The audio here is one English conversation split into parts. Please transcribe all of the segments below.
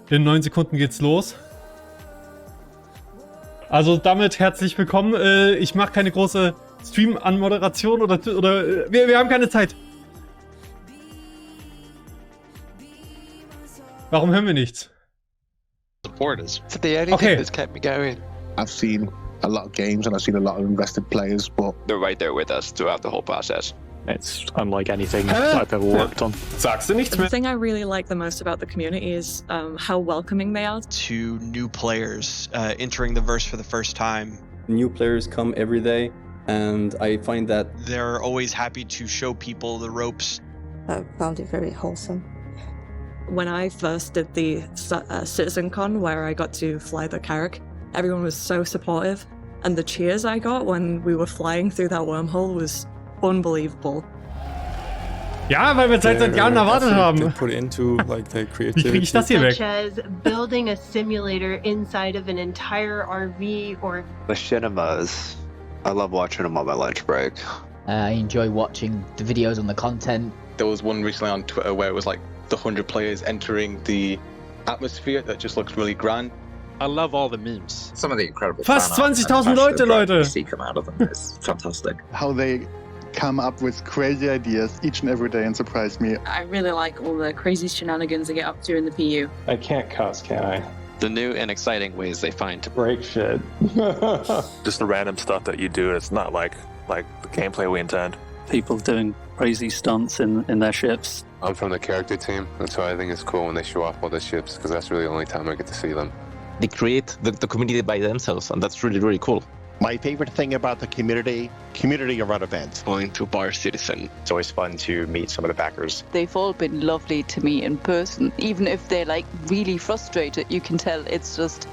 In 9 Sekunden geht's los. Also damit herzlich willkommen. Ich mache keine große Stream-Anmoderation oder wir haben keine Zeit. Warum hören wir nichts? Supporters. It's the only thing that's kept me going. I've seen a lot of games and I've seen a lot of invested players, but They're right there with us throughout the whole process. It's unlike anything I've ever worked on. Sagst du nichts The mehr? thing I really like the most about the community is how welcoming they are. To new players entering the verse for the first time. New players come every day, and I find that They're always happy to show people the ropes. I found it very wholesome. When I first did the CitizenCon where I got to fly the Carrack, everyone was so supportive, and the cheers I got when we were flying through that wormhole was unbelievable. Ja, weil wir seit Jahren erwartet haben. put into like the Wie kriege ich das hier weg? Such as building a simulator inside of an entire RV or Machinimas. I love watching them on my lunch break. I enjoy watching the videos on the content. There was one recently on Twitter where it was like the 100 players entering the atmosphere that just looks really grand. I love all the memes. Some of the incredible Fast 20.000 Leute. see come out of them is fantastic. how they come up with crazy ideas each and every day and surprise me. I really like all the crazy shenanigans they get up to in the PU. I can't cuss, can I? The new and exciting ways they find to Break shit. Just the random stuff that you do. It's not like the gameplay we intend. People doing crazy stunts in their ships. I'm from the character team, and so I think it's cool when they show off all the ships because that's really the only time I get to see them. They create the community by themselves, and that's really, really cool. My favorite thing about the community around events. Going to Bar Citizen. It's always fun to meet some of the backers. They've all been lovely to me in person. Even if they're like really frustrated, you can tell it's just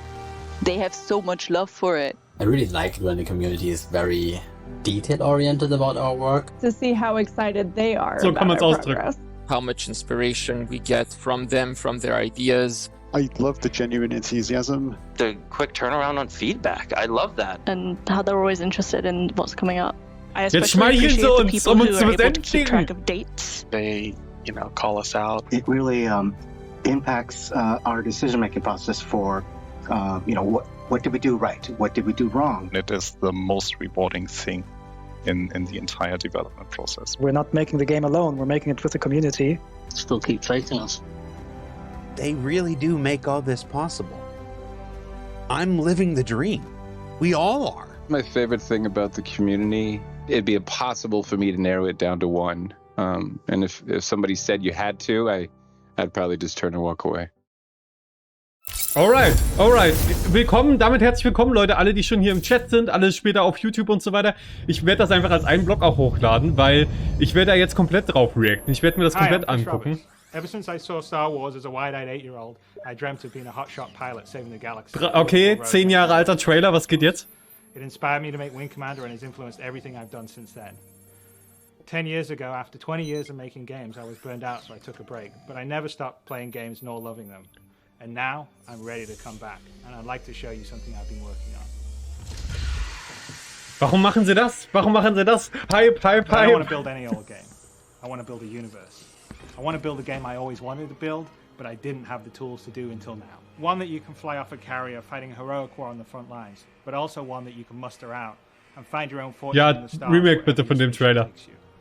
they have so much love for it. I really like it when the community is very detail-oriented about our work. to see how excited they are So kann about man's our ausdrücken. progress. How much inspiration we get from them, from their ideas. I love the genuine enthusiasm. The quick turnaround on feedback. I love that. And how they're always interested in what's coming up. I Jetzt schmeicheln sie uns, um uns zu besänftigen. of dates. They, call us out. It really impacts our decision-making process for, what did we do right? What did we do wrong? It is the most rewarding thing in the entire development process. We're not making the game alone, we're making it with the community. Still keep fighting us. They really do make all this possible. I'm living the dream. We all are. My favorite thing about the community, it'd be impossible for me to narrow it down to one. And if somebody said you had to, I'd probably just turn and walk away. Alright. Willkommen, damit herzlich willkommen, Leute, alle, die schon hier im Chat sind, alle später auf YouTube und so weiter. Ich werde das einfach als einen Blog auch hochladen, weil ich werde da jetzt komplett drauf reacten. Ich werde mir das komplett angucken. Ever since I saw Star Wars as a wide-eyed 8-year-old, I dreamt of being a hotshot pilot saving the galaxy. Okay, 10 Jahre alter Trailer, was geht jetzt? It inspired me to make Wing Commander and has influenced everything I've done since then. 10 years ago, after 20 years of making games, I was burned out, so I took a break. But I never stopped playing games nor loving them. And now, I'm ready to come back. And I'd like to show you something I've been working on. Warum machen sie das? Hype. I don't want to build any old game. I want to build a universe. I want to build a game I always wanted to build, but I didn't have the tools to do until now. One that you can fly off a carrier fighting a heroic war on the front lines, but also one that you can muster out and find your own fortune in the stars. Remake bitte von dem Trailer.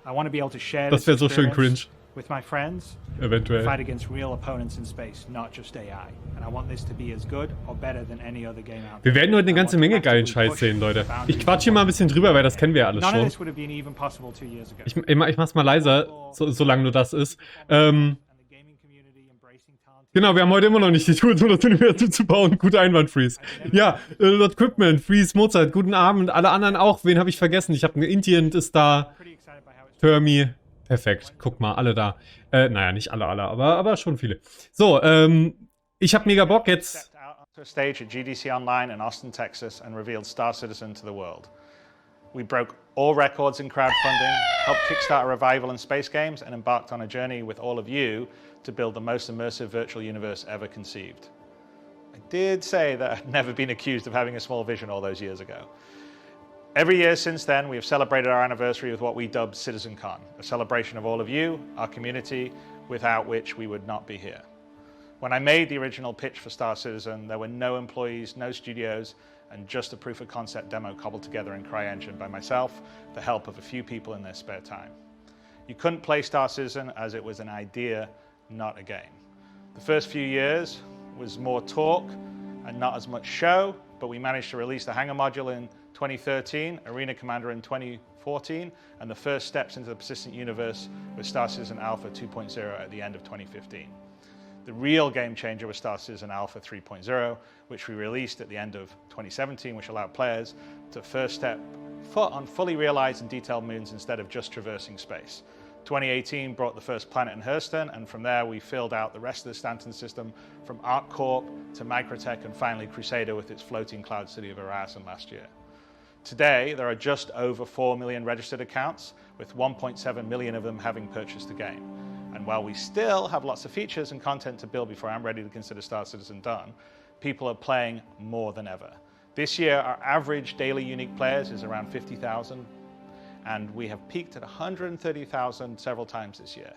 I want to be able to share Das wäre so schön cringe. with my friends, Eventuell. fight against real opponents in space, not just AI. And I want this to be as good or better than any other game out there. Wir werden heute eine ganze Menge geilen Scheiß sehen, Leute. Ich quatsch hier mal ein bisschen drüber, weil das kennen wir ja alles None of schon. this would have been even possible 2 years ago. Ich mach's mal leiser, solange nur das ist. Genau, wir haben heute immer noch nicht die Tools, um das Universum zu bauen. Guter Einwand, Freeze. Ja, Lord Equipment, Freeze, Mozart, guten Abend. Alle anderen auch. Wen habe ich vergessen? Ich habe einen Intient ist da. Termi. Perfekt. Guck mal, alle da. Naja, nicht alle, aber schon viele. So, ich habe mega Bock jetzt. Stage at GDC Online in Austin, Texas, and revealed Star Citizen to the world. We broke all records in crowdfunding, helped kickstart a revival in space games, and embarked on a journey with all of you to build the most immersive virtual universe ever conceived. I did say that I'd never been accused of having a small vision all those years ago. Every year since then, we have celebrated our anniversary with what we dubbed CitizenCon, a celebration of all of you, our community, without which we would not be here. When I made the original pitch for Star Citizen, there were no employees, no studios, and just a proof of concept demo cobbled together in CryEngine by myself, with the help of a few people in their spare time. You couldn't play Star Citizen as it was an idea, not a game. The first few years was more talk and not as much show, but we managed to release the Hangar module in 2013, Arena Commander in 2014, and the first steps into the persistent universe with Star Citizen Alpha 2.0 at the end of 2015. The real game changer was Star Citizen Alpha 3.0, which we released at the end of 2017, which allowed players to first step foot on fully realized and detailed moons instead of just traversing space. 2018 brought the first planet in Hurston, and from there we filled out the rest of the Stanton system from ArcCorp to Microtech and finally Crusader with its floating cloud city of Reysn last year. Today, there are just over 4 million registered accounts, with 1.7 million of them having purchased the game. And while we still have lots of features and content to build before I'm ready to consider Star Citizen done, people are playing more than ever. This year, our average daily unique players is around 50,000, and we have peaked at 130,000 several times this year.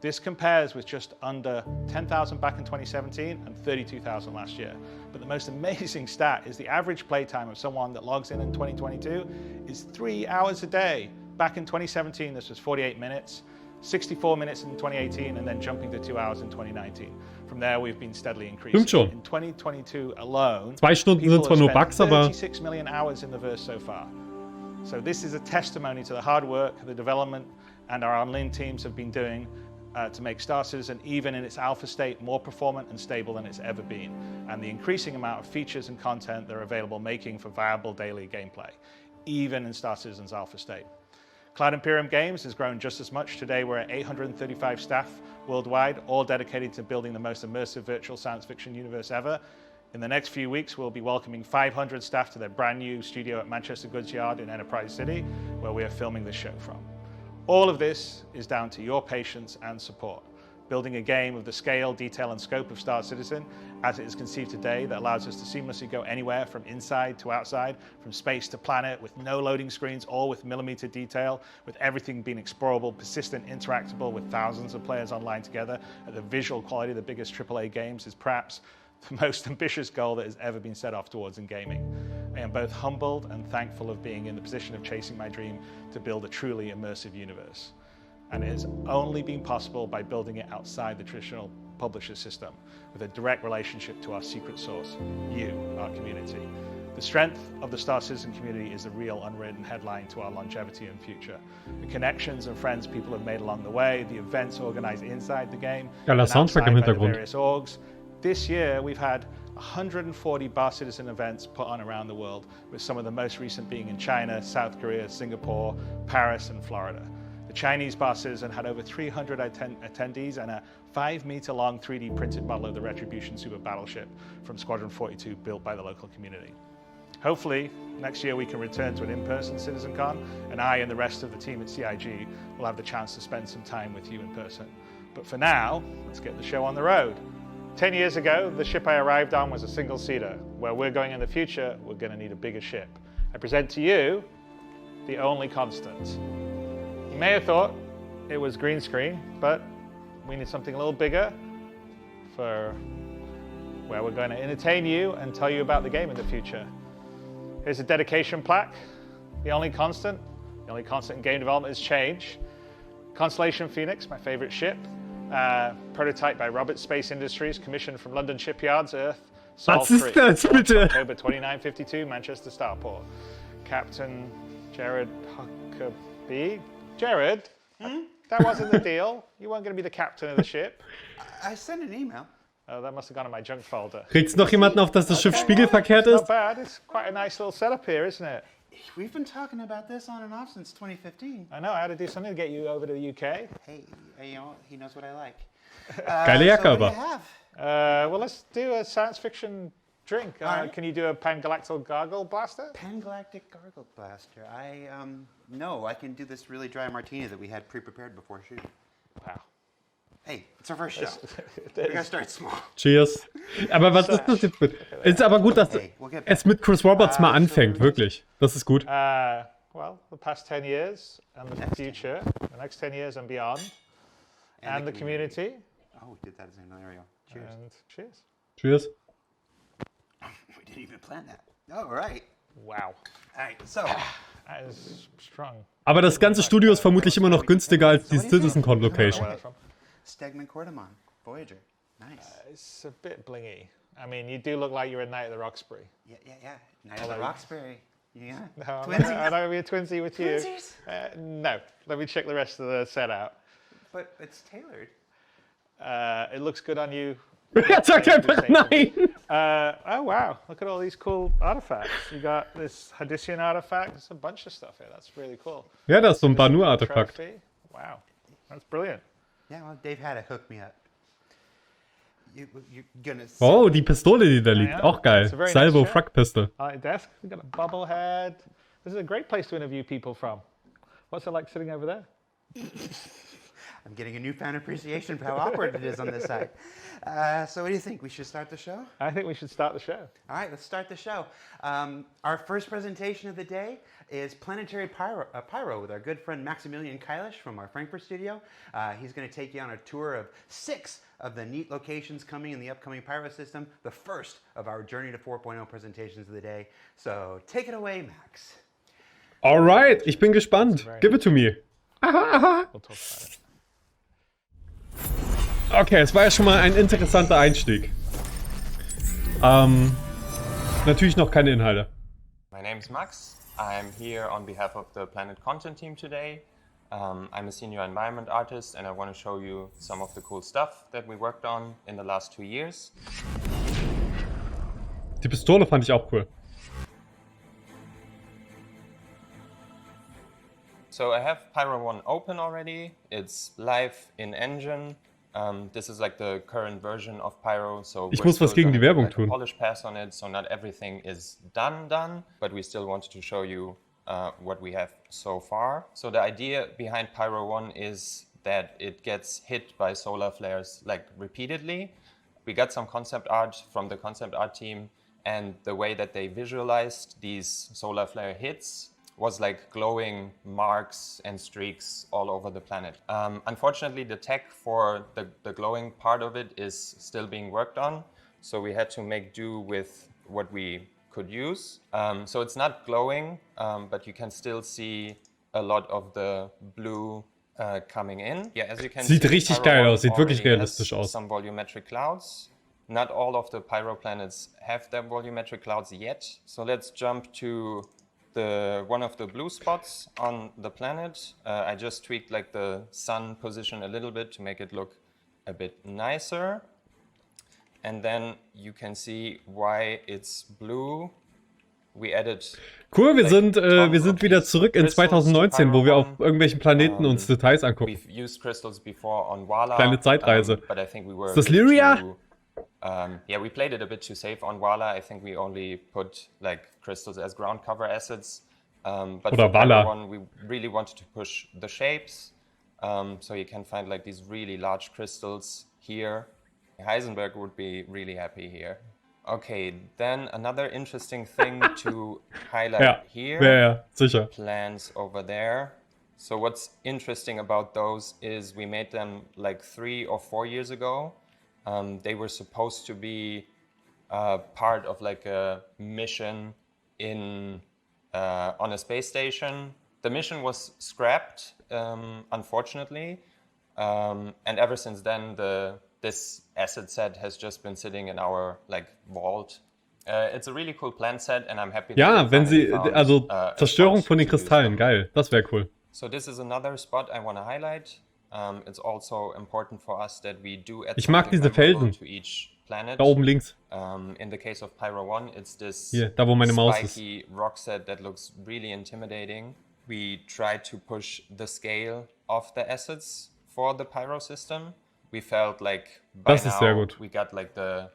This compares with just under 10,000 back in 2017 and 32,000 last year. But the most amazing stat is the average playtime of someone that logs in 2022 is 3 hours a day. Back in 2017, this was 48 minutes. 64 minutes in 2018, and then jumping to 2 hours in 2019. From there, we've been steadily increasing. Stimmt schon. In 2022 alone, 2 Stunden sind zwar nur Bugs, aber 36 million hours in the verse so far. So this is a testimony to the hard work, the development, and our online teams have been doing to make Star Citizen, even in its alpha state, more performant and stable than it's ever been, and the increasing amount of features and content that are available making for viable daily gameplay, even in Star Citizen's alpha state. Cloud Imperium Games has grown just as much. Today we're at 835 staff worldwide, all dedicated to building the most immersive virtual science fiction universe ever. In the next few weeks, we'll be welcoming 500 staff to their brand new studio at Manchester Goods Yard in Enterprise City, where we are filming this show from. All of this is down to your patience and support. Building a game of the scale, detail, and scope of Star Citizen, as it is conceived today, that allows us to seamlessly go anywhere from inside to outside, from space to planet, with no loading screens, all with millimeter detail, with everything being explorable, persistent, interactable, with thousands of players online together at the visual quality of the biggest AAA games, is perhaps the most ambitious goal that has ever been set off towards in gaming. I am both humbled and thankful of being in the position of chasing my dream to build a truly immersive universe. And it has only been possible by building it outside the traditional publisher system, with a direct relationship to our secret source, you, our community. The strength of the Star Citizen community is the real unwritten headline to our longevity and future. The connections and friends people have made along the way, the events organized inside the game, and outside by the various orgs. This year, we've had 140 Bar Citizen events put on around the world, with some of the most recent being in China, South Korea, Singapore, Paris, and Florida. The Chinese Bar Citizen had over 300 attendees and a 5-meter-long 3D printed model of the Retribution super battleship from Squadron 42 built by the local community. Hopefully, next year we can return to an in-person CitizenCon, and I and the rest of the team at CIG will have the chance to spend some time with you in person. But for now, let's get the show on the road. 10 years ago, the ship I arrived on was a single-seater. Where we're going in the future, we're going to need a bigger ship. I present to you the only constant. You may have thought it was green screen, but we need something a little bigger for where we're going to entertain you and tell you about the game in the future. Here's a dedication plaque. The only constant in game development is change. Constellation Phoenix, my favorite ship. Prototyped by Roberts Space Industries, commissioned from London Shipyards, Earth, Sol 3. October 2952, Manchester Starport. Captain Jared Huckabee. Jared, that wasn't the deal. You weren't going to be the captain of the ship. I sent an email. Oh, that must have gone in my junk folder. Kriegt's noch jemanden auf, dass das Schiff spiegelverkehrt ist? Not bad. It's quite a nice little setup here, isn't it? We've been talking about this on and off since 2015. I know. I had to do something to get you over to the UK. Hey, you know, he knows what I like. Geile Jacke so aber. Well, let's do a science fiction drink. Can you do a Pangalactic Gargle Blaster? Pangalactic Gargle Blaster. No, I can do this really dry martini that we had pre-prepared before shooting. Wow. Hey, it's our first show. We gotta start small. Cheers. Aber was ist das jetzt mit? Es ist aber gut, dass es mit Chris Roberts mal anfängt, wirklich. Das ist gut. Well, the past 10 years and the future, the next 10 years and beyond, and the community. Oh, we did that as an area. Cheers. And cheers. Cheers. We didn't even plan that. All right. Wow. All right, so. That is strong. Aber das ganze Studio ist vermutlich immer noch günstiger als die CitizenCon Location. Stegman Cordomon, Voyager. Nice. It's a bit blingy. I mean, you do look like you're a Knight of the Roxbury. Yeah. Knight of the Roxbury. Yeah. No, Twinsies? I don't be a twinsy with you. Twinsies? No. Let me check the rest of the set out. But it's tailored. It looks good on you. Er sagt einfach nein. Oh wow, look at all these cool artifacts. You got this Hadician artifact. There's a bunch of stuff here. That's really cool. Ja, das ist so ein Banu-Artefakt. Trophy. Wow, that's brilliant. Yeah, well, Dave had to hook me up. You're gonna Oh, die Pistole, die da liegt. Auch geil. It's a very Salvo nice chair. Frag Pistol. I like desk. We've got a bubble head. This is a great place to interview people from. What's it like sitting over there? I'm getting a newfound appreciation for how awkward it is on this side. So what do you think? We should start the show? I think we should start the show. All right, let's start the show. Our first presentation of the day is Planetary Pyro with our good friend Maximilian Kailish from our Frankfurt studio. He's going to take you on a tour of 6 of the neat locations coming in the upcoming Pyro system, the first of our Journey to 4.0 presentations of the day. So take it away, Max. Alright, ich bin gespannt. Give it to me. Aha. We'll talk about it. Okay, es war ja schon mal ein interessanter Einstieg. Natürlich noch keine Inhalte. My name is Max. I'm here on behalf of the Planet Content team today. I'm a senior environment artist and I want to show you some of the cool stuff that we worked on in the last 2 years. Die Pistole fand ich auch cool. So I have Pyro 1 open already. It's live in engine. This is like the current version of Pyro. So Ich muss was gegen die Werbung tun. Polish pass on it, so not everything is done, but we still wanted to show you what we have so far. So the idea behind Pyro 1 is that it gets hit by solar flares like repeatedly. We got some concept art from the concept art team, and the way that they visualized these solar flare hits was like glowing marks and streaks all over the planet. Unfortunately, the tech for the glowing part of it is still being worked on, so we had to make do with what we could use. So it's not glowing, but you can still see a lot of the blue coming in. Yeah, as you can Sieht see, richtig Pyro geil 1 aus, sieht wirklich already realistisch has aus. some volumetric clouds. Not all of the Pyro planets have their volumetric clouds yet. So let's jump to one of the blue spots on the planet. I just tweaked like the sun position a little bit to make it look a bit nicer. And then you can see why it's blue. We added Cool, wir sind wieder zurück in 2019, wo wir auf irgendwelchen Planeten uns Details angucken. We've used crystals before on Wala, Kleine Zeitreise. but I think we were Ist das a bit Lyria? too, yeah, we played it a bit too safe on Wala. I think we only put like crystals as ground cover assets. But Oder for Pyro Wala. 1, we really wanted to push the shapes. So you can find like these really large crystals here. Heisenberg would be really happy here. Okay, then another interesting thing to highlight here. Ja, sicher. Plans over there. So what's interesting about those is we made them like 3 or 4 years ago. They were supposed to be part of like a mission on a space station. The mission was scrapped, unfortunately, and ever since then this asset set has just been sitting in our like vault. It's a really cool plan set, and I'm happy. Ja, wenn sie, also Zerstörung von den Kristallen, geil, das wäre cool. So this is another spot I want to highlight. It's also important for us that we do add Ich mag something diese memorable Felsen. to each planet. Da oben links. In the case of Pyro 1, it's this Hier, da wo meine Maus ist. spiky rock set that looks really intimidating. We tried to push the scale of the assets for the Pyro system. We felt like by Das ist sehr now gut. we got like the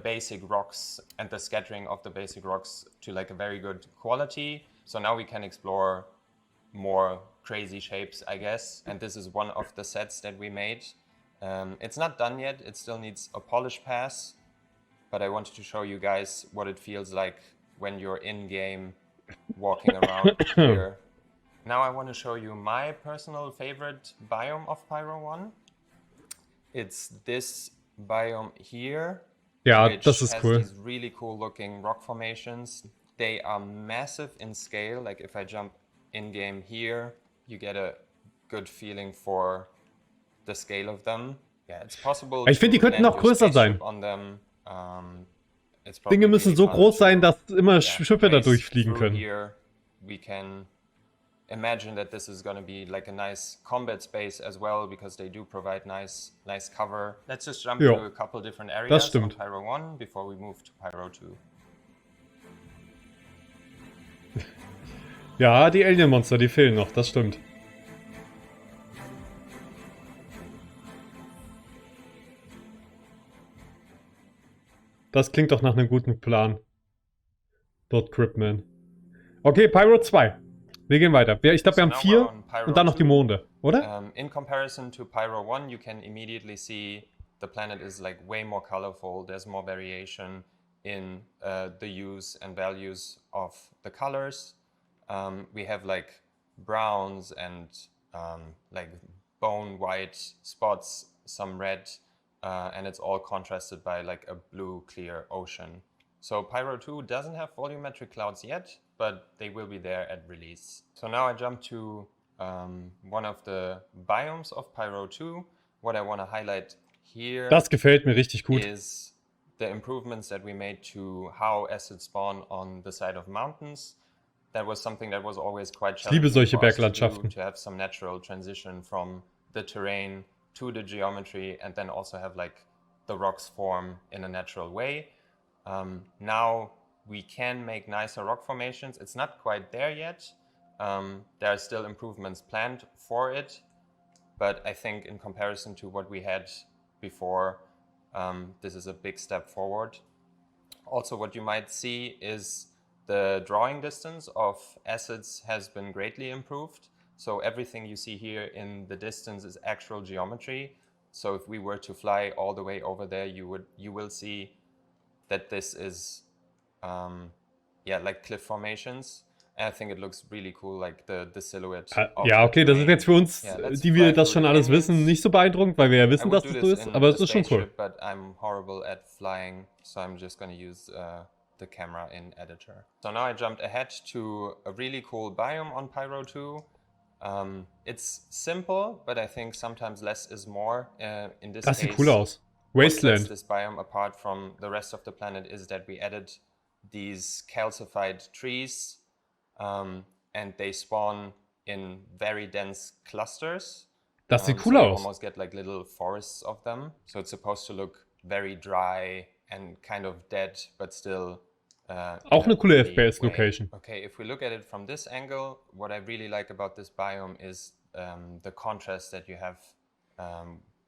basic rocks and the scattering of the basic rocks to like a very good quality. So now we can explore more crazy shapes, I guess. And this is one of the sets that we made. It's not done yet. It still needs a polish pass. But I wanted to show you guys what it feels like when you're in-game walking around here. Now I want to show you my personal favorite biome of Pyro 1. It's this biome here. Ja, which das ist has cool. These really cool looking rock formations. They are massive in scale. Like if I jump in game here, you get a good feeling for the scale of them. Yeah, it's possible. Ich finde, die könnten noch größer sein. Dinge müssen so groß sein, dass immer Schiffe da durchfliegen können. Here, we can imagine that this is going to be like a nice combat space as well, because they do provide nice cover. Let's just jump to a couple different areas on Pyro 1 before we move to Pyro 2. Ja, die Alien-Monster, die fehlen noch, das stimmt. Das klingt doch nach einem guten Plan. Dort Cripman. Okay, Pyro 2. Wir gehen weiter. Ich glaube, wir haben 4 und dann noch die Monde, oder? In comparison to Pyro 1, you can immediately see the planet is like way more colorful. There's more variation in the use and values of the colors. We have like browns and like bone white spots, some red, and it's all contrasted by like a blue clear ocean. So Pyro 2 doesn't have volumetric clouds yet, but they will be there at release. So now I jump to one of the biomes of Pyro 2. What I want to highlight here das gefällt mir richtig gut. Is the improvements that we made to how acids spawn on the side of mountains. That was something that was always quite challenging. Ich liebe solche for us Berglandschaften. to have some natural transition from the terrain to the geometry, and then also have like the rocks form in a natural way. Now we can make nicer rock formations. It's not quite there yet. There are still improvements planned for it, but I think in comparison to what we had before, this is a big step forward. Also, what you might see is the drawing distance of acids has been greatly improved. So everything you see here in the distance is actual geometry. So if we were to fly all the way over there, you will see that this is like cliff formations. And I think it looks really cool, like the silhouette. Ja, okay, das ist jetzt für uns, die wir das schon alles wissen, nicht so beeindruckend, weil wir ja wissen, dass das so ist, aber es ist schon cool. But I'm horrible at flying, so I'm just going to use the camera in editor. So now I jumped ahead to a really cool biome on Pyro 2. It's simple, but I think sometimes less is more. In this das sieht case, cool aus. Wasteland. What sets this biome apart from the rest of the planet is that we added these calcified trees, and they spawn in very dense clusters. Das sieht cool so aus. You almost get like little forests of them. So it's supposed to look very dry and kind of dead, but still auch eine coole FPS-Location. Okay, if we look at it from this angle, what I really like about this biome is the contrast that you have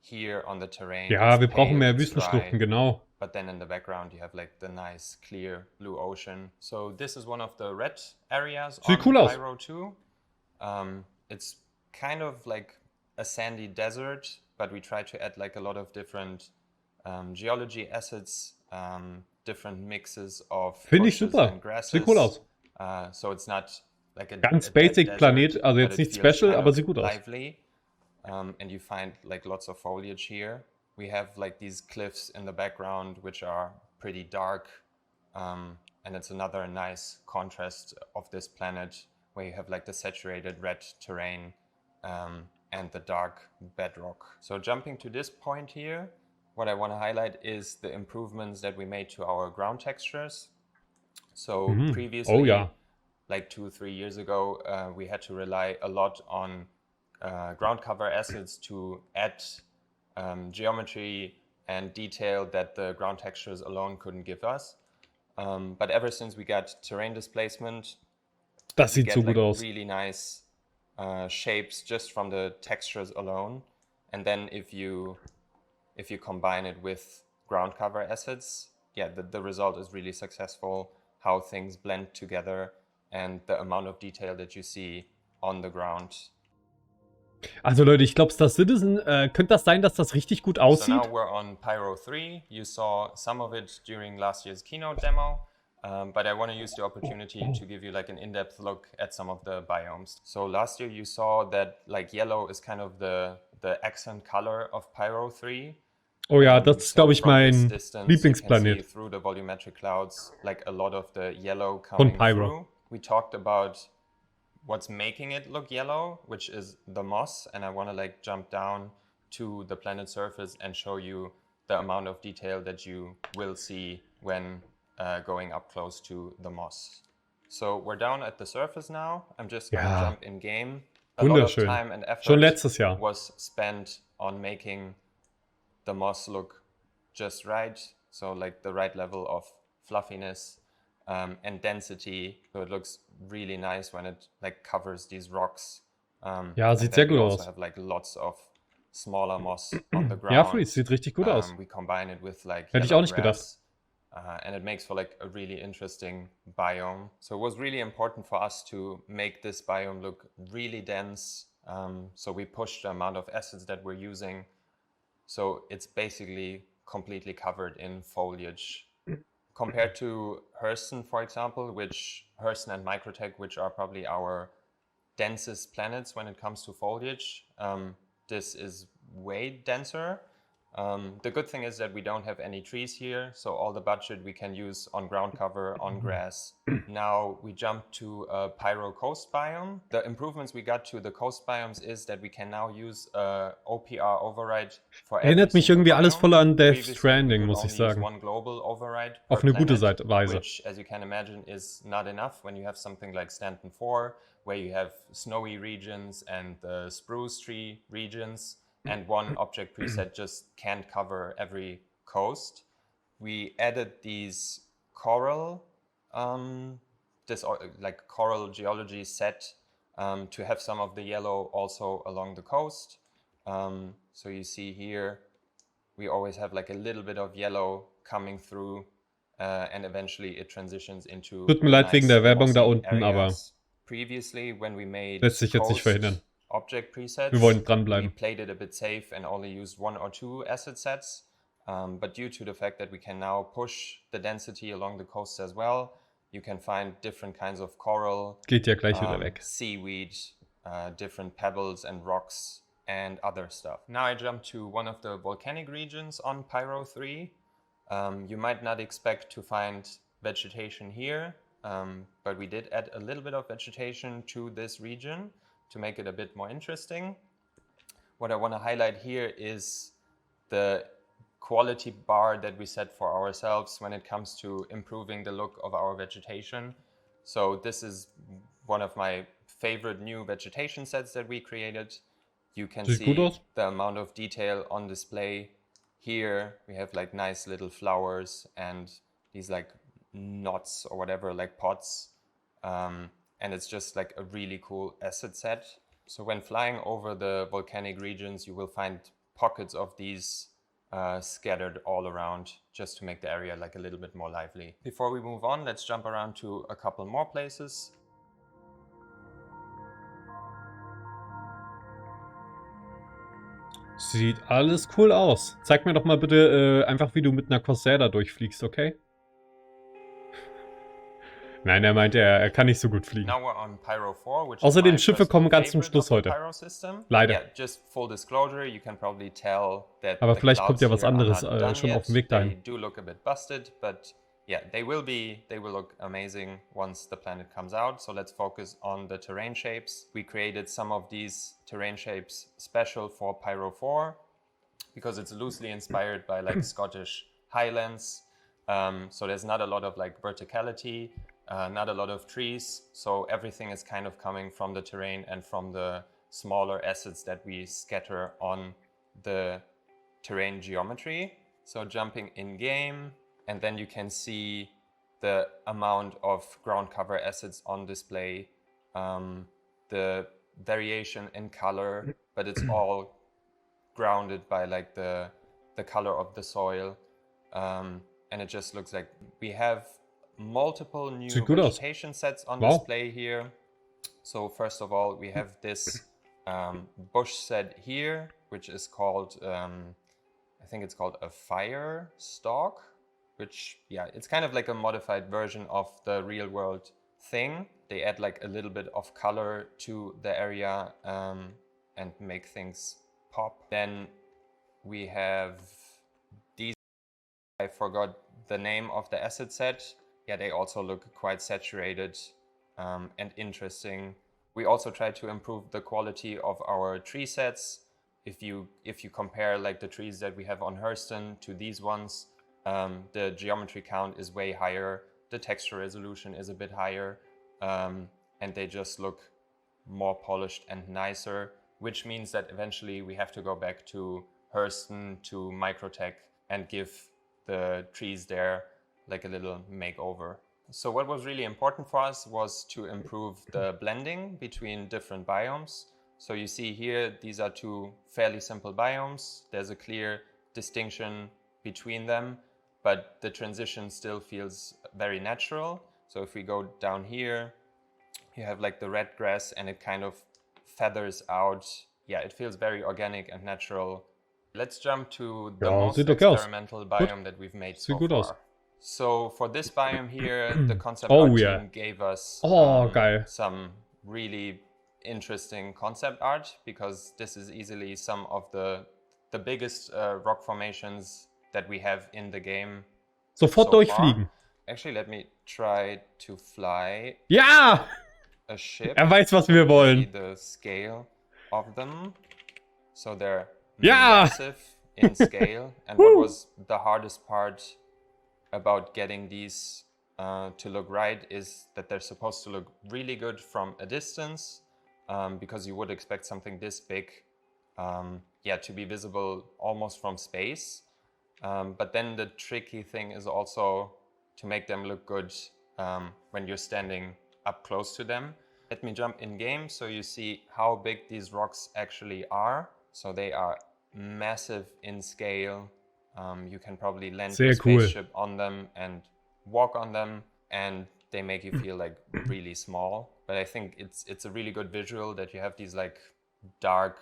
here on the terrain. Ja, wir brauchen mehr Wüstenschluchten, genau. But then in the background you have like the nice clear blue ocean. So this is one of the red areas on Pyro 2. It's kind of like a sandy desert, but we try to add like a lot of different geology assets, different mixes of bushes and grasses. Sieht cool aus. So it's not like a ganz basic Planet, also jetzt nicht special, aber sieht gut aus. Lively, and you find like lots of foliage here. We have like these cliffs in the background which are pretty dark, and it's another nice contrast of this planet where you have like the saturated red terrain and the dark bedrock. So jumping to this point here, what I want to highlight is the improvements that we made to our ground textures. So previously, like 2-3 years ago, we had to rely a lot on ground cover acids to add geometry and detail that the ground textures alone couldn't give us. But ever since we got terrain displacement, das sieht so gut aus. Really nice shapes just from the textures alone. And then if you combine it with ground cover acids, the result is really successful, how things blend together and the amount of detail that you see on the ground. Also Leute, ich glaube, Star Citizen, könnte das sein, dass das richtig gut aussieht? So now we're on Pyro 3. You saw some of it during last year's keynote demo, but I want to use the opportunity to give you like an in-depth look at some of the biomes. So last year you saw that like yellow is kind of the accent color of Pyro 3. Oh ja, das ist, glaube ich, from this mein distance, you can see Lieblingsplanet through the volumetric clouds, like a lot of the yellow von coming Pyro. through. We talked about what's making it look yellow, which is the moss, and I want to like jump down to the planet surface and show you the amount of detail that you will see when going up close to the moss. So we're down at the surface now. I'm just going to Ja, jump in game. A lot of wunderschön. time and Schon effort letztes Jahr. was spent on making the moss look just right. So like the right level of fluffiness and density. So it looks really nice when it like covers these rocks. Ja, and sieht then sehr we gut also aus. have like lots of smaller moss on the ground. Ja, Freeze, sieht richtig gut aus. We combine it with like Hätte ich yellow auch nicht gedacht. grass, and it makes for like a really interesting biome. So it was really important for us to make this biome look really dense. So we pushed the amount of acids that we're using. So it's basically completely covered in foliage. Compared to Reysn, for example, Reysn and Microtech, which are probably our densest planets when it comes to foliage, this is way denser. The good thing is that we don't have any trees here, so all the budget we can use on ground cover, on grass. Now we jump to a Pyro coast biome. The improvements we got to the coast biomes is that we can now use OPR override for every Erinnert mich single irgendwie alles biome. voll an Death Previously, we Stranding, could muss ich only use sagen. one global override Auf per eine gute planet, Weise. which, as you can imagine, is not enough when you have something like Stanton 4, where you have snowy regions and the spruce tree regions, and one object preset just can't cover every coast. We added these coral, like coral geology set to have some of the yellow also along the coast. So you see here, we always have like a little bit of yellow coming through, and eventually it transitions into Tut mir leid wegen der Werbung da mossy unten, aber areas. Previously, when we made lässt sich jetzt nicht verhindern. object presets, Wir wollen we dranbleiben. played it a bit safe and only used 1 or 2 asset sets. But due to the fact that we can now push the density along the coast as well, you can find different kinds of coral, Geht ja gleich wieder weg. seaweed, different pebbles and rocks and other stuff. Now I jump to one of the volcanic regions on Pyro 3. You might not expect to find vegetation here, but we did add a little bit of vegetation to this region to make it a bit more interesting. What I want to highlight here is the quality bar that we set for ourselves when it comes to improving the look of our vegetation. So this is one of my favorite new vegetation sets that we created. You can Sieht gut see aus. the amount of detail on display. Here we have like nice little flowers and these like knots or whatever, like pods. And it's just like a really cool asset set. So when flying over the volcanic regions, you will find pockets of these scattered all around just to make the area like a little bit more lively. Before we move on, let's jump around to a couple more places. Sieht alles cool aus. Zeig mir doch mal bitte einfach, wie du mit einer Corsair da durchfliegst, okay? Nein, er meinte, er kann nicht so gut fliegen. Now we're on Pyro 4, which Außerdem, is my Schiffe kommen personal ganz zum favorite Schluss of the heute. Pyro system. Leider. Yeah, just full disclosure, you can probably tell that Aber the vielleicht kommt clouds ja was here are anderes not done schon auf yet. dem Weg They dahin. do look a bit busted, but yeah, they will look amazing once the planet comes out. So let's focus on the terrain shapes. We created some of these terrain shapes special for Pyro 4 because it's loosely inspired by like Scottish Highlands. So there's not a lot of like verticality, not a lot of trees. So everything is kind of coming from the terrain and from the smaller assets that we scatter on the terrain geometry. So jumping in game, and then you can see the amount of ground cover assets on display, the variation in color, but it's all grounded by like the color of the soil, and it just looks like we have multiple new vegetation sets on display here. So first of all, we have this bush set here, which is called, I think it's called a fire stalk, which, yeah, it's kind of like a modified version of the real world thing. They add like a little bit of color to the area and make things pop. Then we have forgot the name of the asset set. Yeah, they also look quite saturated and interesting. We also try to improve the quality of our tree sets. If you compare like the trees that we have on Reysn to these ones, the geometry count is way higher, the texture resolution is a bit higher, and they just look more polished and nicer, which means that eventually we have to go back to Reysn, to Microtech, and give the trees there like a little makeover. So what was really important for us was to improve the blending between different biomes. So you see here, these are two fairly simple biomes. There's a clear distinction between them, but the transition still feels very natural. So if we go down here, you have like the red grass and it kind of feathers out. Yeah, it feels very organic and natural. Let's jump to the most experimental biome that we've made so far. So for this biome here, the concept art team gave us some really interesting concept art, because this is easily some of the biggest rock formations that we have in the game. Sofort durchfliegen. Actually, let me try to fly Ja! a ship. Weiß, was wir wollen. The scale of them. So they're Ja! massive in scale. And what was the hardest part about getting these to look right is that they're supposed to look really good from a distance, because you would expect something this big to be visible almost from space. But then the tricky thing is also to make them look good when you're standing up close to them. Let me jump in game so you see how big these rocks actually are. So they are massive in scale. You can probably land your spaceship on them and walk on them, and they make you feel like really small. But I think it's a really good visual that you have these like dark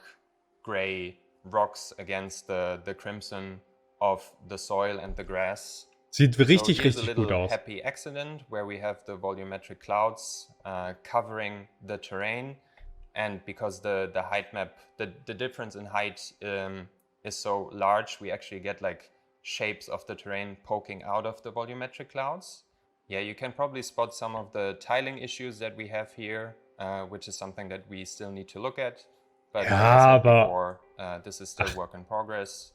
gray rocks against the crimson of the soil and the grass. Sieht richtig, so richtig gut aus. Happy accident where we have the volumetric clouds covering the terrain, and because the height map, the difference in height is so large, we actually get like shapes of the terrain poking out of the volumetric clouds. Yeah, you can probably spot some of the tiling issues that we have here, which is something that we still need to look at. But as I said before, this is still work in progress.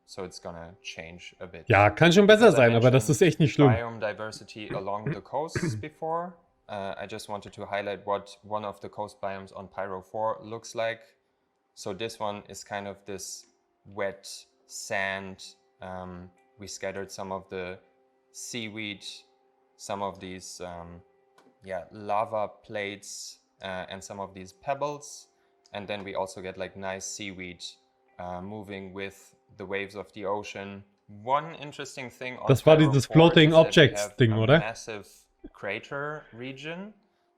So it's gonna change a bit. Ja, kann schon besser sein, aber das ist echt nicht schlimm. Biome diversity along the coasts before. I just wanted to highlight what one of the coast biomes on Pyro 4 looks like. So this one is kind of this wet sand. We scattered some of the seaweed, some of these lava plates, and some of these pebbles. And then we also get like nice seaweed moving with the waves of the ocean. One interesting thing on das war dieses Floating Objects Ding, oder? Massive crater region.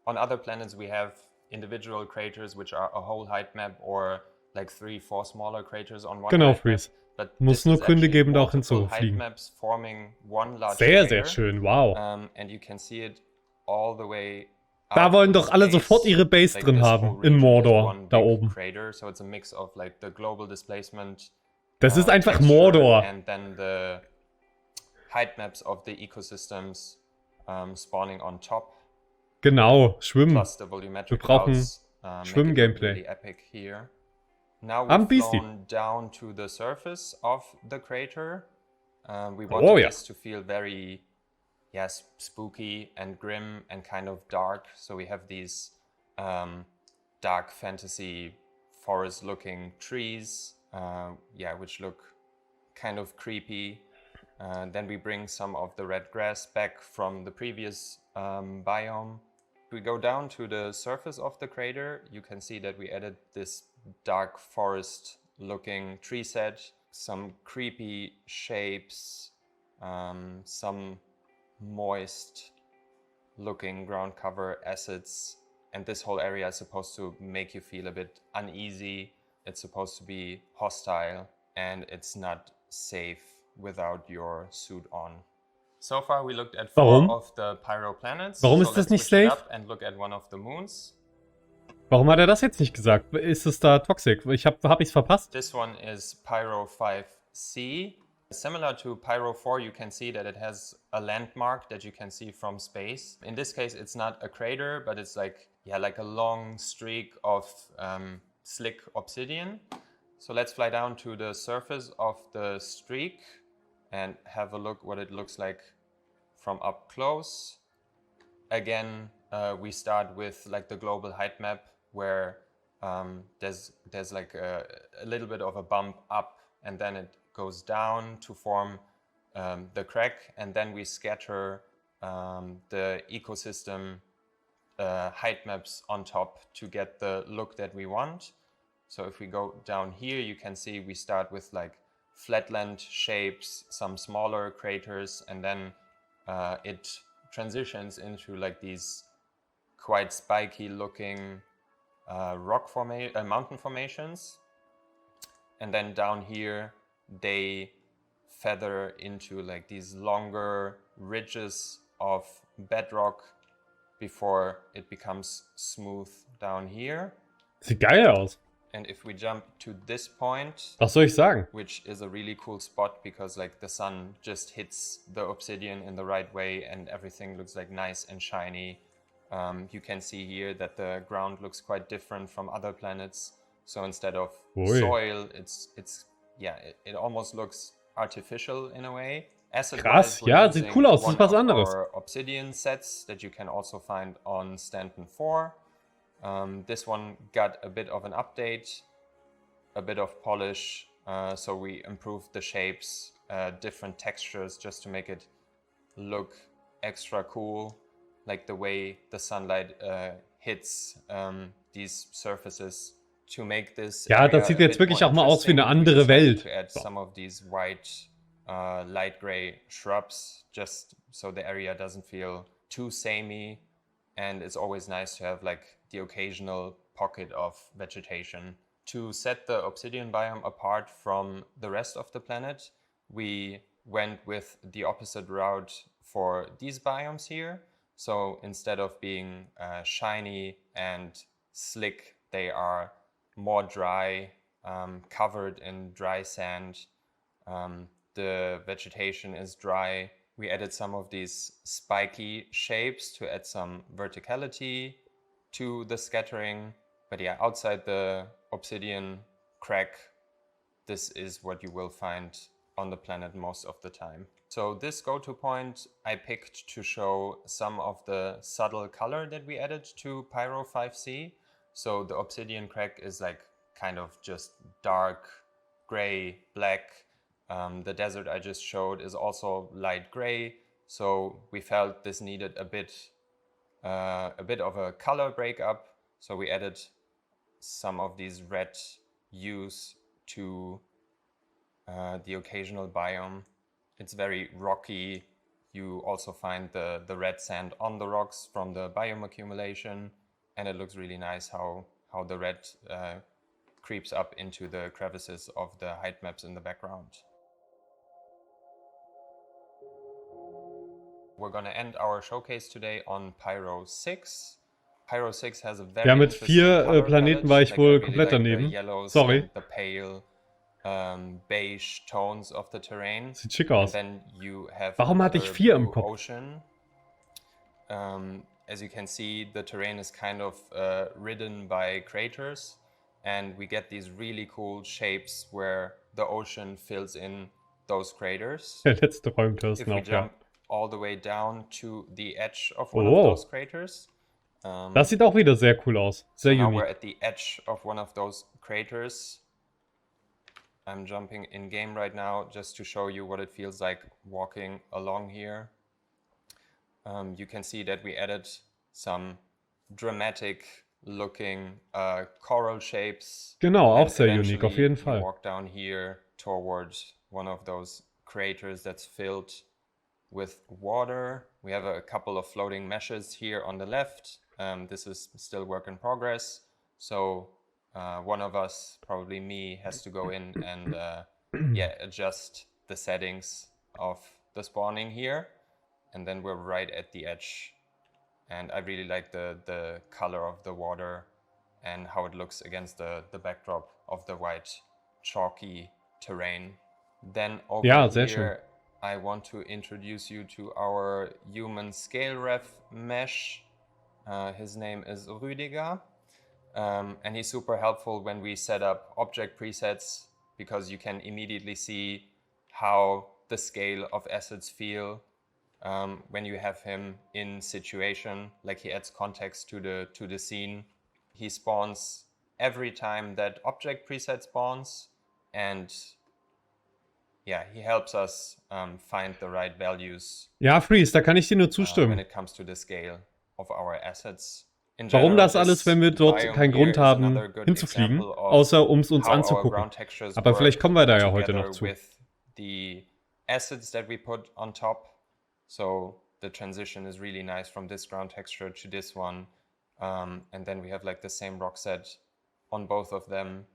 On other planets we have individual craters which are a whole height map, or like 3-4 smaller craters on one Genau, height map. Freeze. Muss nur Gründe geben, da auch hinzufliegen. Sehr, sehr schön, wow. And you can see it all the way. Da wollen doch alle sofort ihre Base drin haben, in Mordor, da oben. So it's a mix of like the global displacement, das ist einfach Mordor. And then the height maps of the ecosystems spawning on top. Genau, Schwimmen. Plus the volumetric Wir brauchen clouds, Schwimm-Gameplay. really epic here. Now we've flown down to the surface of the crater. We wanted this to feel very spooky and grim and kind of dark. So we have these dark fantasy forest-looking trees, which look kind of creepy. Then we bring some of the red grass back from the previous biome. If we go down to the surface of the crater, you can see that we added this dark forest-looking tree set, some creepy shapes, some moist looking ground cover assets, and this whole area is supposed to make you feel a bit uneasy. It's supposed to be hostile, and it's not safe without your suit on. So far we looked at 4 of the Pyro planets. Warum ist das nicht safe? And look at one of the moons. Warum hat er das jetzt nicht gesagt? Ist es da toxic? Hab ich's verpasst? This one is Pyro 5C. Similar to Pyro 4, you can see that it has a landmark that you can see from space. In this case, it's not a crater, but it's like, yeah, like a long streak of slick obsidian. So let's fly down to the surface of the streak and have a look what it looks like from up close. Again, we start with like the global height map where there's like a little bit of a bump up and then it goes down to form the crack, and then we scatter the ecosystem height maps on top to get the look that we want. So if we go down here, you can see we start with like flatland shapes, some smaller craters, and then it transitions into like these quite spiky looking mountain formations. And then down here, they feather into like these longer ridges of bedrock before it becomes smooth down here. Sieht geil aus. And if we jump to this point, Was soll ich sagen? which is a really cool spot because like the sun just hits the obsidian in the right way and everything looks like nice and shiny. You can see here that the ground looks quite different from other planets. So instead of soil, it almost looks artificial in a way. Krass, ja, sieht cool aus, das ist was anderes. Obsidian sets that you can also find on Stanton 4. This one got a bit of an update, a bit of polish, so we improved the shapes, different textures just to make it look extra cool, like the way the sunlight hits these surfaces. To make this ja, das sieht jetzt wirklich auch mal aus wie eine andere Welt. To add some of these white, light gray shrubs, just so the area doesn't feel too samey, and it's always nice to have like the occasional pocket of vegetation. To set the Obsidian biome apart from the rest of the planet, we went with the opposite route for these biomes here. So instead of being shiny and slick, they are more dry, covered in dry sand. The vegetation is dry. We added some of these spiky shapes to add some verticality to the scattering. But yeah, outside the obsidian crack, this is what you will find on the planet most of the time. So this go-to point I picked to show some of the subtle color that we added to Pyro 5C. So the obsidian crack is like kind of just dark gray, black. The desert I just showed is also light gray. So we felt this needed a bit of a color breakup. So we added some of these red hues to the occasional biome. It's very rocky. You also find the red sand on the rocks from the biome accumulation. And it looks really nice how the red creeps up into the crevices of the height maps in the background. We're going to end our showcase today on Pyro 6. Pyro 6 has a very ja, mit 4 Planeten war ich wohl komplett daneben. Sorry. The pale, beige tones of the terrain. Sieht schick aus. And then you have Warum hatte ich 4 im Kopf? Ocean. As you can see, the terrain is kind of ridden by craters, and we get these really cool shapes where the ocean fills in those craters. Der letzte Räumtest If we noch, ja. jump all the way down to the edge of one of those craters. Das sieht auch wieder sehr cool aus. Sehr now unique. we're at the edge of one of those craters. I'm jumping in game right now just to show you what it feels like walking along here. You can see that we added some dramatic looking coral shapes. Genau, auch sehr unique, auf jeden Fall. Walk down here towards one of those craters that's filled with water. We have a couple of floating meshes here on the left. This is still work in progress. So one of us, probably me, has to go in and adjust the settings of the spawning here. And then we're right at the edge. And I really like the color of the water and how it looks against the backdrop of the white chalky terrain. Then over Ja, sehr schön. here, I want to introduce you to our human scale ref mesh. His name is Rüdiger, and he's super helpful when we set up object presets because you can immediately see how the scale of assets feel when you have him in situation. Like, he adds context to the scene. He spawns every time that object preset spawns, and yeah, he helps us find the right values. Ja, Freeze, da kann ich dir nur When zustimmen. it comes to the scale of our assets. In Warum general, das alles, this wenn wir dort biome keinen here Grund is haben, another good hinzufliegen, example of außer um es uns how our anzugucken. ground textures Aber work vielleicht kommen wir da ja heute together noch zu. with the assets that we put on top. So the transition is really nice from this ground texture to this one. And then we have like the same rock set on both of them.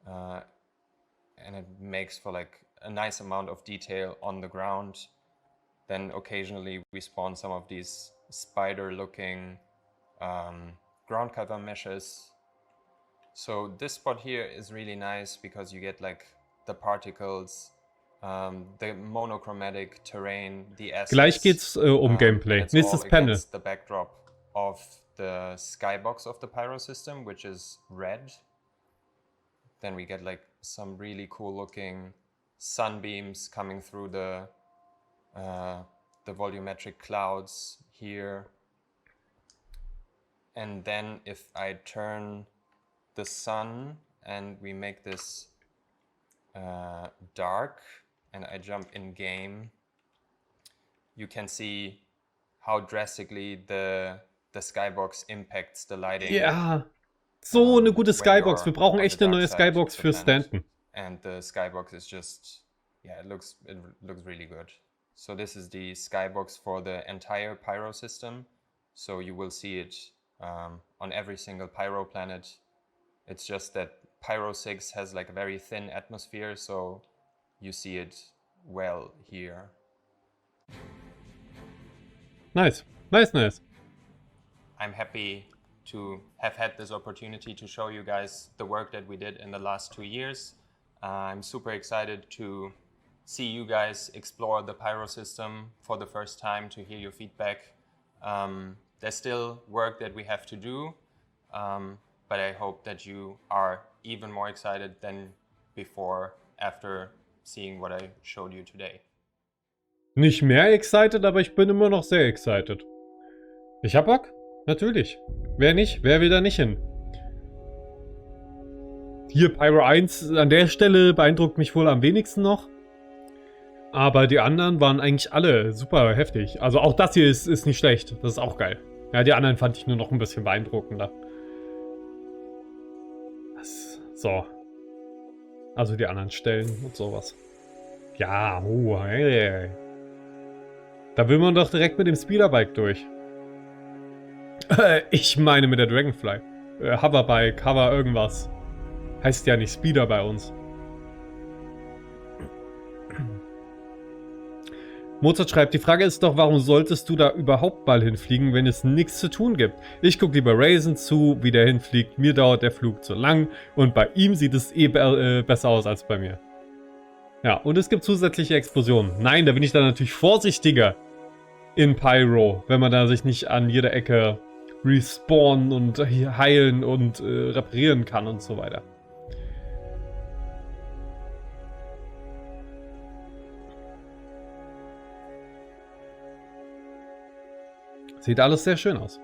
And it makes for like a nice amount of detail on the ground. Then occasionally we spawn some of these spider-looking ground cover meshes. So this spot here is really nice because you get like the particles, the monochromatic terrain, the assets. Gleich geht's Gameplay. It's Nächstes all Panel. against the backdrop of the skybox of the Pyro system, which is red. Then we get like some really cool looking sunbeams coming through the volumetric clouds here. And then if I turn the sun and we make this dark and I jump in game, you can see how drastically the skybox impacts the lighting. Ja, so eine gute Skybox. Wir brauchen echt eine neue Skybox für Stanton. And the skybox is just, yeah, it looks really good. So this is the skybox for the entire Pyro system. So you will see it on every single Pyro planet. It's just that Pyro 6 has like a very thin atmosphere, so you see it well here. Nice, nice, nice. I'm happy to have had this opportunity to show you guys the work that we did in the last 2 years. I'm super excited to see you guys explore the Pyro system for the first time, to hear your feedback. There's still work that we have to do, but I hope that you are even more excited than before after seeing what I showed you today. Nicht mehr excited, aber ich bin immer noch sehr excited. Ich hab Bock, natürlich. Wer nicht? Wer will da nicht hin? Hier Pyro 1 an der Stelle beeindruckt mich wohl am wenigsten noch. Aber die anderen waren eigentlich alle super heftig. Also auch das hier ist nicht schlecht. Das ist auch geil. Ja, die anderen fand ich nur noch ein bisschen beeindruckender. So. Also die anderen Stellen und sowas. Ja, oh, hey. Da will man doch direkt mit dem Speederbike durch. Ich meine mit der Dragonfly. Hoverbike, Hover irgendwas. Heißt ja nicht Speeder bei uns. Mozart schreibt, die Frage ist doch, warum solltest du da überhaupt mal hinfliegen, wenn es nichts zu tun gibt? Ich gucke lieber Reysn zu, wie der hinfliegt. Mir dauert der Flug zu lang und bei ihm sieht es besser aus als bei mir. Ja, und es gibt zusätzliche Explosionen. Nein, da bin ich dann natürlich vorsichtiger in Pyro, wenn man da sich nicht an jeder Ecke respawnen und heilen und reparieren kann und so weiter. Sieht alles sehr schön aus.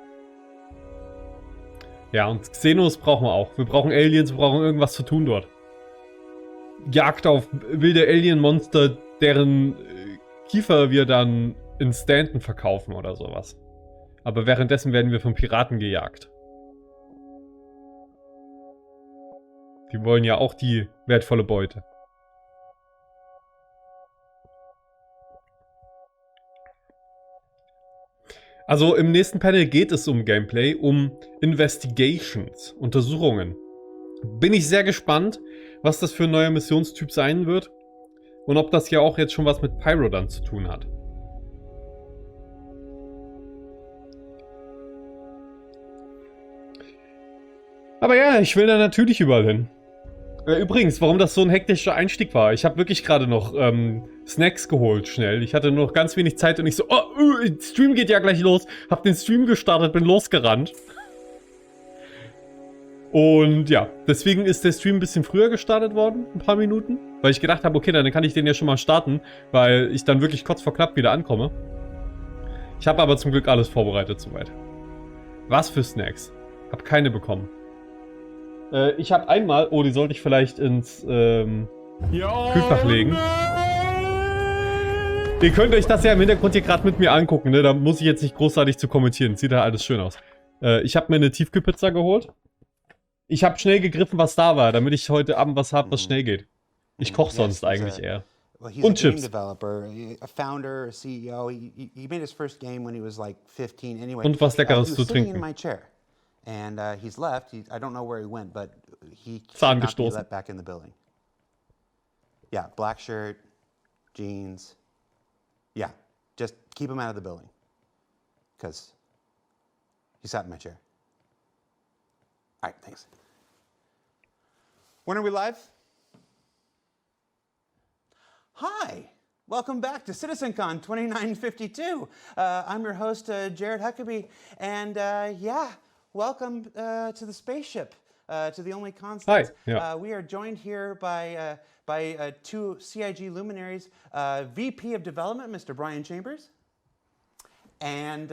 Ja, und Xenos brauchen wir auch. Wir brauchen Aliens, wir brauchen irgendwas zu tun dort. Jagd auf wilde Alien-Monster, deren Kiefer wir dann in Stanton verkaufen oder sowas. Aber währenddessen werden wir von Piraten gejagt. Die wollen ja auch die wertvolle Beute. Also im nächsten Panel geht es um Gameplay, um Investigations, Untersuchungen. Bin ich sehr gespannt, was das für ein neuer Missionstyp sein wird und ob das ja auch jetzt schon was mit Pyro dann zu tun hat. Aber ja, ich will da natürlich überall hin. Übrigens, warum das so ein hektischer Einstieg war. Ich habe wirklich gerade noch Snacks geholt, schnell. Ich hatte nur noch ganz wenig Zeit und ich so, Stream geht ja gleich los. Hab den Stream gestartet, bin losgerannt. Und ja, deswegen ist der Stream ein bisschen früher gestartet worden, ein paar Minuten. Weil ich gedacht habe, okay, dann kann ich den ja schon mal starten, weil ich dann wirklich kurz vor knapp wieder ankomme. Ich habe aber zum Glück alles vorbereitet soweit. Was für Snacks? Hab keine bekommen. Ich habe einmal... Oh, die sollte ich vielleicht ins Kühlfach legen. Ihr könnt euch das ja im Hintergrund hier gerade mit mir angucken, ne? Da muss ich jetzt nicht großartig zu kommentieren. Sieht ja alles schön aus. Ich habe mir eine Tiefkühlpizza geholt. Ich habe schnell gegriffen, was da war, damit ich heute Abend was habe, was schnell geht. Ich koche sonst eigentlich eher. Und Chips. Developer, a founder, a CEO. He made his first game when he was like 15. Anyway. Und was Leckeres zu trinken. And he's left. I don't know where he went, but he Zahn cannot be gestoßen. let back in the building. Yeah, black shirt, jeans. Yeah, just keep him out of the building. Because he sat in my chair. All right, thanks. When are we live? Hi. Welcome back to CitizenCon 2952. I'm your host, Jared Huckabee, and yeah, welcome to the spaceship, to the only constant. Hi. Yeah. We are joined here by two CIG luminaries, VP of Development, Mr. Brian Chambers, and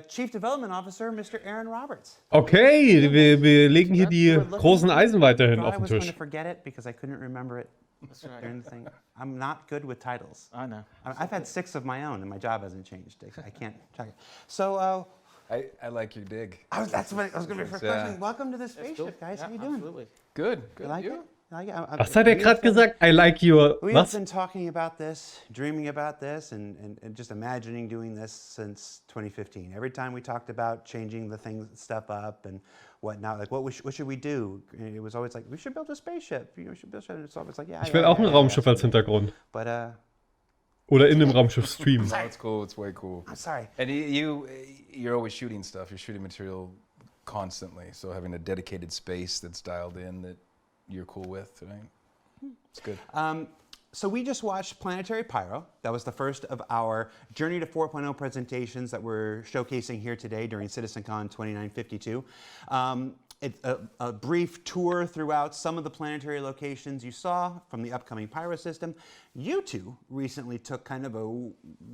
Chief Development Officer, Mr. Aaron Roberts. Okay, wir legen hier die großen Eisen weiterhin auf den I was going Tisch. to forget it because I couldn't remember it. That's right. During the thing. I'm not good with titles. I know. I've had 6 of my own, and my job hasn't changed. I can't check it. So, I like your dig. that's what I was going to be first question. Welcome to the spaceship, guys. How you doing? Absolutely. Good. You like it? Was hat er gerade gesagt? I like your... We have Was? been talking about this, dreaming about this, and just imagining doing this since 2015. Every time we talked about changing the stuff up and whatnot, like what should we do? And it was always like, we should build a spaceship. We should build a spaceship. It's always like, yeah. Ich will auch ein Raumschiff als Hintergrund. But Oder in dem Raumschiff streamen. No, it's cool. It's way cool. I'm sorry. And you're always shooting stuff. You're shooting material constantly. So having a dedicated space that's dialed in that you're cool with, right? It's good. So we just watched Planetary Pyro. That was the first of our Journey to 4.0 presentations that we're showcasing here today during CitizenCon 2952. It's a brief tour throughout some of the planetary locations you saw from the upcoming Pyro system. You two recently took kind of a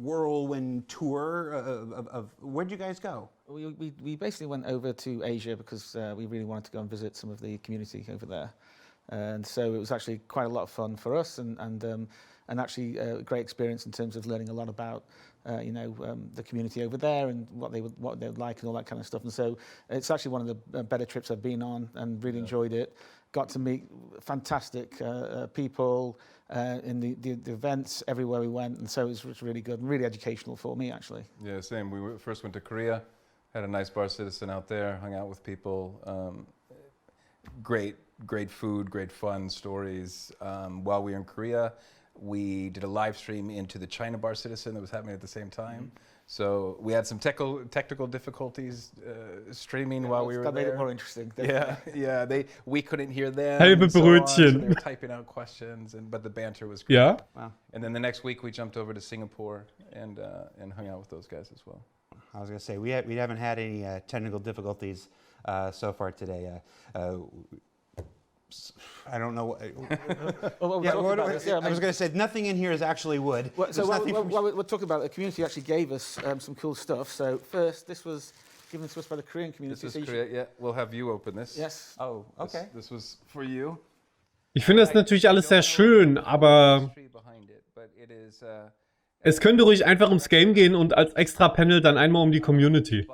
whirlwind tour of where'd you guys go? We basically went over to Asia because we really wanted to go and visit some of the community over there. And so it was actually quite a lot of fun for us and actually a great experience in terms of learning a lot about the community over there and what they would like and all that kind of stuff. And so it's actually one of the better trips I've been on and really enjoyed it. Got to meet fantastic people in the events everywhere we went, and so it was really good and really educational for me actually. Yeah, same. We first went to Korea, had a nice bar citizen out there, hung out with people. Great food, great fun stories. While we were in Korea, we did a live stream into the China Bar Citizen that was happening at the same time. So we had some technical difficulties streaming while we were there. That made it more interesting. Yeah. We couldn't hear them. Halbe and so on, so Brötchen. they were typing out questions, but the banter was great. Ja. Wow. And then the next week we jumped over to Singapore and hung out with those guys as well. I was going to say, we haven't had any technical difficulties so far today. I don't know. I was going to say, nothing in here is actually wood. We're talking about the community actually gave us some cool stuff. So first, this was given to us by the Korean community. This is Korea, yeah. We'll have you open this. Yes. Oh, okay. This was for you. Ich finde das natürlich alles sehr schön, aber es könnte ruhig einfach ums Game gehen und als extra Panel dann einmal um die Community.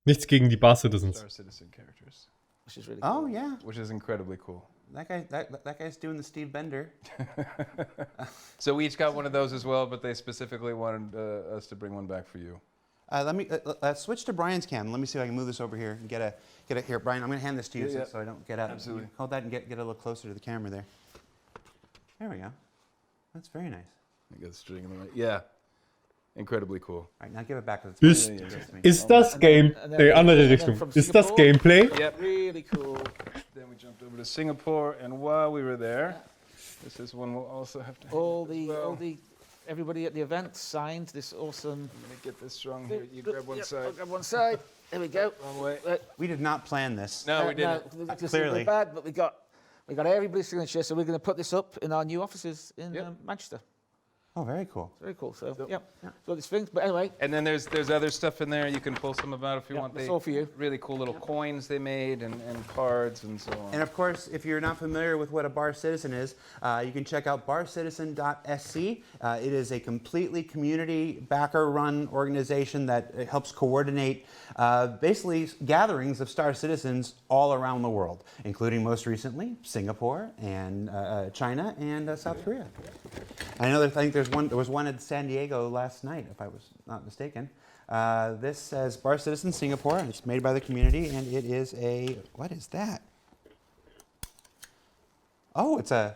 Nichts gegen die Bar Citizens. Which is really cool. Oh yeah. Which is incredibly cool. That guy's doing the Steve Bender. So we each got one of those as well, but they specifically wanted us to bring one back for you. Let's switch to Brian's cam. Let me see if I can move this over here and get it here. Brian, I'm going to hand this to you so I don't get out. Absolutely. Hold that and get a little closer to the camera there. There we go. That's very nice. I got the string in the right. Yeah. Incredibly cool. All right, now give it back. Ist das Game... Nee, andere Richtung. Ist das Gameplay? Yep. Really cool. Then we jumped over to Singapore, and while we were there, this is one we'll also have to... Everybody at the event signed this awesome... Let me get this strong here. You grab one side. I'll grab one side. There we go. Wrong way. We did not plan this. No, we didn't. No, Clearly. Bad, but we got everybody's signature, so we're going to put this up in our new offices in Manchester. Oh, very cool. Very cool. So, so this thing. But anyway. And then there's other stuff in there. You can pull some of out if you want. That's all for you. Really cool little coins they made and cards and so on. And of course, if you're not familiar with what a bar citizen is, you can check out barcitizen.sc. It is a completely community backer-run organization that helps coordinate basically gatherings of Star Citizens all around the world, including most recently Singapore and China and South Korea. I know that I think there was one in San Diego last night, if I was not mistaken. This says Bar Citizen Singapore, and it's made by the community, and it is a, what is that? Oh, it's a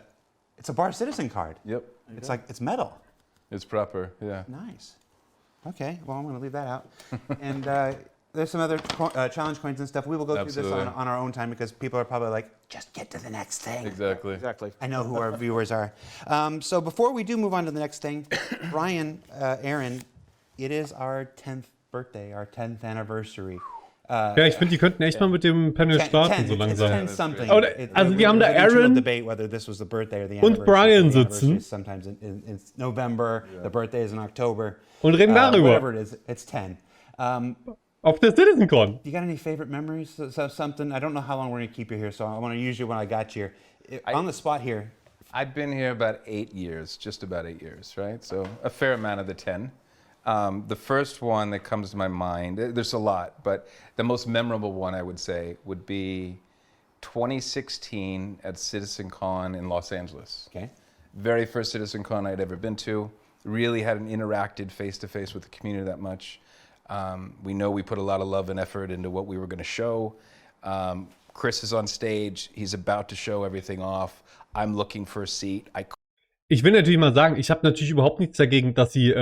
Bar Citizen card. Yep. It's like, it's metal. It's proper, yeah. Nice. Okay, well, I'm going to leave that out. And there's some other challenge coins and stuff. We will go through this on our own time because people are probably like, just get to the next thing. Exactly. I know who our viewers are. So before we do move on to the next thing, Brian, Aaron, it is our 10th birthday, our 10th anniversary. Ja, ich finde, die könnten echt mal mit dem Panel starten, so langsam. Oh, also die haben da Aaron und Brian sitzen. Sometimes in November, the birthday is in October. Und reden darüber. Whatever it is, it's 10. Auf der CitizenCon. You got any favorite memories? Something? I don't know how long we're going to keep you here, so I want to use you when I got you here. On the spot here. I've been here about 8 years, just about 8 years, right? So a fair amount of the 10. The first one that comes to my mind, there's a lot, but the most memorable one I would say would be 2016 at CitizenCon in Los Angeles. Okay. Very first CitizenCon I'd ever been to. Really hadn't interacted face-to-face with the community that much. We know we put a lot of love and effort into what we were going to show. Chris is on stage. He's about to show everything off. I'm looking for a seat. Ich will natürlich mal sagen, ich habe natürlich überhaupt nichts dagegen, dass sie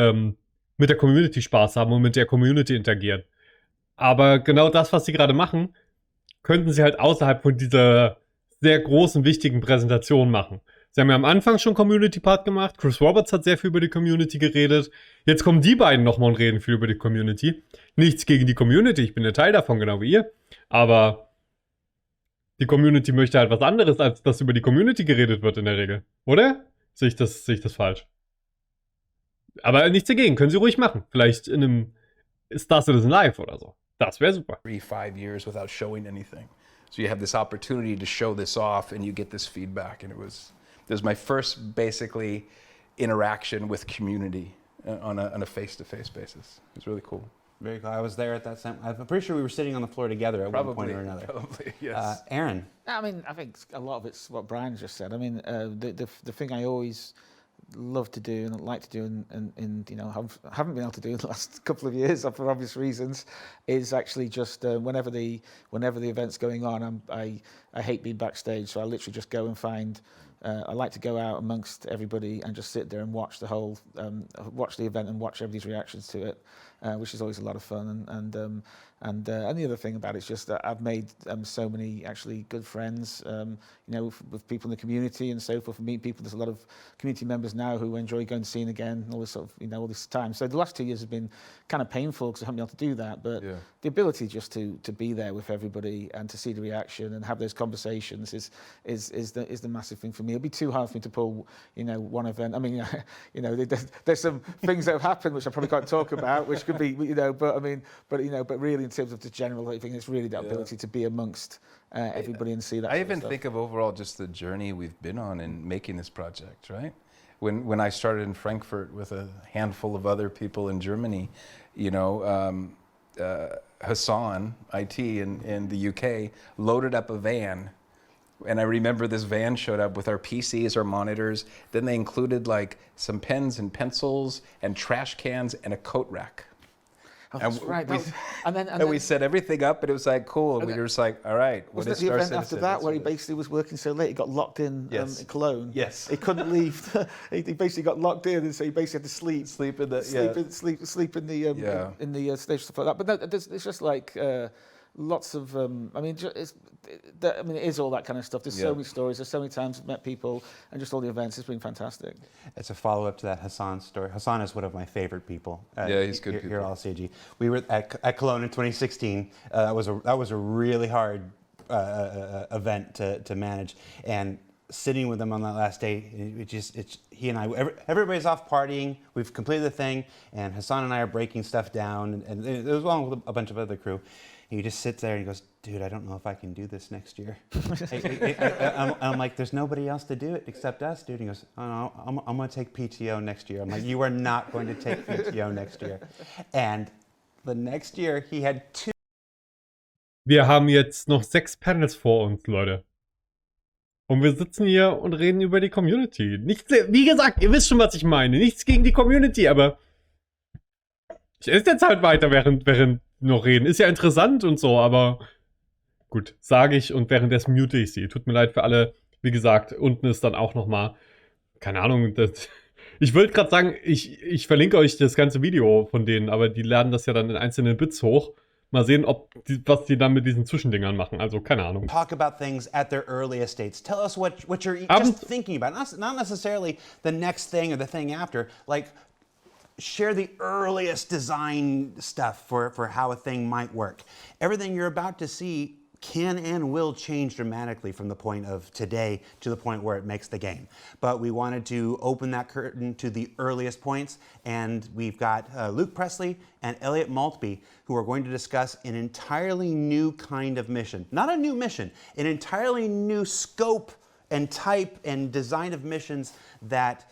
mit der Community Spaß haben und mit der Community interagieren. Aber genau das, was sie gerade machen, könnten sie halt außerhalb von dieser sehr großen, wichtigen Präsentation machen. Sie haben ja am Anfang schon Community-Part gemacht. Chris Roberts hat sehr viel über die Community geredet. Jetzt kommen die beiden nochmal und reden viel über die Community. Nichts gegen die Community, ich bin ein Teil davon, genau wie ihr. Aber die Community möchte halt was anderes, als dass über die Community geredet wird in der Regel. Oder? Sehe ich das falsch? Aber nichts dagegen, können sie ruhig machen. Vielleicht in einem Star Citizen Live oder so. Das wäre super. 3-5 years without showing anything. So you have this opportunity to show this off and you get this feedback. And it was my first basically interaction with community on a face-to-face basis. It was really cool. Very cool. I was there at that time. I'm pretty sure we were sitting on the floor together at one point or another. Probably, yes. Aaron. I mean, I think a lot of it's what Brian just said. I mean, the thing I always love to do and like to do and you know haven't been able to do in the last couple of years for obvious reasons is actually just whenever the event's going on, I hate being backstage, so I literally just go and find I like to go out amongst everybody and just sit there and watch the whole watch the event and watch everybody's reactions to it, which is always a lot of fun. And the other thing about it is just that I've made so many actually good friends, you know, with people in the community and so forth. Meet people. There's a lot of community members now who enjoy going to see it again. And all this sort of, you know, all this time. So the last 2 years have been kind of painful because I haven't been able to do that. But the ability just to be there with everybody and to see the reaction and have those conversations is the massive thing for me. It'd be too hard for me to pull, you know, one event. I mean, you know, there's some things that have happened which I probably can't talk about, which could be, you know, but I mean, but you know, but really in terms of the general thing, it's really that ability to be amongst everybody and see that. I even think of overall just the journey we've been on in making this project, right? When I started in Frankfurt with a handful of other people in Germany, you know, Hassan, IT in the UK, loaded up a van. And I remember this van showed up with our PCs, our monitors. Then they included like some pens and pencils and trash cans and a coat rack. Oh, that's right. And then we set everything up, and it was like cool. And we were just like, all right, what is the Star event Citizen? after that where he basically was working so late, he got locked in Cologne. Yes. He couldn't leave. he basically got locked in, and so he basically had to sleep in the station, stuff like that. But no, it's just like lots of. It is all that kind of stuff. There's so many stories. There's so many times I've met people, and just all the events. It's been fantastic. It's a follow-up to that Hassan story. Hassan is one of my favorite people. He's good here at LCG. We were at Cologne in 2016. That was a really hard event to manage, and sitting with him on that last day, he and I, everybody's off partying. We've completed the thing, and Hassan and I are breaking stuff down, and it was along with a bunch of other crew. And he just sits there and he goes, dude, I don't know if I can do this next year. I'm like, there's nobody else to do it except us, dude. And he goes, oh, no, I'm going to take PTO next year. I'm like, you are not going to take PTO next year. And the next year, he had 2. Wir haben jetzt noch 6 Panels vor uns, Leute. Und wir sitzen hier und reden über die Community. Nichts, wie gesagt, ihr wisst schon, was ich meine. Nichts gegen die Community, aber ich esse jetzt halt weiter, während noch reden. Ist ja interessant und so, aber gut, sage ich und währenddessen mute ich sie. Tut mir leid für alle. Wie gesagt, unten ist dann auch nochmal, keine Ahnung, ich wollte gerade sagen, ich verlinke euch das ganze Video von denen, aber die laden das ja dann in einzelnen Bits hoch. Mal sehen, was die dann mit diesen Zwischendingern machen. Also, keine Ahnung. Talk about things at their earliest states. Tell us what you're just thinking about. Not necessarily the next thing or the thing after. Like, share the earliest design stuff for how a thing might work. Everything you're about to see can and will change dramatically from the point of today to the point where it makes the game. But we wanted to open that curtain to the earliest points, and we've got Luke Presley and Elliot Maltby, who are going to discuss an entirely new kind of mission. Not a new mission, an entirely new scope and type and design of missions that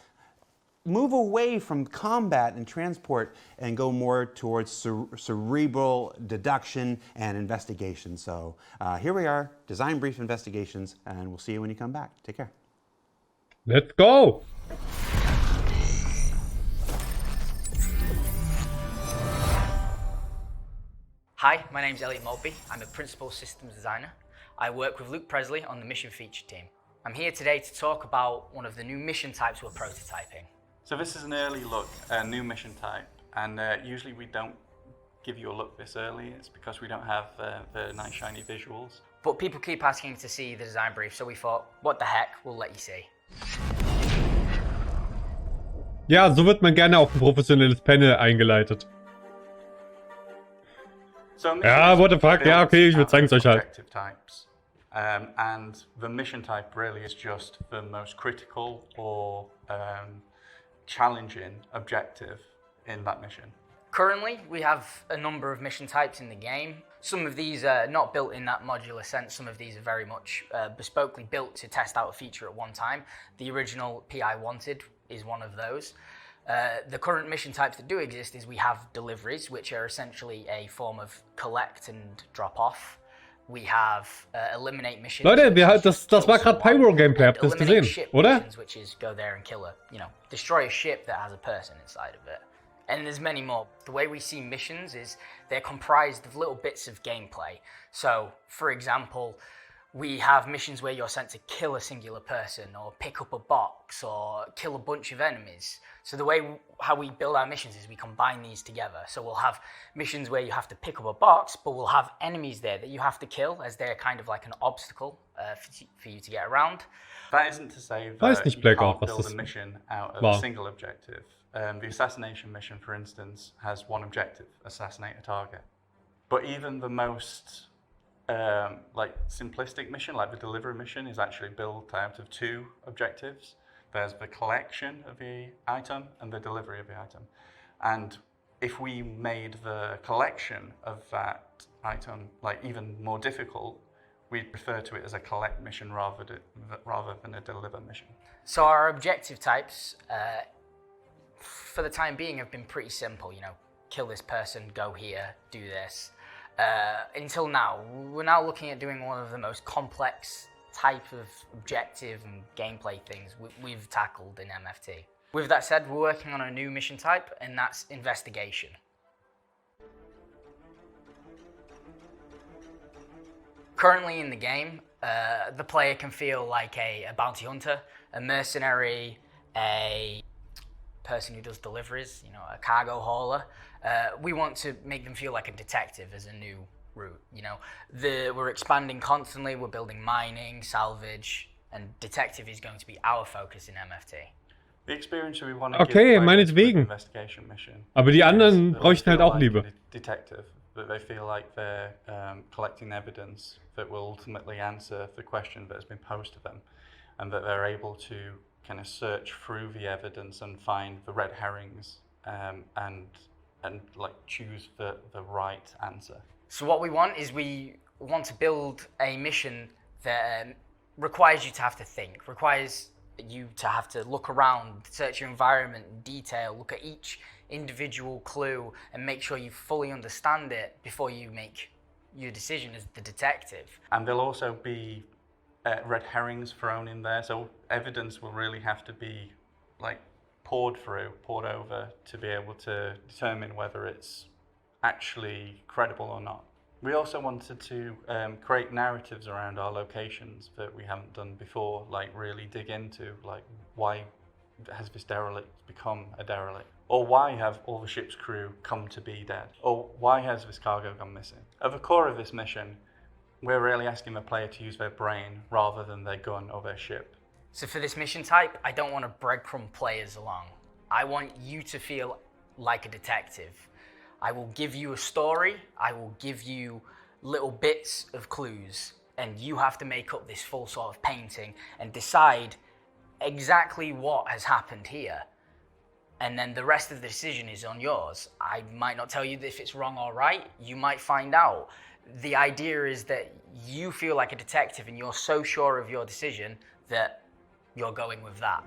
move away from combat and transport and go more towards cerebral deduction and investigation. So here we are, Design Brief Investigations, and we'll see you when you come back. Take care. Let's go! Hi, my name's Elliot Maltby. I'm a Principal Systems Designer. I work with Luke Presley on the Mission Feature team. I'm here today to talk about one of the new mission types we're prototyping. So this is an early look, a new mission type, and usually we don't give you a look this early. It's because we don't have the nice shiny visuals. But people keep asking to see the design brief, so we thought, what the heck, we'll let you see. Ja, so wird man gerne auf ein professionelles Panel eingeleitet. So ja, what the fuck, ja, okay, ich zeige es euch halt. Types. And the mission type really is just the most critical or challenging objective in that mission. Currently, we have a number of mission types in the game. Some of these are not built in that modular sense. Some of these are very much bespokely built to test out a feature at one time. The original PI Wanted is one of those. The current mission types that do exist is we have deliveries, which are essentially a form of collect and drop off. We have eliminate missions. Leute, das war gerade Pyro-Gameplay, habt ihr das gesehen, oder? Missions, which is go there and kill destroy a ship that has a person inside of it. And there's many more. The way we see missions is they're comprised of little bits of gameplay. So, for example, we have missions where you're sent to kill a singular person or pick up a box or kill a bunch of enemies. So the way how we build our missions is we combine these together. So we'll have missions where you have to pick up a box, but we'll have enemies there that you have to kill as they're kind of like an obstacle for you to get around. That isn't to say that you can't build a mission out of a single objective. The assassination mission, for instance, has one objective: assassinate a target. But even the most simplistic mission, like the delivery mission, is actually built out of two objectives. There's the collection of the item and the delivery of the item. And if we made the collection of that item even more difficult, we'd refer to it as a collect mission rather than a deliver mission. So our objective types, for the time being, have been pretty simple. Kill this person, go here, do this. Until now, we're now looking at doing one of the most complex type of objective and gameplay things we've tackled in MFT. With that said, we're working on a new mission type, and that's investigation. Currently in the game, the player can feel like a bounty hunter, a mercenary, a person who does deliveries, you know, a cargo hauler. We want to make them feel like a detective as a new route. You know, we're expanding constantly. We're building mining, salvage, and detective is going to be our focus in MFT. The experience we want to Okay, give meinetwegen. investigation mission. Aber die anderen is that bräuchten they halt feel auch like Liebe. a detective, that they feel like they're collecting evidence that will ultimately answer the question that has been posed to them, and that they're able to kind of search through the evidence and find the red herrings and like choose the right answer. So what we want is we want to build a mission that requires you to have to think, requires you to have to look around, search your environment in detail, look at each individual clue and make sure you fully understand it before you make your decision as the detective. And there'll also be red herrings thrown in there, so evidence will really have to be like poured over to be able to determine whether it's actually credible or not. We also wanted to create narratives around our locations that we haven't done before, like really dig into, like why has this derelict become a derelict? Or why have all the ship's crew come to be dead? Or why has this cargo gone missing? At the core of this mission, we're really asking the player to use their brain rather than their gun or their ship. So for this mission type, I don't want to breadcrumb players along. I want you to feel like a detective. I will give you a story, I will give you little bits of clues, and you have to make up this full sort of painting and decide exactly what has happened here. And then the rest of the decision is on yours. I might not tell you if it's wrong or right, you might find out. The idea is that you feel like a detective and you're so sure of your decision that you're going with that.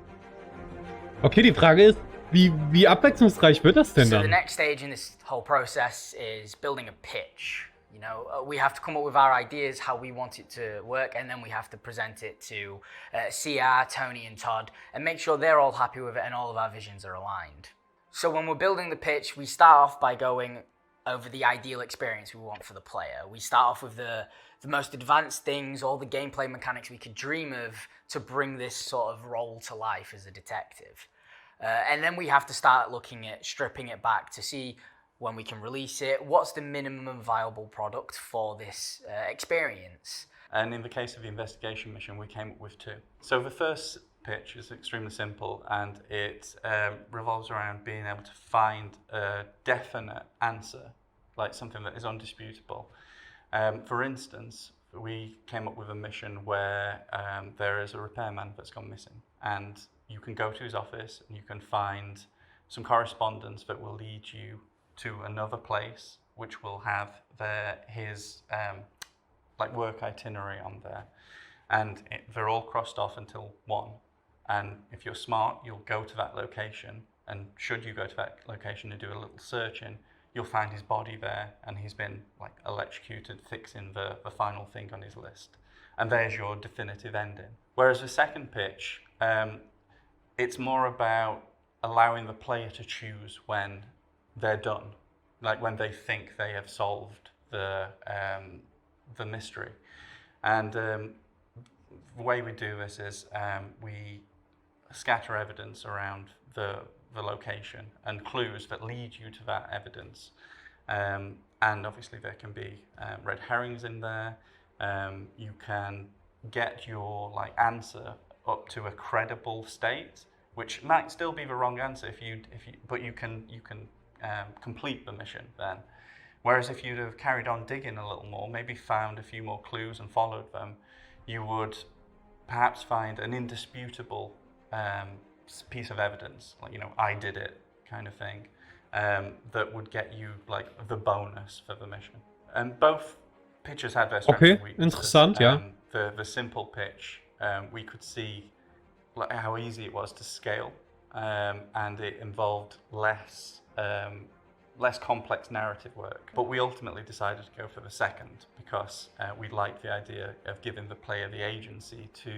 Okay, die Frage ist, wie abwechslungsreich wird das denn So the dann? next stage in this whole process is building a pitch. You know, we have to come up with our ideas, how we want it to work, and then we have to present it to CR, Tony, and Todd, and make sure they're all happy with it and all of our visions are aligned. So when we're building the pitch, we start off by going over the ideal experience we want for the player. We start off with the most advanced things, all the gameplay mechanics we could dream of to bring this sort of role to life as a detective. And then we have to start looking at stripping it back to see when we can release it, what's the minimum viable product for this experience. And in the case of the investigation mission, we came up with two. So the first pitch is extremely simple, and it revolves around being able to find a definite answer, like something that is undisputable. For instance, we came up with a mission where there is a repairman that's gone missing, and you can go to his office and you can find some correspondence that will lead you to another place, which will have his like work itinerary on there, and they're all crossed off until one. And if you're smart, you'll go to that location, and should you go to that location and do a little searching, you'll find his body there, and he's been like electrocuted, fixing the final thing on his list. And there's your definitive ending. Whereas the second pitch, it's more about allowing the player to choose when they're done, like when they think they have solved the mystery. And the way we do this is we scatter evidence around the location and clues that lead you to that evidence. And obviously there can be red herrings in there. You can get your like answer up to a credible state, which might still be the wrong answer but you can complete the mission then. Whereas if you'd have carried on digging a little more, maybe found a few more clues and followed them, you would perhaps find an indisputable piece of evidence, like, you know, I did it kind of thing, that would get you like the bonus for the mission. And both pitches had their strengths and weaknesses. Interessant, ja. The simple pitch, we could see like how easy it was to scale, and it involved less complex narrative work. But we ultimately decided to go for the second because we liked the idea of giving the player the agency to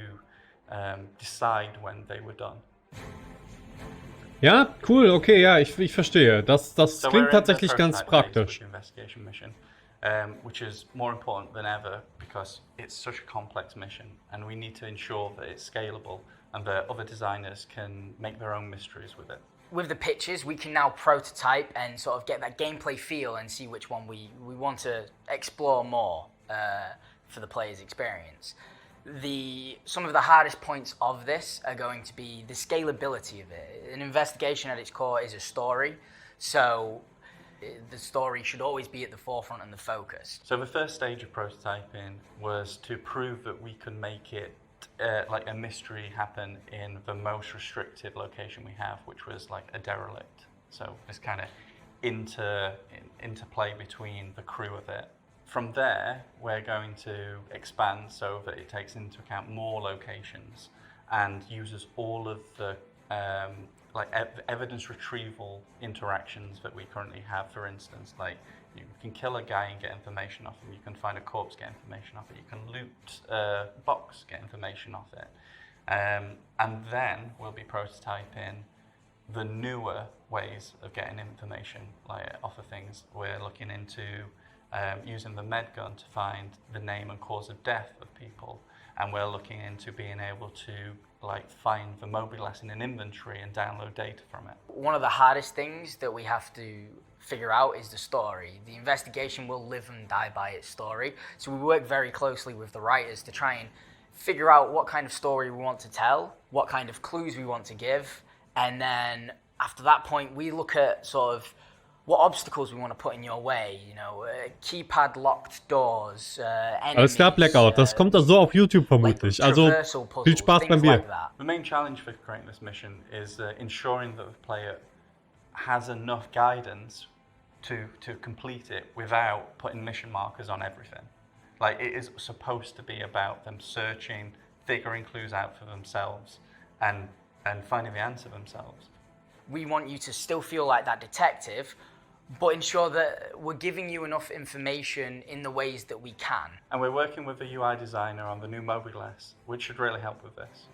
decide when they were done. Ja, cool, okay, ja, ich verstehe. Das klingt tatsächlich ganz praktisch. Investigation mission. which is more important than ever because it's such a complex mission and we need to ensure that it's scalable and that other designers can make their own mysteries with it. With the pitches, we can now prototype and sort of get that gameplay feel and see which one we want to explore more for the player's experience. Some of the hardest points of this are going to be the scalability of it. An investigation at its core is a story, so the story should always be at the forefront and the focus. So the first stage of prototyping was to prove that we could make it like a mystery happen in the most restricted location we have, which was like a derelict. So it's kind of interplay between the crew of it. From there, we're going to expand so that it takes into account more locations and uses all of the evidence retrieval interactions that we currently have. For instance, like you can kill a guy and get information off him, you can find a corpse, get information off it, you can loot a box, get information off it. And then we'll be prototyping the newer ways of getting information off of things. We're looking into using the med gun to find the name and cause of death of people, and we're looking into being able to find the mobile in an inventory and download data from it. One of the hardest things that we have to figure out is the story. The investigation will live and die by its story, so we work very closely with the writers to try and figure out what kind of story we want to tell, what kind of clues we want to give, and then after that point we look at sort of what obstacles we want to put in your way, Keypad-locked doors, enemies, Alles klar, Blackout. Das kommt da so auf YouTube vermutlich. Also, viel Spaß beim Bier. The main challenge for creating this mission is ensuring that the player has enough guidance to complete it without putting mission markers on everything. It is supposed to be about them searching, figuring clues out for themselves, and finding the answer themselves. We want you to still feel like that detective, but ensure that we're giving you enough information in the ways that we can. And we're working with the UI designer on the new mobile S, which should really help with this.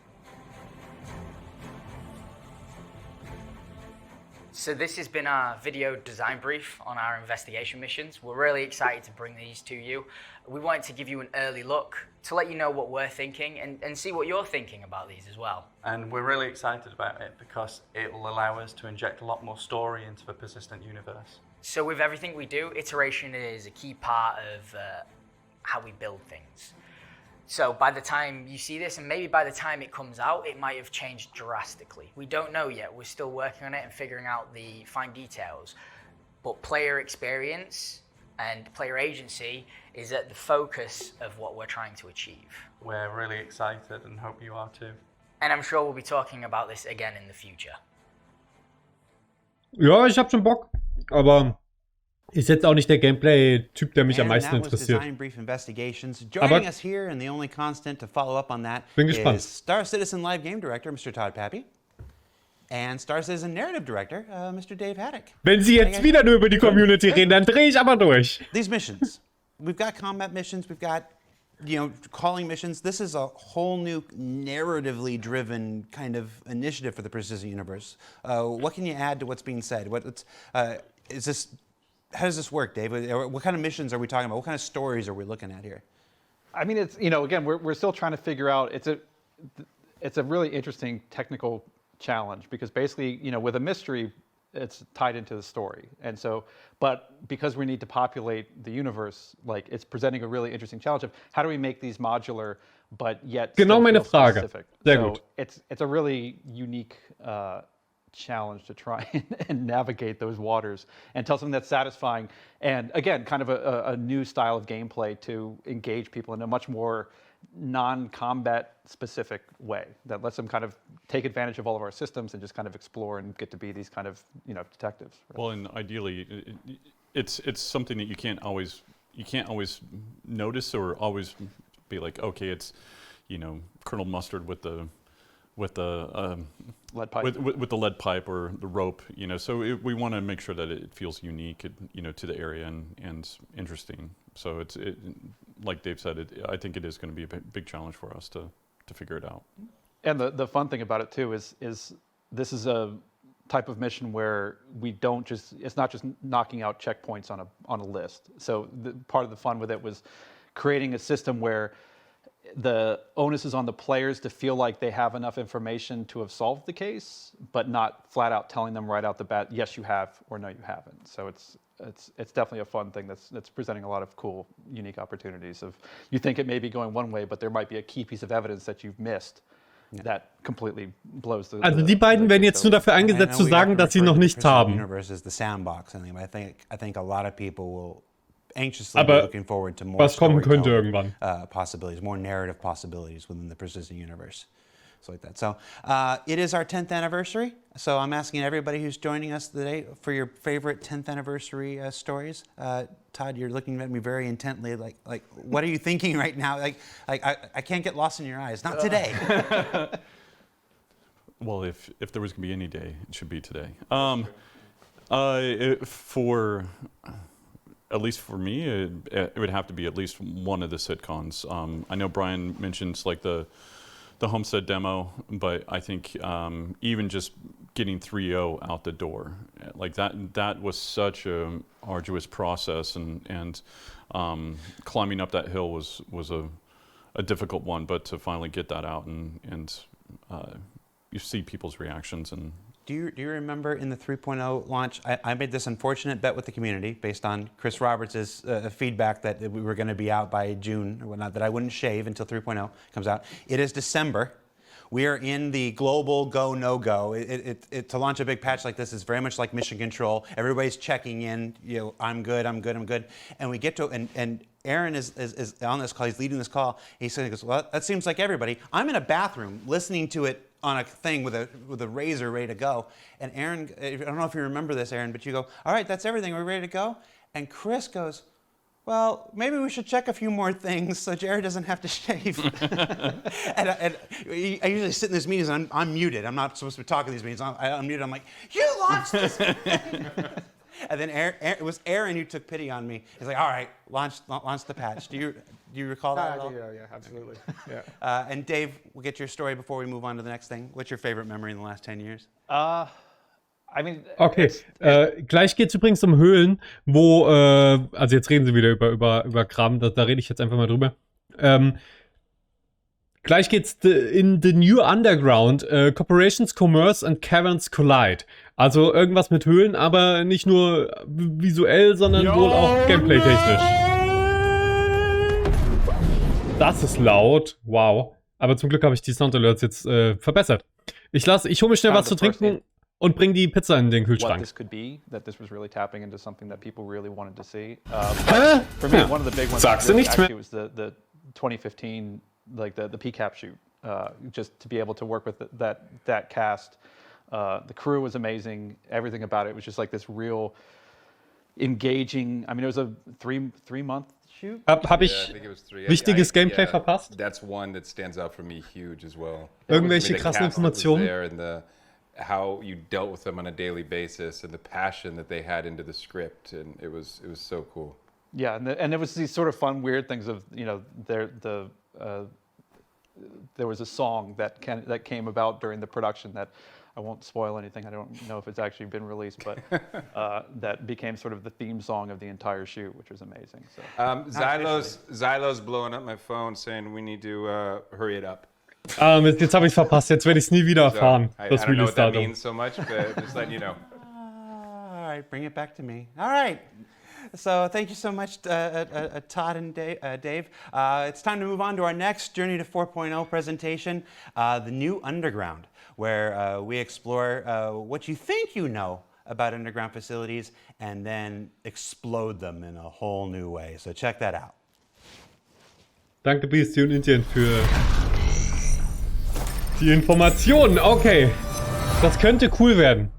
So this has been our video design brief on our investigation missions. We're really excited to bring these to you. We wanted to give you an early look to let you know what we're thinking and see what you're thinking about these as well. And we're really excited about it because it will allow us to inject a lot more story into the persistent universe. So with everything we do, iteration is a key part of how we build things. So by the time you see this, and maybe by the time it comes out, it might have changed drastically. We don't know yet. We're still working on it and figuring out the fine details. But player experience and player agency is at the focus of what we're trying to achieve. We're really excited and hope you are too. And I'm sure we'll be talking about this again in the future. Ja, ich hab schon Bock, aber ist jetzt auch nicht der Gameplay-Typ, der mich am meisten interessiert. Design Brief Investigations. Aber Joining us here, and the only constant to follow up on that bin gespannt. is Star Citizen Live Game Director, Mr. Todd Pappy, and Star Citizen Narrative Director, Mr. Dave Haddock. Wenn sie jetzt wieder nur über die Community reden, dann drehe ich aber durch. These missions. We've got combat missions, we've got calling missions. This is a whole new narratively driven kind of initiative for the persistent universe. What can you add to what's being said? How does this work, Dave? What kind of missions are we talking about? What kind of stories are we looking at here? I mean, it's again, we're still trying to figure out. It's a really interesting technical challenge because basically, with a mystery, it's tied into the story, and so, but because we need to populate the universe, it's presenting a really interesting challenge of how do we make these modular, but yet genau meine Frage. Specific. Sehr so gut. It's a really unique challenge to try and navigate those waters and tell something that's satisfying, and again, kind of a new style of gameplay to engage people in a much more non-combat specific way that lets them kind of take advantage of all of our systems and just kind of explore and get to be these kind of detectives. Really. Well, and ideally, it's something that you can't always notice or always be like, okay, it's Colonel Mustard with the lead pipe, with the lead pipe or the rope, So we want to make sure that it feels unique, to the area and interesting. So it's like Dave said, I think it is going to be a big challenge for us to figure it out. And the fun thing about it too is this is type of mission where we don't just, it's not just knocking out checkpoints on a list. So part of the fun with it was creating a system where the onus is on the players to feel like they have enough information to have solved the case, but not flat out telling them right out the bat, yes, you have, or no, you haven't. So it's definitely a fun thing that's presenting a lot of cool, unique opportunities of, you think it may be going one way, but there might be a key piece of evidence that you've missed that completely blows the. Also die beiden werden jetzt nur dafür eingesetzt, zu sagen, dass sie noch nichts haben. Universe is the sandbox, I think a lot of people will anxiously be looking forward to more was kommen könnte irgendwann. Possibilities, more narrative possibilities within the persistent universe. So like that. So it is our 10th anniversary. So I'm asking everybody who's joining us today for your favorite 10th anniversary stories. Todd, you're looking at me very intently, like what are you thinking right now? Like I can't get lost in your eyes. Not today. Well, if there was going to be any day, it should be today. For at least for me, it would have to be at least one of the sitcoms. I know Brian mentions like the Homestead demo, but I think even just getting 3.0 out the door, like that was such a arduous process, and climbing up that hill was a difficult one, but to finally get that out and you see people's reactions. And Do you remember in the 3.0 launch, I made this unfortunate bet with the community based on Chris Roberts' feedback that we were going to be out by June or whatnot, that I wouldn't shave until 3.0 comes out. It is December. We are in the global go, no go. To launch a big patch like this is very much like mission control. Everybody's checking in, I'm good. And we get to, and Aaron is on this call, he's leading this call. He says, well, that seems like everybody. I'm in a bathroom listening to it on a thing with a razor ready to go. And Aaron, I don't know if you remember this, Aaron, but you go, all right, that's everything, we're ready to go? And Chris goes, well, maybe we should check a few more things so Jared doesn't have to shave. and I usually sit in these meetings and I'm muted. I'm not supposed to be talking in these meetings. I'm muted. I'm like, you launched this thing. And then it was Aaron who took pity on me. He's like, all right, launch the patch. Do you recall that at all? Yeah, absolutely. Yeah. And Dave, we'll get your story before we move on to the next thing. What's your favorite memory in the last 10 years? Okay, gleich geht es übrigens um Höhlen, wo, also jetzt reden sie wieder über Kram, da rede ich jetzt einfach mal drüber. Gleich geht's in the new underground, corporations, commerce and caverns collide. Also irgendwas mit Höhlen, aber nicht nur visuell, sondern wohl auch gameplay-technisch. Das ist laut, wow. Aber zum Glück habe ich die Sound-Alerts jetzt verbessert. Ich hole mir schnell was zu trinken und bring die Pizza in den Kühlschrank. What this could be, that this was really tapping into something that people really wanted to see. For me, one of the big ones actually was the 2015, like the PCAP shoot. Just to be able to work with that cast. The crew was amazing. Everything about it was just like this real engaging. I mean, it was a three-month shoot. Hab ich wichtiges Gameplay verpasst? That's one that stands out for me huge as well. Irgendwelche krassen Informationen? How you dealt with them on a daily basis and the passion that they had into the script, and it was so cool. Yeah, and it was these sort of fun, weird things of, there was a song that came about during the production that I won't spoil anything. I don't know if it's actually been released, but that became sort of the theme song of the entire shoot, which was amazing. So Xylo's blowing up my phone saying we need to hurry it up. Jetzt habe ich es verpasst. Jetzt werde ich es nie wieder erfahren. I don't know what that means so much, but just letting you know. All right, bring it back to me. All right. So thank you so much, Todd and Dave. It's time to move on to our next Journey to 4.0 presentation, the new Underground, where we explore what you think you know about underground facilities and then explode them in a whole new way. So check that out. Danke, BSD und Indien, für die Informationen. Okay, das könnte cool werden.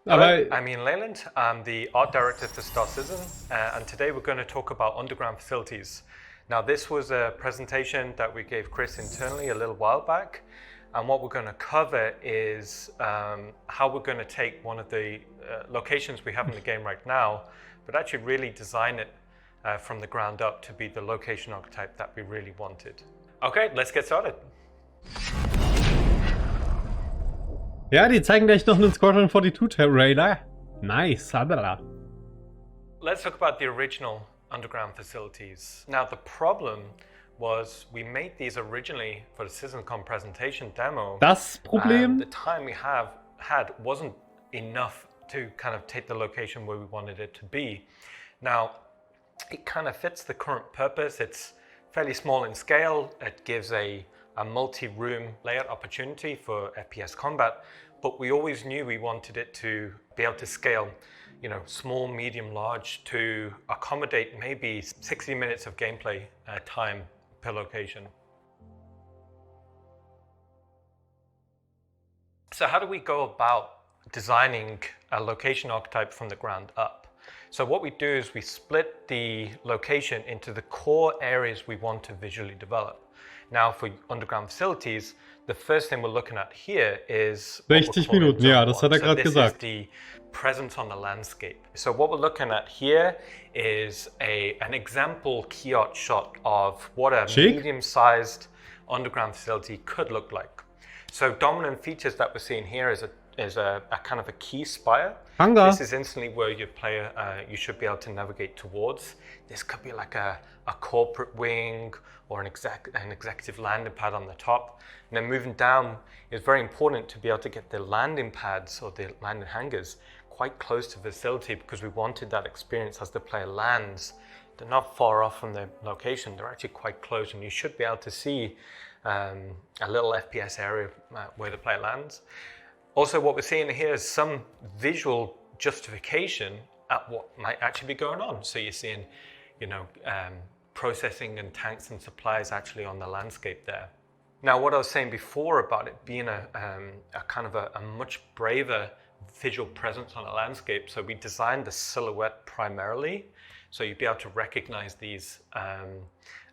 Hello, I'm Ian Leyland. I'm the art director for Star Citizen, and today we're going to talk about underground facilities. Now, this was a presentation that we gave Chris internally a little while back, and what we're going to cover is how we're going to take one of the locations we have in the game right now, but actually really design it from the ground up to be the location archetype that we really wanted. Okay, let's get started. Ja, die zeigen gleich noch einen Squadron 42 Trailer. Nice. Let's talk about the original underground facilities. Now, the problem was we made these originally for the CitizenCon presentation demo. Das Problem? The time we had wasn't enough to kind of take the location where we wanted it to be. Now, it kind of fits the current purpose. It's fairly small in scale. It gives a multi-room layout opportunity for FPS combat, but we always knew we wanted it to be able to scale, you know, small, medium, large, to accommodate maybe 60 minutes of gameplay time per location. So how do we go about designing a location archetype from the ground up? So what we do is we split the location into the core areas we want to visually develop. Now for underground facilities, the first thing we're looking at here is 60 Minuten, ja, das hat so gerade gesagt. Is the presence on the landscape. So what we're looking at here is an example key art shot of what a medium-sized underground facility could look like. So dominant features that we're seeing here is a kind of a key spire. Hangar. This is instantly where your player, you should be able to navigate towards. This could be like a corporate wing or an executive landing pad on the top. And then moving down is very important to be able to get the landing pads or the landing hangars quite close to the facility, because we wanted that experience as the player lands. They're not far off from the location, they're actually quite close, and you should be able to see a little FPS area where the player lands. Also, what we're seeing here is some visual justification at what might actually be going on. So you're seeing, you know, processing and tanks and supplies actually on the landscape there. Now, what I was saying before about it being a kind of a much braver visual presence on a landscape, so we designed the silhouette primarily, so you'd be able to recognize these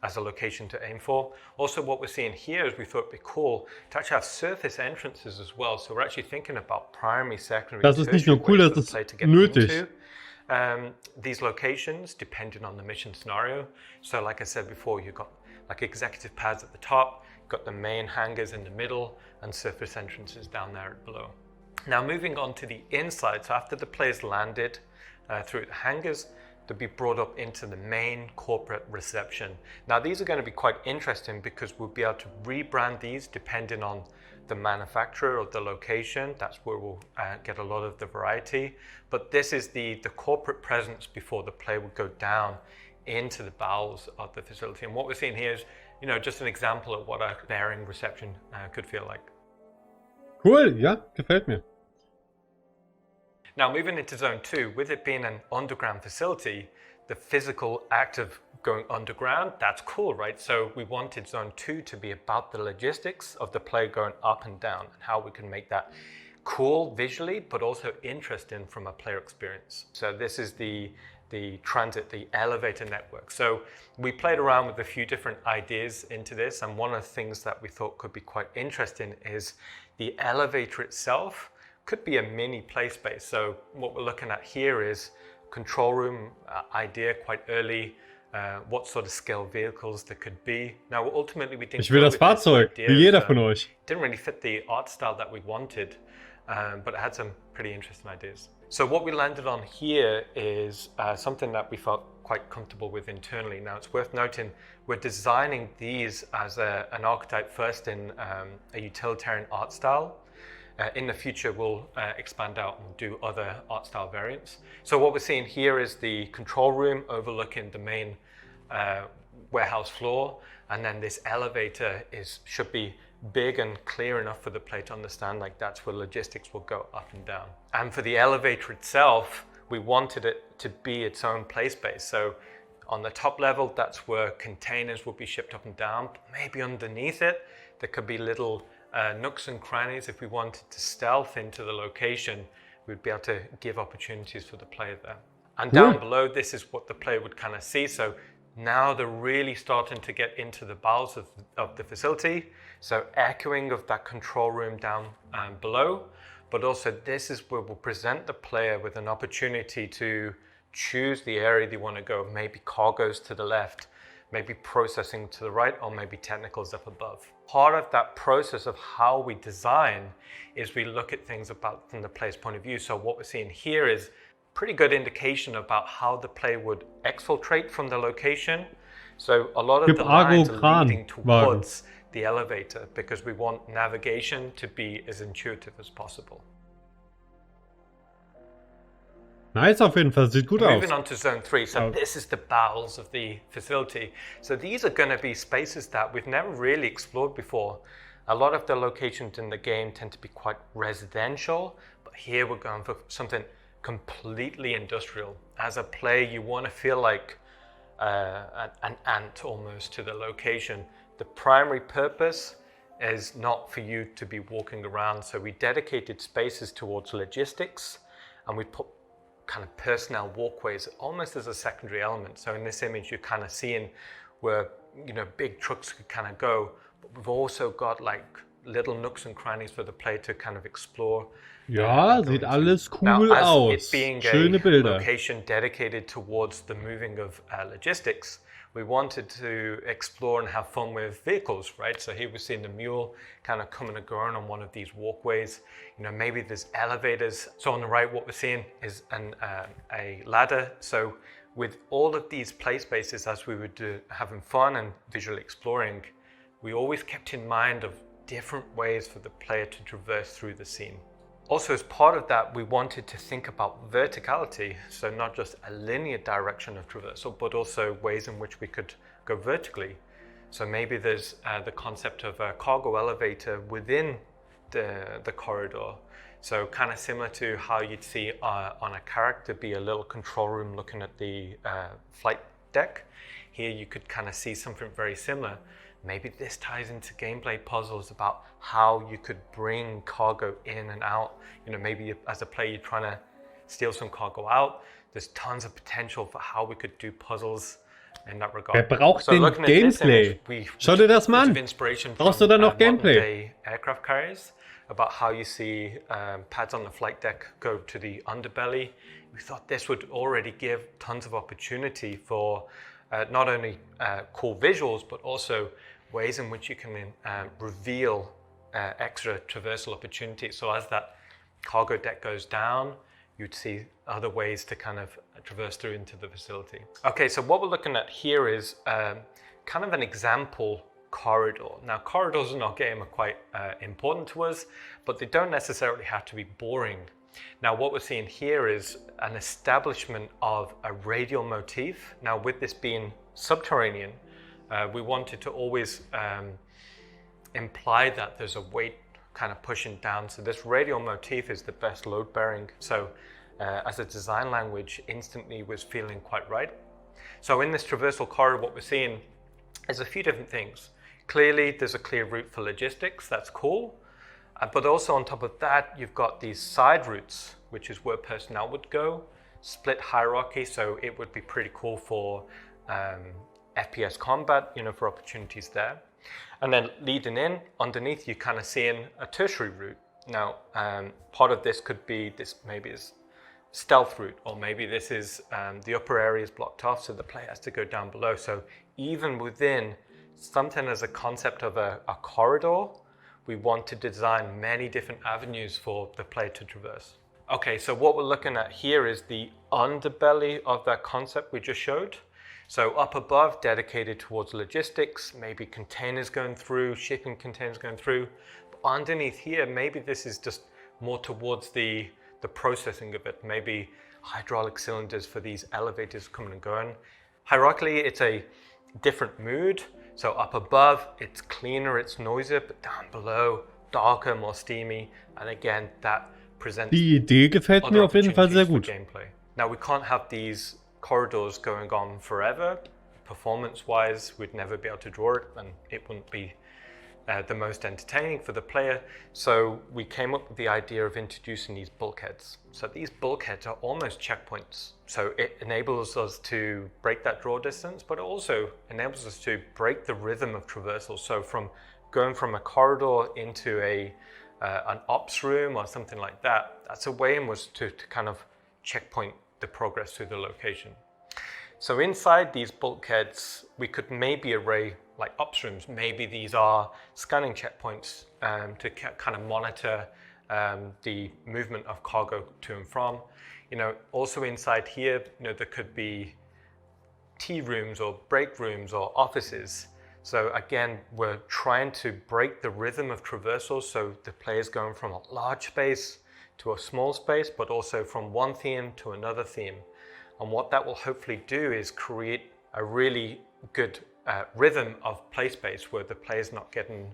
as a location to aim for. Also, what we're seeing here is we thought it'd be cool to actually have surface entrances as well. So we're actually thinking about primary, secondary, Das ist nicht nur cool, das ist nötig. These locations depending on the mission scenario. So like I said before, you've got like executive pads at the top, you've got the main hangars in the middle, and surface entrances down there below. Now moving on to the inside, so after the players landed through the hangars, they'll be brought up into the main corporate reception. Now these are going to be quite interesting because we'll be able to rebrand these depending on the manufacturer or the location. That's where we'll get a lot of the variety. But this is the corporate presence before the player would go down into the bowels of the facility. And what we're seeing here is, you know, just an example of what a bearing reception could feel like. Cool, ja, gefällt mir. Now moving into Zone 2, with it being an underground facility, the physical act of going underground, that's cool, right? So we wanted Zone 2 to be about the logistics of the player going up and down and how we can make that cool visually, but also interesting from a player experience. So this is the transit, the elevator network. So we played around with a few different ideas into this, and one of the things that we thought could be quite interesting is the elevator itself could be a mini play space. So what we're looking at here is control room idea quite early, what sort of scale vehicles there could be. Now ultimately we didn't. Ich will das Fahrzeug, wie jeder von euch. Didn't really fit the art style that we wanted, but it had some pretty interesting ideas. So what we landed on here is something that we felt quite comfortable with internally. Now it's worth noting we're designing these as an archetype first in a utilitarian art style. In the future, we'll expand out and do other art style variants. So what we're seeing here is the control room overlooking the main warehouse floor, and then this elevator should be big and clear enough for the player to understand, like that's where logistics will go up and down. And for the elevator itself, we wanted it to be its own play space. So on the top level, that's where containers will be shipped up and down. But maybe underneath it, there could be little nooks and crannies. If we wanted to stealth into the location, we'd be able to give opportunities for the player there. And down below, this is what the player would kind of see. So now they're really starting to get into the bowels of the facility. So echoing of that control room down below, but also this is where we'll present the player with an opportunity to choose the area they want to go. Maybe cargoes to the left, maybe processing to the right, or maybe technicals up above. Part of that process of how we design is we look at things about from the player's point of view. So what we're seeing here is pretty good indication about how the player would exfiltrate from the location. So a lot of the lines are leading towards the elevator because we want navigation to be as intuitive as possible. Nice auf jeden Fall, sieht gut aus. Moving on to zone 3, so this is the bowels of the facility. So these are going to be spaces that we've never really explored before. A lot of the locations in the game tend to be quite residential, but here we're going for something completely industrial. As a player, you want to feel like an ant almost to the location. The primary purpose is not for you to be walking around, so we dedicated spaces towards logistics, and we put kind of personnel walkways almost as a secondary element. So in this image, you're kind of seeing where, you know, big trucks could kind of go, but we've also got like little nooks and crannies for the player to kind of explore. Ja, sieht alles cool now, aus. It being Schöne a Bilder. location dedicated towards the moving of logistics, we wanted to explore and have fun with vehicles, right? So here we're seeing the mule kind of coming and going on one of these walkways. You know, maybe there's elevators. So on the right, what we're seeing is a ladder. So with all of these play spaces, as we were having fun and visually exploring, we always kept in mind of different ways for the player to traverse through the scene. Also, as part of that, we wanted to think about verticality, so not just a linear direction of traversal, but also ways in which we could go vertically. So maybe there's the concept of a cargo elevator within the corridor. So kind of similar to how you'd see on a character be a little control room looking at the flight deck. Here you could kind of see something very similar. Maybe this ties into gameplay puzzles about how you could bring cargo in and out. You know, maybe as a player you're trying to steal some cargo out. There's tons of potential for how we could do puzzles in that regard. Wer braucht denn Gameplay? Schau dir das mal an. Brauchst du da noch Gameplay? Aircraft carriers, about how you see pads on the flight deck go to the underbelly. We thought this would already give tons of opportunity for not only cool visuals, but also ways in which you can reveal extra traversal opportunities. So as that cargo deck goes down, you'd see other ways to kind of traverse through into the facility. Okay, so what we're looking at here is kind of an example corridor. Now, corridors in our game are quite important to us, but they don't necessarily have to be boring. Now, what we're seeing here is an establishment of a radial motif. Now, with this being subterranean, we wanted to always imply that there's a weight kind of pushing down. So this radial motif is the best load bearing. So as a design language, instantly was feeling quite right. So in this traversal corridor, what we're seeing is a few different things. Clearly, there's a clear route for logistics. That's cool. But also on top of that, you've got these side routes, which is where personnel would go, split hierarchy, so it would be pretty cool for FPS combat, you know, for opportunities there. And then leading in, underneath, you're kind of seeing a tertiary route. Now, part of this could be this maybe is stealth route, or maybe this is the upper area is blocked off, so the player has to go down below. So even within something as a concept of a corridor, we want to design many different avenues for the player to traverse. Okay, so what we're looking at here is the underbelly of that concept we just showed. So up above, dedicated towards logistics, maybe containers going through, shipping containers going through. But underneath here, maybe this is just more towards the processing of it. Maybe hydraulic cylinders for these elevators coming and going. Hierarchically, it's a different mood. So up above, it's cleaner, it's noisier, but down below, darker, more steamy. And again, that presents Die Idee gefällt mir auf jeden Fall sehr gut. Gameplay. Now, we can't have these corridors going on forever. Performance-wise, we'd never be able to draw it, and it wouldn't be the most entertaining for the player. So we came up with the idea of introducing these bulkheads. So these bulkheads are almost checkpoints. So it enables us to break that draw distance, but it also enables us to break the rhythm of traversal. So from going from a corridor into an ops room or something like that, that's a way in which to kind of checkpoint the progress through the location. So inside these bulkheads, we could maybe array like upstreams. Maybe these are scanning checkpoints to kind of monitor the movement of cargo to and from. Also inside here, there could be tea rooms or break rooms or offices. So again, we're trying to break the rhythm of traversal, so the player's going from a large space to a small space, but also from one theme to another theme. And what that will hopefully do is create a really good rhythm of play space where the player's not getting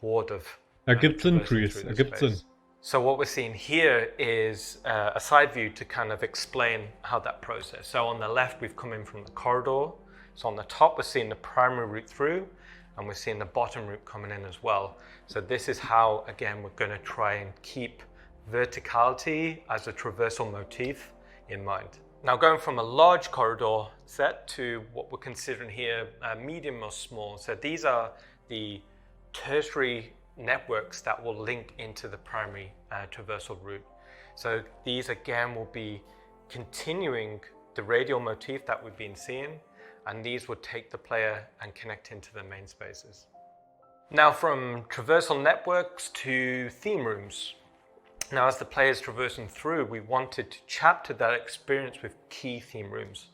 bored of Ergibt Sinn, traversing Chris. through the Ergibt Sinn. space. So what we're seeing here is a side view to kind of explain how that process. So on the left, we've come in from the corridor. So on the top, we're seeing the primary route through, and we're seeing the bottom route coming in as well. So this is how, again, we're going to try and keep verticality as a traversal motif in mind. Now going from a large corridor set to what we're considering here medium or small. So these are the tertiary networks that will link into the primary traversal route. So these again will be continuing the radial motif that we've been seeing, and these would take the player and connect into the main spaces. Now from traversal networks to theme rooms. Now as the player is traversing through, we wanted to chapter that experience with key theme rooms.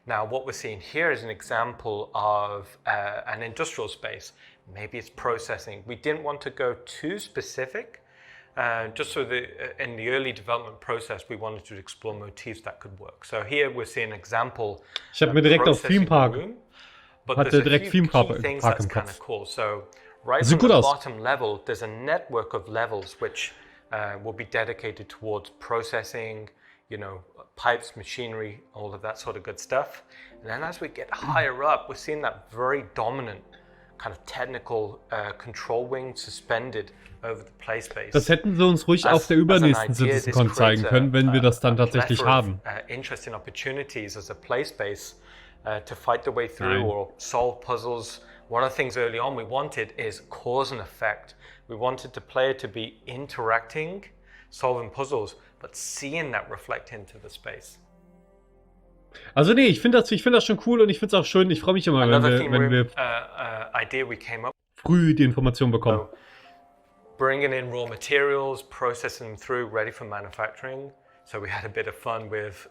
Now what we're seeing here is an example of an industrial space. Maybe it's processing. We didn't want to go too specific, just so that in the early development process, we wanted to explore motifs that could work. So here we're seeing an example. Ich habe mir direkt auf Theme Park, but hatte there's a direkt few Theme Park key things Park that's im kind Kopf. of cool. So right Sieht from gut the aus. bottom level, there's a network of levels which will be dedicated towards processing, pipes, machinery, all of that sort of good stuff. And then as we get higher up, we're seeing that very dominant kind of technical control wing suspended over the play space. Das hätten sie uns ruhig auf der übernächsten CitizenCon zeigen können, wenn wir das dann tatsächlich haben. Interesting opportunities as a play space to fight the way through or solve puzzles. One of the things early on we wanted is cause and effect. We wanted the player to be interacting, solving puzzles, but seeing that reflect into the space. Also nee, ich finde das schon cool und ich finde es auch schön. Ich freue mich immer, wenn wir idea we came up früh die Information bekommen. So, bringing in raw materials, processing them through, ready for manufacturing. So we had a bit of fun with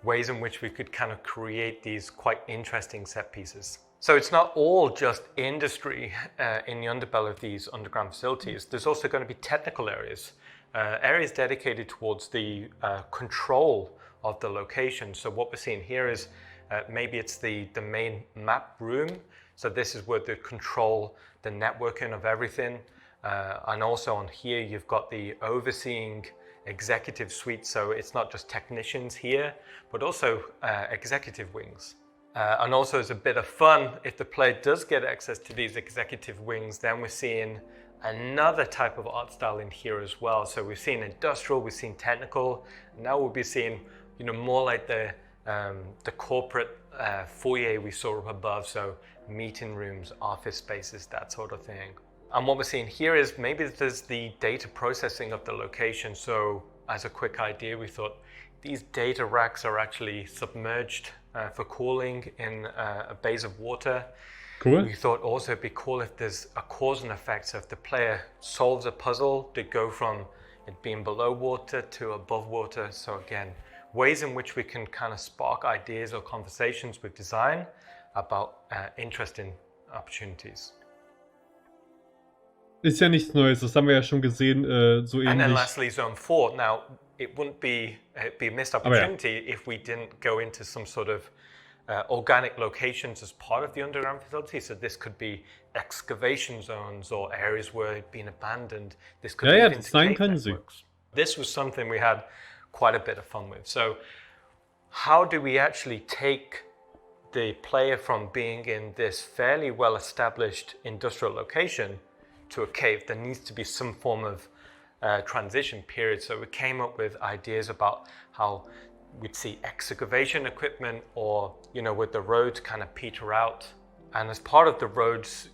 ways in which we could kind of create these quite interesting set pieces. So it's not all just industry in the underbelly of these underground facilities. There's also going to be technical areas, areas dedicated towards the control of the location. So what we're seeing here is maybe it's the main map room. So this is where they control the networking of everything. And also on here, you've got the overseeing executive suite. So it's not just technicians here, but also executive wings. And also as a bit of fun, if the player does get access to these executive wings, then we're seeing another type of art style in here as well. So we've seen industrial, we've seen technical, and now we'll be seeing more like the corporate foyer we saw up above, so meeting rooms, office spaces, that sort of thing. And what we're seeing here is maybe there's the data processing of the location. So as a quick idea, we thought these data racks are actually submerged for cooling in a base of water. Cool. We thought also it'd be cool if there's a cause and effect. So if the player solves a puzzle, to go from it being below water to above water. So again, ways in which we can kind of spark ideas or conversations with design about interesting opportunities. Ist ja nichts Neues, das haben wir ja schon gesehen, so ähnlich. And then lastly, Zone 4. Now, it wouldn't be a missed opportunity if we didn't go into some sort of organic locations as part of the underground facility. So this could be excavation zones or areas where it'd been abandoned. This could be das sein können sie. This was something we had quite a bit of fun with. So how do we actually take the player from being in this fairly well-established industrial location to a cave? There needs to be some form of transition period. So we came up with ideas about how we'd see excavation equipment or, with the roads kind of peter out. And as part of the roads,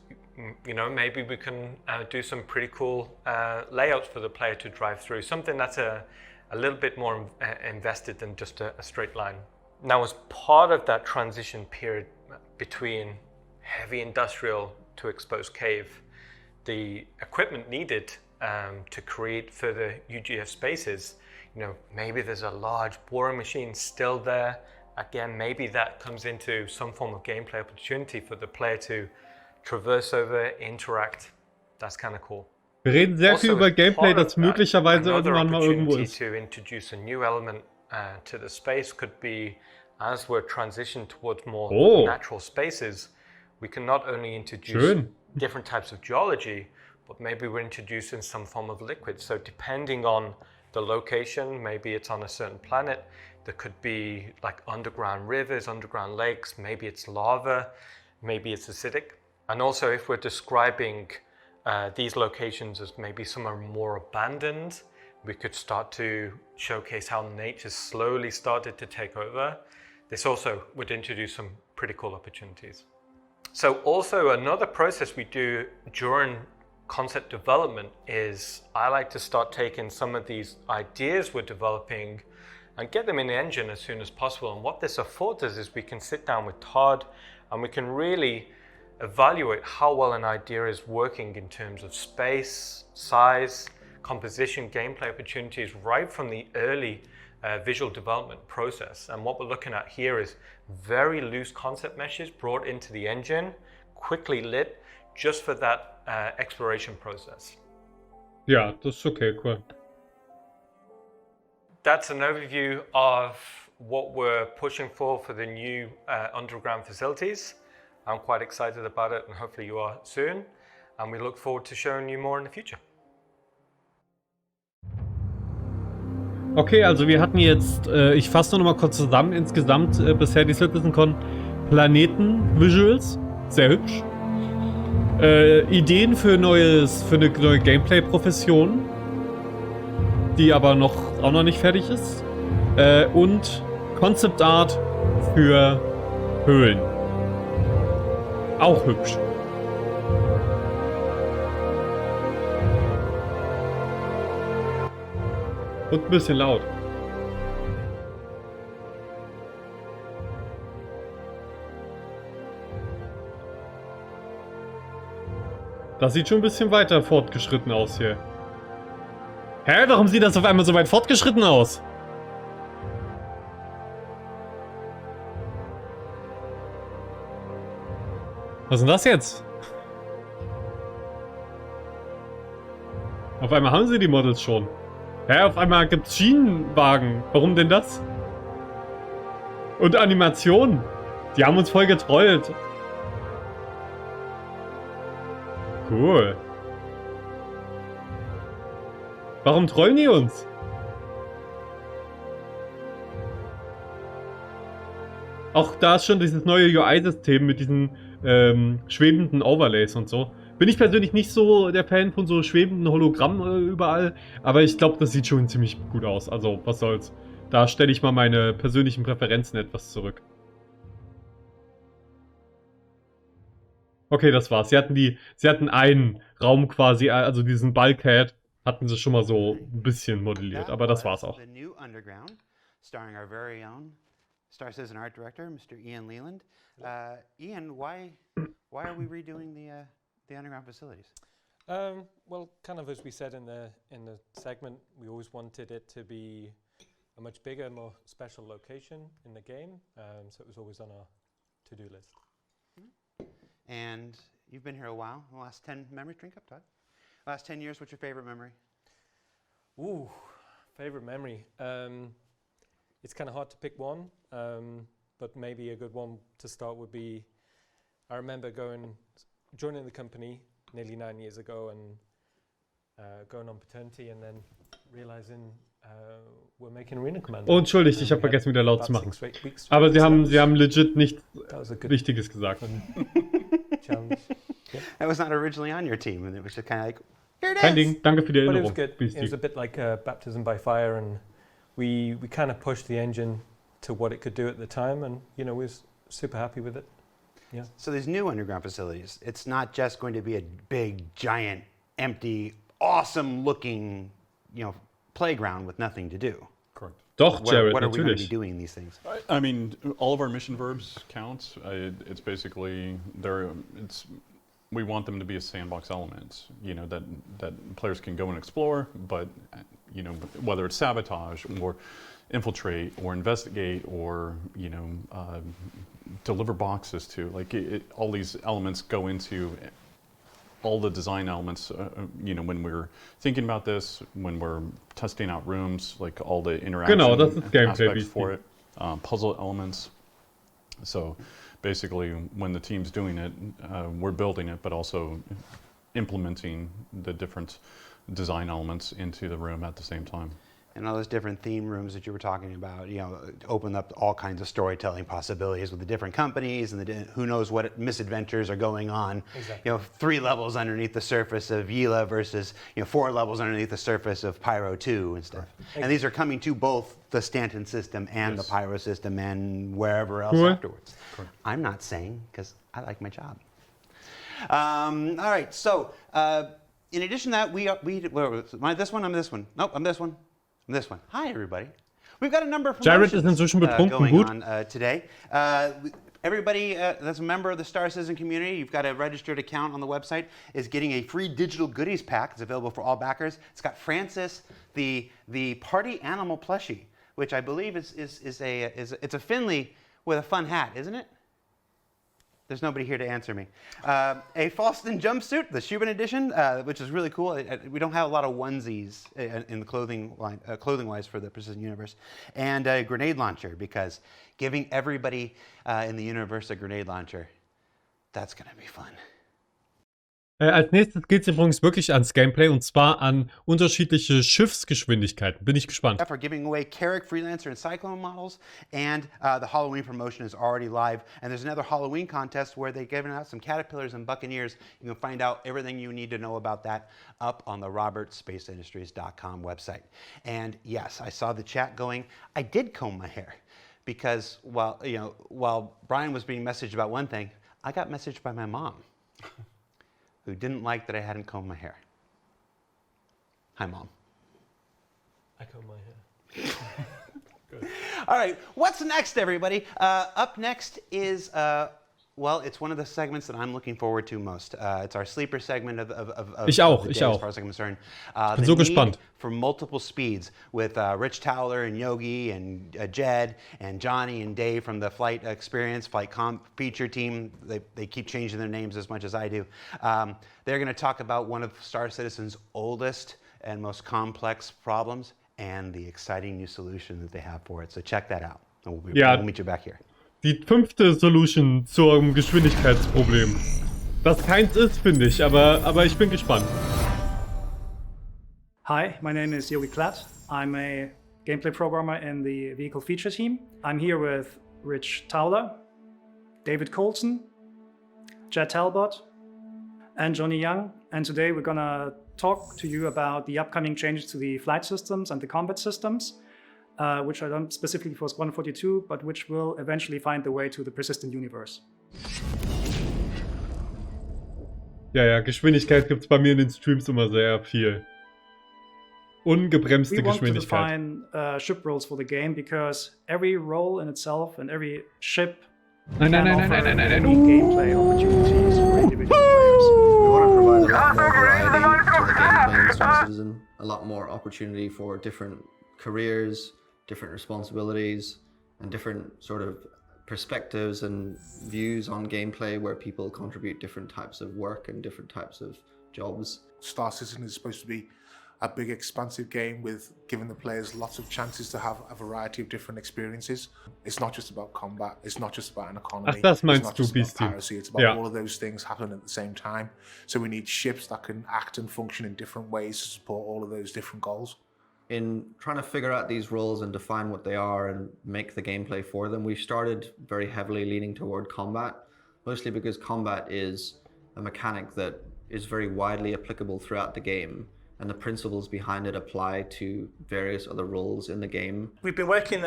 maybe we can do some pretty cool layouts for the player to drive through. Something that's a little bit more invested than just a straight line Now, as part of that transition period between heavy industrial to exposed cave, the equipment needed to create further UGF spaces, maybe there's a large boring machine still there. Again, maybe that comes into some form of gameplay opportunity for the player to traverse over, interact. That's kind of cool. Wir reden sehr viel über Gameplay, das möglicherweise irgendwann mal irgendwo ist. To introduce a new element to the space could be, as we're transitioning towards more natural spaces, we can not only introduce different types of geology, but maybe we're introducing some form of liquid. So depending on the location, maybe it's on a certain planet, there could be like underground rivers, underground lakes, maybe it's lava, maybe it's acidic. And also if we're describing these locations as maybe some are more abandoned, we could start to showcase how nature slowly started to take over. This also would introduce some pretty cool opportunities. So also another process we do during concept development is I like to start taking some of these ideas we're developing and get them in the engine as soon as possible. And what this affords us is we can sit down with Todd and we can really evaluate how well an idea is working in terms of space, size, composition, gameplay opportunities right from the early visual development process. And what we're looking at here is very loose concept meshes brought into the engine, quickly lit, just for that exploration process. Ja, das ist okay, cool. That's an overview of what we're pushing for the new underground facilities. I'm quite excited about it and hopefully you are soon. And we look forward to showing you more in the future. Okay, also wir hatten jetzt, ich fasse noch mal kurz zusammen, insgesamt bisher die CitizenCon Planeten-Visuals, sehr hübsch. Ideen für eine neue Gameplay-Profession, die aber auch noch nicht fertig ist. Und Concept Art für Höhlen. Auch hübsch. Und ein bisschen laut. Das sieht schon ein bisschen weiter fortgeschritten aus hier. Hä? Warum sieht das auf einmal so weit fortgeschritten aus? Was ist denn das jetzt? Auf einmal haben sie die Models schon. Hä? Auf einmal gibt es Schienenwagen. Warum denn das? Und Animationen. Die haben uns voll getrollt. Cool. Warum trollen die uns? Auch da ist schon dieses neue UI-System mit diesen schwebenden Overlays und so. Bin ich persönlich nicht so der Fan von so schwebenden Hologrammen überall, aber ich glaube, das sieht schon ziemlich gut aus. Also, was soll's. Da stelle ich mal meine persönlichen Präferenzen etwas zurück. Okay, das war's. Sie hatten einen Raum quasi, also diesen Bulkhead, hatten sie schon mal so ein bisschen modelliert, aber das war's auch. The new Underground, starring our very own Star Citizen art director, Mr. Ian Leland. Ian, why are we redoing the underground facilities? Well, kind of as we said in the segment, we always wanted it to be a much bigger, more special location in the game, so it was always on our to-do list. And you've been here a while. The last 10 memories, drink up, Todd. Last 10 years, what's your favorite memory? Ooh, favorite memory. It's kind of hard to pick one, but maybe a good one to start would be, I remember joining the company nearly 9 years ago and going on paternity and then realizing we're making Arena Commander. Oh, entschuldigt, ich habe vergessen, wieder laut zu machen. Aber sie haben legit nichts Wichtiges gesagt. That was not originally on your team, and it was just kind of like, here it is. Kein Ding, danke für die But it Erinnerung. was good. It was a bit like baptism by fire, and we kind of pushed the engine to what it could do at the time, and we were super happy with it. Yeah. So these new underground facilities, it's not just going to be a big, giant, empty, awesome-looking, playground with nothing to do. Correct. Doch, Jared, what are we going to be natürlich. doing in these things? I mean, all of our mission verbs count. It's basically we want them to be a sandbox element, you know, that players can go and explore, but, you know, whether it's sabotage or infiltrate or investigate or, you know, deliver boxes to, like, all these elements go into all the design elements, you know, when we're thinking about this, when we're testing out rooms, like all the interaction Genau, das ist Gameplay, aspects for it, puzzle elements. So basically, when the team's doing it, we're building it, but also implementing the different design elements into the room at the same time. And all those different theme rooms that you were talking about, you know, open up all kinds of storytelling possibilities with the different companies and who knows what misadventures are going on. Exactly. You know, 3 levels underneath the surface of Yila versus, you know, 4 levels underneath the surface of Pyro 2 and stuff. And these are coming to both the Stanton system and the Pyro system and wherever else afterwards. I'm not saying, because I like my job. All right, so in addition to that, am I this one? I'm this one. Nope, I'm this one. This one. Hi, everybody. We've got a number of Jared promotions ist inzwischen betrunken, going gut. on today. Everybody that's a member of the Star Citizen community, you've got a registered account on the website, is getting a free digital goodies pack. It's available for all backers. It's got Francis, the party animal plushie, which I believe is a Finley with a fun hat, isn't it? There's nobody here to answer me. A Falston jumpsuit, the Shubin edition, which is really cool. We don't have a lot of onesies in the clothing-wise for the Precision Universe. And a grenade launcher, because giving everybody in the universe a grenade launcher, that's going to be fun. Als nächstes geht es übrigens wirklich ans Gameplay und zwar an unterschiedliche Schiffsgeschwindigkeiten. Bin ich gespannt. For giving away Carrick, Freelancer, and Cyclone models, and the Halloween promotion is already live. And there's another Halloween contest where they're giving out some Caterpillars and Buccaneers. You can find out everything you need to know about that up on the robertspaceindustries.com website. And yes, I saw the chat going. I did comb my hair because while Brian was being messaged about one thing, I got messaged by my mom, who didn't like that I hadn't combed my hair. Hi, Mom. I comb my hair. Good. All right, what's next, everybody? Up next is, well, it's one of the segments that I'm looking forward to most. It's our sleeper segment of ich the auch, day, ich as auch. far as I'm concerned. Bin so gespannt. For multiple speeds with Rich Towler and Yogi and Jed and Johnny and Dave from the Flight Experience, Flight Comp feature team. They keep changing their names as much as I do. They're going to talk about one of Star Citizen's oldest and most complex problems and the exciting new solution that they have for it. So check that out. And we'll meet you back here. Die 5. Solution zum Geschwindigkeitsproblem. Das keins ist, finde ich, aber ich bin gespannt. Hi, my name is Yogi Klatt. I'm a gameplay programmer in the vehicle feature team. I'm here with Rich Towler, David Colson, Jed Talbot, and Johnny Young. And today we're gonna talk to you about the upcoming changes to the flight systems and the combat systems, which are done specifically for Squadron 42, but which will eventually find their way to the persistent universe. Ja, Geschwindigkeit gibt's bei mir in den Streams immer sehr viel. Ungebremste We want to Geschwindigkeit. define ship roles for the game because every role in itself and every ship Nein, can nein, offer nein, nein, nein, nein, unique gameplay opportunities for individual players. We want to provide a lot more variety to the gameplay in Star Citizen, a lot more opportunity for different careers, different responsibilities, and different sort of perspectives and views on gameplay where people contribute different types of work and different types of jobs. Star Citizen is supposed to be a big expansive game with giving the players lots of chances to have a variety of different experiences. It's not just about combat, it's not just about an economy, Ach, das meinst it's not du, just about Beastie. piracy, it's about Ja. all of those things happening at the same time. So we need ships that can act and function in different ways to support all of those different goals. In trying to figure out these roles and define what they are and make the gameplay for them, we started very heavily leaning toward combat, mostly because combat is a mechanic that is very widely applicable throughout the game, and the principles behind it apply to various other roles in the game. We've been working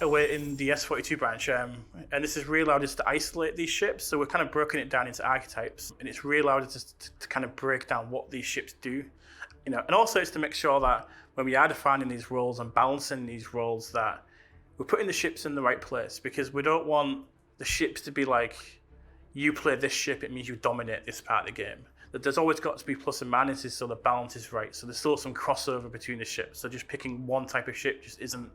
away in the S42 branch, and this has really allowed us to isolate these ships. So we've kind of broken it down into archetypes, and it's really allowed us to kind of break down what these ships do You know, and also it's to make sure that when we are defining these roles and balancing these roles, that we're putting the ships in the right place, because we don't want the ships to be like, you play this ship, it means you dominate this part of the game. That there's always got to be plus and minuses so the balance is right. So there's still some crossover between the ships. So just picking one type of ship just isn't,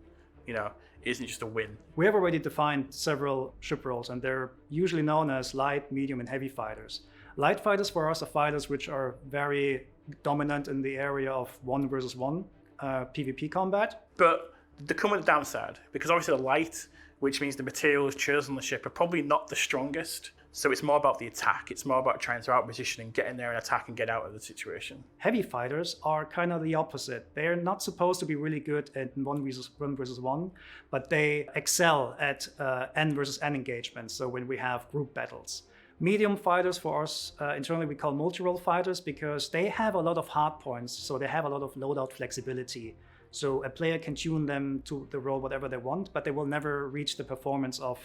you know, isn't just a win. We have already defined several ship roles, and they're usually known as light, medium, and heavy fighters. Light fighters for us are fighters which are very dominant in the area of 1 versus 1 PvP combat. But they come with a downside, because obviously the light, which means the materials chosen on the ship, are probably not the strongest. So it's more about the attack. It's more about trying to outposition and get in there and attack and get out of the situation. Heavy fighters are kind of the opposite. They're not supposed to be really good at 1 versus 1, but they excel at N versus N engagements. So when we have group battles. Medium fighters for us, internally we call multi-role fighters, because they have a lot of hard points. So they have a lot of loadout flexibility. So a player can tune them to the role whatever they want, but they will never reach the performance of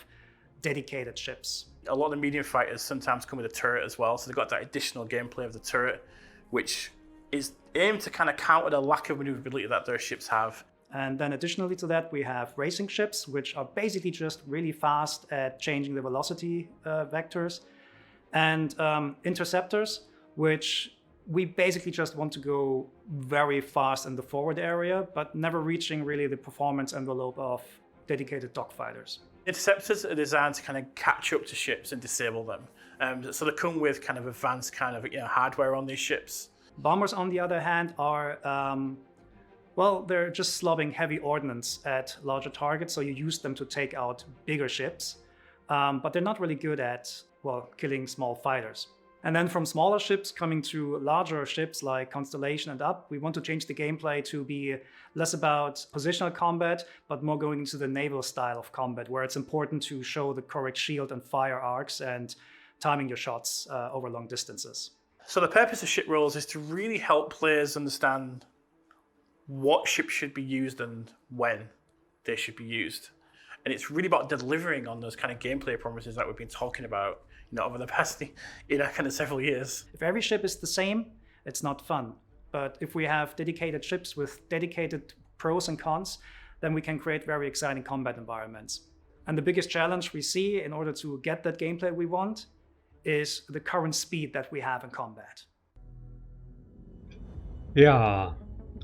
dedicated ships. A lot of the medium fighters sometimes come with a turret as well, so they've got that additional gameplay of the turret, which is aimed to kind of counter the lack of maneuverability that their ships have. And then additionally to that, we have racing ships, which are basically just really fast at changing the velocity vectors. And interceptors, which we basically just want to go very fast in the forward area, but never reaching really the performance envelope of dedicated dogfighters. Interceptors are designed to kind of catch up to ships and disable them. So they come with kind of advanced kind of hardware on these ships. Bombers, on the other hand, are, well, they're just slobbing heavy ordnance at larger targets, so you use them to take out bigger ships. But they're not really good at, well, killing small fighters. And then from smaller ships coming to larger ships like Constellation and up, we want to change the gameplay to be less about positional combat, but more going into the naval style of combat, where it's important to show the correct shield and fire arcs and timing your shots over long distances. So the purpose of ship roles is to really help players understand what ships should be used and when they should be used. And it's really about delivering on those kind of gameplay promises that we've been talking about, you know, over the past, kind of several years. If every ship is the same, it's not fun. But if we have dedicated ships with dedicated pros and cons, then we can create very exciting combat environments. And the biggest challenge we see in order to get that gameplay we want is the current speed that we have in combat. Ja.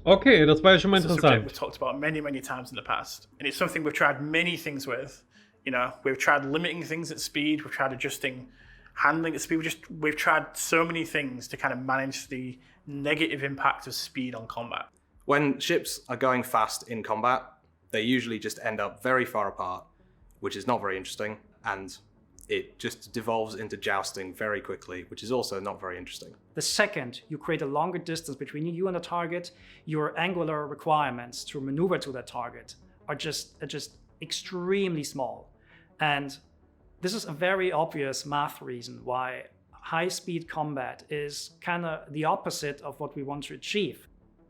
Okay, das war ja schon mal It's a subject interessant. we've talked about many, many times in the past. And it's something we've tried many things with. You know, we've tried limiting things at speed, we've tried adjusting handling at speed, we've tried so many things to kind of manage the negative impact of speed on combat. When ships are going fast in combat, they usually just end up very far apart, which is not very interesting, and it just devolves into jousting very quickly, which is also not very interesting. The second you create a longer distance between you and the target, your angular requirements to maneuver to that target are just extremely small. And this is a very obvious math reason why high-speed combat is kind of the opposite of what we want to achieve,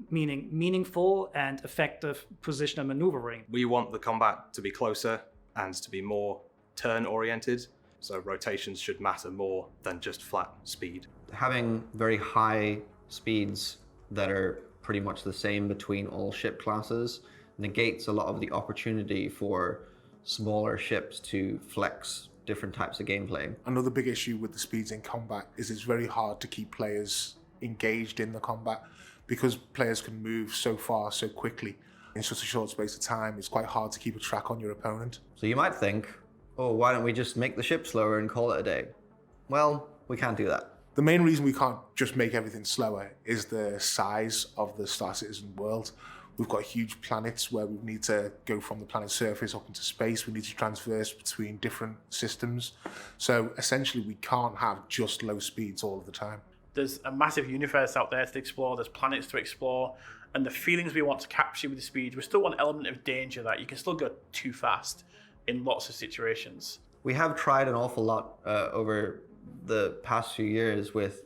meaning meaningful and effective positional maneuvering. We want the combat to be closer and to be more turn-oriented, so rotations should matter more than just flat speed. Having very high speeds that are pretty much the same between all ship classes negates a lot of the opportunity for smaller ships to flex different types of gameplay. Another big issue with the speeds in combat is it's very hard to keep players engaged in the combat because players can move so far so quickly in such a short space of time. It's quite hard to keep a track on your opponent. So you might think, oh, why don't we just make the ship slower and call it a day? Well, we can't do that. The main reason we can't just make everything slower is the size of the Star Citizen world. We've got huge planets where we need to go from the planet's surface up into space. We need to transverse between different systems. So essentially we can't have just low speeds all of the time. There's a massive universe out there to explore, there's planets to explore, and the feelings we want to capture with the speed, we still want an element of danger that you can still go too fast in lots of situations. We have tried an awful lot over the past few years with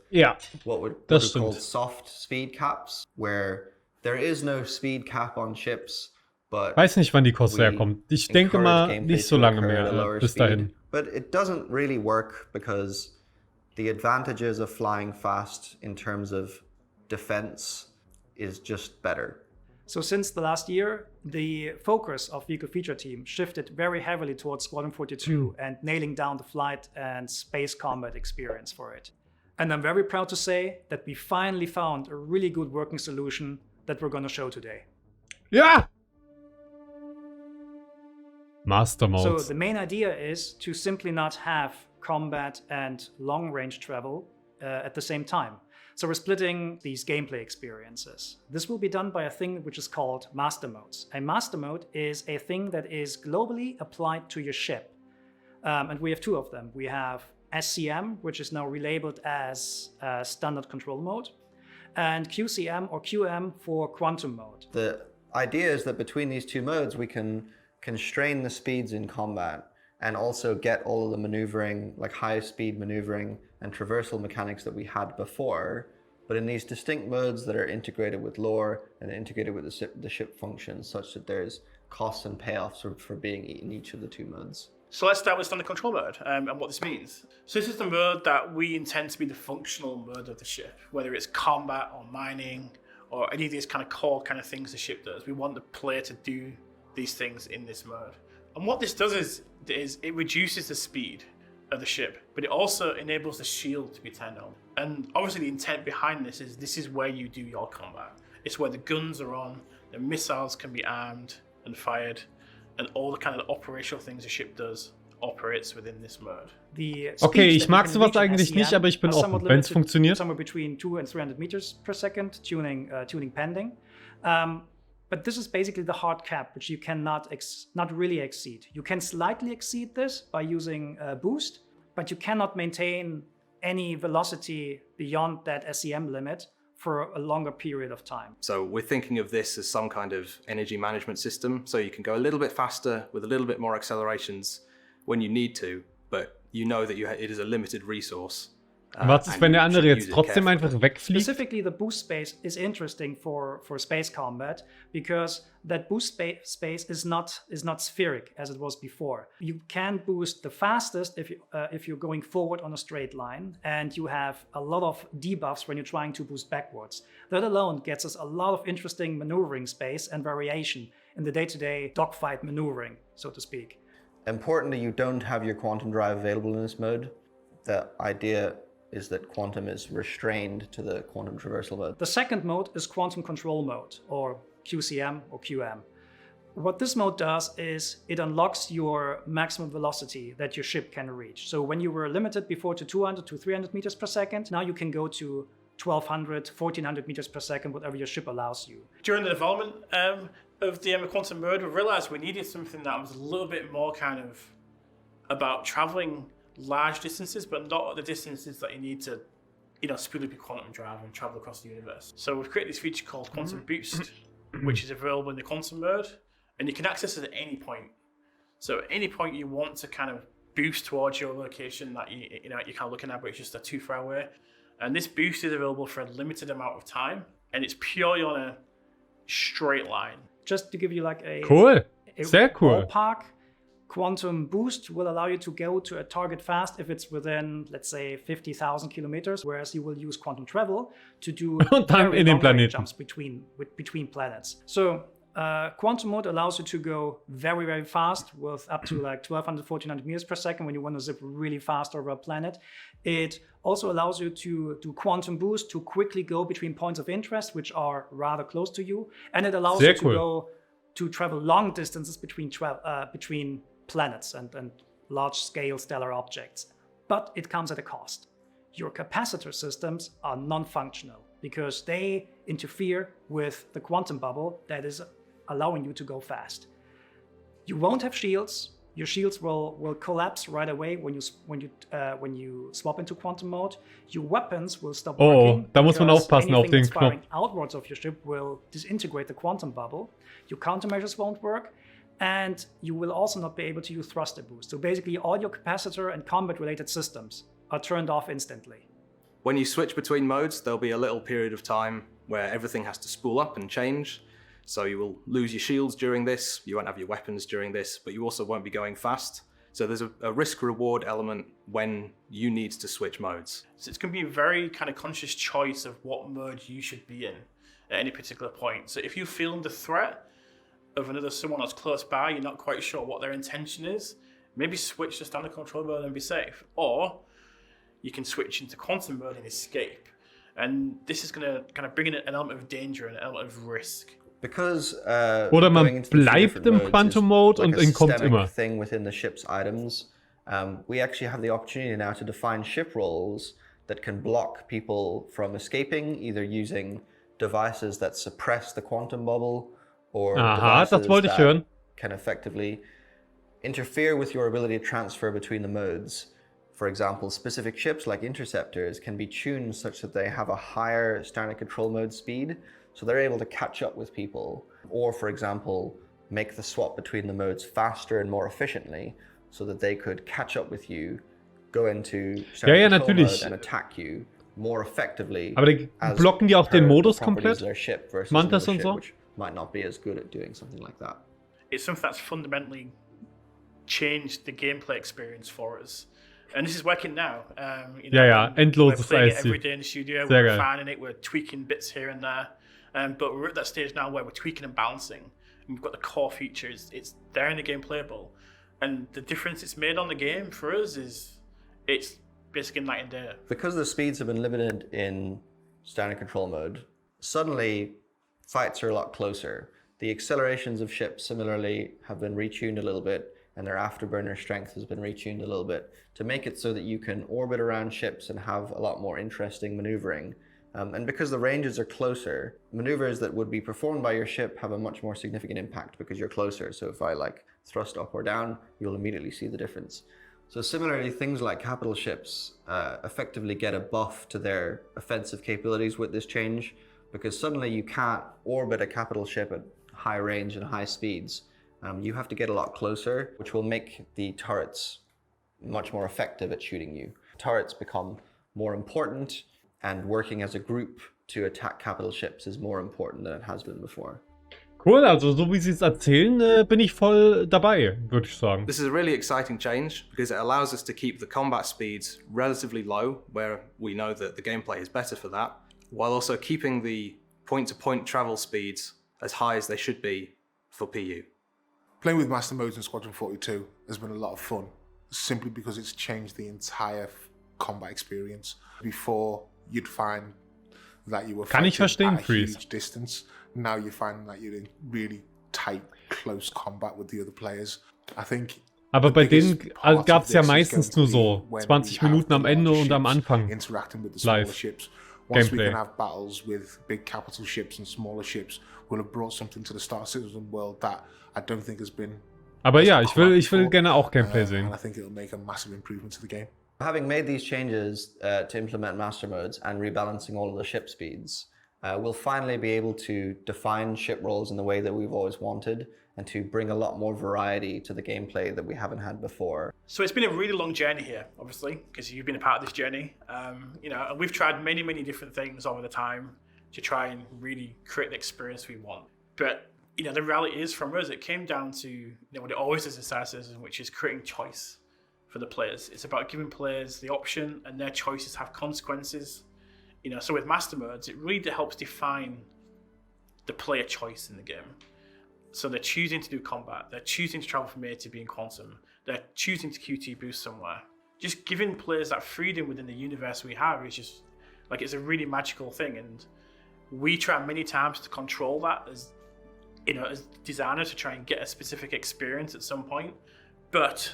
what are called soft speed caps, where there is no speed cap on ships, but Weiß nicht, wann die Koste herkommt. Ich denke mal nicht so lange mehr bis dahin. But it doesn't really work because the advantages of flying fast in terms of defense is just better. So since the last year, the focus of Vehicle Feature Team shifted very heavily towards Squadron 42 and nailing down the flight and space combat experience for it. And I'm very proud to say that we finally found a really good working solution that we're going to show today. Yeah! Master So modes. the main idea is to simply not have combat and long-range travel at the same time. So we're splitting these gameplay experiences. This will be done by a thing which is called master modes. A master mode is a thing that is globally applied to your ship. And we have two of them. We have SCM, which is now relabeled as standard control mode, and QCM or QM for quantum mode. The idea is that between these two modes, we can constrain the speeds in combat and also get all of the maneuvering, like high speed maneuvering and traversal mechanics that we had before, but in these distinct modes that are integrated with lore and integrated with the ship functions, such that there's costs and payoffs for being in each of the two modes. So let's start with standard control mode and what this means. So this is the mode that we intend to be the functional mode of the ship, whether it's combat or mining or any of these kind of core kind of things the ship does. We want the player to do these things in this mode. And what this does is it reduces the speed of the ship, but it also enables the shield to be turned on. And obviously the intent behind this is where you do your combat. It's where the guns are on, the missiles can be armed and fired, and all the kind of operational things the ship does operates within this mode. Okay, ich mag sowas eigentlich nicht, aber ich bin offen, wenn es funktioniert. Somewhere between 200 and 300 meters per second, tuning pending. But this is basically the hard cap, which you cannot not really exceed. You can slightly exceed this by using boost, but you cannot maintain any velocity beyond that SCM limit for a longer period of time. So we're thinking of this as some kind of energy management system, so you can go a little bit faster with a little bit more accelerations when you need to, but you know that it is a limited resource. Was ist, wenn der andere jetzt trotzdem einfach wegfliegt? Specifically, the boost space is interesting for space combat because that boost space is not spheric as it was before. You can boost the fastest if you're going forward on a straight line, and you have a lot of debuffs when you're trying to boost backwards. That alone gets us a lot of interesting maneuvering space and variation in the day-to-day dogfight maneuvering, so to speak. Importantly, you don't have your quantum drive available in this mode. The idea is that quantum is restrained to the quantum traversal mode. The second mode is quantum control mode, or QCM or QM. What this mode does is it unlocks your maximum velocity that your ship can reach. So when you were limited before to 200 to 300 meters per second, now you can go to 1200, 1400 meters per second, whatever your ship allows you. During the development of the quantum mode, we realized we needed something that was a little bit more kind of about traveling large distances, but not the distances that you need to, speed up your quantum drive and travel across the universe. So we've created this feature called Quantum Boost, which is available in the quantum mode, and you can access it at any point. So at any point you want to kind of boost towards your location that you're kind of looking at, but it's just too far away. And this boost is available for a limited amount of time, and it's purely on a straight line. Just to give you like a Sehr cool. ballpark, quantum boost will allow you to go to a target fast if it's within, let's say, 50,000 kilometers, whereas you will use quantum travel to do very long-range jumps between planets. So quantum mode allows you to go very, very fast with up to like 1200, 1400 meters per second when you want to zip really fast over a planet. It also allows you to do quantum boost to quickly go between points of interest, which are rather close to you. And it allows you to travel long distances between planets and large-scale stellar objects. But it comes at a cost. Your capacitor systems are non-functional because they interfere with the quantum bubble that is allowing you to go fast. You won't have shields. Your shields will collapse right away when you swap into quantum mode. Your weapons will stop working. Da muss man aufpassen auf den Knopf. Outwards of your ship will disintegrate the quantum bubble. Your countermeasures won't work. And you will also not be able to use thruster boost. So basically all your capacitor and combat-related systems are turned off instantly. When you switch between modes, there'll be a little period of time where everything has to spool up and change. So you will lose your shields during this, you won't have your weapons during this, but you also won't be going fast. So there's a risk-reward element when you need to switch modes. So it's going to be a very kind of conscious choice of what mode you should be in. at any particular point. So if you feel under threat of someone that's close by, you're not quite sure what their intention is, maybe switch to standard control mode and be safe. Or you can switch into quantum mode and escape. And this is going to kind of bring in an element of danger and an element of risk. Because Oder man bleibt im Quantum Mode und entkommt immer. Thing within the ship's items, we actually have the opportunity now to define ship roles that can block people from escaping, either using devices that suppress the quantum bubble or devices that can effectively interfere with your ability to transfer between the modes. For example, specific ships like interceptors can be tuned such that they have a higher standard control mode speed, so they're able to catch up with people. Or, for example, make the swap between the modes faster and more efficiently, so that they could catch up with you, go into standard control mode and attack you more effectively. Aber blocken die auch den Modus komplett? Their ship versus Mantas und ship, so? which might not be as good at doing something like that. It's something that's fundamentally changed the gameplay experience for us. And this is working now. Endloses we're playing it IC. every day in the studio, Sehr we're geil. refining it, we're tweaking bits here and there. But we're at that stage now where we're tweaking and balancing. And we've got the core features, it's there in the game playable. And the difference it's made on the game for us is it's basically night and day. Because the speeds have been limited in standard control mode, suddenly fights are a lot closer. The accelerations of ships similarly have been retuned a little bit, and their afterburner strength has been retuned a little bit to make it so that you can orbit around ships and have a lot more interesting maneuvering. And because the ranges are closer, maneuvers that would be performed by your ship have a much more significant impact because you're closer. So if I thrust up or down, you'll immediately see the difference. So similarly, things like capital ships effectively get a buff to their offensive capabilities with this change, because suddenly you can't orbit a capital ship at high range and high speeds. You have to get a lot closer, which will make the turrets much more effective at shooting you. Turrets become more important, and working as a group to attack capital ships is more important than it has been before. Cool, also so wie sie es erzählen, bin ich voll dabei, würde ich sagen. This is a really exciting change because it allows us to keep the combat speeds relatively low, where we know that the gameplay is better for that, while also keeping the point-to-point travel speeds as high as they should be for PU. Playing with master modes in Squadron 42 has been a lot of fun, simply because it's changed the entire combat experience. Before, you'd find that you were fighting at a huge distance. Now you find that you're in really tight, close combat with the other players. I think. Aber bei denen gab es ja meistens nur so 20 Minuten am Ende und am Anfang live Once we Gameplay. can have battles with big capital ships and smaller ships, we'll have brought something to the Star Citizen world that I don't think has been. Aber ja, ich will gerne auch Gameplay sehen. And I think it'll make a massive improvement to the game. Having made these changes to implement master modes and rebalancing all of the ship speeds, we'll finally be able to define ship roles in the way that we've always wanted, and to bring a lot more variety to the gameplay that we haven't had before. So it's been a really long journey here, obviously, because you've been a part of this journey. And we've tried many, many different things over the time to try and really create the experience we want. But the reality is, from us, it came down to what it always does in Star Citizen, which is creating choice for the players. It's about giving players the option, and their choices have consequences. So with master modes, it really helps define the player choice in the game. So they're choosing to do combat, they're choosing to travel from A to B in quantum, they're choosing to QT boost somewhere. Just giving players that freedom within the universe we have is just, it's a really magical thing. And we try many times to control that as designers, to try and get a specific experience at some point. But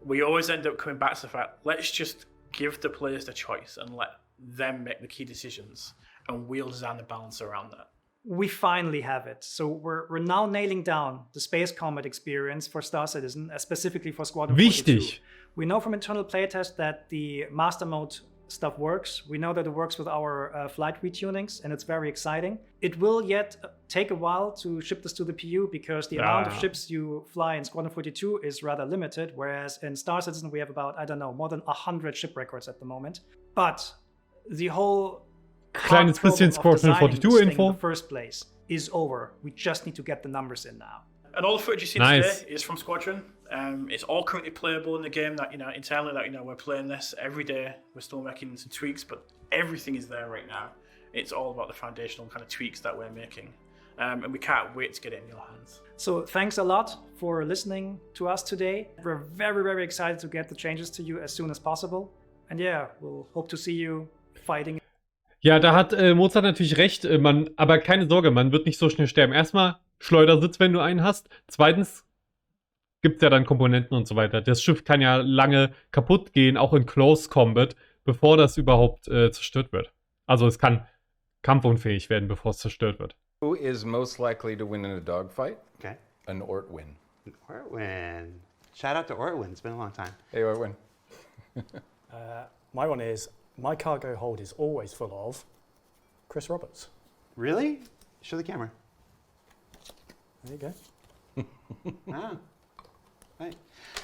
we always end up coming back to the fact, let's just give the players the choice and let them make the key decisions, and we'll design the balance around that. We finally have it. So we're now nailing down the space combat experience for Star Citizen, specifically for Squadron 42. Wichtig. We know from internal playtest that the master mode stuff works. We know that it works with our flight retunings, and it's very exciting. It will yet take a while to ship this to the PU, because the amount of ships you fly in Squadron 42 is rather limited, whereas in Star Citizen we have about, more than 100 ship records at the moment. But the whole kleines bisschen Squadron 42 Info. in the first place is over. We just need to get the numbers in now. And all the footage you see today is from Squadron. It's all currently playable in the game. That internally, that we're playing this every day. We're still making some tweaks, but everything is there right now. It's all about the foundational kind of tweaks that we're making. And we can't wait to get it in your hands. So thanks a lot for listening to us today. We're very, very excited to get the changes to you as soon as possible. And yeah, we'll hope to see you fighting. Ja, da hat Mozart natürlich recht, aber keine Sorge, man wird nicht so schnell sterben. Erstmal Schleudersitz, wenn du einen hast. Zweitens gibt es ja dann Komponenten und so weiter. Das Schiff kann ja lange kaputt gehen, auch in Close Combat, bevor das überhaupt zerstört wird. Also es kann kampfunfähig werden, bevor es zerstört wird. Who is most likely to win in a dogfight? Okay. An Ortwin. Ortwin. Shout out to Ortwin. It's been a long time. Hey, Ortwin. My one is, my cargo hold is always full of Chris Roberts. Really? Show the camera. There you go. Ah. Right.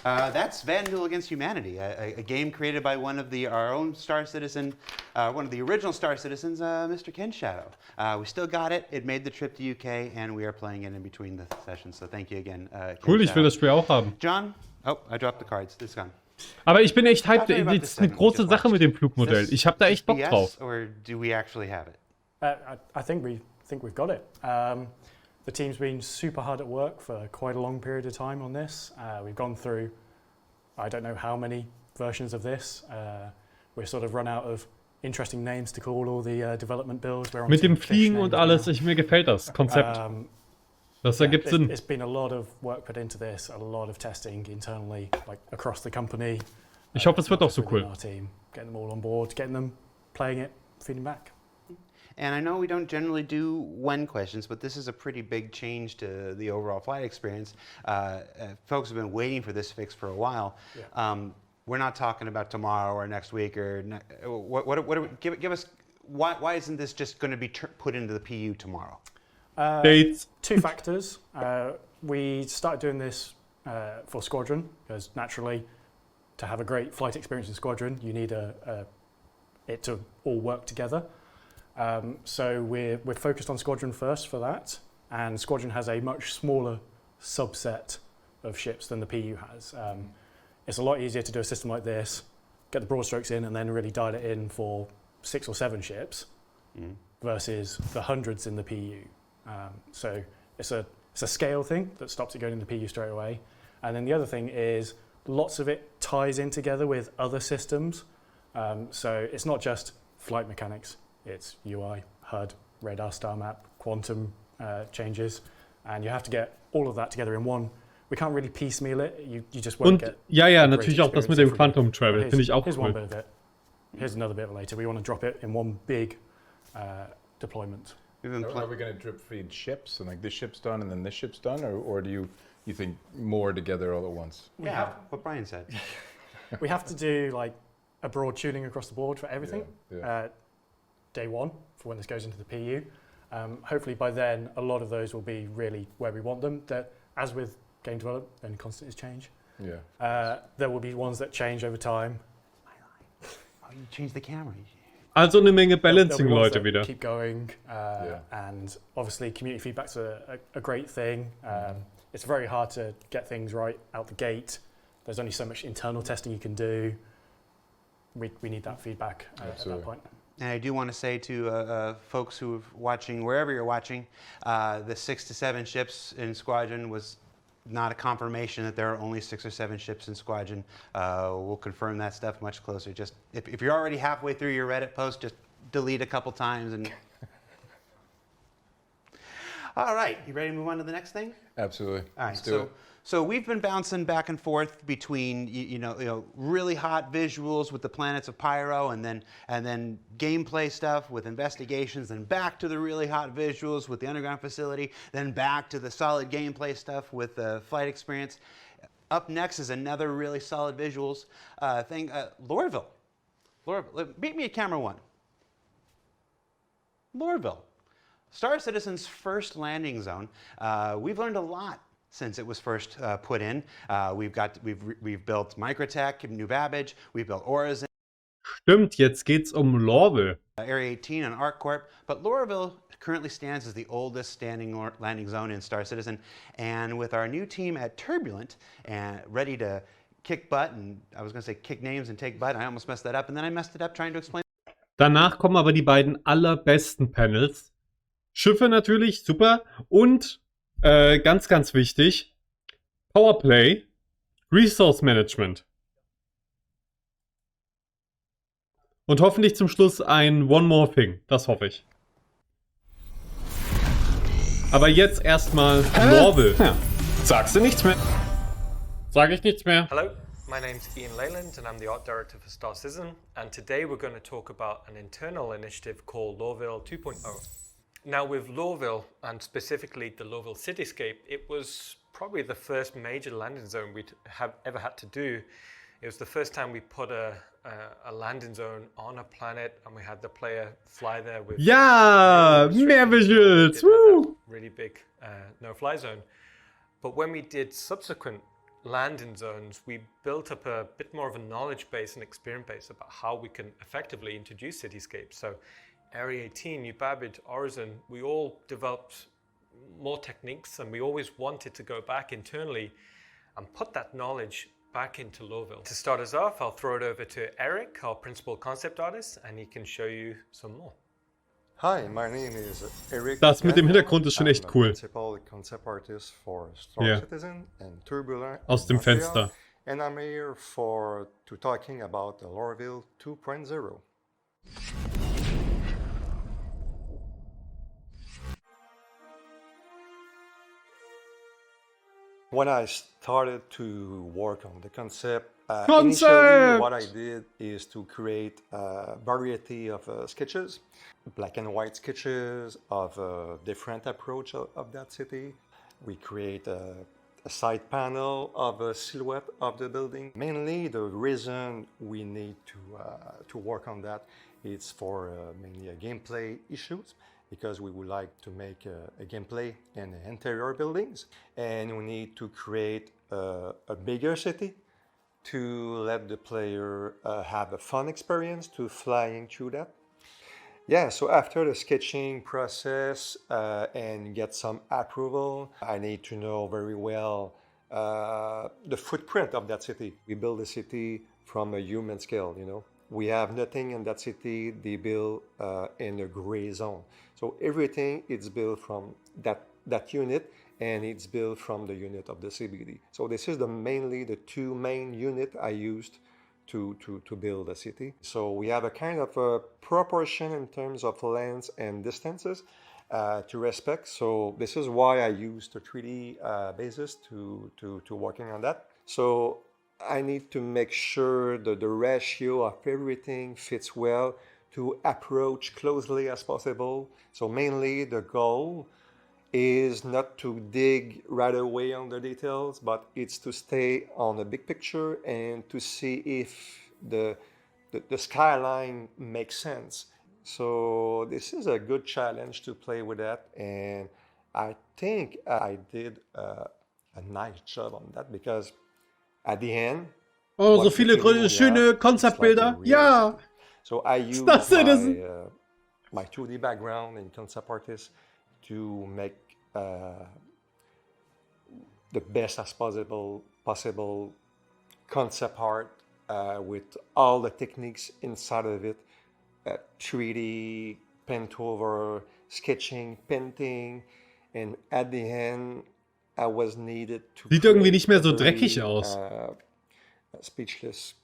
That's Vandal Against Humanity, a game created by one of our own Star Citizen, one of the original Star Citizens, Mr. Ken Shadow. We still got it. It made the trip to UK, and we are playing it in between the sessions. So thank you again, Ken Cool, ich Shadow. will das Spiel auch haben. John? Oh, I dropped the cards. It's gone. Aber ich bin echt hyped. Das ist eine große Sache mit dem Flugmodell. Ich habe da echt Bock drauf. Or do we actually have it? I think we've got it. The team's been super hard at work for quite a long period of time on this. We've gone through, I don't know how many versions of this. We've sort of run out of interesting names to call all the development builds. Mit dem Fliegen und alles, mir gefällt das Konzept. Das ergibt Sinn. It's been a lot of work put into this, a lot of testing internally, like across the company. Ich hoffe, es wird auch so cool. Our team, getting them all on board, getting them playing it, feeding back. And I know we don't generally do when questions, but this is a pretty big change to the overall flight experience. Folks have been waiting for this fix for a while. Yeah. We're not talking about tomorrow or next week or give us why isn't this just going to be put into the PU tomorrow? Dates. Two factors. We started doing this for Squadron because naturally, to have a great flight experience in Squadron, you need it to all work together. So we're focused on Squadron first for that, and Squadron has a much smaller subset of ships than the PU has. It's a lot easier to do a system like this, get the broad strokes in, and then really dial it in for 6 or 7 ships versus the hundreds in the PU. So it's a scale thing that stops it going in the PU straight away. And then the other thing is lots of it ties in together with other systems. So it's not just flight mechanics. It's UI, HUD, radar star map, quantum changes, and you have to get all of that together in one. We can't really piecemeal it. You just won't get. Ja, natürlich auch das mit dem Quantum Travel, finde ich auch here's cool. One bit of it. Here's another bit later. We want to drop it in one big deployment. Are we going to drip feed ships and like this ship's done and then this ship's done, or do you think more together all at once? Yeah, what Brian said. We have to do like a broad tuning across the board for everything. Yeah. Day one for when this goes into the PU. Hopefully by then a lot of those will be really where we want them. That, as with game development, then constant is change. Yeah. There will be ones that change over time. Oh, you changed the camera. Also eine Menge Balancing, There'll be ones Leute, that wieder. Keep going, and obviously community feedback's a great thing. It's very hard to get things right out the gate. There's only so much internal testing you can do. We need that feedback at that point. And I do want to say to folks who are watching, wherever you're watching, the 6 to 7 ships in Squadron was not a confirmation that there are only 6 or 7 ships in Squadron. We'll confirm that stuff much closer. Just if you're already halfway through your Reddit post, just delete a couple times and. All right, you ready to move on to the next thing? Absolutely. All right, Let's do it. So we've been bouncing back and forth between you know really hot visuals with the planets of Pyro, and then gameplay stuff with investigations, and back to the really hot visuals with the underground facility, then back to the solid gameplay stuff with the flight experience. Up next is another really solid visuals thing, Lorville. Lorville, meet me at camera 1. Lorville, Star Citizen's first landing zone. We've learned a lot since it was first put in. We've built Microtech, New Babbage, we've built Auras. Stimmt, jetzt geht's Lorville. Area 18 and ArcCorp, but Lorville currently stands as the oldest standing landing zone in Star Citizen. And with our new team at Turbulent and ready to kick butt, and I was going to say kick names and take butt, I almost messed that up, and then I messed it up trying to explain. Danach kommen aber die beiden allerbesten Panels. Schiffe natürlich, super. Und ganz, ganz wichtig, Powerplay, Resource Management. Und hoffentlich zum Schluss ein One More Thing. Das hoffe ich. Aber jetzt erstmal Norval. Ja. Sagst du nichts mehr? Sag ich nichts mehr. Hello, my name's Ian Leyland and I'm the art director for Star Citizen, and today we're going to talk about an internal initiative called Lorville 2.0. Now with Lorville, and specifically the Lorville cityscape, it was probably the first major landing zone we'd ever had to do. It was the first time we put a landing zone on a planet and we had the player fly there with... Ja, mehr Visuals! Woo! Really big no-fly zone. But when we did subsequent landing zones, we built up a bit more of a knowledge base and experience base about how we can effectively introduce cityscapes. So Area 18, New Babbage, Reysn, we all developed more techniques, and we always wanted to go back internally and put that knowledge back into Lorville. To start us off, I'll throw it over to Eric, our principal concept artist, and he can show you some more. Hi, my name is Eric. Das mit dem Hintergrund ist schon echt cool. Principal concept artist for Star Citizen and Turbulent. Aus dem Fenster. And I'm here to talking about Lorville 2.0. When I started to work on the concept, initially what I did is to create a variety of sketches, black and white sketches of a different approach of that city. We create a side panel of a silhouette of the building. Mainly the reason we need to work on that is for mainly gameplay issues, because we would like to make a gameplay in the interior buildings, and we need to create a bigger city to let the player have a fun experience to flying through that. Yeah, so after the sketching process and get some approval, I need to know very well the footprint of that city. We build a city from a human scale, you know. We have nothing in that city, they build in a gray zone. So everything is built from that unit, and it's built from the unit of the CBD. So this is mainly the two main units I used to build a city. So we have a kind of a proportion in terms of lengths and distances to respect. So this is why I used the 3D basis to working on that. So I need to make sure that the ratio of everything fits well, to approach closely as possible. So mainly the goal is not to dig right away on the details, but it's to stay on the big picture and to see if the skyline makes sense. So this is a good challenge to play with that, and I think I did a nice job on that, because at the end, oh, so viele schöne Konzeptbilder. Ja. So I use my 2D background in concept artist to make the best as possible concept art with all the techniques inside of it, 3D, paint over, sketching, painting, and at the end I was needed to Sieht irgendwie nicht mehr so dreckig aus. Speechless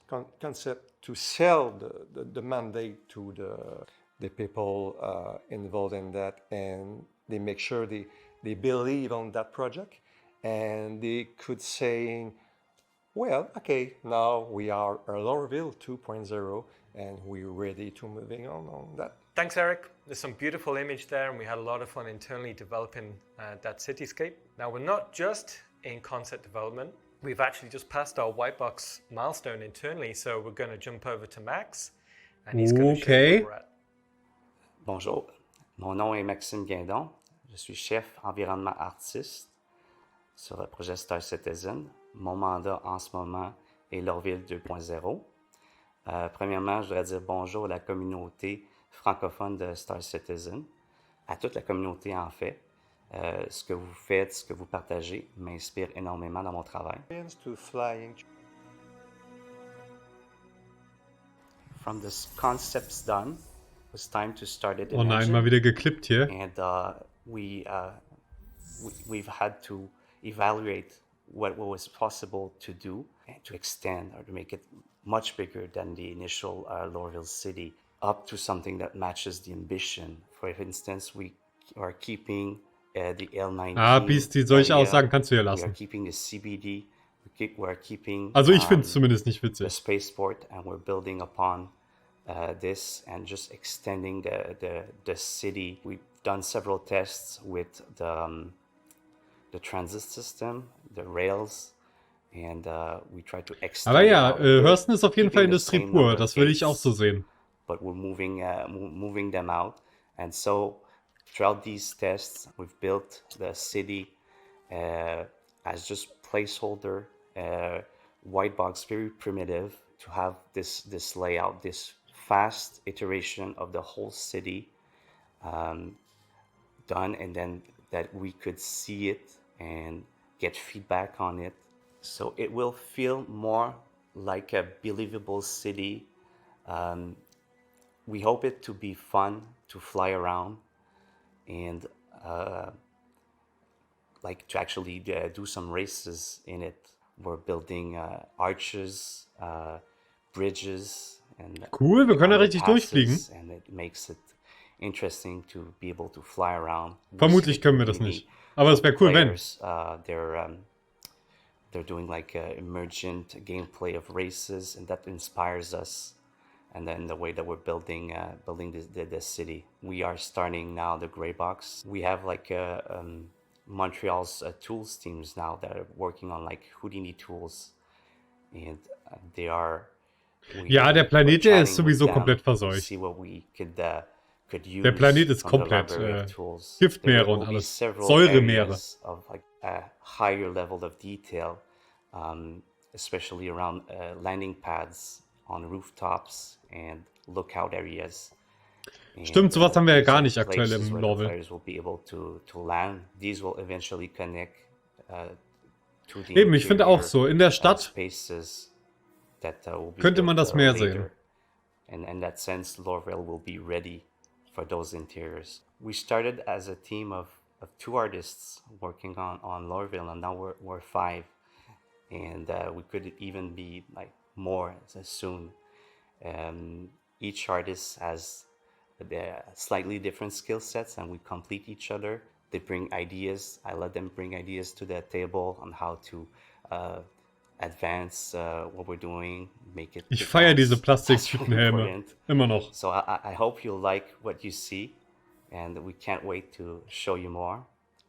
concept to sell the mandate to the people involved in that, and they make sure they believe on that project, and they could say, well, okay, now we are a Lorville 2.0 and we're ready to moving on that. Thanks, Eric. There's some beautiful image there, and we had a lot of fun internally developing that cityscape. Now, we're not just in concept development. We've actually just passed our white box milestone internally, so we're going to jump over to Max, and he's going to show you where we're at. Bonjour, mon nom est Maxime Guindon. Je suis chef environnement artiste sur le projet Star Citizen. Mon mandat en ce moment est Lorville 2.0. Premièrement, je voudrais dire bonjour à la communauté francophone de Star Citizen, à toute la communauté en fait. Ce que vous faites, ce que vous partagez m'inspire énormément dans mon travail. From the concepts done, was time to start it. Oh nein, mal wieder geklippt hier. And we've had to evaluate what was possible to do and to extend or to make it much bigger than the initial Lorville city, up to something that matches the ambition. For instance, we are keeping the L19 Beastie, solche area. Aussagen kannst du ja We are lassen. keeping the CBD. We're keeping Also ich finde es zumindest nicht the witzig. spaceport, and we're building upon this and just extending the city. We've done several tests with the transit system, the rails, and we try to extend. Aber ja, it out a bit, Reysn ist auf jeden Fall keeping the Industrie same pur. number of Das will ich auch gates, so sehen. but we're moving them out. And so throughout these tests, we've built the city as just placeholder, white box, very primitive, to have this layout, this fast iteration of the whole city done, and then that we could see it and get feedback on it. So it will feel more like a believable city. We hope it to be fun to fly around and like to actually do some races in it. We're building arches, bridges, and Cool, wir können ja richtig durchfliegen. and it makes it interesting to be able to fly around. Vermutlich können wir das nicht. Aber es wäre cool, wenn. Players, they're doing like emergent gameplay of races, and that inspires us. And then the way that we're building the city, we are starting now the gray box. We have like Montreal's tools teams now that are working on like Houdini tools, and they are. Ja, der Planet, der ist chatting with sowieso them komplett to verseucht. see what we could use Der Planet ist from the komplett library of tools. Giftmeere There und will be alles. several Säuremeere. areas of like a higher level of detail, especially around landing pads on rooftops and lookout areas. Stimmt, sowas haben wir ja gar nicht certain aktuell places im where the Lorville. players will be able to land. These will eventually connect to the Eben, ich finde auch interior, so, in der Stadt spaces that will be könnte man built, das mehr later. sehen. And in that sense, Lorville will be ready for those interiors. We started as a team of 2 artists working on Lorville, and now we're 5. And we could even be like more soon. Each artist has slightly different skill sets, and we complete each other. They bring ideas. I let them bring ideas to the table on how to advance what we're doing, make it. Ich feiere diese That's really Plastiktütenhelme. important. Immer noch. So I hope you'll like what you see, and we can't wait to show you more.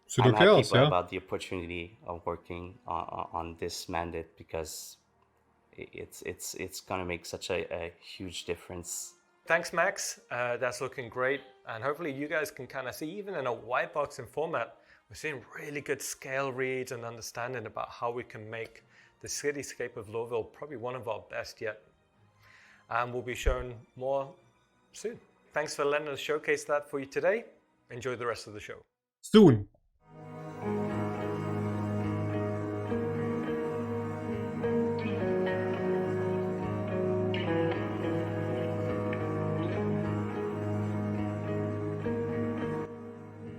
Sieht I'm okay happy aus, ja. about the opportunity of working on this mandate, because it's gonna make such a huge difference. Thanks, Max. That's looking great. And hopefully you guys can kind of see, even in a white boxing format, we're seeing really good scale reads and understanding about how we can make the cityscape of Lorville probably one of our best yet. And we'll be showing more soon. Thanks for letting us showcase that for you today. Enjoy the rest of the show. Soon.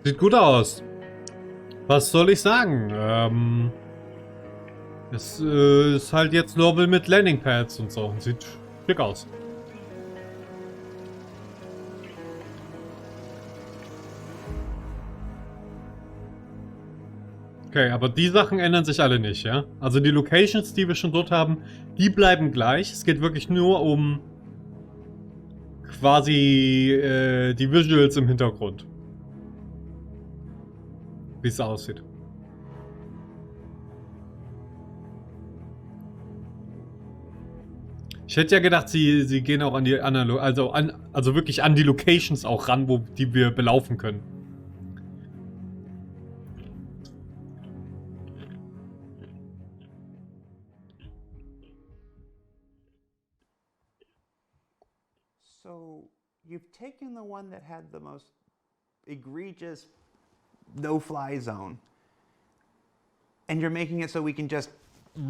Sieht gut aus. Was soll ich sagen? Es ist halt jetzt Lorville mit Landingpads und so. Sieht schick aus. Okay, aber die Sachen ändern sich alle nicht, ja? Also die Locations, die wir schon dort haben, die bleiben gleich. Es geht wirklich nur um quasi die Visuals im Hintergrund. Wie es aussieht. Ich hätte ja gedacht, sie gehen auch an die anderen, also wirklich an die Locations auch ran, die wir belaufen können. So you've taken the one that had the most egregious no-fly zone, and you're making it so we can just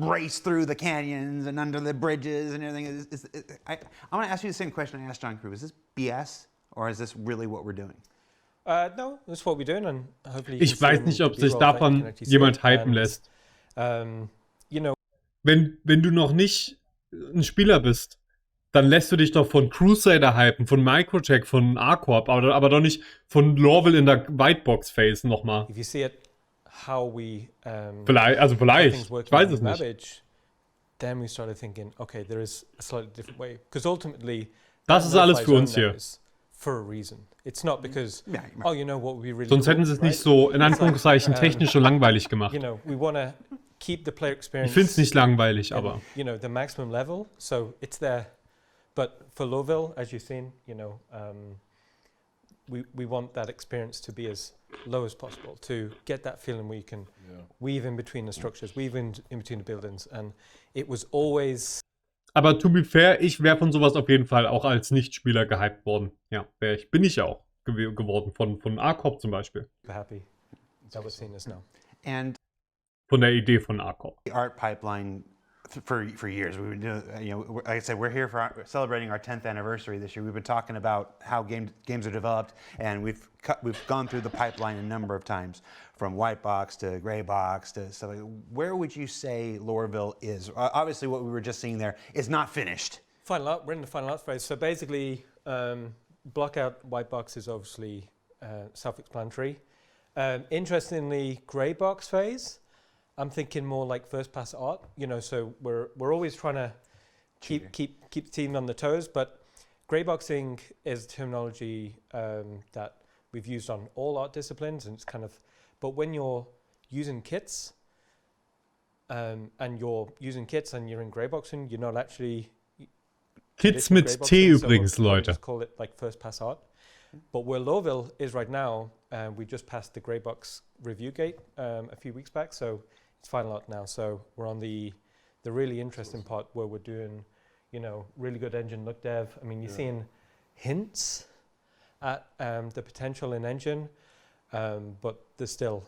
race through the canyons and under the bridges and everything. I want to ask you the same question I asked John Crew. Is this BS, or is this really what we're doing? No, that's what we're doing, and hopefully. Ich weiß nicht, ob sich davon jemand hypen lässt. You know, wenn du noch nicht ein Spieler bist, dann lässt du dich doch von Crusader hypen, von Microcheck, von A-Corp, aber doch nicht von Lorville in der Whitebox-Phase nochmal. If you see it, how we vielleicht, ich weiß es nicht. Then we started thinking, okay, there is a slightly different way, because ultimately das ist alles für uns hier. For a reason. It's not because, oh, you know what we really Sonst hätten sie es nicht so, in Anführungszeichen, technisch und langweilig gemacht. You know, we want to keep the player experience. Ich finde es nicht langweilig, aber. You know, the maximum level, so it's there. But for Lorville, as you've seen, you know, we want that experience to be as low as possible, to get that feeling where you can weave in between the structures, weave in between the buildings, and it was always. Aber to be fair, ich wäre von sowas auf jeden Fall auch als Nichtspieler gehypt worden. Ja, bin ich ja auch geworden, von A-Corp zum Beispiel. Happy that we're seeing this now. And von der Idee von A-Corp. The art pipeline for years. We've been doing, you know, like I said, we're here for celebrating our 10th anniversary this year. We've been talking about how games are developed, and we've gone through the pipeline a number of times, from white box to gray box to stuff like that. Where would you say Lorville is? Obviously, what we were just seeing there is not finished. Final art. We're in the final art phase. So basically, blockout white box is obviously self-explanatory. Interestingly, gray box phase. I'm thinking more like first pass art, you know, so we're always trying to keep the team on the toes, but grey boxing is terminology that we've used on all art disciplines, and it's kind of, but when you're using kits and you're in grey boxing, you're not actually Kits mit T übrigens, Leute. Just call it like first pass art. But where Lorville is right now, we just passed the grey box review gate a few weeks back, so it's final art now. So we're on the really interesting part where we're doing, you know, really good engine look dev. I mean, you're seeing hints at the potential in engine, but there's still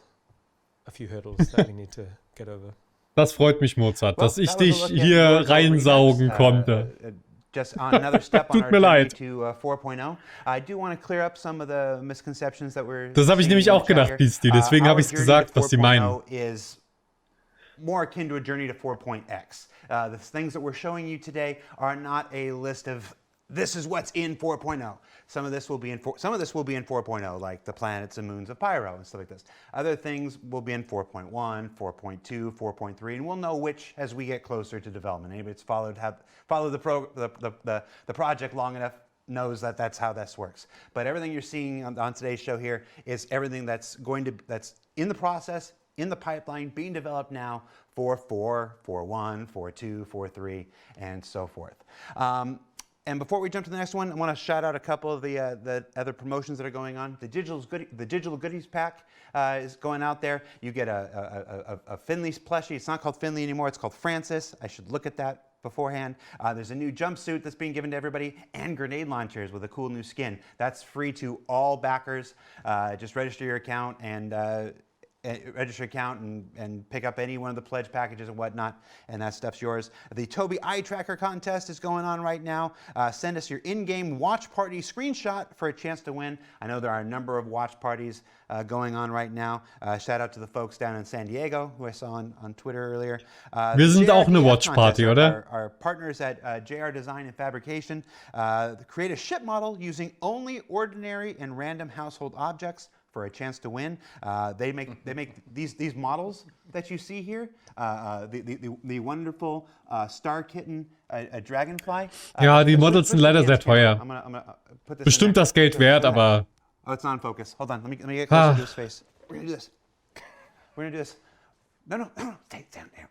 a few hurdles that we need to get over. Das freut mich, Mozart, dass ich dich hier reinsaugen konnte. Just on another step on our journey to 4.0. I do want to clear up some of the misconceptions that we're. Das habe ich nämlich auch gedacht, Beastie. Deswegen habe ich es gesagt, was sie meinen. Is more akin to a journey to 4.x. The things that we're showing you today are not a list of this is what's in 4.0. Some of this will be in 4.0, like the planets and moons of Pyro and stuff like this. Other things will be in 4.1, 4.2, 4.3, and we'll know which as we get closer to development. Anybody that's followed the project long enough knows that that's how this works. But everything you're seeing on today's show here is everything that's in the process, in the pipeline, being developed now for 4, 4.1, 4.2, 4.3, and so forth. And before we jump to the next one, I want to shout out a couple of the other promotions that are going on. The digital goodies pack is going out there. You get a Finley plushie. It's not called Finley anymore. It's called Francis. I should look at that beforehand. There's a new jumpsuit that's being given to everybody, and grenade launchers with a cool new skin. That's free to all backers. Just register your account and pick up any one of the pledge packages and whatnot, and that stuff's yours. The Toby Eye Tracker contest is going on right now. Send us your in-game watch party screenshot for a chance to win. I know there are a number of watch parties going on right now. Shout out to the folks down in San Diego, who I saw on Twitter earlier. Wir sind auch eine Watch Party, oder? Our partners at JR Design and Fabrication create a ship model using only ordinary and random household objects for a chance to win. They make these models that you see here. The wonderful Star Kitten, a Dragonfly. Ja, die Models sind leider sehr teuer. Bestimmt das Geld wert, aber. Oh, it's not in focus. Hold on, let me get closer to his face. We're gonna do this. We're gonna do this. No, stay down there.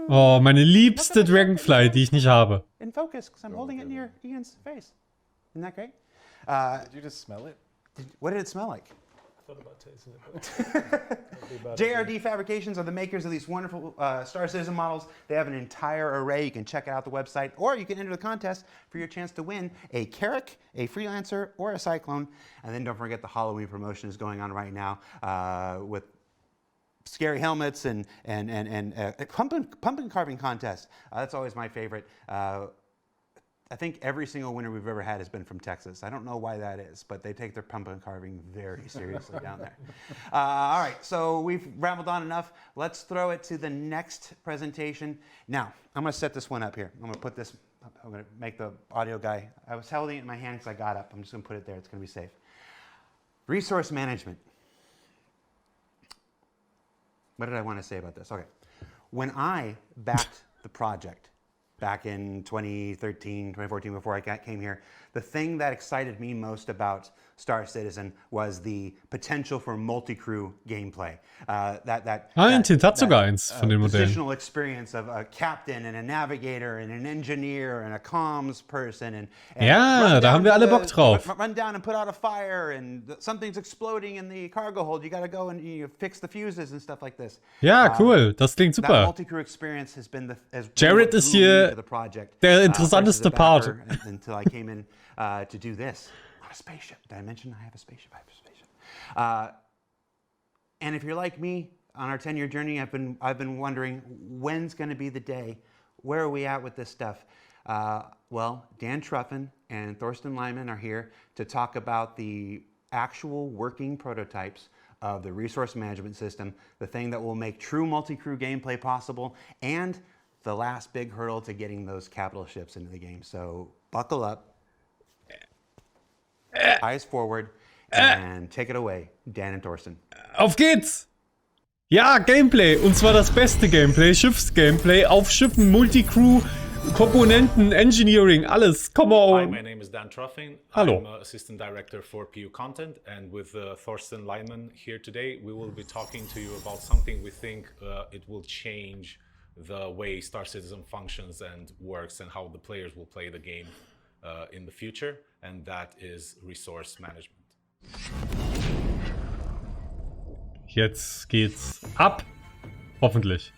Oh, meine liebste Dragonfly, die ich nicht habe. In focus, because I'm holding it near Ian's face. Isn't that great? Did you just smell it? What did it smell like? I thought about tasting it. JRD Fabrications are the makers of these wonderful Star Citizen models. They have an entire array. You can check out the website, or you can enter the contest for your chance to win a Carrack, a Freelancer, or a Cyclone. And then don't forget the Halloween promotion is going on right now with scary helmets and pumpkin carving contest. That's always my favorite. I think every single winner we've ever had has been from Texas. I don't know why that is, but they take their pumpkin carving very seriously down there. All right, so we've rambled on enough. Let's throw it to the next presentation. Now, I'm going to set this one up here. I'm going to put this, I'm going to make the audio guy, I was holding it in my hand because I got up. I'm just going to put it there. It's going to be safe. Resource management. What did I want to say about this? Okay. When I backed the project back in 2013, 2014, before I came here, the thing that excited me most about Star Citizen was the potential for multi-crew gameplay. Intent hat sogar eins von den Modellen. Positional experience of a captain and a navigator and an engineer and a comms person and ja, da haben wir alle Bock drauf. Run down and put out a fire and something's exploding in the cargo hold. You got to go and fix the fuses and stuff like this. Ja, cool. Das klingt super. That multi-crew experience has been Jared ist hier der interessanteste Part. Until I came in to do this on a spaceship. Did I mention I have a spaceship? I have a spaceship. And if you're like me, on our 10-year journey, I've been wondering when's going to be the day. Where are we at with this stuff? Well, Dan Truffin and Thorsten Lyman are here to talk about the actual working prototypes of the resource management system, the thing that will make true multi-crew gameplay possible, and the last big hurdle to getting those capital ships into the game. So buckle up, eyes forward, and take it away, Dan and Thorsten. Auf geht's! Ja, Gameplay. Und zwar das beste Gameplay. Schiffsgameplay auf Schiffen, Multicrew, Komponenten, Engineering, alles. Come on. Hi, my name is Dan Truffin. Hallo. I'm Assistant Director for PU Content, and with Thorsten Lyman here today, we will be talking to you about something we think it will change the way Star Citizen functions and works and how the players will play the game in the future, and that is resource management. Jetzt geht's ab. Hoffentlich.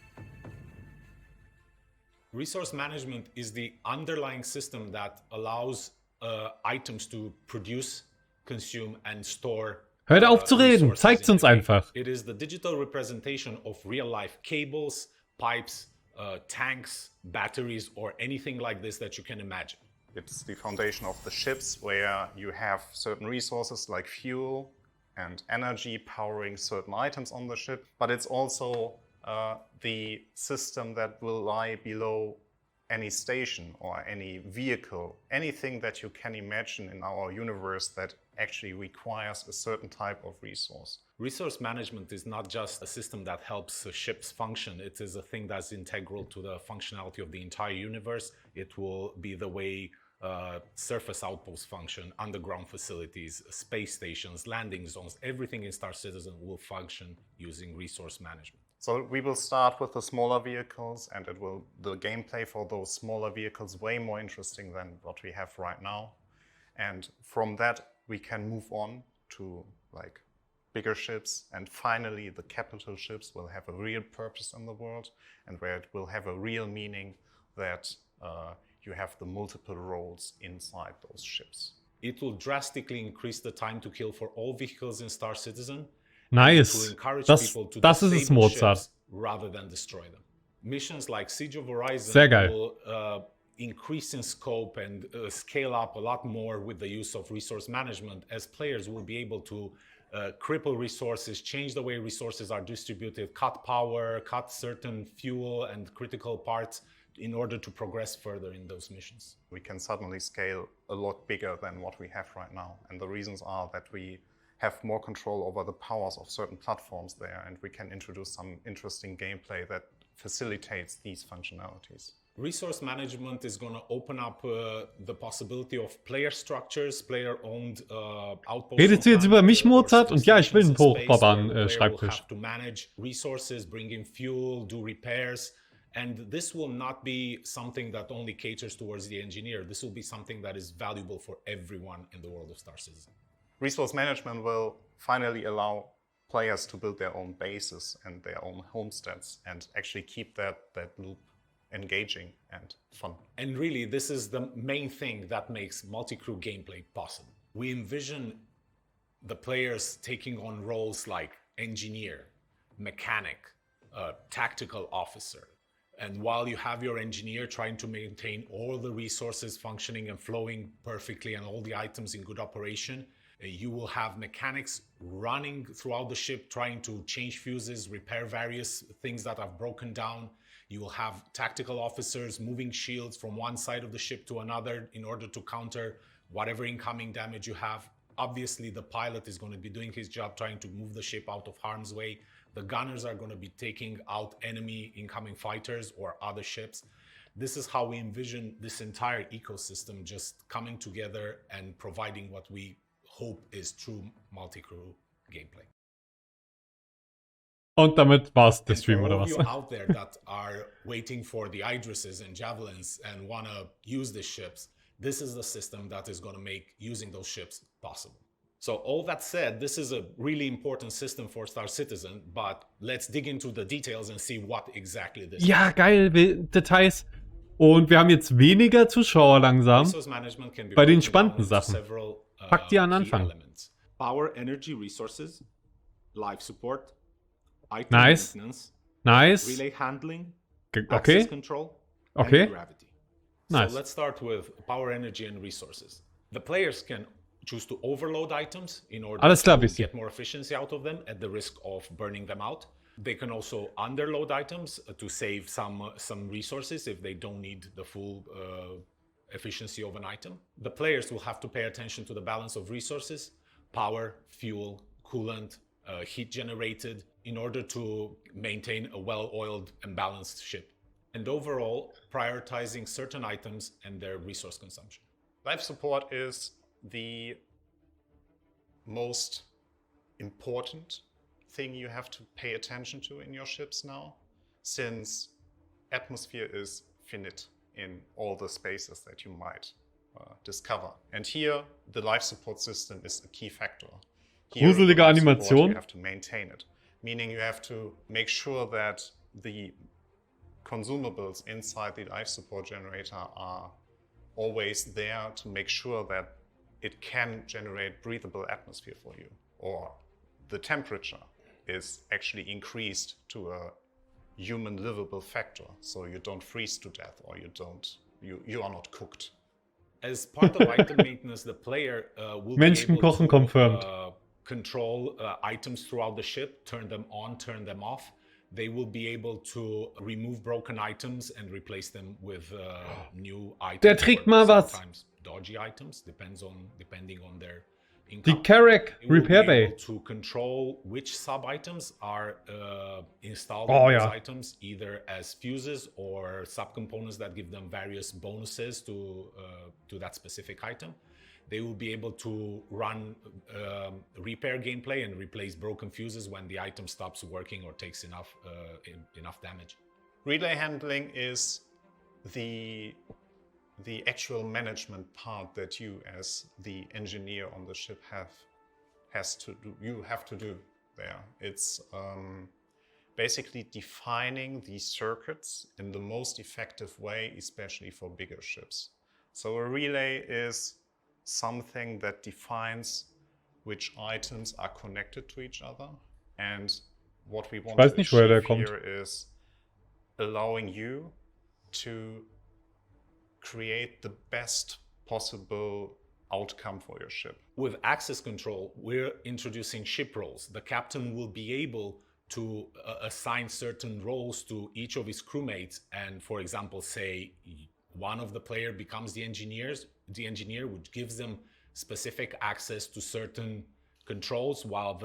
Resource management is the underlying system that allows items to produce, consume and store. Hört auf zu reden, zeigt's uns einfach. It is the digital representation of real-life cables, pipes, tanks, batteries, or anything like this that you can imagine. It's the foundation of the ships where you have certain resources like fuel and energy powering certain items on the ship, but it's also the system that will lie below any station or any vehicle, anything that you can imagine in our universe that actually requires a certain type of resource. Resource management is not just a system that helps ships function. It is a thing that's integral to the functionality of the entire universe. It will be the way surface outposts function, underground facilities, space stations, landing zones, everything in Star Citizen will function using resource management. So we will start with the smaller vehicles, and the gameplay for those smaller vehicles way more interesting than what we have right now. And from that, we can move on to like bigger ships, and finally the capital ships will have a real purpose in the world, and where it will have a real meaning that you have the multiple roles inside those ships. It will drastically increase the time to kill for all vehicles in Star Citizen. Nice. Das ist es, Mozart. Rather than destroy them. Missions like Siege of Reysn Sehr geil. will increase in scope and scale up a lot more with the use of resource management, as players will be able to cripple resources, change the way resources are distributed, cut power, cut certain fuel and critical parts in order to progress further in those missions. We can suddenly scale a lot bigger than what we have right now. And the reasons are that we have more control over the powers of certain platforms there, and we can introduce some interesting gameplay that facilitates these functionalities. Resource management is going to open up the possibility of player structures, player-owned outposts. Redet ihr jetzt über mich, Mozart? Und ja, ich will einen Hochbauern-Schreibtisch. Have to manage resources, bring in fuel, do repairs. And this will not be something that only caters towards the engineer. This will be something that is valuable for everyone in the world of Star Citizen. Resource management will finally allow players to build their own bases and their own homesteads and actually keep that loop engaging and fun. And really, this is the main thing that makes multi-crew gameplay possible. We envision the players taking on roles like engineer, mechanic, tactical officer, And while you have your engineer trying to maintain all the resources functioning and flowing perfectly and all the items in good operation, you will have mechanics running throughout the ship, trying to change fuses, repair various things that have broken down. You will have tactical officers moving shields from one side of the ship to another in order to counter whatever incoming damage you have. Obviously, the pilot is going to be doing his job, trying to move the ship out of harm's way. The gunners are going to be taking out enemy incoming fighters or other ships. This is how we envision this entire ecosystem just coming together and providing what we hope is true multi-crew gameplay. Und damit war's der Stream, for oder all was? of you out there that are waiting for the Idrises and Javelins and want to use these ships, this is the system that is going to make using those ships possible. So all that said, this is a really important system for Star Citizen, but let's dig into the details and see what exactly this Ja, is. geil, Details. Und wir haben jetzt weniger Zuschauer langsam Resource management can be bei den broken down spannenden into Sachen. several, Packt die an key Anfang. elements. Power, energy, resources, life support, item Nice. maintenance, Nice. relay handling, Okay. access control, Okay. and gravity. Nice. So let's start with power, energy, and resources. The players can choose to overload items in order Alles klar, to wisst ihr. get more efficiency out of them at the risk of burning them out. They can also underload items to save some resources if they don't need the full efficiency of an item. The players will have to pay attention to the balance of resources, power, fuel, coolant, heat generated in order to maintain a well-oiled and balanced ship. And overall, prioritizing certain items and their resource consumption. Life support is the most important thing you have to pay attention to in your ships now, since atmosphere is finite in all the spaces that you might discover. And here, the life support system is a key factor. Here, Gruselige the life support, Animation. you have to maintain it, meaning you have to make sure that the consumables inside the life support generator are always there to make sure that it can generate breathable atmosphere for you, or the temperature is actually increased to a human livable factor, so you don't freeze to death or you are not cooked. As part of item maintenance, the player will be Menschen able kochen to confirmed. control items throughout the ship, turn them on, turn them off. They will be able to remove broken items and replace them with new items. Der trägt or mal was. sometimes dodgy items, depending on their Die income. Carrack It will be Repair able Bay. to control which sub-items are installed Oh, in those ja. items, either as fuses or subcomponents that give them various bonuses to that specific item. They will be able to run repair gameplay and replace broken fuses when the item stops working or takes enough damage. Relay handling is the actual management part that you as the engineer on the ship have to do there. It's basically defining the circuits in the most effective way, especially for bigger ships. So a relay is something that defines which items are connected to each other, and what we want weiß to nicht, woher der achieve kommt. here is allowing you to create the best possible outcome for your ship. With access control, we're introducing ship roles. The captain will be able to assign certain roles to each of his crewmates, and for example, say one of the player becomes the engineer, which gives them specific access to certain controls, while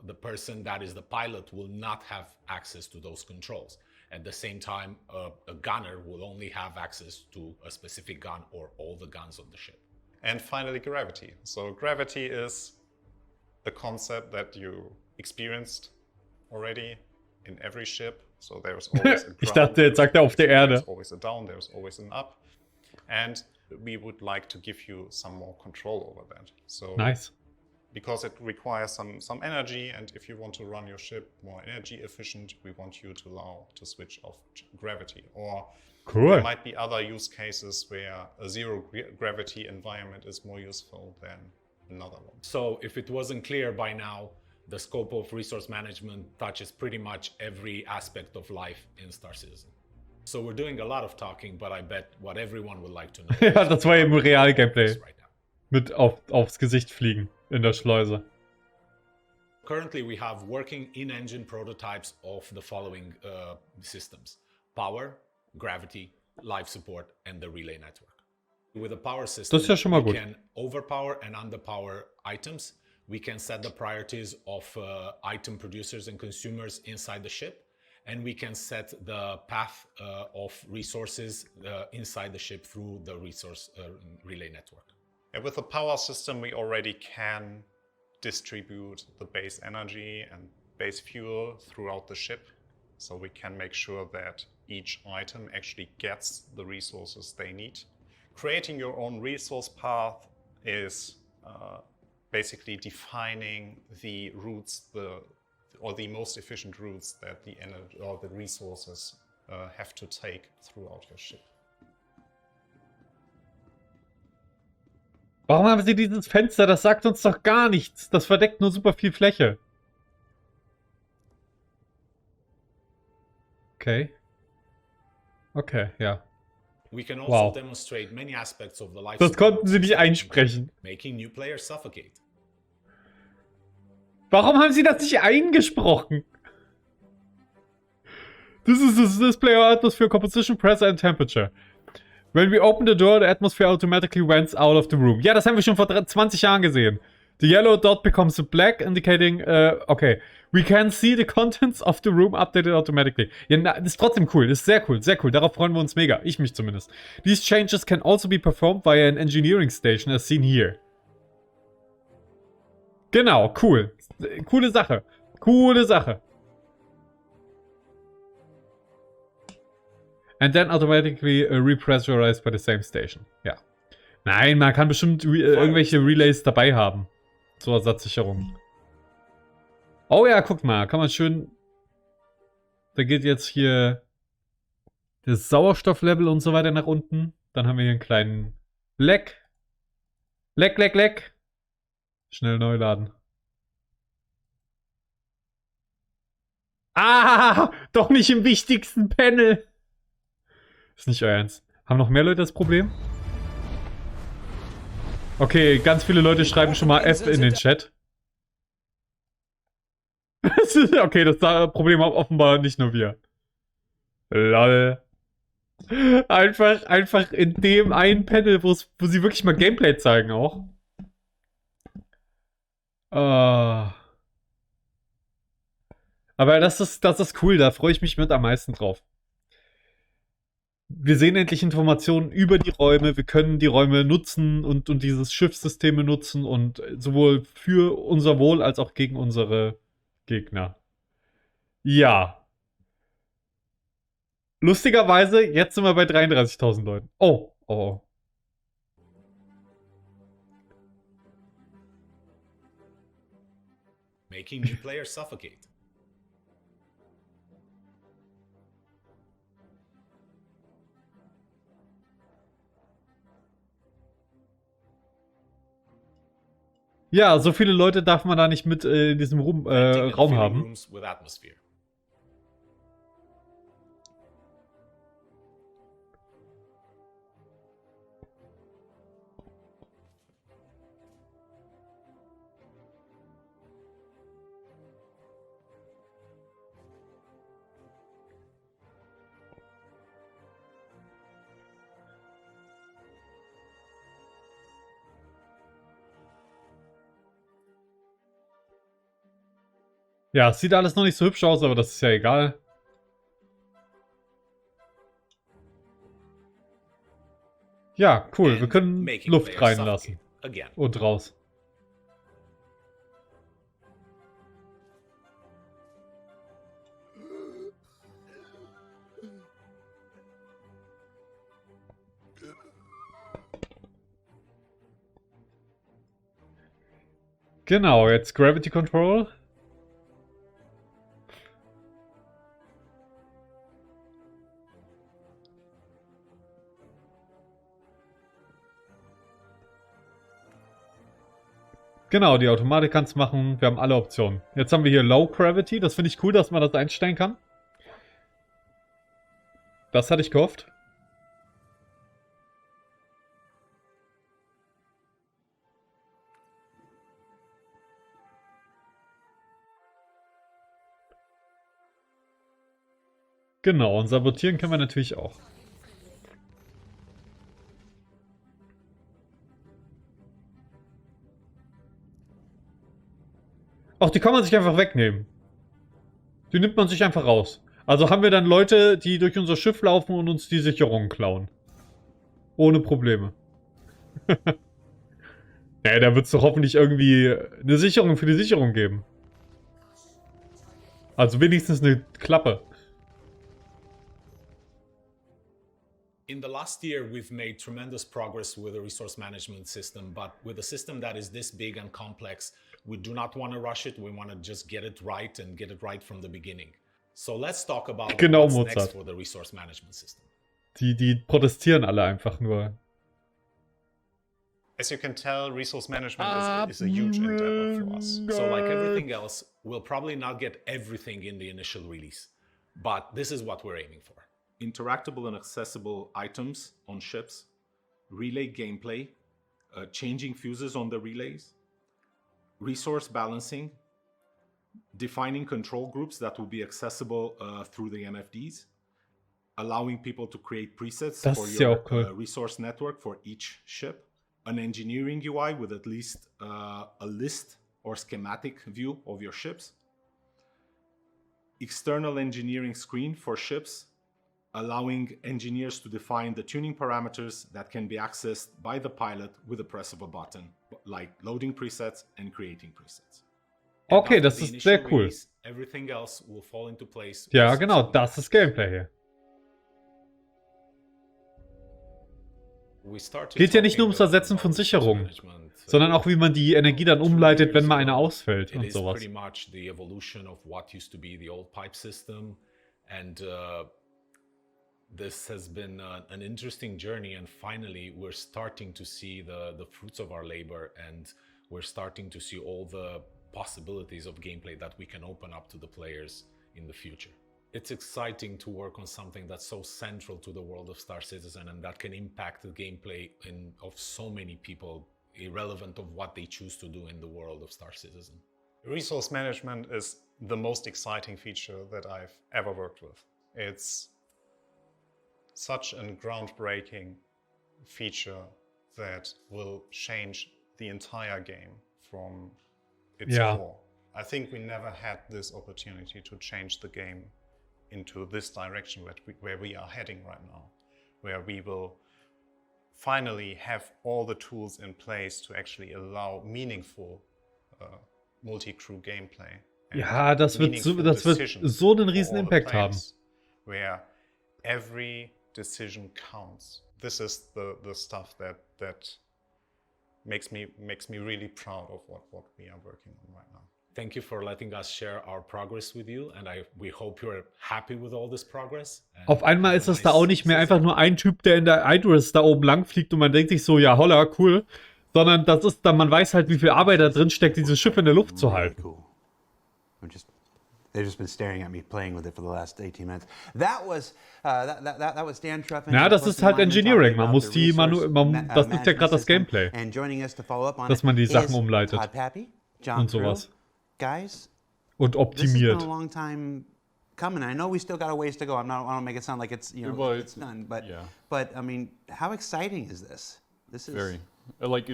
the person that is the pilot will not have access to those controls. At the same time, a gunner will only have access to a specific gun or all the guns of the ship. And finally, gravity. So gravity is a concept that you experienced already in every ship. So there's always a ground. Ich dachte, jetzt sagt er auf der Erde. There's always a down, there's always an up. And we would like to give you some more control over that. So Nice. because it requires some energy, and if you want to run your ship more energy efficient, we want you to allow to switch off gravity. Or Cool. there might be other use cases where a zero gravity environment is more useful than another one. So if it wasn't clear by now, the scope of resource management touches pretty much every aspect of life in Star Citizen. So we're doing a lot of talking, but I bet what everyone would like to know. Ja, das war eben Real-Gameplay. Mit aufs Gesicht fliegen in der Schleuse. Currently, we have working in-engine prototypes of the following systems: power, gravity, life support, and the relay network. With a power system, Das ist ja schon mal we gut. can overpower and underpower items. We can set the priorities of item producers and consumers inside the ship, and we can set the path of resources inside the ship through the resource relay network. And with the power system, we already can distribute the base energy and base fuel throughout the ship. So we can make sure that each item actually gets the resources they need. Creating your own resource path is basically defining the routes, or the most efficient routes that the energy or the resources have to take throughout your ship. Warum haben sie dieses Fenster? Das sagt uns doch gar nichts. Das verdeckt nur super viel Fläche. Okay. Okay, ja. We can also Wow. demonstrate many aspects of the life Das support konnten sie nicht einsprechen. making new players suffocate. Warum haben sie das nicht eingesprochen? This is the display of atmosphere composition, pressure and temperature. When we open the door, the atmosphere automatically vents out of the room. Ja, das haben wir schon vor 20 Jahren gesehen. The yellow dot becomes a black, indicating, okay. We can see the contents of the room updated automatically. Ja, das ist trotzdem cool. Das ist sehr cool, sehr cool. Darauf freuen wir uns mega. Ich mich zumindest. These changes can also be performed via an engineering station, as seen here. Genau, cool. Coole Sache. Coole Sache. And then automatically repressurized by the same station. Ja. Nein, man kann bestimmt irgendwelche Relays dabei haben. Zur Ersatzsicherung. Oh ja, guck mal. Kann man schön... Da geht jetzt hier das Sauerstofflevel und so weiter nach unten. Dann haben wir hier einen kleinen Leck. Leck. Schnell neu laden. Ah! Doch nicht im wichtigsten Panel! Ist nicht euer Ernst. Haben noch mehr Leute das Problem? Okay, ganz viele Leute schreiben schon mal F in den Chat. Okay, das Problem haben offenbar nicht nur wir. Lol. Einfach in dem einen Panel, wo sie wirklich mal Gameplay zeigen auch. Aber das ist cool, da freue ich mich mit am meisten drauf. Wir sehen endlich Informationen über die Räume, wir können die Räume nutzen und dieses Schiffssysteme nutzen und sowohl für unser Wohl als auch gegen unsere Gegner. Ja. Lustigerweise, jetzt sind wir bei 33.000 Leuten. Oh. Making new players suffocate. Ja, so viele Leute darf man da nicht mit in diesem Raum haben. Rooms with atmosphere. Ja, es sieht alles noch nicht so hübsch aus, aber das ist ja egal. Ja, cool. Wir können Luft reinlassen. Und raus. Genau, jetzt Gravity Control. Genau, die Automatik kann es machen. Wir haben alle Optionen. Jetzt haben wir hier Low Gravity. Das finde ich cool, dass man das einstellen kann. Das hatte ich gehofft. Genau, und sabotieren können wir natürlich auch. Auch die kann man sich einfach wegnehmen. Die nimmt man sich einfach raus. Also haben wir dann Leute, die durch unser Schiff laufen und uns die Sicherungen klauen. Ohne Probleme. Naja, da wird es doch hoffentlich irgendwie eine Sicherung für die Sicherung geben. Also wenigstens eine Klappe. In the last year, we've made tremendous progress with the resource management system, but with a system that is this big and complex, we do not want to rush it. We want to just get it right and get it right from the beginning. So let's talk about Genau, what's Mozart. next for the resource management system. Die protestieren alle einfach nur. As you can tell, resource management is a huge endeavor for us. So like everything else, we'll probably not get everything in the initial release, but this is what we're aiming for. Interactable and accessible items on ships, relay gameplay, changing fuses on the relays, resource balancing, defining control groups that will be accessible through the MFDs, allowing people to create presets for your resource network for each ship, an engineering UI with at least a list or schematic view of your ships, external engineering screen for ships, allowing engineers to define the tuning parameters that can be accessed by the pilot with the press of a button, like loading presets and creating presets. Okay, das ist sehr cool. Release, everything else will fall into place. Ja, genau, das ist Gameplay hier. Geht ja nicht nur ums Ersetzen von Sicherungen, sondern auch, wie man die Energie dann umleitet, wenn mal eine ausfällt und sowas. Pretty much the evolution of what used to be the old pipe system, and this has been an interesting journey, and finally we're starting to see the fruits of our labor, and we're starting to see all the possibilities of gameplay that we can open up to the players in the future. It's exciting to work on something that's so central to the world of Star Citizen and that can impact the gameplay of so many people, irrelevant of what they choose to do in the world of Star Citizen. Resource management is the most exciting feature that I've ever worked with. It's such a groundbreaking feature that will change the entire game from its core. I think we never had this opportunity to change the game into this direction where we are heading right now, where we will finally have all the tools in place to actually allow meaningful multi-crew gameplay. Ja, das wird so einen riesen Impact haben. Where every decision counts. This is the stuff that makes me really proud of what we are working on right now. Thank you for letting us share our progress with you, and we hope you're happy with all this progress. Auf einmal ist es da auch nicht mehr einfach nur ein Typ, der in der Idris da oben lang fliegt und man denkt sich so, ja holla, cool. Sondern das ist dann, man weiß halt, wie viel Arbeit da drin steckt, dieses Schiff in der Luft zu halten. Cool. They've just been staring at me playing with it for the last 18 minutes. That was Dan Truffin. Ja, das ist halt Engineering. Man muss die das ist ja gerade das Gameplay. Dass man die Sachen umleitet. Und sowas. Guys, und optimiert. This has been a long time coming. I know we still got a ways to go. I don't make it sound like it's it's done, but I mean, how exciting is this? This is very like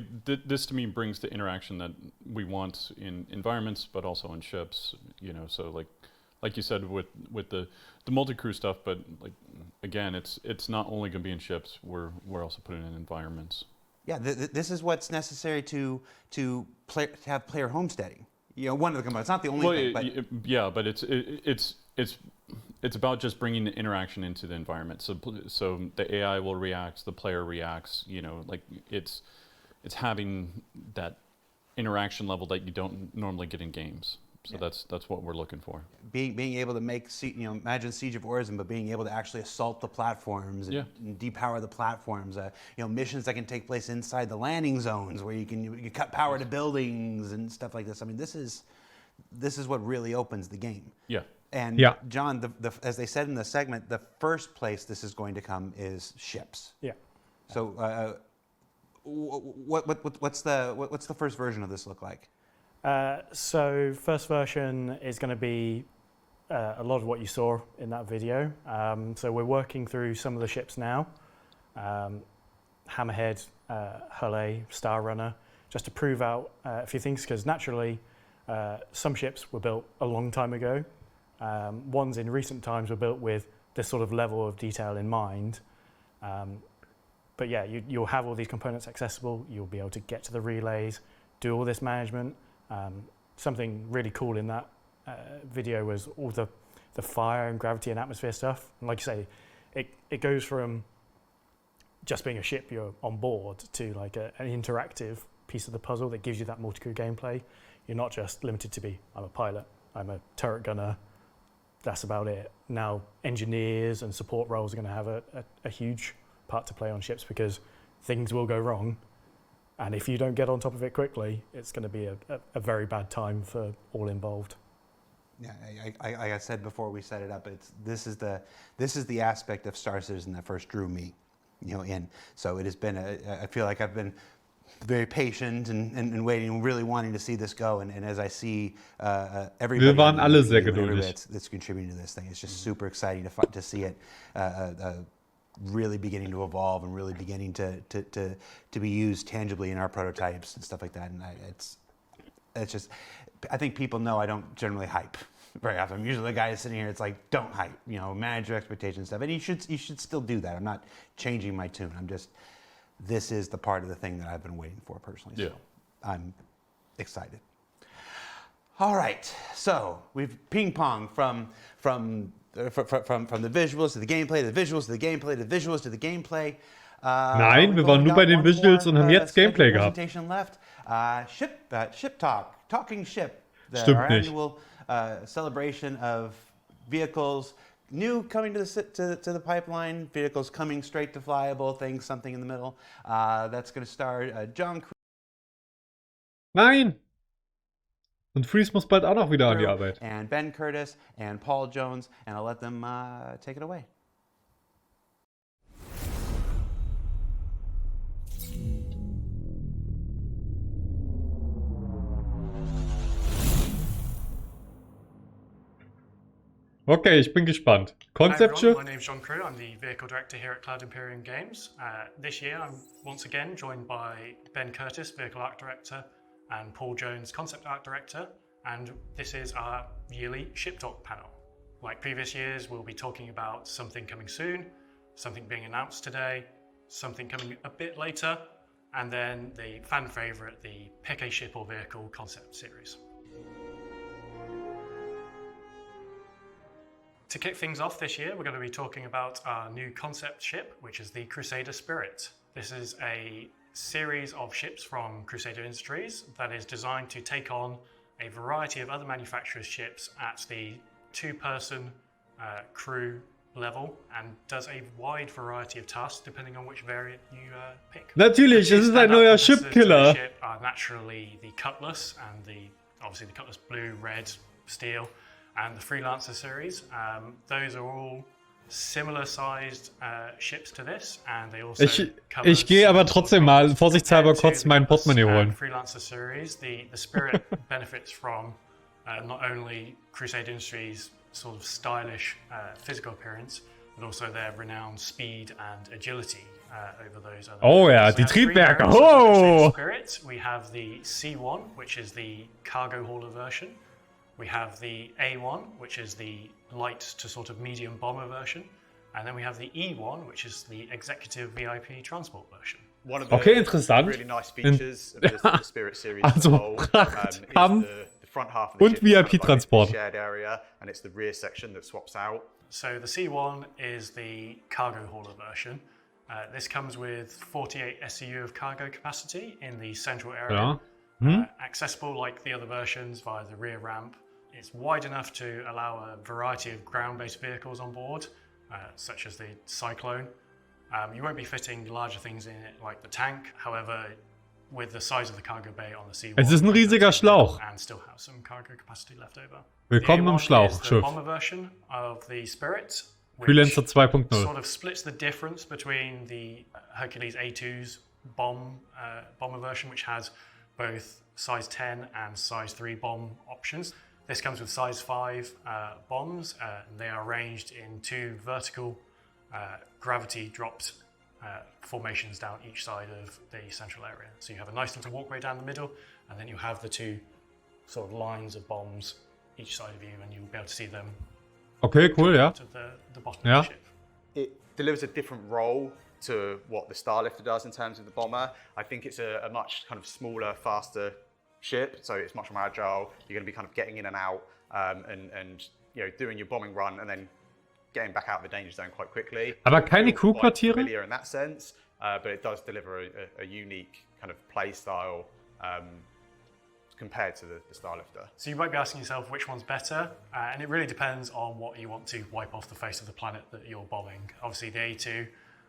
this to me brings the interaction that we want in environments, but also in ships. You know, so like you said with the multi-crew stuff, but like again, it's not only going to be in ships. We're also putting it in environments. Yeah, this is what's necessary to have player homesteading. You know, one of the components. It's not the only thing. But but it's about just bringing the interaction into the environment. So the AI will react, the player reacts. You know, like it's having that interaction level that you don't normally get in games. So that's what we're looking for. Being able to make, imagine Siege of Orison, but being able to actually assault the platforms and depower the platforms. Missions that can take place inside the landing zones where you cut power to buildings and stuff like this. I mean, this is what really opens the game. Yeah. And Yeah. John, as they said in the segment, the first place this is going to come is ships. Yeah. So what's the first version of this look like? So first version is going to be a lot of what you saw in that video. So we're working through some of the ships now. Hammerhead, Hull, Star Runner, just to prove out a few things, because naturally some ships were built a long time ago. Ones in recent times were built with this sort of level of detail in mind. But yeah, you'll have all these components accessible. You'll be able to get to the relays, do all this management. Something really cool in that video was all the fire and gravity and atmosphere stuff. And like you say, it goes from just being a ship you're on board to like an interactive piece of the puzzle that gives you that multi-crew gameplay. You're not just limited to be, I'm a pilot, I'm a turret gunner, that's about it. Now engineers and support roles are going to have a huge part to play on ships, because things will go wrong. And if you don't get on top of it quickly, it's going to be a very bad time for all involved. Yeah, I said before we set it up, this is the aspect of Star Citizen that first drew me, in. So it has been I feel like I've been very patient and waiting, really wanting to see this go. And as I see everybody, Wir waren alle sehr geduldig. that's contributing to this thing, it's just super exciting to see it really beginning to evolve and really beginning to be used tangibly in our prototypes and stuff like that. And it's just, I think people know I don't generally hype very often. I'm usually the guy sitting here, it's like, don't hype, manage your expectations and stuff. And you should still do that. I'm not changing my tune. This is the part of the thing that I've been waiting for personally. So I'm excited. All right, so we've ping-ponged from the visuals to the gameplay, to the visuals to the gameplay, to the visuals to the gameplay. Nein, wir waren nur bei den Visuals und haben jetzt Gameplay gehabt. Left. Ship talk, talking ship. Stimmt our nicht. annual celebration of vehicles, new coming to the pipeline, vehicles coming straight to flyable things, something in the middle. That's going to star John. Nein! Und Freeze muss bald auch noch wieder an die Arbeit. And Ben Curtis and Paul Jones, and I'll let them take it away. Okay, ich bin gespannt. Concept Hi ship? everyone, my name's John Crew. I'm the vehicle director here at Cloud Imperium Games. This year I'm once again joined by Ben Curtis, vehicle art director, and Paul Jones, concept art director. And this is our yearly Ship Talk panel. Like previous years, we'll be talking about something coming soon, something being announced today, something coming a bit later, and then the fan favorite, the Pick a Ship or Vehicle concept series. To kick things off this year, we're going to be talking about our new concept ship, which is the Crusader Spirit. This is a series of ships from Crusader Industries that is designed to take on a variety of other manufacturers' ships at the two-person crew level and does a wide variety of tasks depending on which variant you pick. Natürlich, es ist ein neuer Ship-Killer. Ship are naturally the Cutlass and obviously the Cutlass Blue, Red, Steel, and the Freelancer series. Those are all similar sized ships to this, and they also Ich gehe aber trotzdem mal vorsichtshalber kurz mein Portemonnaie holen. Freelancer series. The Spirit benefits from not only Crusader Industries' sort of stylish physical appearance, but also their renowned speed and agility over those other. Oh ja, die Triebwerke. Oh! Spirit. We have the C1, which is the cargo hauler version. We have the A1, which is the light to sort of medium bomber version. And then we have the E1, which is the executive VIP transport version. One of the interessant. really nice features of the Spirit series as a whole is the front half of the und ship VIP-Transport. shared area, and it's the rear section that swaps out. So the C1 is the cargo hauler version. This comes with 48 SCU of cargo capacity in the central area. Ja. Accessible like the other versions via the rear ramp. It's wide enough to allow a variety of ground-based vehicles on board, such as the Cyclone. You won't be fitting larger things in it like the tank, however, with the size of the cargo bay on the sea. Es ist ein riesiger Schlauch. And still have some cargo capacity left over. Willkommen im Schlauchschiff. Bomber version of the Spirit, Freelancer 2.0. sort of splits the difference between the Hercules A2's bomber version, which has both size 10 and size 3 bomb options. This comes with size 5 bombs, and they are arranged in 2 vertical gravity dropped formations down each side of the central area. So you have a nice little walkway down the middle, and then you have the 2 sort of lines of bombs each side of you, and you'll be able to see them. Okay, cool, ja. To the bottom Ja. of the ship. It delivers a different role to what the Starlifter does in terms of the bomber. I think it's a much kind of smaller, faster ship, so it's much more agile. You're going to be kind of getting in and out, and you know, doing your bombing run, and then getting back out of the danger zone quite quickly. Aber keine Quite Crewquartiere? familiar in that sense, but it does deliver a unique kind of play style compared to the Starlifter. So you might be asking yourself which one's better, and it really depends on what you want to wipe off the face of the planet that you're bombing. Obviously the A2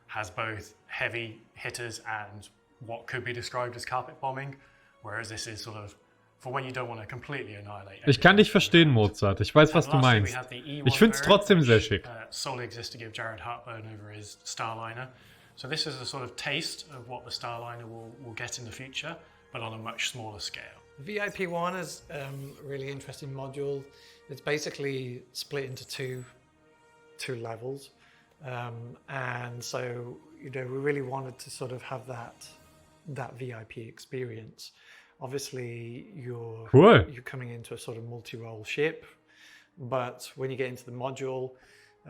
has both heavy hitters and what could be described as carpet bombing, whereas this is sort of for when you don't want to completely annihilate. Ich kann dich verstehen, Mozart. Ich weiß, was du meinst. Ich finde es trotzdem sehr schick. Solely exists to give Jared Heartburn over his Starliner. So this is a sort of taste of what the Starliner will get in the future, but on a much smaller scale. VIP1 is a really interesting module. It's basically split into two levels, and so we really wanted to sort of have that VIP experience. Obviously, you're coming into a sort of multi-role ship, but when you get into the module,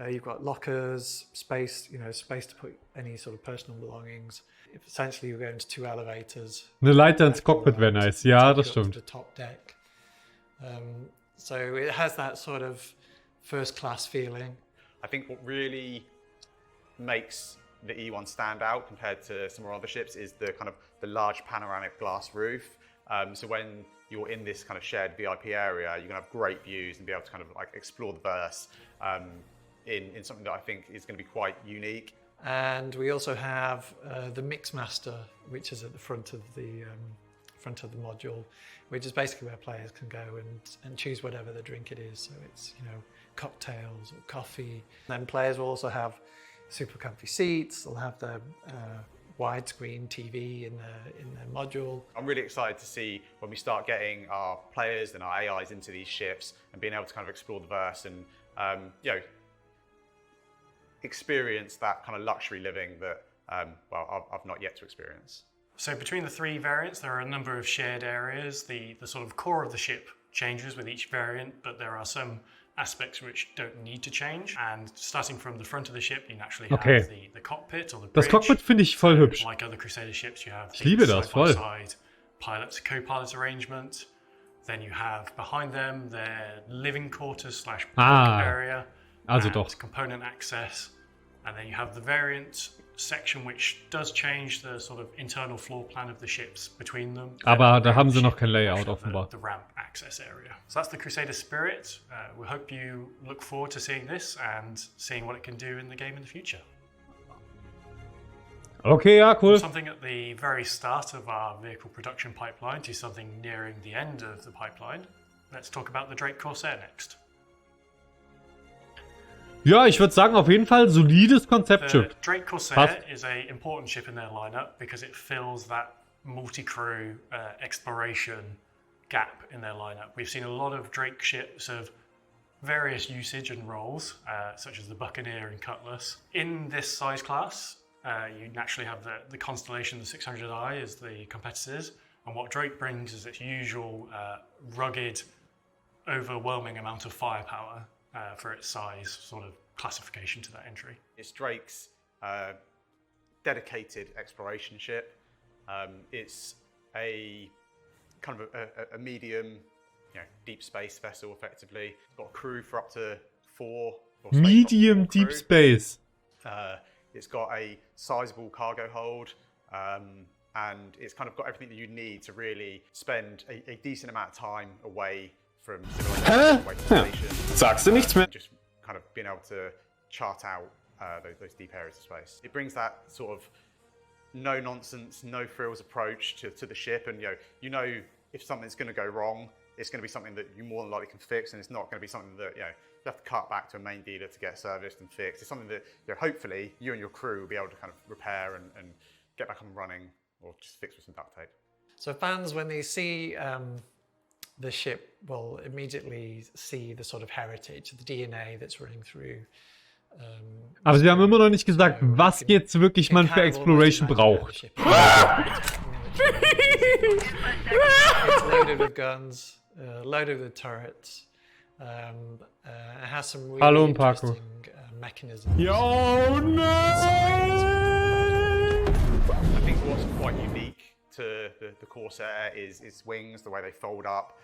you've got lockers, space to put any sort of personal belongings. Essentially, you're going to 2 elevators. Eine Leiter ins Cockpit wäre nice. Ja, das stimmt. To the top deck. So it has that sort of first-class feeling. I think what really makes the E1 stand out compared to some of our other ships is the kind of the large panoramic glass roof. So when you're in this kind of shared VIP area, you're going to have great views and be able to kind of like explore the verse in something that I think is going to be quite unique. And we also have the Mixmaster, which is at the front of the module, which is basically where players can go and choose whatever the drink it is. So it's cocktails or coffee. Then players will also have super comfy seats. They'll have the widescreen TV in their module. I'm really excited to see when we start getting our players and our AIs into these ships and being able to kind of explore the verse and experience that kind of luxury living that I've not yet to experience. So between the 3 variants, there are a number of shared areas. The sort of core of the ship changes with each variant, but there are some aspects which don't need to change. And starting from the front of the ship, you naturally have the cockpit or the bridge. Das Cockpit finde ich voll hübsch. Like other Crusader ships, you have Ich liebe das, voll. side pilot to co-pilot arrangement. Then you have behind them their living quarters / area. Also and doch. component access, and then you have the variant section which does change the sort of internal floor plan of the ships between them. Aber da haben sie noch kein Layout offenbar. The ramp access area. So that's the Crusader Spirit. We hope you look forward to seeing this and seeing what it can do in the game in the future. Okay, ja, cool. From something at the very start of our vehicle production pipeline to something nearing the end of the pipeline. Let's talk about the Drake Corsair next. Ja, ich würde sagen, auf jeden Fall solides Konzeptschiff. The Drake Corsair is an important ship in their lineup because it fills that multi-crew exploration gap in their lineup. We've seen a lot of Drake ships of various usage and roles, such as the Buccaneer and Cutlass. In this size class, you naturally have the Constellation, the 600i as the competitors, and what Drake brings is its usual rugged, overwhelming amount of firepower. For its size, sort of classification to that entry. It's Drake's dedicated exploration ship. It's a kind of a medium, deep space vessel, effectively. It's got a crew for up to 4. Medium deep space. It's got a sizable cargo hold, and it's kind of got everything that you need to really spend a decent amount of time away from civilization. Sagst du nichts mehr? Just kind of being able to chart out those deep areas of space. It brings that sort of no nonsense, no frills approach to the ship, and you know if something's going to go wrong, it's going to be something that you more than likely can fix, and it's not going to be something that you have to cut back to a main dealer to get serviced and fixed. It's something that hopefully you and your crew will be able to kind of repair and get back up and running, or just fix with some duct tape. So fans, when they see the ship, will immediately see the sort of heritage, the DNA that's running through. Aber sie haben immer noch nicht gesagt, was jetzt wirklich man für Exploration braucht. It's loaded with guns, loaded with turrets. It has some really Hallo, interesting mechanisms. Yo, no! I think what's quite unique to the Corsair is its wings, the way they fold up.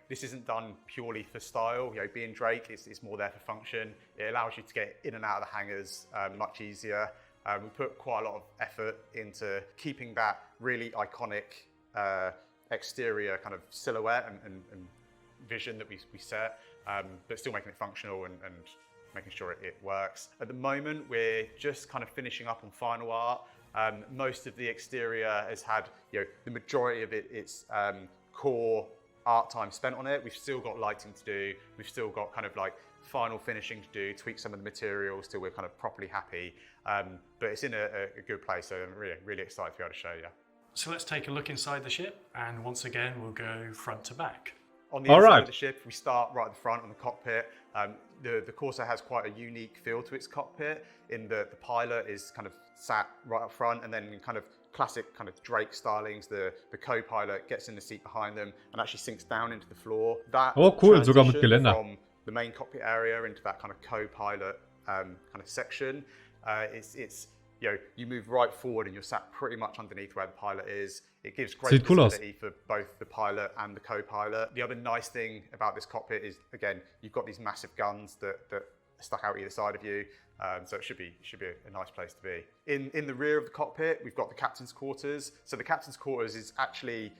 This isn't done purely for style. Being Drake, it's more there for function. It allows you to get in and out of the hangars much easier. We put quite a lot of effort into keeping that really iconic exterior kind of silhouette and vision that we set, but still making it functional and making sure it works. At the moment, we're just kind of finishing up on final art. Most of the exterior has had, the majority of its core art time spent on it. We've still got lighting to do. We've still got kind of like final finishing to do, tweak some of the materials till we're kind of properly happy. But it's in a good place, so I'm really excited to be able to show you. So let's take a look inside the ship, and once again, we'll go front to back. On the inside of the ship, we start right at the front on the cockpit. The Corsair has quite a unique feel to its cockpit in that the pilot is kind of sat right up front, and then in kind of classic kind of Drake stylings, the co-pilot gets in the seat behind them and actually sinks down into the floor. That cool, sogar mit Geländer. From the main cockpit area into that kind of co-pilot kind of section. You move right forward and you're sat pretty much underneath where the pilot is. It gives great visibility for both the pilot and the co-pilot. The other nice thing about this cockpit is, again, you've got these massive guns that are stuck out either side of you. So it should be a nice place to be. In the rear of the cockpit, we've got the captain's quarters. So the captain's quarters is actually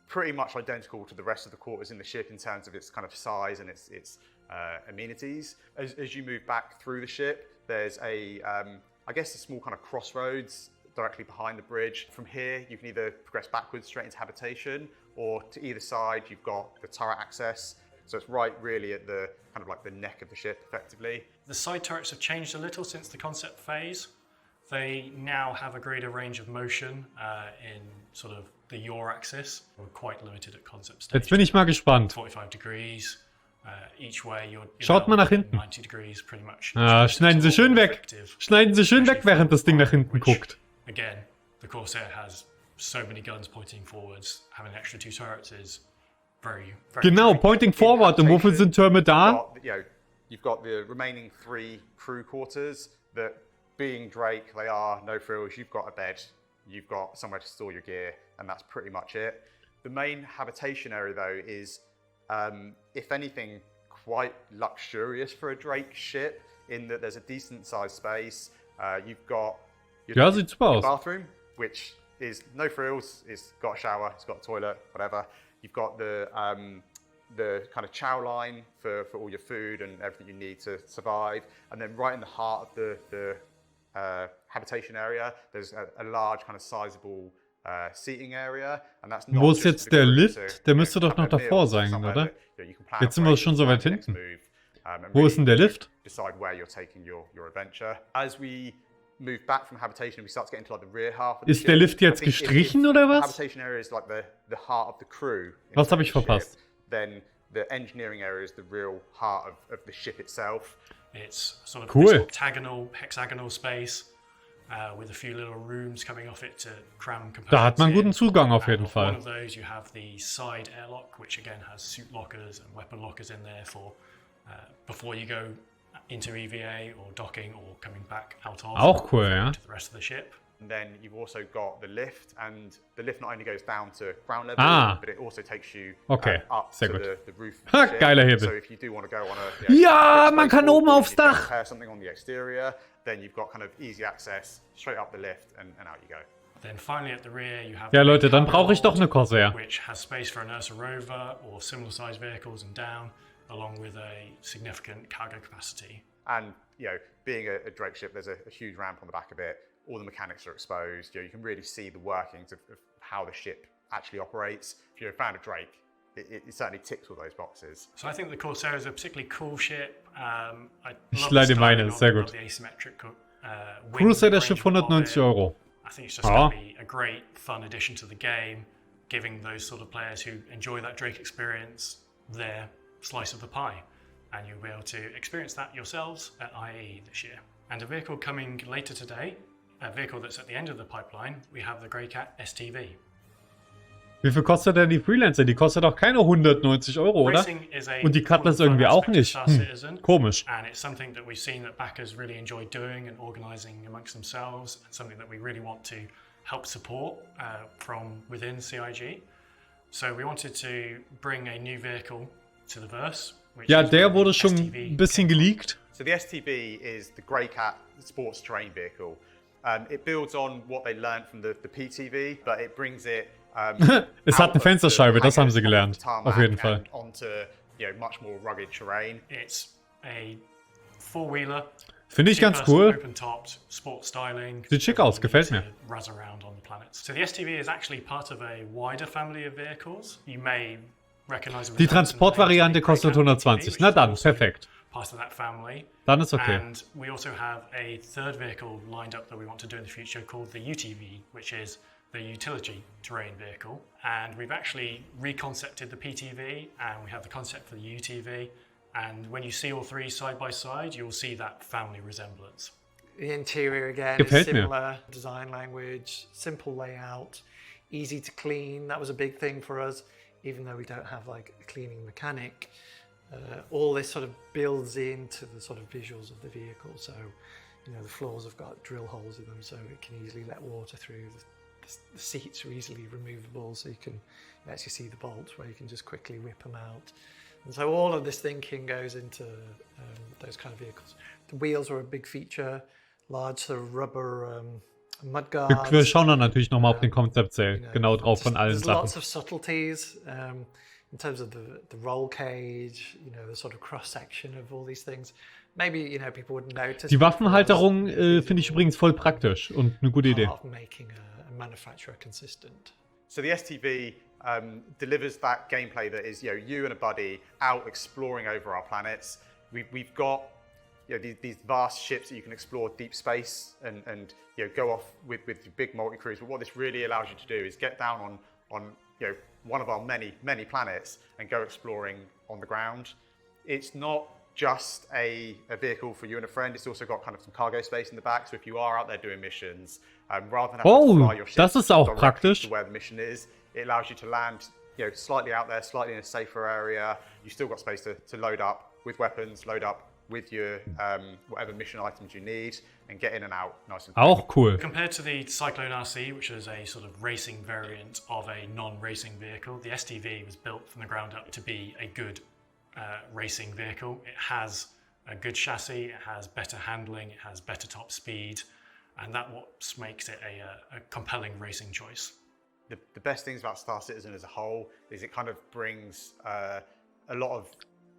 pretty much identical to the rest of the quarters in the ship in terms of its kind of size and its amenities. As you move back through the ship, there's I guess a small kind of crossroads directly behind the bridge. From here, you can either progress backwards straight into habitation, or to either side, you've got the turret access. So it's right really at the kind of like the neck of the ship, effectively. The side turrets have changed a little since the concept phase. They now have a greater range of motion in sort of the yaw axis. We're quite limited at concept stage. Jetzt bin ich mal gespannt. 45 degrees. Each way you're Schaut mal nach hinten. 90 degrees pretty much. Schneiden Sie schön weg. Schneiden Sie schön weg, während das Ding nach hinten guckt. Again, the Corsair has so many guns pointing forwards. Having an extra 2 turrets is very Genau, pointing forward. Und wofür sind Türme da? You've got the remaining 3 crew quarters that, being Drake, they are no frills. You've got a bed, you've got somewhere to store your gear, and that's pretty much it. The main habitation area, though, is, if anything, quite luxurious for a Drake ship, in that there's a decent sized space. You've got your bathroom, which is no frills. It's got a shower, it's got a toilet, whatever. You've got the kind of chow line for all your food and everything you need to survive. And then right in the heart of the habitation area, there's a large kind of sizable seating area. And that's not Wo ist jetzt der Lift? Der müsste doch noch davor sein, oder? Jetzt sind wir schon so weit hinten. Wo ist denn der Lift? Decide where you're taking your adventure. As we move back from habitation, we start to get into like the rear half of the ship. Ist der Lift jetzt gestrichen oder was? Habitation area is like the heart of the crew. Was habe ich verpasst? Then the engineering area is the real heart of the ship itself. It's sort of cool. This octagonal, hexagonal space with a few little rooms coming off it to cram components. Da hat man guten Zugang auf jeden Fall. One of those you have the side airlock, which again has suit lockers and weapon lockers in there for before you go into EVA or docking or coming back out of. Auch cool, ja. To the rest of the ship. And then you've also got the lift, and the lift not only goes down to ground level, but it also takes you up to the roof of the ship. Geiler Hebel. So if you do want to go on a ja, man kann oben aufs Dach. Repair something on the exterior, then you've got kind of easy access straight up the lift and out you go. Then finally at the rear you have ja Leute, dann brauche ich doch eine Corsair. Which has space for an Ursa rover or similar sized vehicles and down, along with a significant cargo capacity. And being a Drake ship, there's a huge ramp on the back of it. all the mechanics are exposed. You can really see the workings of how the ship actually operates. If you're a fan of Drake, it certainly ticks all those boxes. So I think the Corsair is a particularly cool ship. Ich leih dir meine, sehr gut. Cruiser das Schiff 190 €. I think it's just going to be a great, fun addition to the game, giving those sort of players who enjoy that Drake experience their slice of the pie. And you'll be able to experience that yourselves at IAE this year. And a vehicle coming later today, a vehicle that's at the end of the pipeline, we have the Greycat STV. Wie viel kostet denn die Freelancer? Die kostet doch keine 190 €, oder? Und die Cutlass irgendwie auch nicht. Komisch. And it's something that we've seen that backers really enjoy doing and organizing amongst themselves, and something that we really want to help support from within CIG. So we wanted to bring a new vehicle to the verse. Ja, der wurde schon ein bisschen geleakt. So the STV is the Greycat sports terrain vehicle. It builds on what they learned from the PTV, but it brings it es hat eine Fensterscheibe, das haben sie gelernt. Auf jeden Fall. Onto, much more rugged terrain. It's a four-wheeler. Finde ich ganz cool. Open-topped, sport styling. Sieht schick aus, gefällt mir. Razz around on the planets. So the STV is actually part of a wider family of vehicles. You may recognize. Die Transportvariante kostet 120. Na dann, perfekt. Part of that family. Dann ist okay. And we also have a third vehicle lined up that we want to do in the future called the UTV, which is the utility terrain vehicle. And we've actually reconcepted the PTV, and we have the concept for the UTV. And when you see all three side by side, you'll see that family resemblance. The interior again Gefällt is similar. Design language, simple layout, easy to clean. That was a big thing for us, even though we don't have like a cleaning mechanic. All this sort of builds into the sort of visuals of the vehicle. So, the floors have got drill holes in them, so it can easily let water through. The seats are easily removable, so you can actually see the bolts where you can just quickly whip them out. And so all of this thinking goes into those kind of vehicles. The wheels are a big feature, large sort of rubber mudguards. Wir schauen dann natürlich nochmal auf den Concept Sale genau drauf von allen There's Sachen. lots of subtleties in terms of the roll cage, the sort of cross section of all these things. Maybe people wouldn't notice. Die Waffenhalterung finde ich übrigens voll praktisch und eine gute Idee. Making a manufacturer consistent. So the STV delivers that gameplay that is you and a buddy out exploring over our planets. We've got these vast ships that you can explore deep space and go off with your big multi-crews. But what this really allows you to do is get down on one of our many planets and go exploring on the ground. It's not just a vehicle for you and a friend. It's also got kind of some cargo space in the back. So if you are out there doing missions, rather than having to fly your ship das ist auch directly praktisch. to where the mission is, it allows you to land slightly out there, slightly in a safer area. You've still got space to load up with weapons, load up with your whatever mission items you need, and get in and out nice and quick. Auch cool. Compared to the Cyclone RC, which is a sort of racing variant of a non-racing vehicle, the STV was built from the ground up to be a good racing vehicle. It has a good chassis, it has better handling, it has better top speed, and that's what makes it a compelling racing choice. The best things about Star Citizen as a whole is it kind of brings a lot of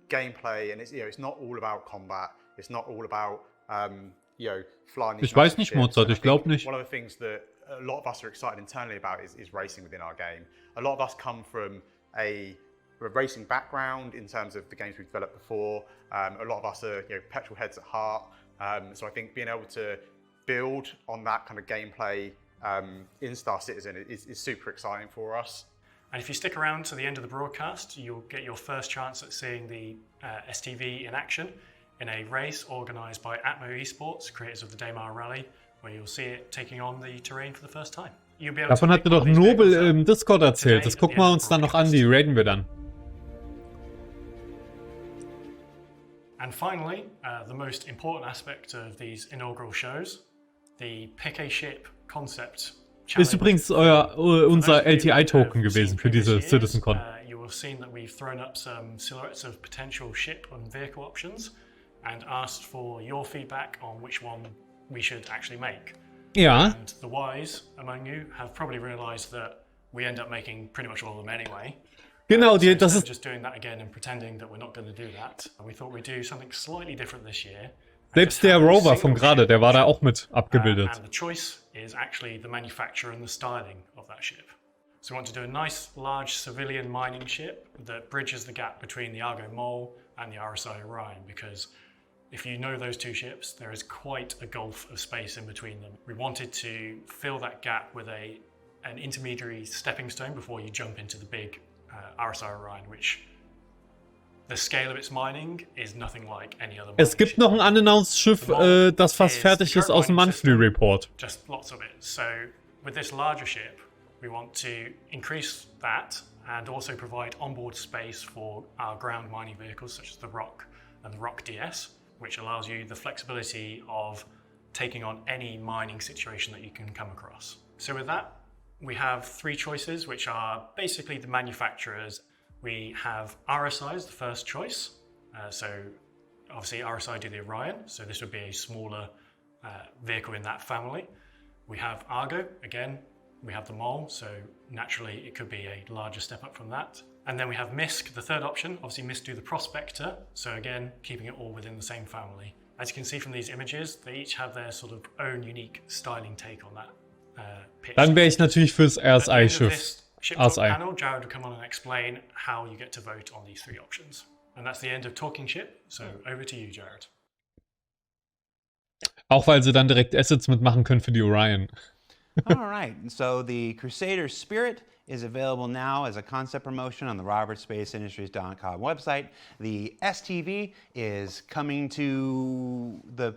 gameplay, and it's not all about combat. It's not all about flying these. Ich weiß nicht, Mozart. Ich glaube nicht. One of the things that a lot of us are excited internally about is racing within our game. A lot of us come from a racing background in terms of the games we've developed before. A lot of us are petrol heads at heart. So I think being able to build on that kind of gameplay in Star Citizen is super exciting for us. And if you stick around to the end of the broadcast, you'll get your first chance at seeing the STV in action in a race organised by Atmo Esports, creators of the Daymar Rally, where you'll see it taking on the terrain for the first time. Davon hat mir doch Nobel im Discord erzählt. Das gucken wir uns dann noch an, die raiden wir dann. And finally, the most important aspect of these inaugural shows, the Pick a Ship concept. Ist übrigens unser LTI-Token gewesen für diese CitizenCon. You will have seen that we've thrown up some silhouettes of potential ship and vehicle options and asked for your feedback on which one we should actually make. Ja. And the wise among you have probably realized that we end up making pretty much all of them anyway. Genau, So das instead of ist just doing that again and pretending that we're not going to do that, we thought we'd do something slightly different this year. selbst der Rover von gerade, der war da auch mit abgebildet. And the choice is actually the manufacture and the styling of that ship. So we want to do a nice, large civilian mining ship that bridges the gap between the Argo Mole and the RSI Orion, because if you know those two ships, there is quite a gulf of space in between them. We wanted to fill that gap with an intermediary stepping stone before you jump into the big RSI Orion, which the scale of its mining is nothing like any other. Es gibt noch ein unannounced Schiff, das fast fertig ist aus dem Monthly Report. Just lots of it. So with this larger ship, we want to increase that and also provide onboard space for our ground mining vehicles such as the Rock and the Rock DS, which allows you the flexibility of taking on any mining situation that you can come across. So with that, we have three choices, which are basically the manufacturers. We have RSI as the first choice. So obviously RSI do the Orion, so this would be a smaller vehicle in that family. We have Argo, again, we have the Mole, so naturally it could be a larger step up from that. And then we have MISC, the third option. Obviously MISC do the Prospector, so again, keeping it all within the same family. As you can see from these images, they each have their sort of own unique styling take on that pitch. Dann wäre ich natürlich fürs RSI-Schiff. RSI panel, Jared will come on and explain how you get to vote on these three options. And that's the end of Talking Ship, so over to you, Jared. Auch weil sie dann direkt Assets mitmachen können für die Orion. All right, and so the Crusader Spirit is available now as a concept promotion on the robertspaceindustries.com website. The STV is coming to the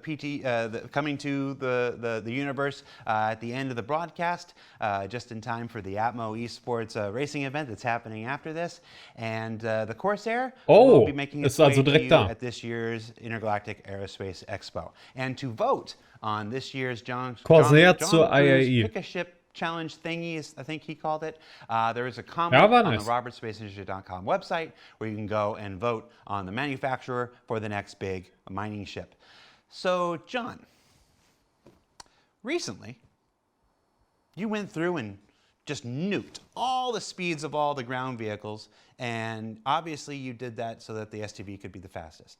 universe at the end of the broadcast, just in time for the Atmo Esports racing event that's happening after this. And the Corsair will be making its way to you at this year's Intergalactic Aerospace Expo. And to vote on this year's John Cruise Pick a Ship Challenge thingy, I think he called it. There is a comment on the robertspaceindustry.com website where you can go and vote on the manufacturer for the next big mining ship. So, John, recently you went through and just nuked all the speeds of all the ground vehicles, and obviously you did that so that the STV could be the fastest.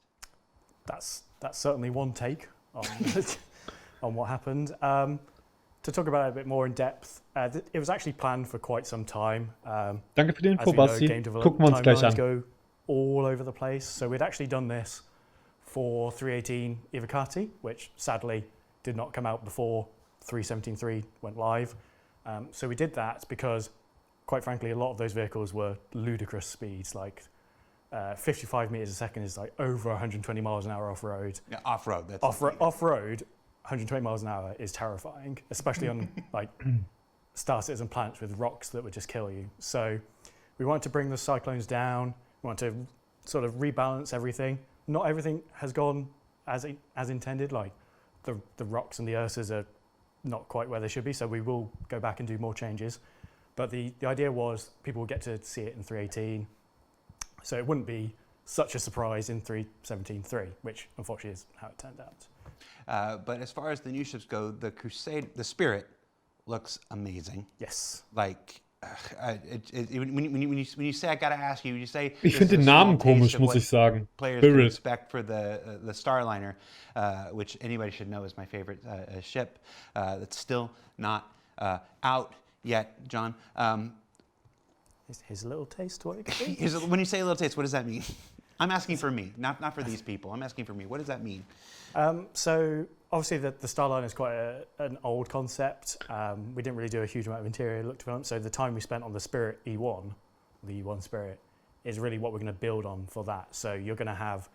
That's certainly one take on, on what happened. To talk about it a bit more in depth, it was actually planned for quite some time. Danke für die Info, Basti. Gucken wir uns gleich an. Go all over the place. So we'd actually done this for 318 Ivacati, which sadly did not come out before 317.3 went live. So we did that because, quite frankly, a lot of those vehicles were ludicrous speeds, like 55 meters a second is like over 120 miles an hour off-road. Yeah, off-road. That's off-road. 120 miles an hour is terrifying, especially on like Star Citizen planets with rocks that would just kill you. So we wanted to bring the cyclones down. We wanted to sort of rebalance everything. Not everything has gone as intended. Like the rocks and the Ursas are not quite where they should be. So we will go back and do more changes. But the idea was people will get to see it in 318. So it wouldn't be such a surprise in 317.3, which unfortunately is how it turned out. But as far as the new ships go, the Spirit looks amazing. Yes. Like, when you say, I gotta ask you, you say... Ich finde den Namen komisch, muss ich sagen. Players can expect for the Starliner, which anybody should know is my favorite ship. That's still not out yet, John. Here's a little taste what it could be. When you say a little taste, what does that mean? I'm asking for me, not for these people. I'm asking for me. What does that mean? So obviously the Starliner is quite an old concept. We didn't really do a huge amount of interior look development. So the time we spent on the Spirit E1, the E1 Spirit, is really what we're going to build on for that. So you're going to have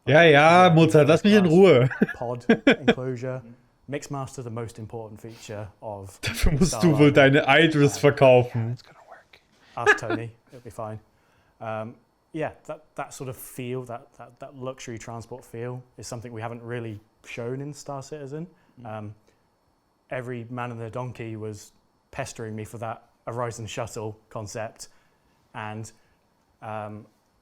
ja, Mozart, lass mich in Ruhe. Pod enclosure. Mixmaster, the most important feature of Dafür musst du wohl deine Idris verkaufen. Yeah, it's going to work. Ask Tony, it'll be fine. Yeah, that sort of feel, that luxury transport feel is something we haven't really shown in Star Citizen. Every man and their donkey was pestering me for that Reysn shuttle concept, and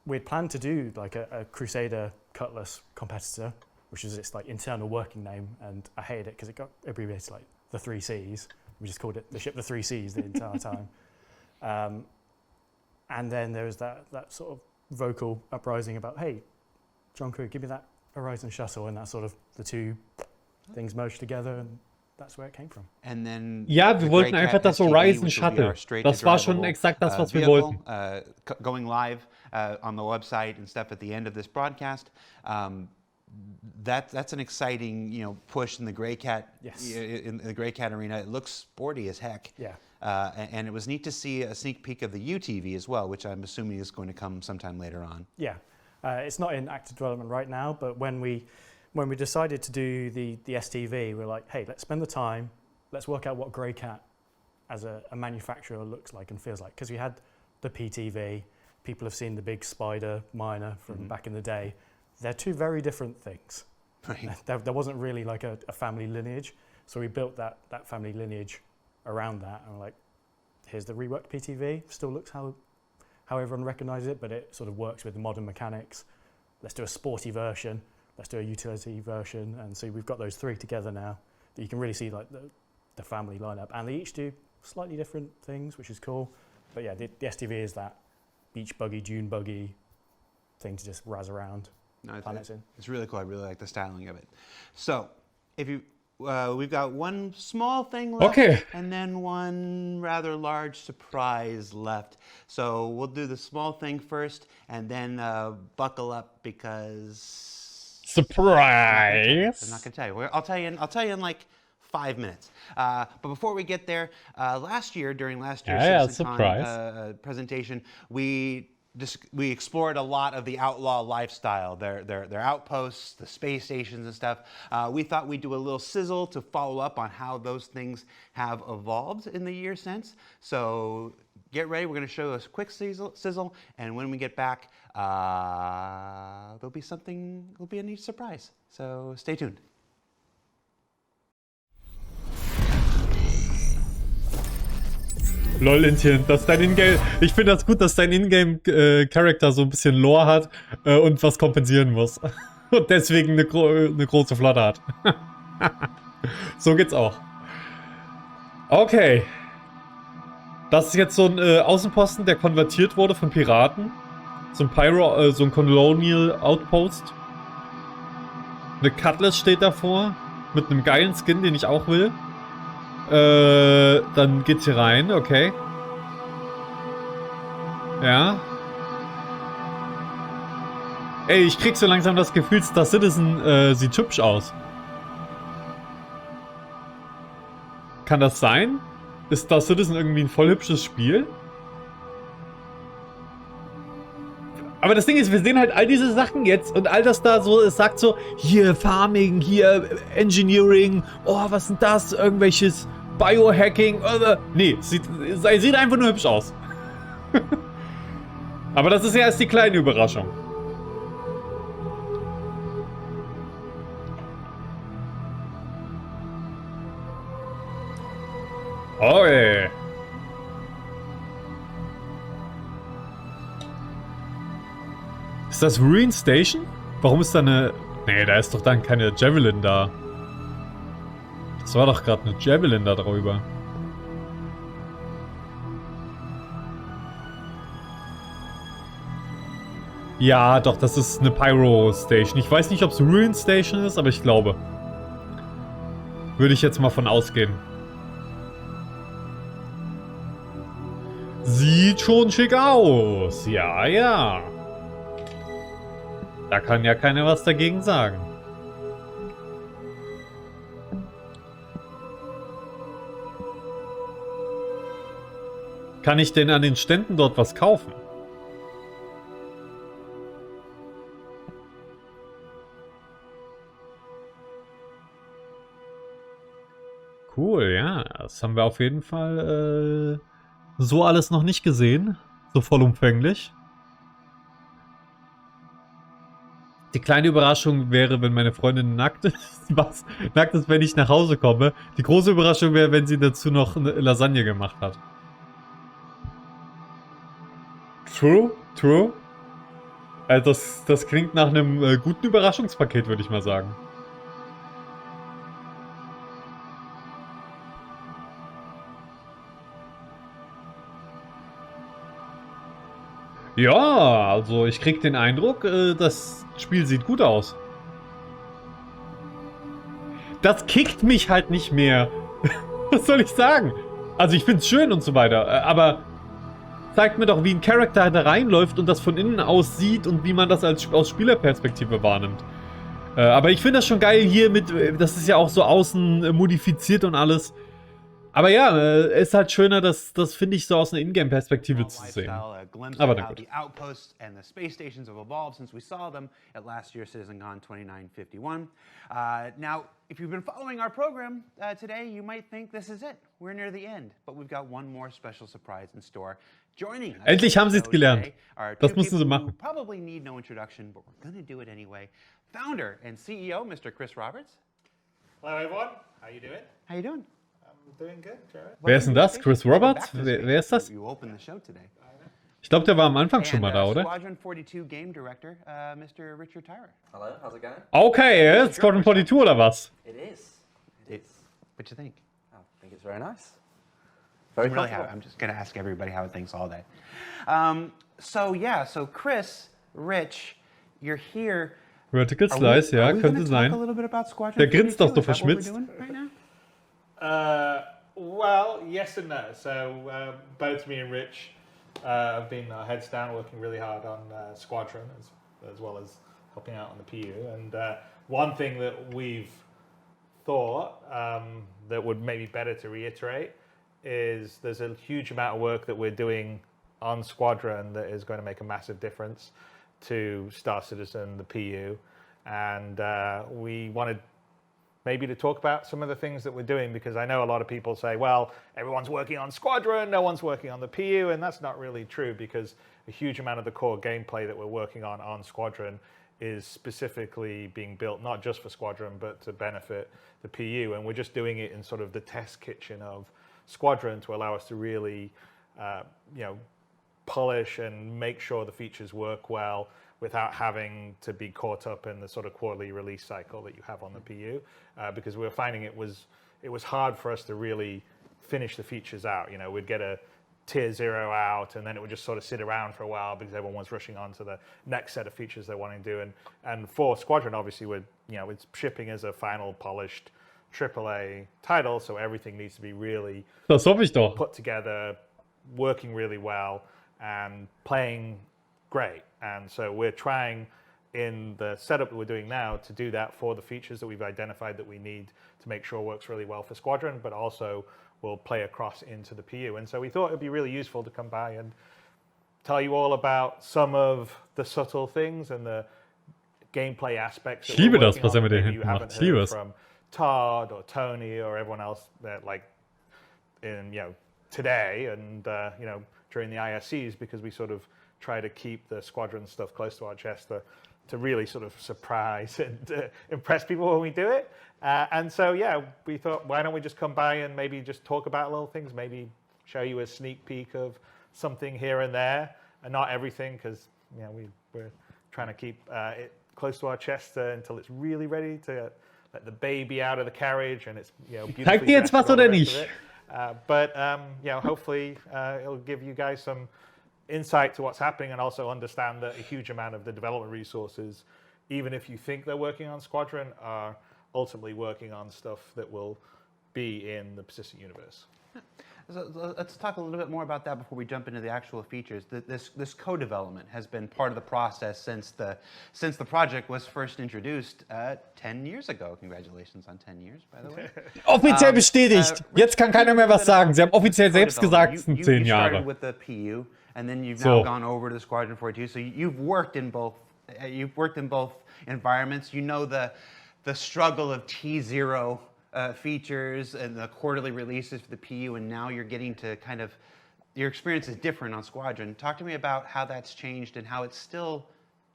we'd planned to do like a Crusader Cutlass competitor, which is its like internal working name, and I hated it because it got abbreviated to like the 3 Cs. We just called it the ship the 3 Cs the entire time. And then there was that sort of vocal uprising about, hey, John Crew, give me that Reysn shuttle, and that sort of the two things merged together, and that's where it came from. And then Ja, wir the wollten Grey einfach Cat das STV, Horizon which will be our Shuttle. straight Das to war schon drivable, exakt das, was wir vehicle, wollten. going live on the website and stuff at the end of this broadcast. That's an exciting, push in the Grey Cat, in the Grey Cat arena. It looks sporty as heck. Yeah. And it was neat to see a sneak peek of the UTV as well, which I'm assuming is going to come sometime later on. Yeah, it's not in active development right now, but when we decided to do the STV, we're like, hey, let's spend the time, let's work out what Grey Cat as a manufacturer looks like and feels like. Because we had the PTV, people have seen the big Spider Minor from back in the day. They're two very different things. Right. There wasn't really like a family lineage, so we built that family lineage around that, and we're like, here's the reworked PTV, still looks how everyone recognizes it, but it sort of works with the modern mechanics. Let's do a sporty version, let's do a utility version, and so we've got those three together now that you can really see like the family lineup, and they each do slightly different things, which is cool. But yeah, the STV is that beach buggy, dune buggy thing to just razz around. No, it's really cool. I really like the styling of it. So, if you, we've got one small thing left, and then one rather large surprise left. So we'll do the small thing first, and then buckle up because surprise. I'm not gonna tell you. I'll tell you in like 5 minutes. But before we get there, last year during last year's CitizenCon presentation, we explored a lot of the outlaw lifestyle, their outposts, the space stations and stuff. We thought we'd do a little sizzle to follow up on how those things have evolved in the year since. So get ready, we're going to show a quick sizzle, and when we get back, there'll be a neat surprise. So stay tuned. Lol, Intien, dass dein Ingame. Ich finde das gut, dass dein Ingame-Charakter so ein bisschen Lore hat und was kompensieren muss. Und deswegen eine große Flotte hat. So geht's auch. Okay. Das ist jetzt so ein Außenposten, der konvertiert wurde von Piraten. So ein Pyro, so ein Colonial Outpost. Eine Cutlass steht davor. Mit einem geilen Skin, den ich auch will. Dann geht's hier rein, okay. Ja. Ey, ich krieg so langsam das Gefühl, Star Citizen sieht hübsch aus. Kann das sein? Ist Star Citizen irgendwie ein voll hübsches Spiel? Aber das Ding ist, wir sehen halt all diese Sachen jetzt und all das da so, es sagt so, hier Farming, hier Engineering, oh, was sind das? Irgendwelches Biohacking, nee, sieht einfach nur hübsch aus. Aber das ist ja erst die kleine Überraschung. Okay. Ist das Ruin Station? Warum ist da eine... Nee, da ist doch dann keine Javelin da. Das war doch gerade eine Javelin da drüber. Ja, doch, das ist eine Pyro Station. Ich weiß nicht, ob es Ruin Station ist, aber ich glaube. Würde ich jetzt mal von ausgehen. Sieht schon schick aus. Ja, ja. Da kann ja keiner was dagegen sagen. Kann ich denn an den Ständen dort was kaufen? Cool, ja. Das haben wir auf jeden Fall so alles noch nicht gesehen. So vollumfänglich. Die kleine Überraschung wäre, wenn meine Freundin nackt ist. Was? Nackt ist, wenn ich nach Hause komme. Die große Überraschung wäre, wenn sie dazu noch eine Lasagne gemacht hat. True, true. Also das klingt nach einem guten Überraschungspaket, würde ich mal sagen. Ja, also ich krieg den Eindruck, das Spiel sieht gut aus. das kickt mich halt nicht mehr. Was soll ich sagen? Also ich find's schön und so weiter, aber zeigt mir doch, wie ein Charakter da reinläuft und das von innen aussieht und wie man das aus Spielerperspektive wahrnimmt. Aber ich finde das schon geil hier mit, das ist ja auch so außen modifiziert und alles. Aber ja, ist halt schöner, das finde ich so aus einer Ingame-Perspektive zu sehen. Aber na gut. The outposts and the space stations have evolved since we saw them at last year's CitizenCon 2951. Now, if you've been following our program today, you might think this is it. We're near the end, but we've got one more special surprise in store. Joining us Endlich haben sie es gelernt. Das mussten sie who machen. probably need no introduction, but we're going to do it anyway. Founder and CEO, Mr. Chris Roberts. Hello, everyone. How you doing? How you doing? I'm doing good, Jared. Wer ist denn das? Chris Roberts? Wer ist das? You opened the show today. Ich glaube, der war am Anfang schon mal da, oder? Squadron 42 Game Director, Mr. Richard Tyra. Hello, how's it going? Okay, Squadron 42 oder was? It is. It is. What you think? I think it's very nice. Very really how, I'm just going to ask everybody how it thinks all day. So Chris, Rich, you're here. Vertical Slice, ja, könnte sein. Der grinst doch so verschmitzt. Well, yes and no. So both me and Rich have been our heads down working really hard on Squadron as well as helping out on the PU. And one thing that we've thought that would maybe better to reiterate is there's a huge amount of work that we're doing on Squadron that is going to make a massive difference to Star Citizen, the PU, and we wanted maybe to talk about some of the things that we're doing, because I know a lot of people say, well, everyone's working on Squadron, no one's working on the PU, and that's not really true, because a huge amount of the core gameplay that we're working on Squadron is specifically being built not just for Squadron, but to benefit the PU, and we're just doing it in sort of the test kitchen of Squadron to allow us to really, polish and make sure the features work well without having to be caught up in the sort of quarterly release cycle that you have on the PU, because we were finding it was hard for us to really finish the features out. You know, we'd get a tier 0 out, and then it would just sort of sit around for a while because everyone was rushing on to the next set of features they wanted to do. And for Squadron, obviously, it's shipping as a final polished AAA title, so everything needs to be really put together, working really well, and playing great. And so we're trying in the setup that we're doing now to do that for the features that we've identified that we need to make sure works really well for Squadron, but also will play across into the PU. And so we thought it'd be really useful to come by and tell you all about some of the subtle things and the gameplay aspects that we're working on that maybe you haven't heard from Todd or Tony or everyone else that today and during the ISCs, because we sort of try to keep the Squadron stuff close to our chest to really sort of surprise and impress people when we do it. And so, we thought, why don't we just come by and maybe just talk about little things, maybe show you a sneak peek of something here and there, and not everything, because we're trying to keep it close to our chest until it's really ready to let the baby out of the carriage and it's beautifully Zeigt dir jetzt was oder nicht? But hopefully it'll give you guys some insight to what's happening, and also understand that a huge amount of the development resources, even if you think they're working on Squadron, are ultimately working on stuff that will be in the persistent universe. So let's talk a little bit more about that before we jump into the actual features. This co-development has been part of the process since the project was first introduced 10 years ago. Congratulations on 10 years, by the way. Offiziell bestätigt. Jetzt kann keiner mehr was sagen. Sie haben offiziell selbst gesagt, es sind 10 Jahre. You started with the PU, and then you've now gone over to the Squadron 42. So you've worked in both. You've worked in both environments. You know the struggle of T0. Features and the quarterly releases for the PU, and now you're getting to kind of, your experience is different on Squadron. Talk to me about how that's changed and how it's still,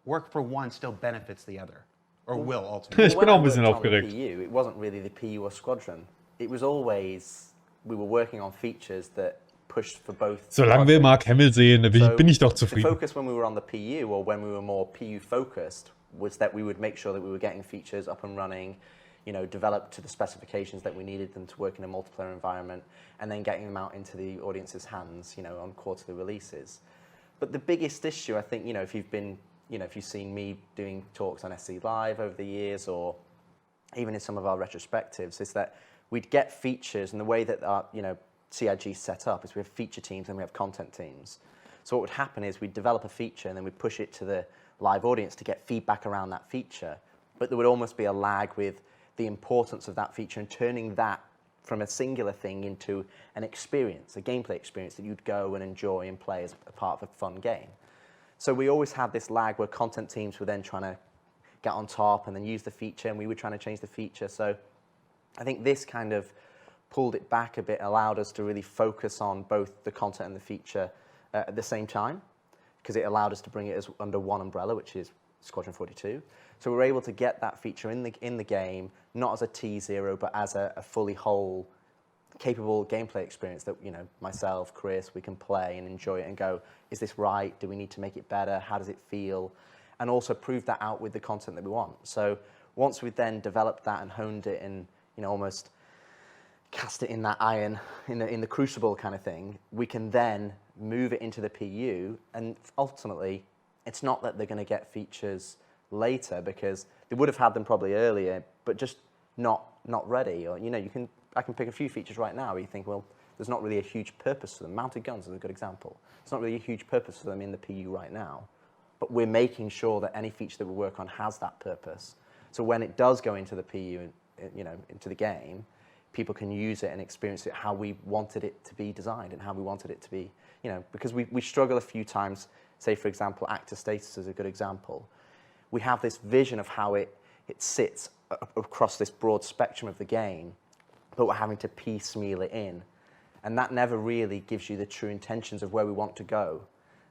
work for one still benefits the other, or will ultimately. Ich bin auch ein bisschen aufgeregt. PU, it wasn't really the PU or Squadron. It was always, we were working on features that pushed for both. Solange wir Mark Hamill sehen, bin ich doch zufrieden. The focus when we were on the PU, or when we were more PU focused, was that we would make sure that we were getting features up and running, developed to the specifications that we needed them to work in a multiplayer environment, and then getting them out into the audience's hands, on quarterly releases. But the biggest issue, I think, if you've been, if you've seen me doing talks on SC Live over the years, or even in some of our retrospectives, is that we'd get features, and the way that our CIG is set up is we have feature teams and we have content teams. So what would happen is we'd develop a feature and then we'd push it to the live audience to get feedback around that feature. But there would almost be a lag with the importance of that feature and turning that from a singular thing into an experience, a gameplay experience that you'd go and enjoy and play as a part of a fun game. So we always had this lag where content teams were then trying to get on top and then use the feature, and we were trying to change the feature. So I think this kind of pulled it back a bit, allowed us to really focus on both the content and the feature at the same time, because it allowed us to bring it as under one umbrella, which is Squadron 42. So we were able to get that feature in the game, not as a T0, but as a fully whole, capable gameplay experience that myself, Chris, we can play and enjoy it and go, is this right? Do we need to make it better? How does it feel? And also prove that out with the content that we want. So once we then developed that and honed it and almost cast it in that iron, in the crucible kind of thing, we can then move it into the PU, and ultimately, it's not that they're going to get features later, because they would have had them probably earlier, but just not ready. Or I can pick a few features right now where you think, well, there's not really a huge purpose for them. Mounted guns is a good example. It's not really a huge purpose for them in the PU right now, but we're making sure that any feature that we work on has that purpose. So when it does go into the PU, into the game, people can use it and experience it how we wanted it to be designed and how we wanted it to be, because we struggle a few times. Say, for example, actor status is a good example. We have this vision of how it sits across this broad spectrum of the game, but we're having to piecemeal it in. And that never really gives you the true intentions of where we want to go.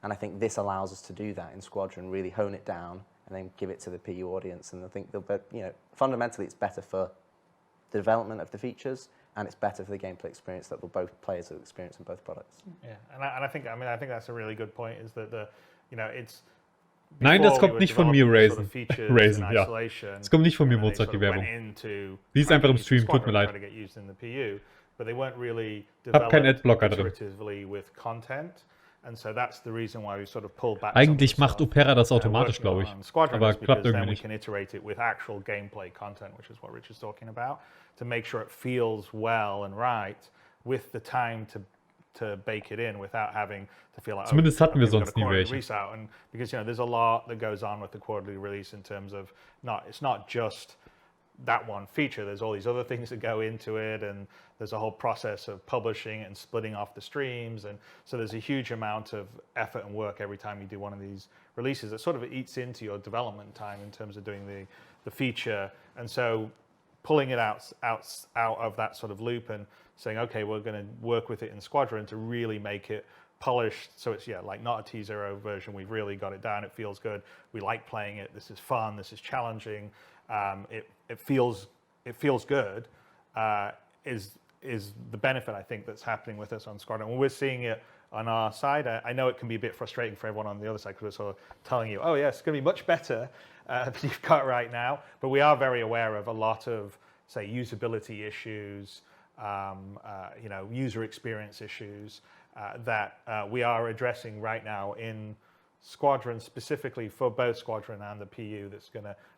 And I think this allows us to do that in Squadron, really hone it down and then give it to the PU audience. And I think fundamentally it's better for the development of the features, and it's better for the gameplay experience that both players will experience in both products. Yeah, and I think that's a really good point. Is that it's Nein, das kommt nicht von mir, Reysn. Reysn, ja. Es kommt nicht von mir, Mozart, die Werbung. Die ist einfach im Stream, tut mir leid. But they weren't really hab keinen Adblocker drin. with content. And so that's the reason why we sort of pulled back. Eigentlich macht Opera das automatisch, glaube ich. Aber klappt irgendwie nicht. We can iterate it with actual gameplay content, which is what Rich is talking about, to make sure it feels well and right with the time to bake it in without having to feel like, zumindest hatten wir sonst nie welche. And because there's a lot that goes on with the quarterly release in terms of it's not just that one feature. There's all these other things that go into it, and there's a whole process of publishing and splitting off the streams, and so there's a huge amount of effort and work every time you do one of these releases that sort of eats into your development time in terms of doing the feature. And so pulling it out of that sort of loop and saying, okay, we're going to work with it in Squadron to really make it polished, so it's not a T0 version. We've really got it down. It feels good. We like playing it. This is fun. This is challenging. It feels good. Is the benefit I think that's happening with us on Squadron. When we're seeing it on our side, I know it can be a bit frustrating for everyone on the other side, because we're sort of telling you, oh yes, it's going to be much better than you've got right now. But we are very aware of a lot of, say, usability issues, user experience issues that we are addressing right now in Squadron, specifically for both Squadron and the PU.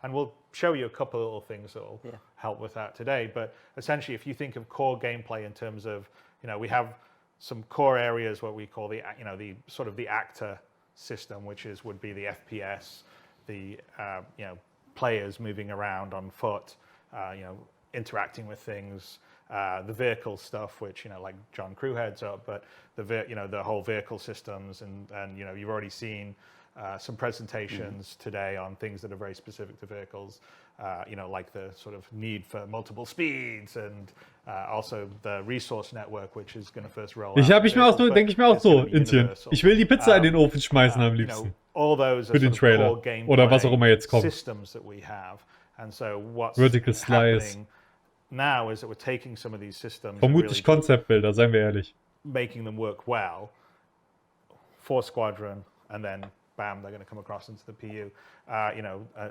And we'll show you a couple of little things that will help with that today. But essentially, if you think of core gameplay in terms of, we have some core areas, what we call the sort of the actor system, which would be the FPS, the players moving around on foot, interacting with things, the vehicle stuff, which like John Crew heads up, but the whole vehicle systems, and you've already seen some presentations today on things that are very specific to vehicles, like the sort of need for multiple speeds, and also the resource network, which is going to first roll out. Denke ich mir auch so, Intien. Ich will die Pizza in den Ofen schmeißen am liebsten. All those für den Trailer. Oder was auch immer jetzt kommt. Systems that we have. And so what's Vertical Slice. Now is that we're taking some of these systems, vermutlich Konzeptbilder, seien wir ehrlich, making them work well for Squadron, and then bam, they're going to come across into the PU.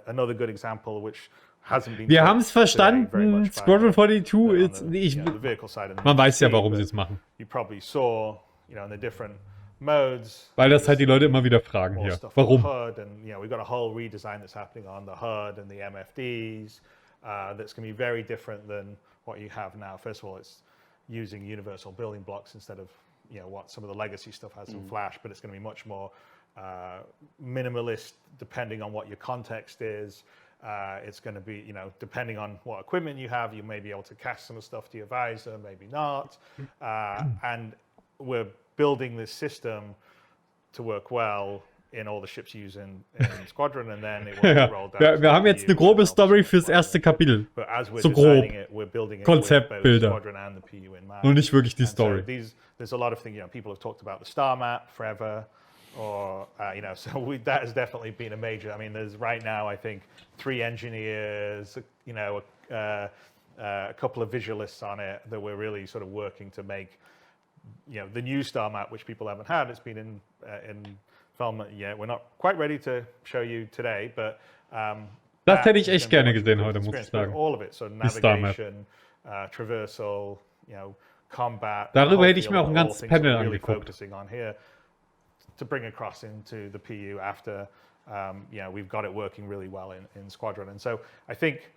Another good example, which hasn't been. Wir haben es verstanden. Squadron 42 ist man weiß ja, warum sie es machen. You probably saw, in the different modes. Weil das halt die Leute immer wieder fragen hier. Warum? HUD, and we've got a whole redesign that's happening on the HUD and the MFDs. that's going to be very different than what you have now. First of all, it's using universal building blocks instead of what some of the legacy stuff has in Flash, but it's going to be much more minimalist depending on what your context is. It's going to be, depending on what equipment you have, you may be able to cast some stuff to your visor, maybe not. And we're building this system to work well in all the ships you use in Squadron, and then it will roll down. Wir haben jetzt eine grobe Story fürs erste Kapitel. But as we're So grob. designing it, we're building it with both Konzeptbilder. Squadron and the PU in mind. Und nicht wirklich die And so Story. there's a lot of things, people have talked about the star map forever, or, so that has definitely been a major, there's right now, I think, 3 engineers, a couple of visualists on it that we're really sort of working to make, the new star map, which people haven't had. It's been in development yet. We're not quite ready to show you today, but Das hätte ich echt gerne gesehen heute, muss ich sagen. all of it, so Die Star Map. navigation, traversal, combat. Darüber hätte ich mir all auch ein the ganzes things Panel we're really angeguckt. focusing on here to bring across into the PU after we've got it working really well in Squadron. And so I think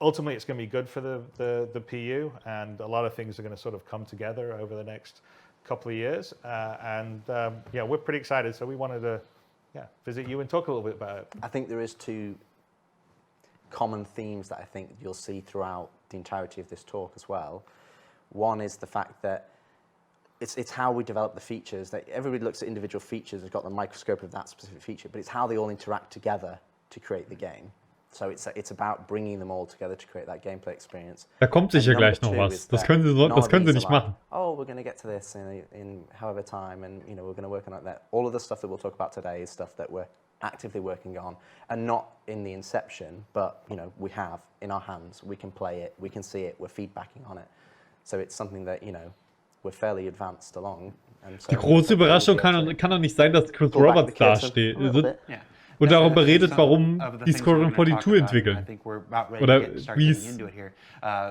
ultimately it's going to be good for the PU, and a lot of things are going to sort of come together over the next couple of years. We're pretty excited. So we wanted to visit you and talk a little bit about it. I think there is 2 common themes that I think you'll see throughout the entirety of this talk as well. One is the fact that it's how we develop the features. That everybody looks at individual features, has got the microscope of that specific feature, but it's how they all interact together to create the game. So it's about bringing them all together to create that gameplay experience. Da kommt sicher gleich noch was. Das können sie nicht machen. Oh, we're going to get to this in however time, and we're going to work on that. All of the stuff that we'll talk about today is stuff that we're actively working on, and not in the inception, but we have in our hands. We can play it, we can see it, we're feedbacking on it. So it's something that we're fairly advanced along. And so Die große Überraschung kann doch nicht sein, dass Chris Roberts dasteht und darüber redet, warum die Squadron 42 entwickeln. Oder wie es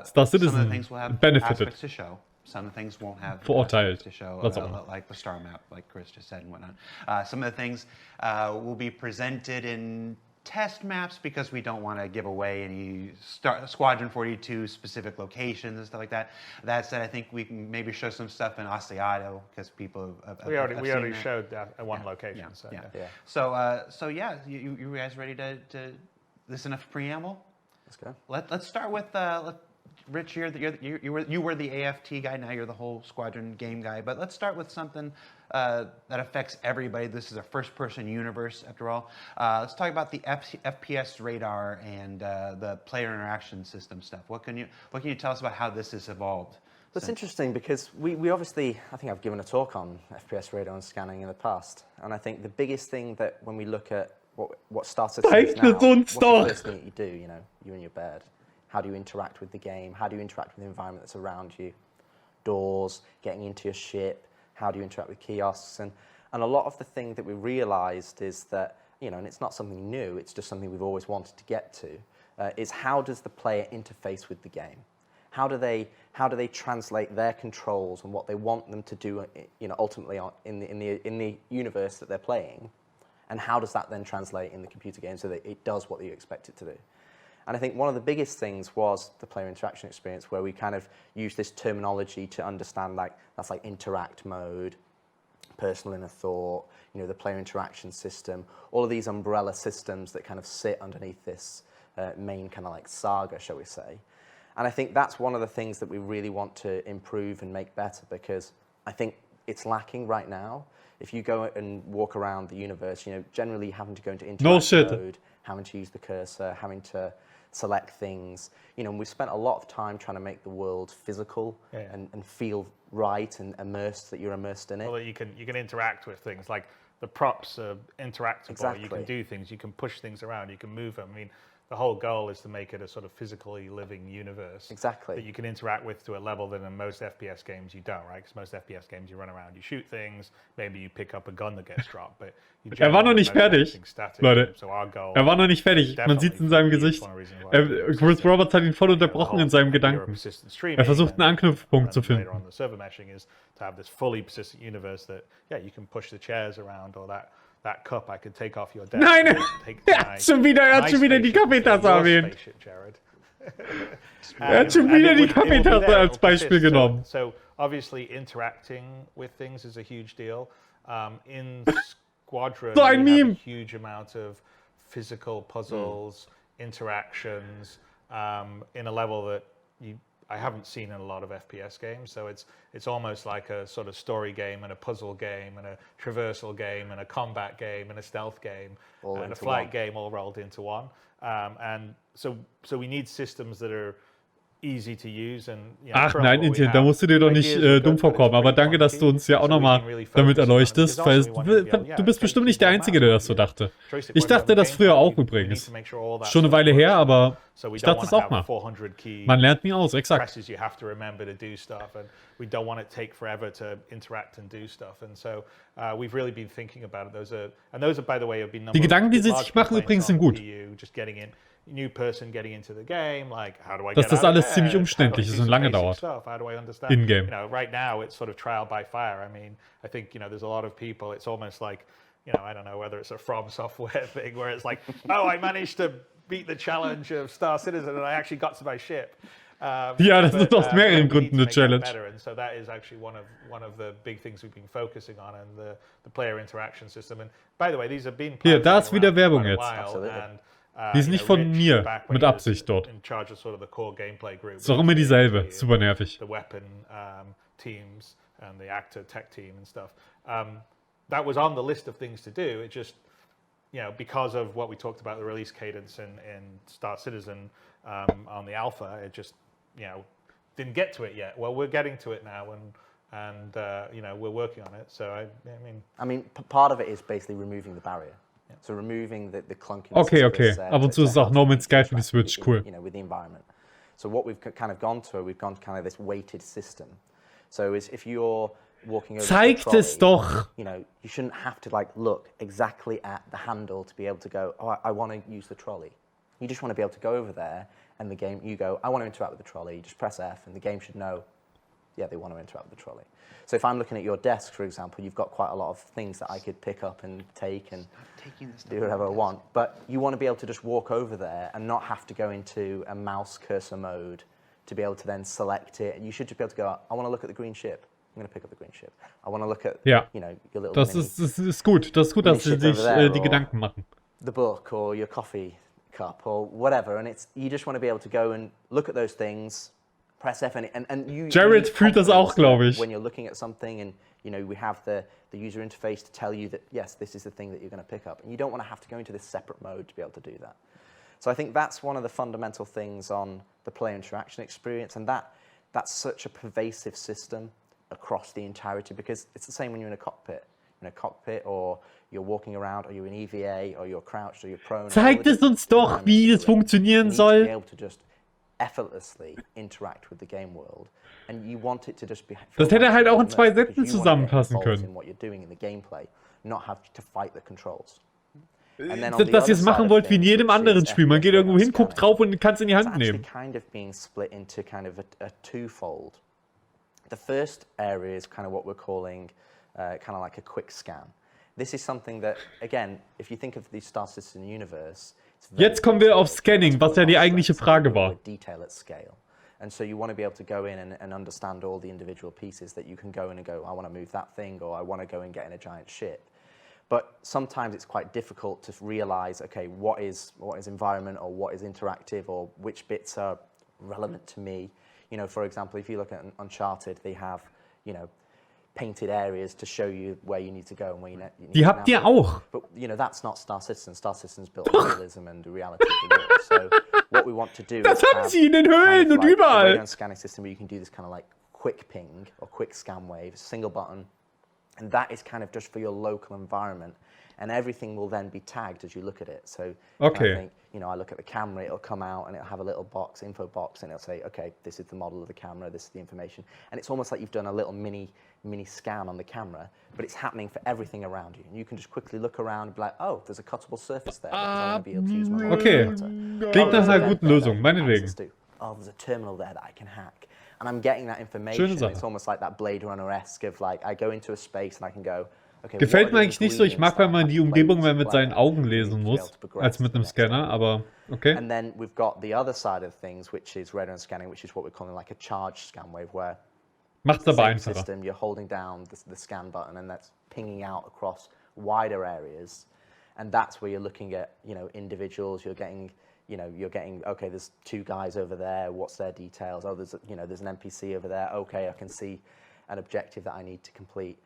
Star Citizen benefited. Some things won't have Verurteilt. to show, Was auch immer. like the star map, like Chris just said and whatnot. Some of the things will be presented in test maps because we don't want to give away any Squadron 42 specific locations and stuff like that. That said, I think we can maybe show some stuff in Asiato because people have We already seen showed one location. So you guys ready to this enough preamble? Let's go. Let's start with Rich. You were the AFT guy. Now you're the whole Squadron game guy. But let's start with something that affects everybody. This is a first-person universe, after all. Let's talk about the FPS radar and the player interaction system stuff. What can you tell us about how this has evolved? It's interesting because we obviously, I think I've given a talk on FPS radar and scanning in the past, and I think the biggest thing that when we look at what Star Citizen is now, what's the first thing that you do, you in your bed, how do you interact with the game, how do you interact with the environment that's around you, doors, getting into your ship, how do you interact with kiosks, and a lot of the thing that we realized is that, and it's not something new, it's just something we've always wanted to get to, is how does the player interface with the game? How do they translate their controls and what they want them to do, ultimately in the universe that they're playing, and how does that then translate in the computer game so that it does what you expect it to do? And I think one of the biggest things was the player interaction experience, where we kind of use this terminology to understand that's like interact mode, personal inner thought, the player interaction system, all of these umbrella systems that kind of sit underneath this main kind of like saga, shall we say. And I think that's one of the things that we really want to improve and make better, because I think it's lacking right now. If you go and walk around the universe, generally having to go into interact mode, having to use the cursor, having to select things, and we've spent a lot of time trying to make the world physical and feel right and immersed, that you're immersed in it. Well, that you can interact with things, like the props are interactable. Exactly. You can do things, you can push things around, you can move them. The whole goal is to make it a sort of physically living universe. Exactly. That you can interact with to a level that in most FPS games you don't, right? Because most FPS games you run around, you shoot things, maybe you pick up a gun that gets dropped, but you war noch nicht fertig, Leute. So our goal, war noch nicht fertig. Man sieht es in seinem Gesicht. Chris Roberts hat ihn voll unterbrochen in seinem Gedanken. Versucht einen Anknüpfpunkt zu finden. Later on, the server meshing is to have this fully persistent universe that, you can push the chairs around or that that cup I could take off your desk. Nein, and take er hat schon wieder die Kaffeetasse erwähnt. Er hat schon wieder die Kaffeetasse als Beispiel genommen. So obviously interacting with things is a huge deal. In Squadron, So ein we have Meme. a huge amount of physical puzzles, interactions, in a level that I haven't seen in a lot of FPS games. So it's almost like a sort of story game and a puzzle game and a traversal game and a combat game and a stealth game and a flight game all rolled into one. And so we need systems that are easy to use and, you know, Ach nein, Intien, da musst du dir doch nicht dumm vorkommen. Aber danke, dass du uns ja auch nochmal damit erleuchtest, weil du bist bestimmt nicht der Einzige, der das so dachte. Ich dachte das früher auch übrigens. Schon eine Weile her, aber ich dachte das auch mal. Man lernt nie aus, exakt. We don't want it to take forever to interact and do stuff, and so we've really been thinking about it. Those are, by the way, have been Die Gedanken, die sie sich machen, übrigens sind gut. Just getting in, new person getting into the game, like how do I Dass get das out of alles there? ziemlich umständlich ist und lange dauert. How do I understand? In-game. You know, right now it's sort of trial by fire. I mean, I think, you know, there's a lot of people. It's almost like, you know, I don't know whether it's a From Software thing where it's like, oh, I managed to beat the challenge of Star Citizen and I actually got to my ship. Ja, das ist aus mehreren Gründen eine Challenge. And so that is actually one of the big things we've been focusing on, and the player interaction system. And by the way, these have been Hier, da ist wieder Werbung jetzt. and, Die ist nicht von mir, mit Absicht dort. in charge of sort of the core gameplay group. Ist auch immer dieselbe, super nervig. The weapon teams and the actor tech team and stuff. That was on the list of things to do. It just, you know, because of what we talked about, the release cadence in Star Citizen on the alpha, it just, you know, didn't get to it yet. Well, we're getting to it now, and you know, we're working on it. So I mean, part of it is basically removing the barrier. So removing the clunkiness. Okay. Ab und zu ist auch No Man's Sky für die Switch cool. You know, with the environment. So what we've kind of gone to, we've gone to kind of this weighted system. So if you're walking over Zeigt the trolley, es doch. you know, you shouldn't have to like look exactly at the handle to be able to go, oh, I want to use the trolley. You just want to be able to go over there and the game, you go, I want to interact with the trolley. You just press F and the game should know, yeah, they want to interact with the trolley. So if I'm looking at your desk, for example, you've got quite a lot of things that I could pick up and take and do whatever I want. But you want to be able to just walk over there and not have to go into a mouse cursor mode to be able to then select it. And you should just be able to go, I want to look at the green ship. I'm going to pick up the green ship. I want to look at, you know, your little das ist gut. Das ist gut, dass sie sich die Gedanken machen. The book or your coffee cup or whatever, and you just want to be able to go and look at those things, press F, and you. Jared fühlt das auch, glaube ich. When you're looking at something, and you know we have the user interface to tell you that yes, this is the thing that you're going to pick up, and you don't want to have to go into this separate mode to be able to do that. So I think that's one of the fundamental things on the player interaction experience, and that's such a pervasive system across the entirety, because it's the same when you're in a cockpit. In a cockpit, or you're walking around, or you're in EVA, or you're crouched, or you're prone. Zeigt es uns doch, wie es funktionieren soll. You need to be able to just effortlessly interact with the game world, and you want it to just be. Das hätte halt auch in 2 Sätzen zusammenpassen können. What you're doing in the gameplay, not have to fight the controls. Dass ihr es machen wollt wie in jedem anderen Spiel. Man geht irgendwo hin, guckt drauf und kann es in die Hand nehmen. It's kind of being split into kind of a twofold. The first area is kind of what we're calling kind of like a quick scan. This is something that, again, if you think of the Star Citizen universe, Jetzt kommen wir auf Scanning, was ja die eigentliche Frage war. Detail at scale. And so you want to be able to go in and understand all the individual pieces that you can go in and go, I want to move that thing, or I want to go and get in a giant ship. But sometimes it's quite difficult to realize, okay, what is environment, or what is interactive, or which bits are relevant to me. You know, for example, if you look at Uncharted, they have, you know, painted areas to show you where you need to go and where you need Die habt ihr auch. But, you know, that's not Star Citizen. Star Citizen's built on realism and the reality of the world. So what we want to do Das is haben sie in den Höhlen und überall. a scanning system where you can do this kind of like quick ping or quick scan wave, single button, and that is kind of just for your local environment. And everything will then be tagged as you look at it. So okay. I think, you know, I look at the camera, it'll come out and it'll have a little box, info box, and it'll say, okay, this is the model of the camera, this is the information. And it's almost like you've done a little mini scan on the camera, but it's happening for everything around you. And you can just quickly look around and be like, oh, there's a cuttable surface there. Okay, klingt nach einer guten Lösung, meinetwegen. Oh, there's a terminal there that I can hack. And I'm getting that information. It's almost like that Blade Runner-esque of like, I go into a space and I can go, okay, Gefällt mir eigentlich nicht so. Ich mag, wenn man die Umgebung mehr mit seinen Augen lesen muss, als mit einem Scanner, aber okay. And then we've got the other side of things, which is radar scanning, which is what we're calling like a charged scan wave, where Macht's the aber same einfacher. system, you're holding down the scan button, and that's pinging out across wider areas, and that's where you're looking at, you know, individuals. You're getting, okay, there's 2 guys over there. What's their details? Oh, there's an NPC over there. Okay, I can see an objective that I need to complete,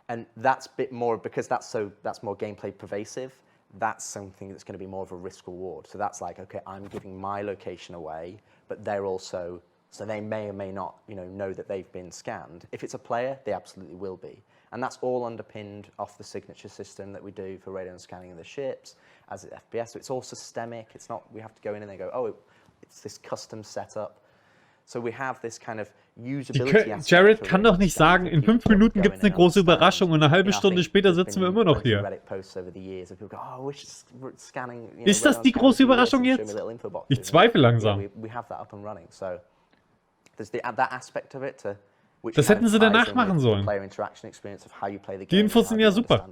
and that's a bit more because that's more gameplay pervasive. That's something that's going to be more of a risk reward. So that's like, okay, I'm giving my location away, but they're also, so they may or may not, know that they've been scanned. If it's a player, they absolutely will be. And that's all underpinned off the signature system that we do for radar scanning of the ships as an FPS. So it's all systemic. It's not, we have to go in and they go, oh, it's this custom setup. So we have this kind of usability aspect. Jared kann doch nicht sagen, in 5 Minuten gibt's eine große Überraschung und eine halbe Stunde später sitzen wir immer noch hier. Ist das die große Überraschung jetzt? Ich zweifle langsam. Das hätten sie danach machen sollen. Die Infos sind ja super.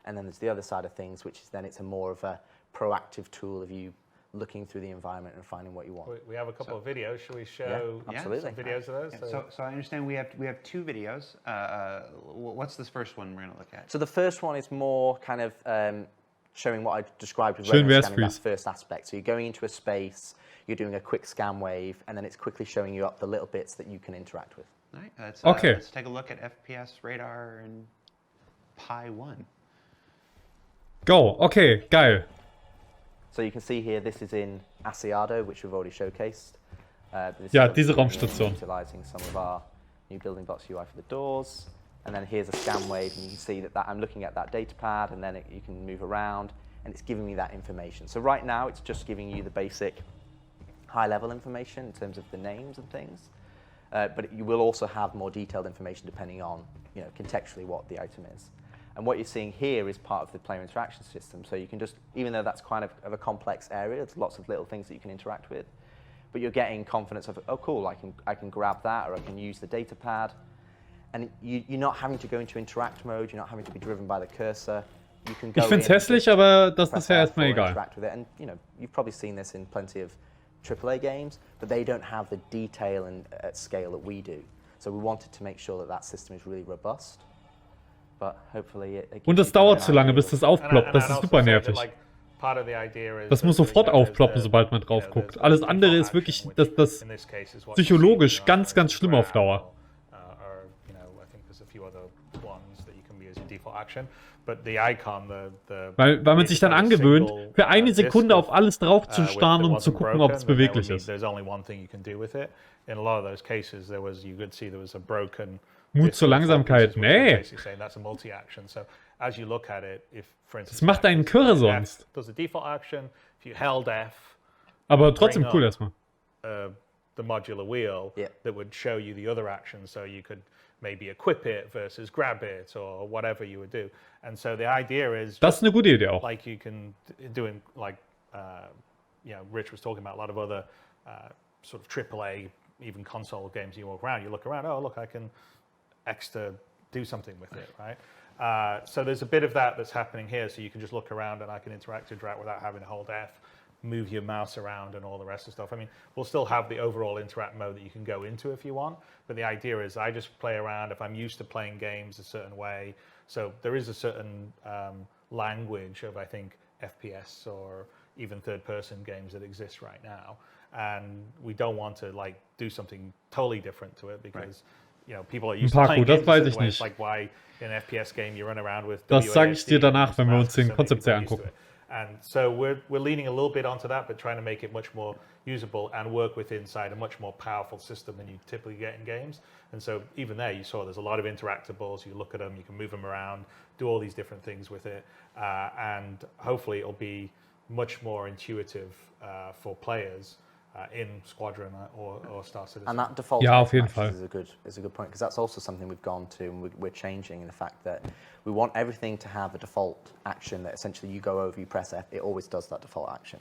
And then there's the other side of things, which is then it's a more of a proactive tool of you looking through the environment and finding what you want. We have a couple of videos. Should we show some videos of those? So I understand we have 2 videos. What's this first one we're going to look at? So the first one is more kind of showing what I described with radar scanning, that first aspect. So you're going into a space, you're doing a quick scan wave, and then it's quickly showing you up the little bits that you can interact with. All right, okay. Let's take a look at FPS radar and Pi 1. Go. Okay, geil. So you can see here, this is in Asiado, which we've already showcased. Ja, diese Raumstation. Utilizing some of our new building blocks UI for the doors. And then here's a scan wave, and you can see that I'm looking at that data pad, and then you can move around, and it's giving me that information. So right now, it's just giving you the basic high-level information in terms of the names and things. But you will also have more detailed information depending on, contextually what the item is. And what you're seeing here is part of the player interaction system. So you can just, even though that's kind of a complex area, there's lots of little things that you can interact with, but you're getting confidence of, oh cool, I can grab that, or I can use the data pad. And you're not having to go into interact mode, you're not having to be driven by the cursor. You can go ich find's hässlich, aber das ist ja erstmal egal. Interact with it. And you've probably seen this in plenty of AAA games, but they don't have the detail and at scale that we do. So we wanted to make sure that system is really robust. Und es dauert zu lange, bis das aufploppt. Das ist super nervig. Das muss sofort aufploppen, sobald man drauf guckt. Alles andere ist wirklich das psychologisch ganz, ganz schlimm auf Dauer. Weil man sich dann angewöhnt, für eine Sekunde auf alles drauf zu starren und zu gucken, ob es beweglich ist. Mut zur Langsamkeit, nee. Das macht einen Kürre sonst. Aber trotzdem cool erstmal. The modular wheel that would show you the other actions, so you could maybe equip it versus grab it or whatever you would do. And so the idea is, das ist eine gute Idee auch. Like you can do in Rich was talking about a lot of other sort of AAA, even console games. You walk around, you look around. Oh, look, I can X to do something with it, right? So there's a bit of that that's happening here. So you can just look around and I can interact without having to hold F, move your mouse around and all the rest of stuff. I mean, we'll still have the overall interact mode that you can go into if you want, but the idea is I just play around if I'm used to playing games a certain way. So there is a certain language of, I think, FPS or even third-person games that exist right now. And we don't want to do something totally different to it because people are used to playing games a certain way. It's like why in an FPS game you run around with Das sage ich dir danach, wenn wir uns den Konzept sehr angucken. And so we're leaning a little bit onto that, but trying to make it much more usable and work with inside a much more powerful system than you typically get in games. And so even there, you saw there's a lot of interactables. You look at them, you can move them around, do all these different things with it, and hopefully it'll be much more intuitive for players in Squadron or Star Citizen. And that default auf jeden Fall. is a good point, because that's also something we've gone to and we're changing in the fact that we want everything to have a default action that essentially you go over, you press F, it always does that default action.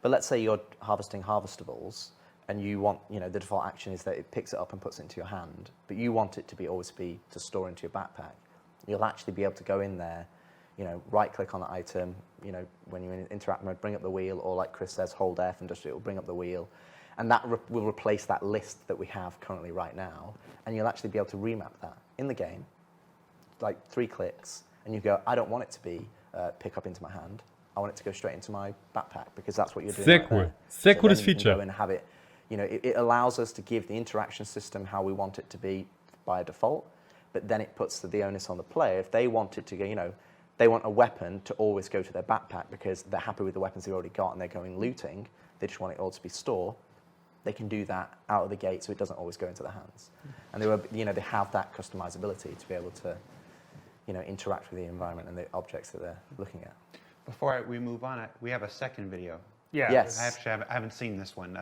But let's say you're harvesting harvestables and you want, the default action is that it picks it up and puts it into your hand, but you want it to always be to store into your backpack. you'll actually be able to go in there, right click on the item, when you're in interact mode, bring up the wheel, or like Chris says, hold F and just it will bring up the wheel. And that will replace that list that we have currently right now. And you'll actually be able to remap that in the game, like 3 clicks, and you go, I don't want it to be pick up into my hand. I want it to go straight into my backpack, because that's what you're doing. Sehr cool. Sehr cooles then you can Feature. go and have it, it allows us to give the interaction system how we want it to be by default, but then it puts the onus on the player. If they want it to go, they want a weapon to always go to their backpack because they're happy with the weapons they've already got and they're going looting, they just want it all to be store, they can do that out of the gate so it doesn't always go into their hands. And they have that customizability to be able to interact with the environment and the objects that they're looking at. Before we move on, we have a second video. Yeah. Yes. I haven't seen this one.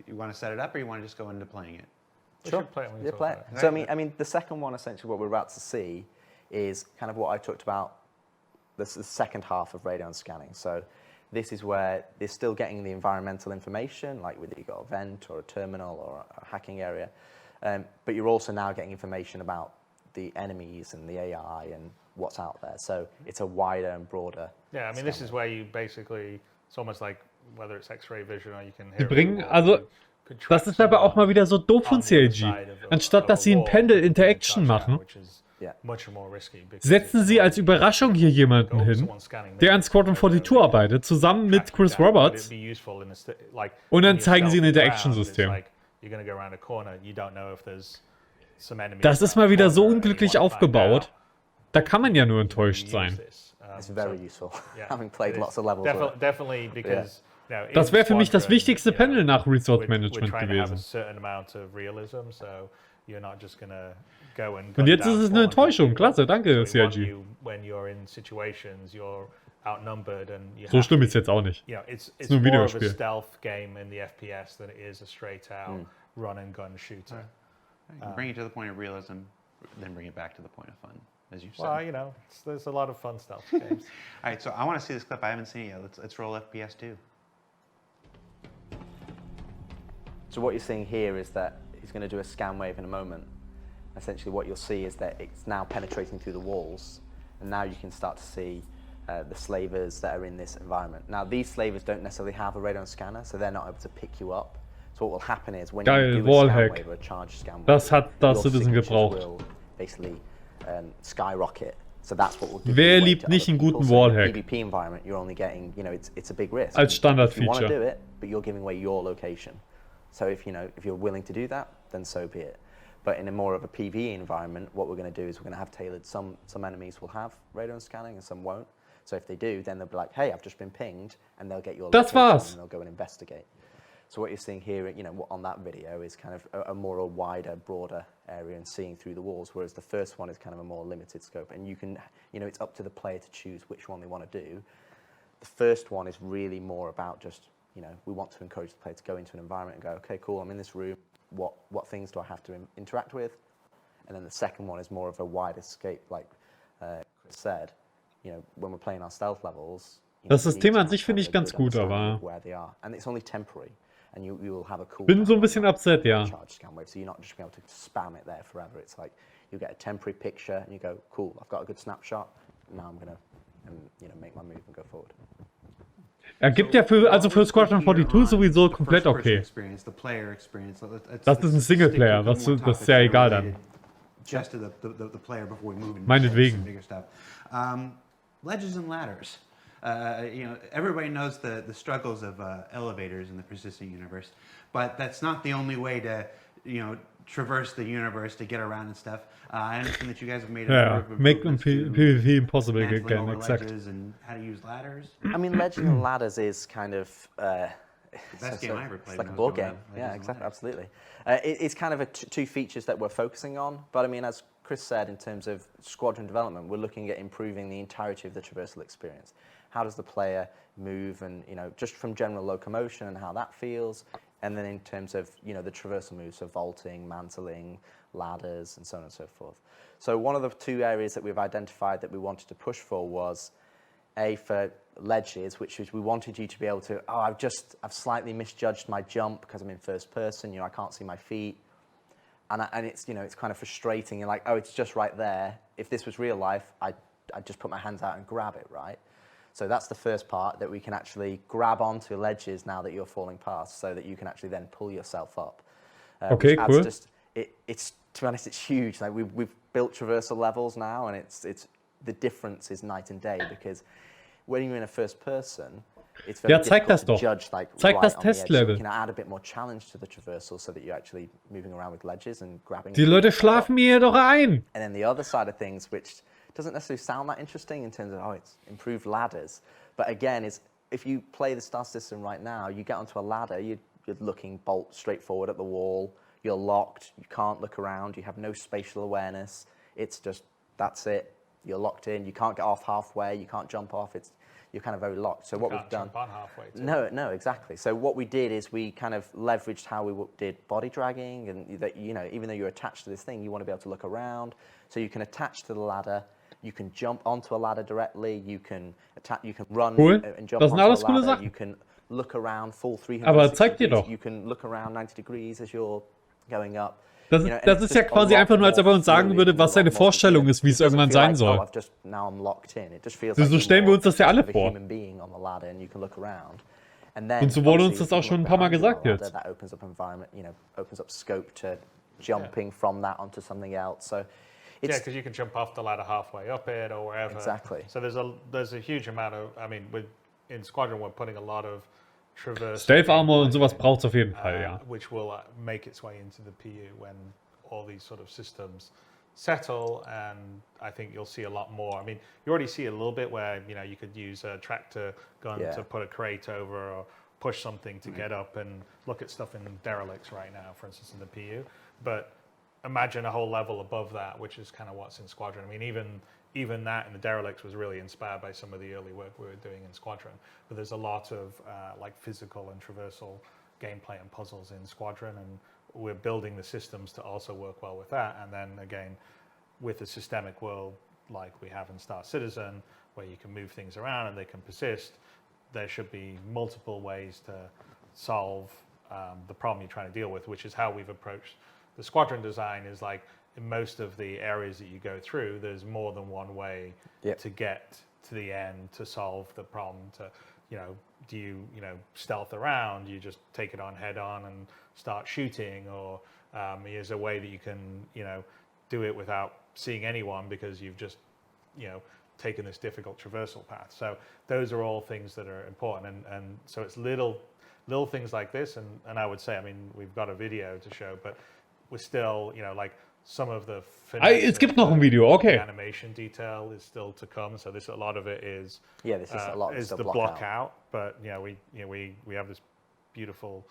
You want to set it up, or you want to just go into playing it? Sure. Play it when you Yeah, talk play about it. it. So I mean, the second one, essentially, what we're about to see is kind of what I talked about. This is the second half of radon scanning. So this is where they're still getting the environmental information, like whether you've got a vent or a terminal or a hacking area, but you're also now getting information about the enemies and the AI and what's out there. So it's a wider and broader. Yeah, I mean, this is where you basically, it's almost like whether it's X-ray vision or you can Die hear bringen, also, das ist aber auch mal wieder so doof von CIG. Anstatt dass sie ein Pendel-Interaction machen, setzen sie als Überraschung hier jemanden hin, der an Squadron 42 arbeitet, zusammen mit Chris Roberts, und dann zeigen sie ein Interaction-System. Das ist mal wieder so unglücklich aufgebaut. Da kann man ja nur enttäuscht sein. It's very useful, having played lots of levels. Definitely because Das wäre für mich das wichtigste Panel nach Resource Management gewesen. Und jetzt ist es eine Enttäuschung. Klasse, danke, CIG. So schlimm ist jetzt auch nicht. It's ist nur ein more of a Videospiel. stealth game in the FPS than it is a straight out run and gun shooter. Bring it to the point of realism, then bring it back to the point of fun, as you said. Well, there's a lot of fun stealth games. All right, so I want to see this clip. I haven't seen it yet. Let's roll FPS 2. So what you're seeing here is that he's going to do a scan wave in a moment. Essentially what you'll see is that it's now penetrating through the walls, and now you can start to see the slavers that are in this environment. Now these slavers don't necessarily have a radon scanner, so they're not able to pick you up. So what will happen is when Geil, you do a scan Wallhack. wave or a charge scan wave, Das hat your Citizen signatures gebraucht. will basically skyrocket. So that's what will give Wer you away liebt to nicht other einen people. guten So in a Wallhack? PvP environment, you're only getting, it's a big risk. Als Standard You want to Feature. do it, but you're giving away your location. So if you're willing to do that, then so be it. But in a more of a PvE environment, what we're going to do is we're going to have tailored. Some enemies will have radon scanning and some won't. So if they do, then they'll be like, hey, I've just been pinged, and they'll get your Das location war's. and they'll go and investigate. So what you're seeing here, on that video is kind of a more wider, broader area and seeing through the walls, whereas the first one is kind of a more limited scope. And you can, it's up to the player to choose which one they want to do. The first one is really more about just, we want to encourage the player to go into an environment and go, okay, cool, I'm in this room. What things do I have to interact with? And then the second one is more of a wider scope, like Chris said. When we're playing our stealth levels. Das System an sich finde ich ganz gut, aber Where they are, and it's only temporary. And you will have a cool bin so ein bisschen upset, ja. charge scan wave, so you're not just being able to spam it there forever. It's like you get a temporary picture and you go, cool, I've got a good snapshot. Now I'm gonna make my move and go forward. Ergibt ja für Squadron 42 sowieso komplett okay. Experience, the player experience. Das ist ein Singleplayer, das ist ja egal dann. Just to the player before we move into Meinetwegen. some bigger stuff. Ledges and ladders. Everybody knows the struggles of elevators in the persistent universe, but that's not the only way to, traverse the universe to get around and stuff. I understand that you guys have made a number of make improvements PvP impossible mantling again, over exact. ledges and how to use ladders. I mean, Legends and Ladders is kind of Best game I ever played It's like a when I was board growing game. up, Yeah, Legends and exactly, Ladders. absolutely. It's kind of two features that we're focusing on. But I mean, as Chris said, in terms of squadron development, we're looking at improving the entirety of the traversal experience. How does the player move, and just from general locomotion and how that feels, and then in terms of the traversal moves, so vaulting, mantling, ladders, and so on and so forth. So one of the two areas that we've identified that we wanted to push for was for ledges, which is we wanted you to be able to, I've slightly misjudged my jump because I'm in first person, I can't see my feet. and it's, you know, it's kind of frustrating. You're like, oh, it's just right there. If this was real life, I'd just put my hands out and grab it, right? So that's the first part, that we can actually grab onto ledges now that you're falling past, so that you can actually then pull yourself up. Okay, cool. It's to be honest, it's huge. Like we've built traversal levels now, and it's the difference is night and day, because when you're in a first person, it's very difficult to judge like Zeig right das on the edge. So Testlevel. you can add a bit more challenge to the traversal, so that you're actually moving around with ledges and grabbing. Die Leute schlafen mir hier doch ein. And then the other side of things, which doesn't necessarily sound that interesting in terms of, oh, it's improved ladders. But again, is if you play the star system right now, you get onto a ladder, you're looking bolt straight forward at the wall, you're locked, you can't look around, you have no spatial awareness. It's just, that's it. You're locked in, you can't get off halfway, you can't jump off, you're kind of very locked. So what we've done... Jump on halfway too. No, exactly. So what we did is we kind of leveraged how we did body dragging, and that, you know, even though you're attached to this thing, you want to be able to look around. So you can attach to the ladder, you can jump onto a ladder directly, you can run and jump onto a ladder, you can look around full 360 degrees, you can look around 90 degrees as you're going up. Das ist ja quasi einfach nur, als ob er uns sagen würde, was seine Vorstellung ist, wie es irgendwann sein soll. So stellen wir uns das ja alle vor. Und so wurde uns das auch schon ein paar Mal gesagt jetzt. Yeah, because you can jump off the ladder halfway up it or wherever. Exactly. So there's a huge amount of, I mean, in Squadron we're putting a lot of traverse. Stealth Armor und sowas braucht es auf jeden Fall, ja. Which will make its way into the PU when all these sort of systems settle, and I think you'll see a lot more. I mean, you already see a little bit where, you know, you could use a tractor gun to put a crate over or push something to get up and look at stuff in derelicts right now, for instance, in the PU. But imagine a whole level above that, which is kind of what's in Squadron. I mean, even that in the derelicts was really inspired by some of the early work we were doing in Squadron. But there's a lot of like physical and traversal gameplay and puzzles in Squadron, and we're building the systems to also work well with that. And then again, with a systemic world like we have in Star Citizen, where you can move things around and they can persist, there should be multiple ways to solve the problem you're trying to deal with, which is how we've approached the Squadron design. Is like in most of the areas that you go through, there's more than one way to get to the end to solve the problem. To, you know, do you stealth around? You just take it on head on and start shooting, or is a way that you can, you know, do it without seeing anyone because you've just, you know, taken this difficult traversal path. So those are all things that are important, and so it's little things like this, and I would say, I mean, we've got a video to show, but we're still, you know, like some of the es gibt noch ein Video, okay. Animation detail is still to come. So a lot of it is this is a lot is the block out. But you know, we have this beautiful.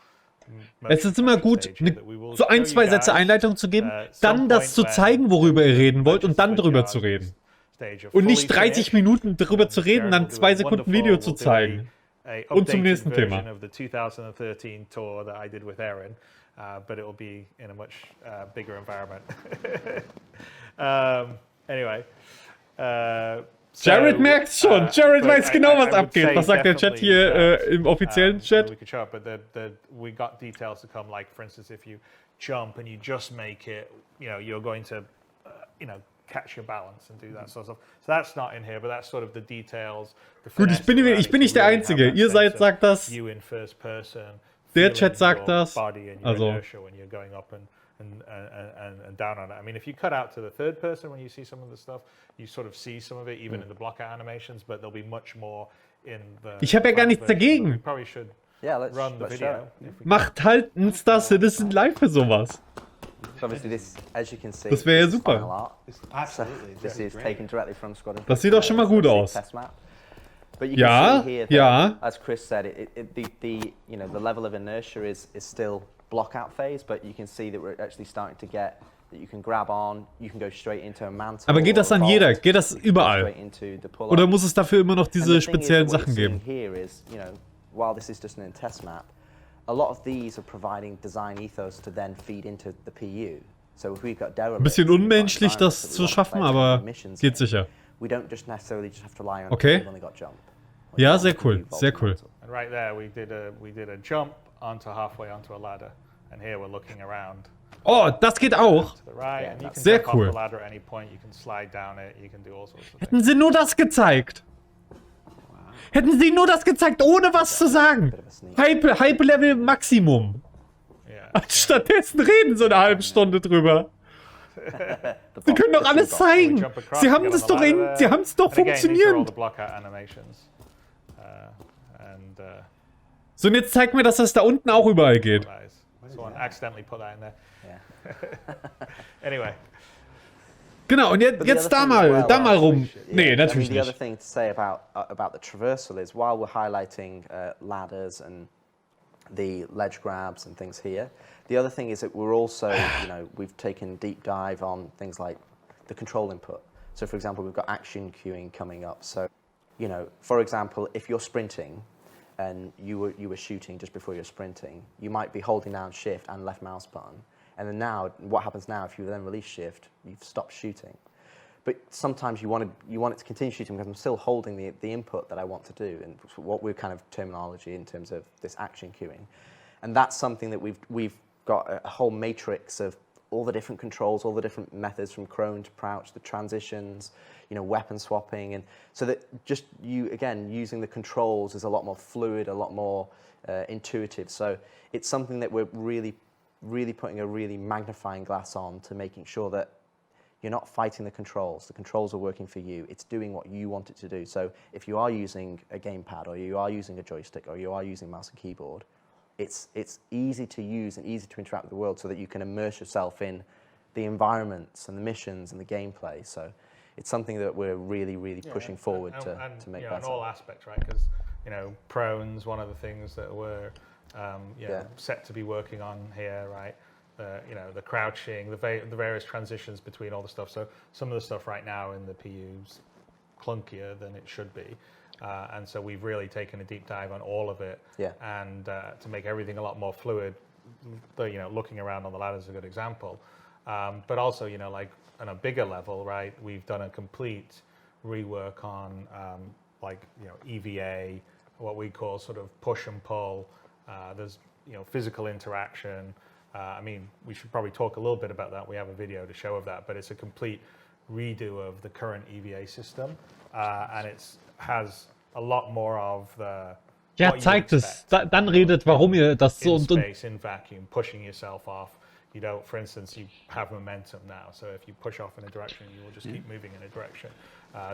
Es ist immer gut, so ein, zwei Sätze Einleitung zu geben, dann das zu zeigen, worüber ihr reden wollt, und dann drüber zu reden. Und nicht 30 Minuten drüber zu reden, dann 2 Sekunden Video zu zeigen. Und zum nächsten Thema. But it will be in a much bigger environment. Anyway. Jared merkt's schon. Jared weiß genau, was abgeht. Was sagt der Chat hier im offiziellen Chat? We could show it, but we got details to come. Like, for instance, if you jump and you just make it, you know, you're going to, you know, catch your balance and do that sort of stuff. So that's not in here, but that's sort of the details. Gut, ich bin nicht der Einzige. Ihr sagt das. You in first person. Der Chat sagt das. Also. When you're going up and down on it. I mean, if you cut out to the third person when you see some of the stuff, you sort of see some of it even in the blockout animations, but there'll be much more in the. Ich habe ja gar nichts dagegen. We probably should run the video. Macht halt ein Star Citizen live für sowas. So obviously this, as you can see, das wäre ja super. This is taken directly from Squadron. Das sieht doch schon mal gut aus. But you can see here that, as Chris said, the level of inertia is still blockout phase, but you can see that we're actually starting to get that you can grab on, you can go straight into a mantle. Aber geht das an jeder? Geht das überall? Oder muss es dafür immer noch diese speziellen Sachen geben? Here is, you know, while this is just an test map, a lot of these are providing design ethos to then feed into the PU. So if we've got ein bisschen unmenschlich, das zu schaffen, aber geht sicher. We don't just necessarily just have to rely on okay. only got jump. Ja, sehr cool, sehr cool. And right there, we did a jump onto halfway onto a ladder, and here we're looking around Oh, das geht auch. To the right, and you can Sehr jump cool. off the ladder at any point. You can slide down it. You can do all sorts of things. Hätten sie nur das gezeigt. Hätten sie nur das gezeigt, ohne was zu sagen. Hype-Level Maximum. Stattdessen reden sie eine halbe Stunde drüber. Sie können doch alles zeigen. Sie haben es doch funktioniert. So, und jetzt zeig mir, dass das da unten auch überall geht. Someone accidentally put that in there. Anyway. Genau, und jetzt da mal rum. Nee, natürlich The other nicht. thing to say about the traversal is while we're highlighting ladders and the ledge grabs and things here, the other thing is that we're also, we've taken deep dive on things like the control input. So for example, we've got action queuing coming up. So, for example, if you're sprinting and you were shooting just before you're sprinting, you might be holding down shift and left mouse button. And then now, what happens now if you then release shift, you've stopped shooting. But sometimes you want it to continue shooting because I'm still holding the input that I want to do, and what we're kind of terminology in terms of this action queuing. And that's something that we've got a whole matrix of all the different controls, all the different methods from prone to crouch, the transitions, weapon swapping, and so that just using the controls is a lot more fluid, a lot more intuitive. So it's something that we're really putting a really magnifying glass on to making sure that you're not fighting the controls. The controls are working for you. It's doing what you want it to do. So if you are using a gamepad, or you are using a joystick, or you are using mouse and keyboard, it's easy to use and easy to interact with the world so that you can immerse yourself in the environments and the missions and the gameplay. So it's something that we're really pushing forward to make better. In all aspects, right? Because, prone's one of the things that we're set to be working on here, right? The crouching, the various transitions between all the stuff. So some of the stuff right now in the PU's clunkier than it should be. And so we've really taken a deep dive on all of it, and to make everything a lot more fluid. Looking around on the ladder is a good example, but also like on a bigger level, right? We've done a complete rework on EVA, what we call sort of push and pull. There's physical interaction. We should probably talk a little bit about that. We have a video to show of that, but it's a complete redo of the current EVA system, and it has a lot more of the. Ja, zeigt es. Dann redet, warum ihr das so in space, in vacuum, pushing yourself off. You don't, for instance, you have momentum now, so if you push off in a direction, you will just keep moving in a direction.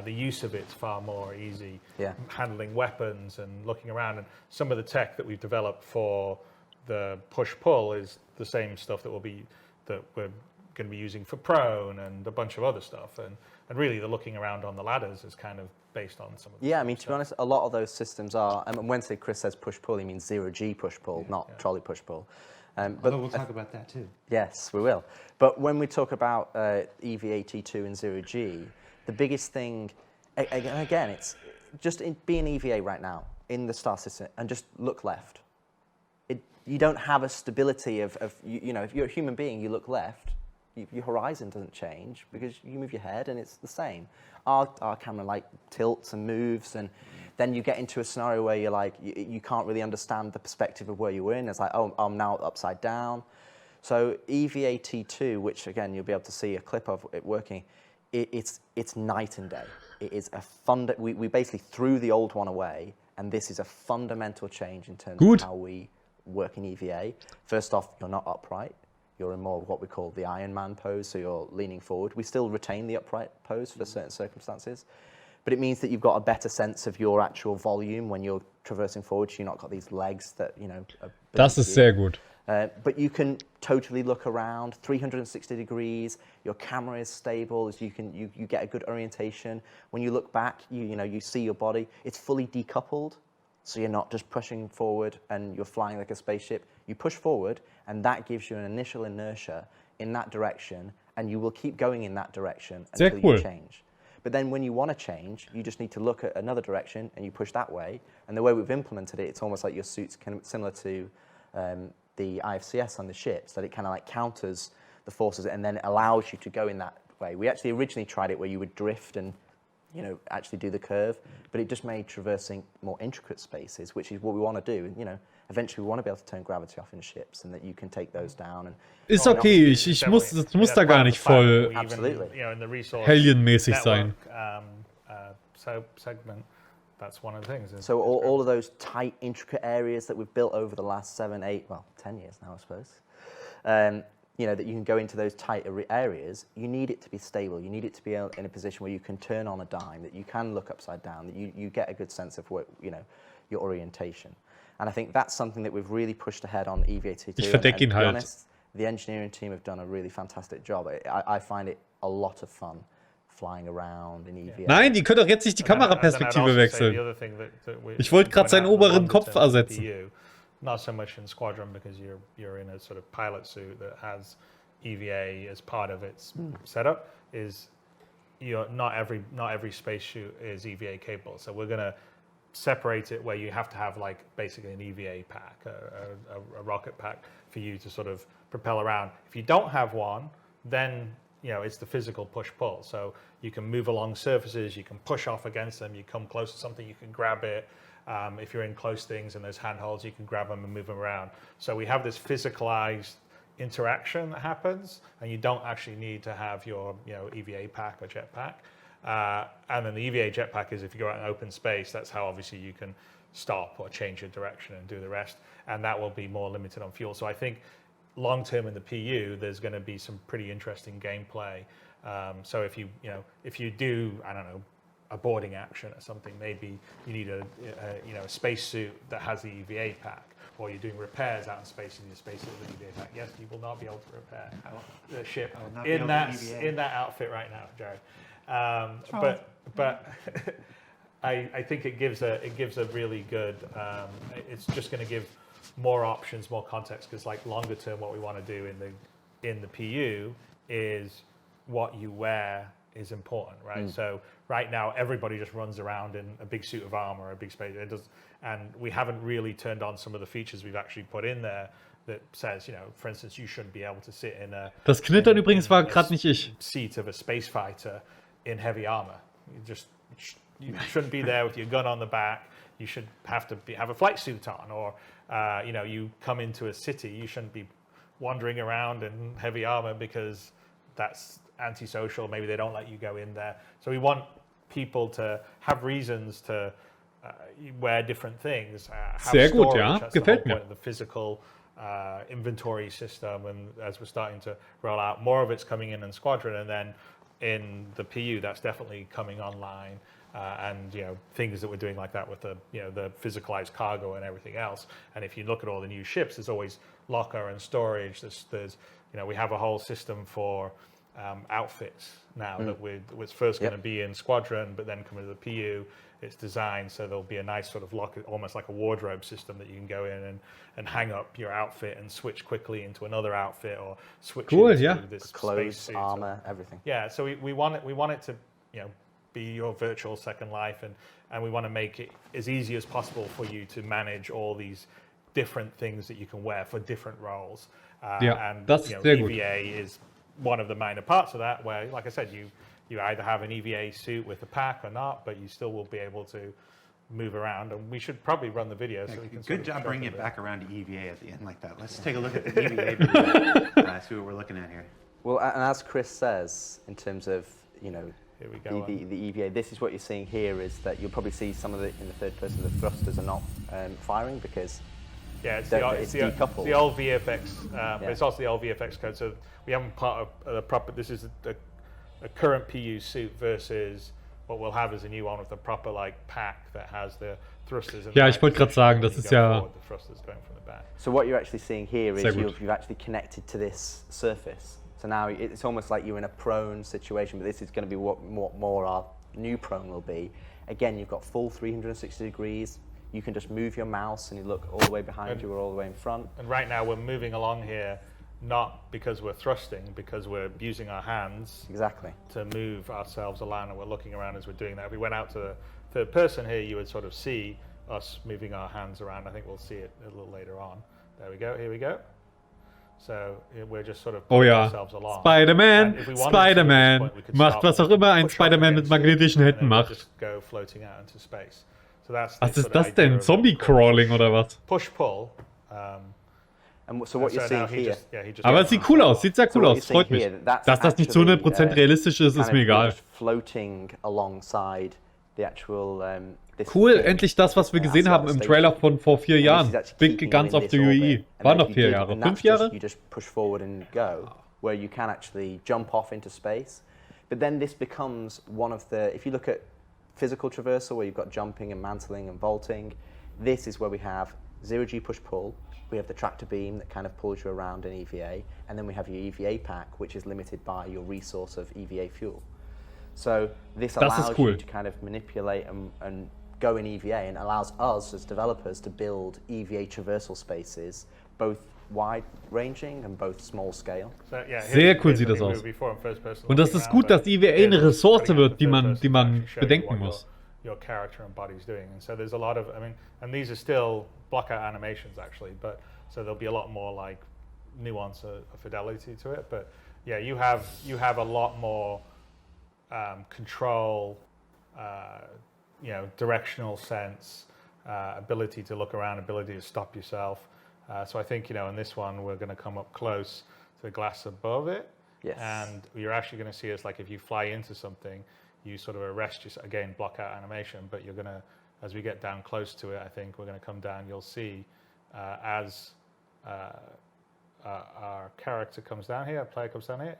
The use of it's far more easy. Handling weapons and looking around, and some of the tech that we've developed for the push-pull is the same stuff that we're going to be using for prone and a bunch of other stuff, and really the looking around on the ladders is kind of based on some of the to be honest, a lot of those systems are, and when Chris says push-pull, he means 0G push-pull, not trolley push-pull. But we'll talk about that too. Yes, we will. But when we talk about EVA T2 and 0G, the biggest thing, again, it's just be an EVA right now in the star system and just look left. You don't have a stability of if you're a human being, you look left, your horizon doesn't change because you move your head and it's the same. Our camera tilts and moves, and then you get into a scenario where you're you can't really understand the perspective of where you were in. It's I'm now upside down. So EVA T2, which again you'll be able to see a clip of it working, it's night and day. It is we basically threw the old one away, and this is a fundamental change in terms of how we work in EVA. First off, you're not upright. You're in more what we call the Iron Man pose, so you're leaning forward. We still retain the upright pose for certain circumstances, but it means that you've got a better sense of your actual volume when you're traversing forward. So you're not got these legs that are Das ist sehr gut. But you can totally look around 360 degrees. Your camera is stable, as you get a good orientation. When you look back, you see your body. It's fully decoupled, so you're not just pushing forward and you're flying like a spaceship. You push forward, and that gives you an initial inertia in that direction, and you will keep going in that direction until you change. But then when you want to change, you just need to look at another direction and you push that way. And the way we've implemented it, it's almost like your suit's kind of similar to the IFCS on the ships, that it kind of counters the forces and then allows you to go in that way. We actually originally tried it where you would drift and actually do the curve, but it just made traversing more intricate spaces, which is what we want to do. Eventually we want to be able to turn gravity off in ships, and that you can take those down. And Ist okay, ich muss, das muss da gar nicht voll Hellion-mäßig sein. Segment. That's one of the things. So all of those tight, intricate areas that we've built over the last 7, 8, 10 years now, I suppose. That you can go into those tight areas. You need it to be stable. You need it to be in a position where you can turn on a dime, that you can look upside down, that you get a good sense of what, your orientation. And I think that's something that we've really pushed ahead on EVA2. Ich verdecke ihn to be halt. honest, the engineering team have done a really fantastic job. I find it a lot of fun flying around in EVA. Nein, die können doch jetzt nicht die Kameraperspektive wechseln. Ich wollte gerade seinen oberen Kopf ersetzen. Not so much in Squadron, because you're in a sort of pilot suit that has EVA as part of its setup. Is not every spacesuit is EVA capable. So we're gonna separate it where you have to have like basically an EVA pack, a rocket pack for you to sort of propel around. If you don't have one, then it's the physical push-pull. So you can move along surfaces, you can push off against them, you come close to something, you can grab it. If you're in close things and there's handholds, you can grab them and move them around. So we have this physicalized interaction that happens, and you don't actually need to have your EVA pack or jetpack. And then the EVA jetpack is if you go out in open space, that's how obviously you can stop or change your direction and do the rest. And that will be more limited on fuel. So I think long term in the PU, there's going to be some pretty interesting gameplay. So if you do, I don't know, a boarding action or something, maybe you need a spacesuit that has the EVA pack, or you're doing repairs out in space and your spacesuit with an EVA pack. Yes, you will not be able to repair the ship in that outfit right now, Jared. But I think it gives a really good. It's just going to give more options, more context, because like longer term, what we want to do in the PU is what you wear is important, right? So right now, everybody just runs around in a big suit of armor, a big space. And we haven't really turned on some of the features we've actually put in there that says, for instance, you shouldn't be able to sit in a Das Knittern übrigens war gerade nicht ich. Seat of a space fighter in heavy armor. You shouldn't be there with your gun on the back. You should have a flight suit on, or you come into a city, you shouldn't be wandering around in heavy armor because that's antisocial. Maybe they don't let you go in there. So we want people to have reasons to wear different things. Sehr gut, ja. Gefällt mir. The physical inventory system, and as we're starting to roll out, more of it's coming in Squadron, and then in the PU, that's definitely coming online. And things that we're doing like that with the the physicalized cargo and everything else. And if you look at all the new ships, there's always locker and storage. There's we have a whole system for outfits now that was first going to be in Squadron, but then coming to the PU, it's designed so there'll be a nice sort of locker, almost like a wardrobe system that you can go in and hang up your outfit and switch quickly into another outfit, or switch into this clothes, space suit, armor, everything. Yeah, so we want it to be your virtual second life, and we want to make it as easy as possible for you to manage all these different things that you can wear for different roles. And EVA is one of the minor parts of that, where, like I said, you either have an EVA suit with a pack or not, but you still will be able to move around. And we should probably run the video so we can. Good job bringing it back around to EVA at the end like that. Let's take a look at the EVA video. See what we're looking at here. Well, and as Chris says, in terms of here we go. The EVA, this is what you're seeing here, is that you'll probably see some of it in the third person. The thrusters are not firing because it's decoupled. the old VFX, but it's also the old VFX code. So we haven't part of the proper. This is a current PU suit versus what we'll have is a new one with a proper pack that has the thrusters. Ja, ich wollte gerade sagen, das ist ja. The thrusters going from the back. So what you're actually seeing here is you've actually connected to this surface. So now it's almost like you're in a prone situation, but this is going to be what more our new prone will be. Again, you've got full 360 degrees. You can just move your mouse and you look all the way behind you or all the way in front. And right now we're moving along here, not because we're thrusting, because we're using our hands to move ourselves along, and we're looking around as we're doing that. If we went out to the third person here, you would sort of see us moving our hands around. I think we'll see it a little later on. There we go, here we go. So we're just sort of Oh pulling ja, ourselves along. Spider-Man, And if we wanted to, at Spider-Man, this point, we could macht stop was auch and immer ein push off Spider-Man mit against it, magnetischen and Händen then we'll macht. just go floating out into space. So that's Was the ist sort of das idea denn? of the Zombie-Crawling oder was? push-pull. And so what you're seeing here... Aber es sieht cool aus, sieht sehr cool aus, freut mich. Dass das nicht zu 100% realistisch ist, ist mir egal. Floating alongside the actual, Cool, endlich das, was wir gesehen haben im Trailer von vor 4 Jahren. Big Guns of the UE. Waren noch 4 Jahre. 5 Jahre? You just push forward and go, where you can actually jump off into space. But then this becomes one of the... If you look at physical traversal, where you've got jumping and mantling and vaulting, this is where we have zero-G push-pull. We have the tractor beam that kind of pulls you around in EVA, and then we have your EVA pack, which is limited by your resource of EVA fuel. So this allows you to kind of manipulate and go in EVA, and allows us as developers to build EVA traversal spaces, both wide-ranging and both small-scale. Sehr cool sieht das aus. Und das ist gut, dass EVA eine Ressource wird, die man bedenken muss. Your character and body's doing, and so there's a lot of, I mean, and these are still blockout animations actually, but so there'll be a lot more like nuance or fidelity to it. But yeah, you have a lot more control, directional sense, ability to look around, ability to stop yourself. So I think in this one we're going to come up close to the glass above it, and you're actually going to see us like if you fly into something. You sort of arrest yourself, again, block out animation, but you're going to, as we get down close to it, I think we're going to come down, you'll see as our character comes down here, our player comes down here,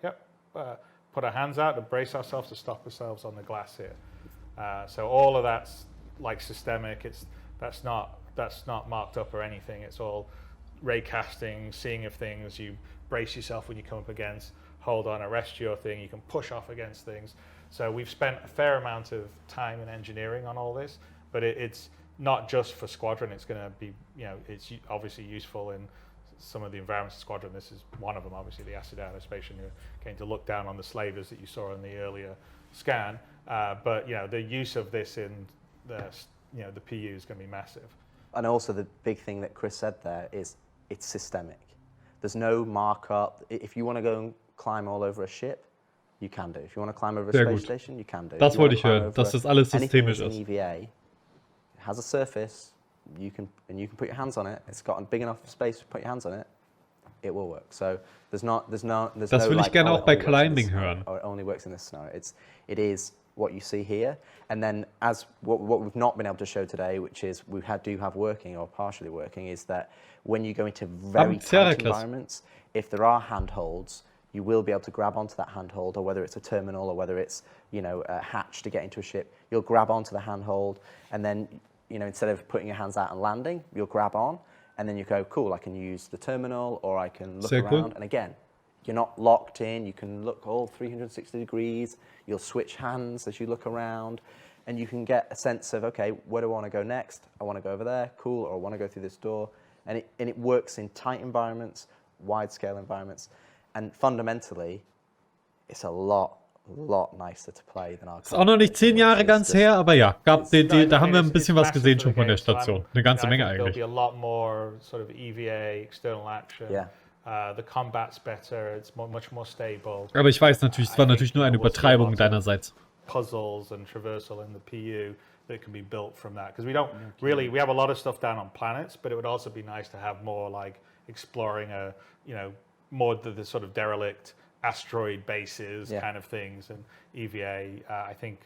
put our hands out to brace ourselves, to stop ourselves on the glass here. So all of that's like systemic, that's not marked up or anything, it's all ray casting, seeing if things, you brace yourself when you come up against, hold on, arrest your thing, you can push off against things. So we've spent a fair amount of time and engineering on all this, but it's not just for Squadron. It's going to be, it's obviously useful in some of the environments of Squadron. This is one of them, obviously, the acid anticipation. You're going to look down on the slavers that you saw in the earlier scan. But the use of this in the PU is going to be massive. And also the big thing that Chris said there is it's systemic. There's no markup. If you want to go and climb all over a ship, you can do. If you want to climb over a space station, you can do. Das wollte ich hören, dass das alles systemisch ist. EVA, it has a surface, you can put your hands on it. It's got a big enough space to put your hands on it. It will work. So there's no das will ich gerne auch bei Climbing hören. Or it only works in this scenario. It is what you see here, and then as what we've not been able to show today, which is we do have working or partially working, is that when you go into very tight environments, if there are handholds, you will be able to grab onto that handhold, or whether it's a terminal, or whether it's a hatch to get into a ship, you'll grab onto the handhold, and then instead of putting your hands out and landing, you'll grab on, and then you go, cool, I can use the terminal, or I can look around, and again, you're not locked in, you can look all 360 degrees, you'll switch hands as you look around, and you can get a sense of, okay, where do I want to go next? I want to go over there, cool, or I want to go through this door, and it works in tight environments, wide-scale environments. And fundamentally, it's a lot nicer to play than our. Ist auch noch nicht 10 Jahre ganz her, aber ja, da haben wir ein bisschen was gesehen schon von der Station. Eine ganze Menge eigentlich. There'll be a lot more sort of EVA, external action. Yeah. The combat's better, it's much more stable. Aber ich weiß natürlich, es war natürlich nur eine Übertreibung deinerseits. Puzzles and traversal in the PU that can be built from that, because we don't really, we have a lot of stuff down on planets, but it would also be nice to have more like exploring more the sort of derelict asteroid bases kind of things, and EVA. I think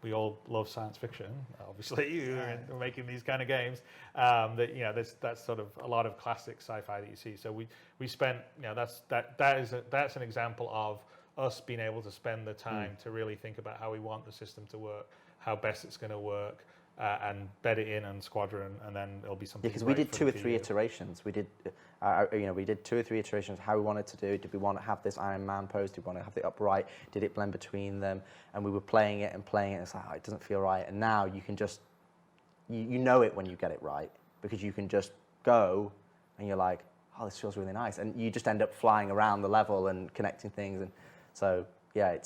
we all love science fiction. Obviously, we're making these kind of games. That's sort of a lot of classic sci-fi that you see. So we spent that's an example of us being able to spend the time to really think about how we want the system to work, how best it's going to work. And bed it in on Squadron, and then it'll be something. Yeah, because we did 2 or 3 iterations. We did, we did 2 or 3 iterations of how we wanted to do. Did we want to have this Iron Man pose? Did we want to have the upright? Did it blend between them? And we were playing it. And it's like, it doesn't feel right. And now you can just, you know it when you get it right, because you can just go, and you're like, oh, this feels really nice, and you just end up flying around the level and connecting things. And so yeah,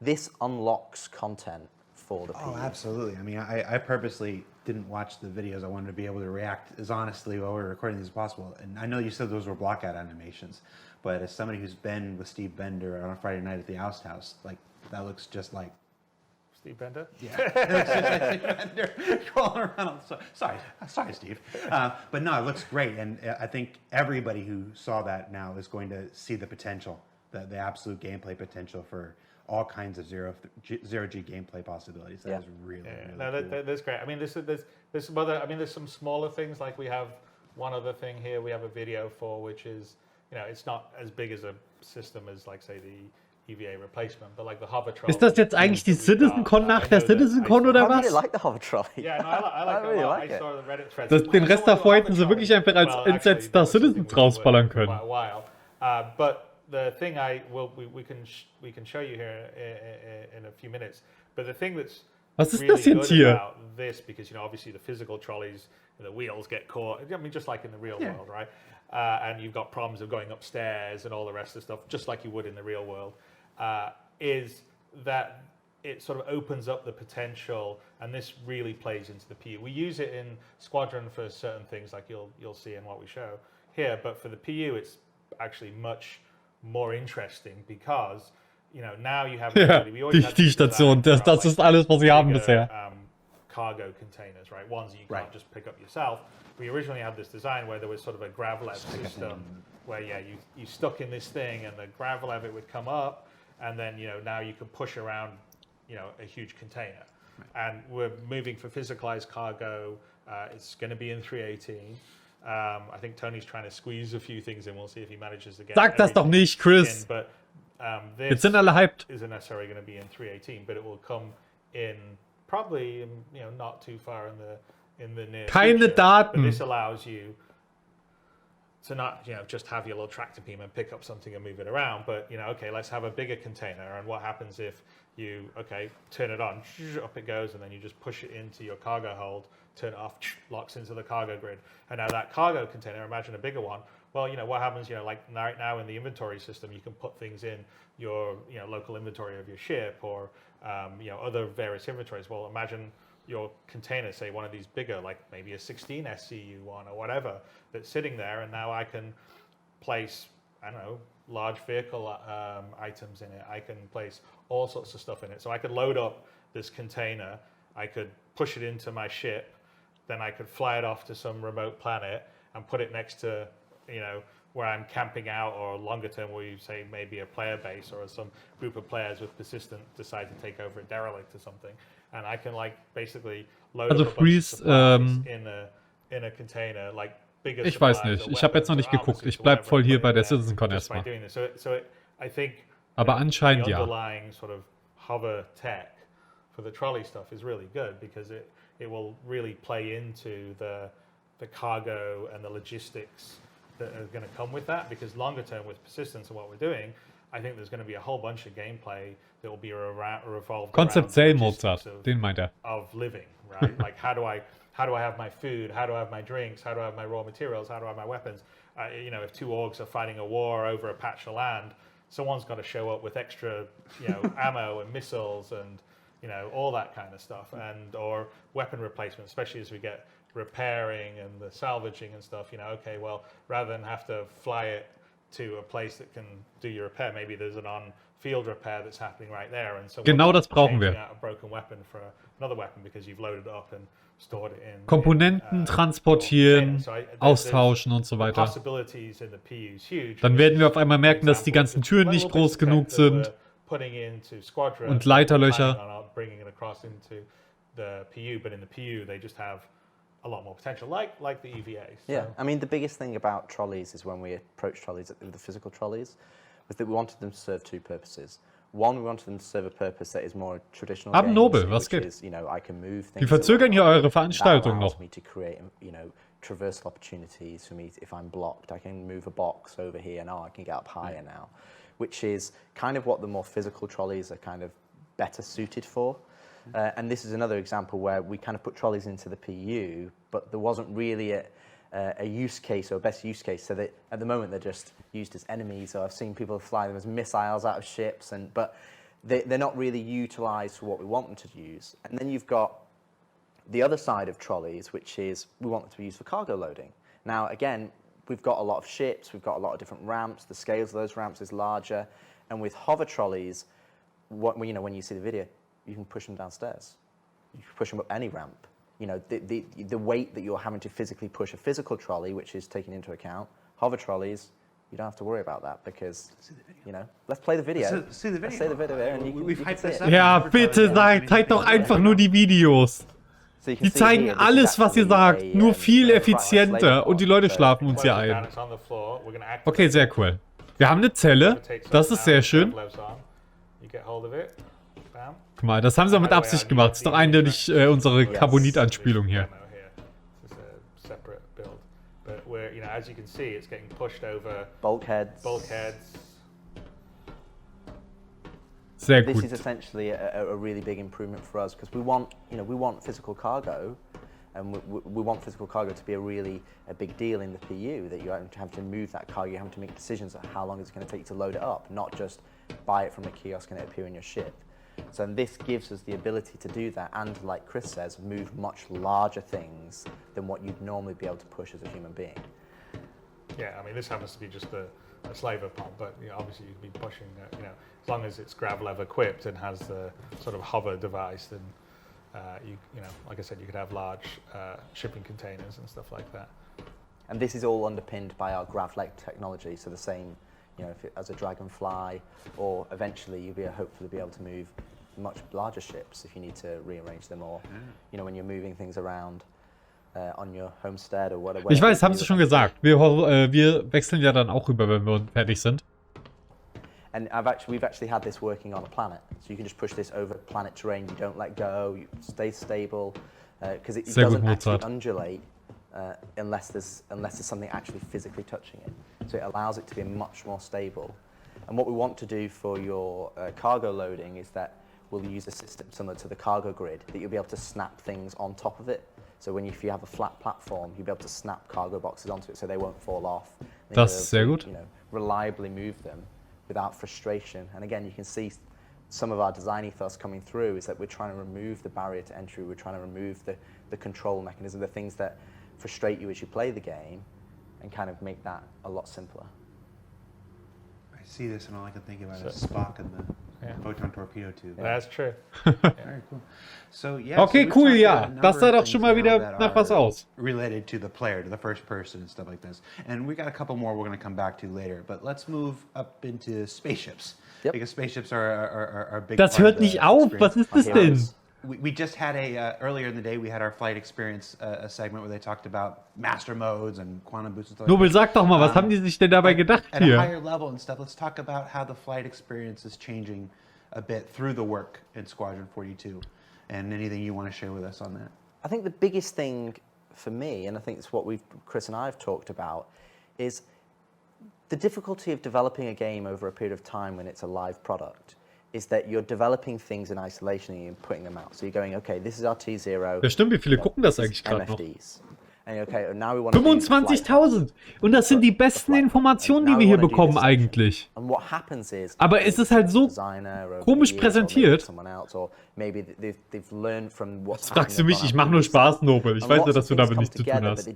this unlocks content for the PU. Oh, absolutely. I mean, I purposely didn't watch the videos. I wanted to be able to react as honestly while we're recording as possible. And I know you said those were blockout animations, but as somebody who's been with Steve Bender on a Friday night at the Oust House, like that looks just like Steve Bender? Yeah, it looks just like Steve Bender crawling around. Sorry, Steve. But no, it looks great, and I think everybody who saw that now is going to see the potential, the absolute gameplay potential for all kinds of zero-G gameplay possibilities. That is really, really cool. That's great. I mean, there's some other. I mean, there's some smaller things like we have one other thing here. We have a video for which is, it's not as big as a system as like say the EVA replacement, but like the hover trolley. Ist das jetzt eigentlich die CitizenCon nach der CitizenCon oder was? I really like the hover trolley. Yeah, no, I like really it a lot. like I it. saw the Reddit threads. Den Rest davor hätten sie wirklich einfach als entsetzter Citizens rausballern können. But the thing we can show you here in a few minutes. But the thing that's Was ist really das jetzt good hier? about this, because obviously the physical trolleys, the wheels get caught. I mean, just like in the real world, right? And you've got problems of going upstairs and all the rest of the stuff, just like you would in the real world. Is that it sort of opens up the potential, and this really plays into the PU. We use it in Squadron for certain things, like you'll see in what we show here. But for the PU, it's actually much more interesting because now you have die Station. Das ist alles, was sie haben bisher. Cargo containers, right? Ones that you can't just pick up yourself. We originally had this design where there was sort of a grav-lev system where you stuck in this thing and the grav-lev it would come up, and then now you can push around a huge container. And we're moving for physicalized cargo. It's going to be in 318. I think Tony's trying to squeeze a few things in. We'll see if he manages to get. Sag das doch nicht, Chris. But Jetzt sind alle hyped. Isn't necessarily going to be in 318, but it will come in probably not too far in the near Keine future. Daten. But this allows you to not just have your little tractor beam and pick up something and move it around, but okay, let's have a bigger container. And what happens if you turn it on, up it goes, and then you just push it into your cargo hold, turn it off, locks into the cargo grid. And now that cargo container, imagine a bigger one. Well, what happens, like right now in the inventory system, you can put things in your local inventory of your ship or other various inventories. Well, imagine your container, say one of these bigger, like maybe a 16 SCU one or whatever, that's sitting there, and now I can place, I don't know, large vehicle items in it. I can place all sorts of stuff in it. So I could load up this container, I could push it into my ship, then I could fly it off to some remote planet and put it next to, where I'm camping out, or longer term where you say maybe a player base or some group of players with persistent decide to take over a derelict or something. And I can basically load up a bunch of supplies in a container, like bigger Ich weiß supplies nicht. or Ich habe jetzt noch nicht weapons or geguckt. armor Ich bleib voll hier bei der just CitizenCon by erstmal. doing this. So I think Aber anscheinend the ja. underlying sort of hover tech for the trolley stuff is really good because it will really play into the cargo and the logistics that are going to come with that, because longer term with persistence and what we're doing, I think there's going to be a whole bunch of gameplay that will be revolved Konzeptuell around the Mozart, logistics den meint er. of living, right? Like how do I have my food? How do I have my drinks? How do I have my raw materials? How do I have my weapons? If two orgs are fighting a war over a patch of land, someone's got to show up with extra, ammo and missiles and all that kind of stuff, and or weapon replacement, especially as we get repairing and the salvaging and stuff. Okay, well, rather than have to fly it to a place that can do your repair, maybe there's an on-field repair that's happening right there, and so Genau das brauchen wir. out a broken weapon for another weapon because you've loaded it up and stored it in. Komponenten transportieren, austauschen und so weiter. Possibilities in the PU is huge. Dann werden wir auf einmal merken, dass die ganzen Türen nicht groß genug sind. Und Leiterlöcher. Bringing it across into the PU, but in the PU they just have a lot more potential, like the EVA. So. Yeah, I mean the biggest thing about trolleys is when we approached trolleys, the physical trolleys, was that we wanted them to serve two purposes. One, we wanted them to serve a purpose that is more traditional. Haben Nobel, was geht? Is, I can move things. Die verzögern hier eure Veranstaltung that allows noch. me to create, traversal opportunities for me. If I'm blocked, I can move a box over here. Now I can get up higher now, which is kind of what the more physical trolleys are kind of better suited for. And this is another example where we kind of put trolleys into the PU, but there wasn't really a use case or a best use case. So that at the moment they're just used as enemies. So I've seen people fly them as missiles out of ships, but they're not really utilized for what we want them to use. And then you've got the other side of trolleys, which is we want them to be used for cargo loading. Now, again, we've got a lot of ships, we've got a lot of different ramps, the scales of those ramps is larger, and with hover trolleys, when you see the video, you can push them downstairs. You can push them up any ramp. The weight that you're having to physically push a physical trolley, which is taken into account, hover trolleys, you don't have to worry about that because, let's play the video. Let's see the video. Let's play the video and you can see it. Ja, bitte zeigt doch einfach nur die Videos. Die zeigen alles, was ihr sagt, nur viel effizienter und die Leute schlafen uns hier ein. Okay, sehr cool. Wir haben eine Zelle, das ist sehr schön. Guck mal, das haben sie auch mit Absicht gemacht. Das ist doch eindeutig unsere Carbonit-Anspielung hier. As you can see, it's getting pushed over bulkheads. Sehr gut. This is essentially a really big improvement for us because we want physical cargo, and we want physical cargo to be a big deal in the PU. That you have to move that cargo, you have to make decisions on how long it's going to take to load it up, not just buy it from a kiosk and it appear in your ship. So this gives us the ability to do that, and like Chris says, move much larger things than what you'd normally be able to push as a human being. Yeah, I mean, this happens to be just a slaver pod, but obviously you'd be pushing, as long as it's grav lever equipped and has the sort of hover device, then like I said, you could have large shipping containers and stuff like that. And this is all underpinned by our grav leg technology, so the same, as a dragonfly, or eventually you'll hopefully be able to move much larger ships if you need to rearrange them, or when you're moving things around. On your homestead or whatever. Ich weiß, haben sie schon gesagt. Wir wechseln ja dann auch rüber, wenn wir fertig sind. And we've actually had this working on a planet, so you can just push this over planet terrain. You don't let go. You stay stable because it doesn't actually undulate unless there's something actually physically touching it. So it allows it to be much more stable. And what we want to do for your cargo loading is that we'll use a system similar to the cargo grid that you'll be able to snap things on top of it. So if you have a flat platform, you'll be able to snap cargo boxes onto it so they won't fall off. Das ist sehr gut. Reliably move them without frustration. And again, you can see some of our design ethos coming through is that we're trying to remove the barrier to entry. We're trying to remove the control mechanism, the things that frustrate you as you play the game, and kind of make that a lot simpler. I see this and all I can think about is Spock and the photon torpedo tube. That's true. Very cool. So Okay, cool, ja. Das sah doch schon mal wieder nach was aus. Related to the player, to the first person and stuff like this. And we got a couple more we're going to come back to later. But let's move up into spaceships. Yep. Because spaceships are a big Das part hört nicht auf. Was ist das denn? We just had earlier in the day, we had our flight experience a segment where they talked about master modes and quantum boosts and stuff. Nobel, sag doch mal, was haben die sich denn dabei gedacht At hier? a higher level and stuff, let's talk about how the flight experience is changing a bit through the work in Squadron 42, and anything you want to share with us on that. I think the biggest thing for me, and I think it's what Chris and I have talked about, is the difficulty of developing a game over a period of time when it's a live product. Is that you're developing things in isolation and you're putting them out. So you're going, okay, this is our T0. Ja, stimmt, wie viele gucken das eigentlich gerade noch? And okay, now we want 25.000! Und das sind die besten Informationen, die wir hier bekommen eigentlich. Aber es ist halt so komisch präsentiert. Jetzt fragst du mich, ich mache nur Spaß, Nobel. Ich weiß ja, dass du damit nichts zu tun hast.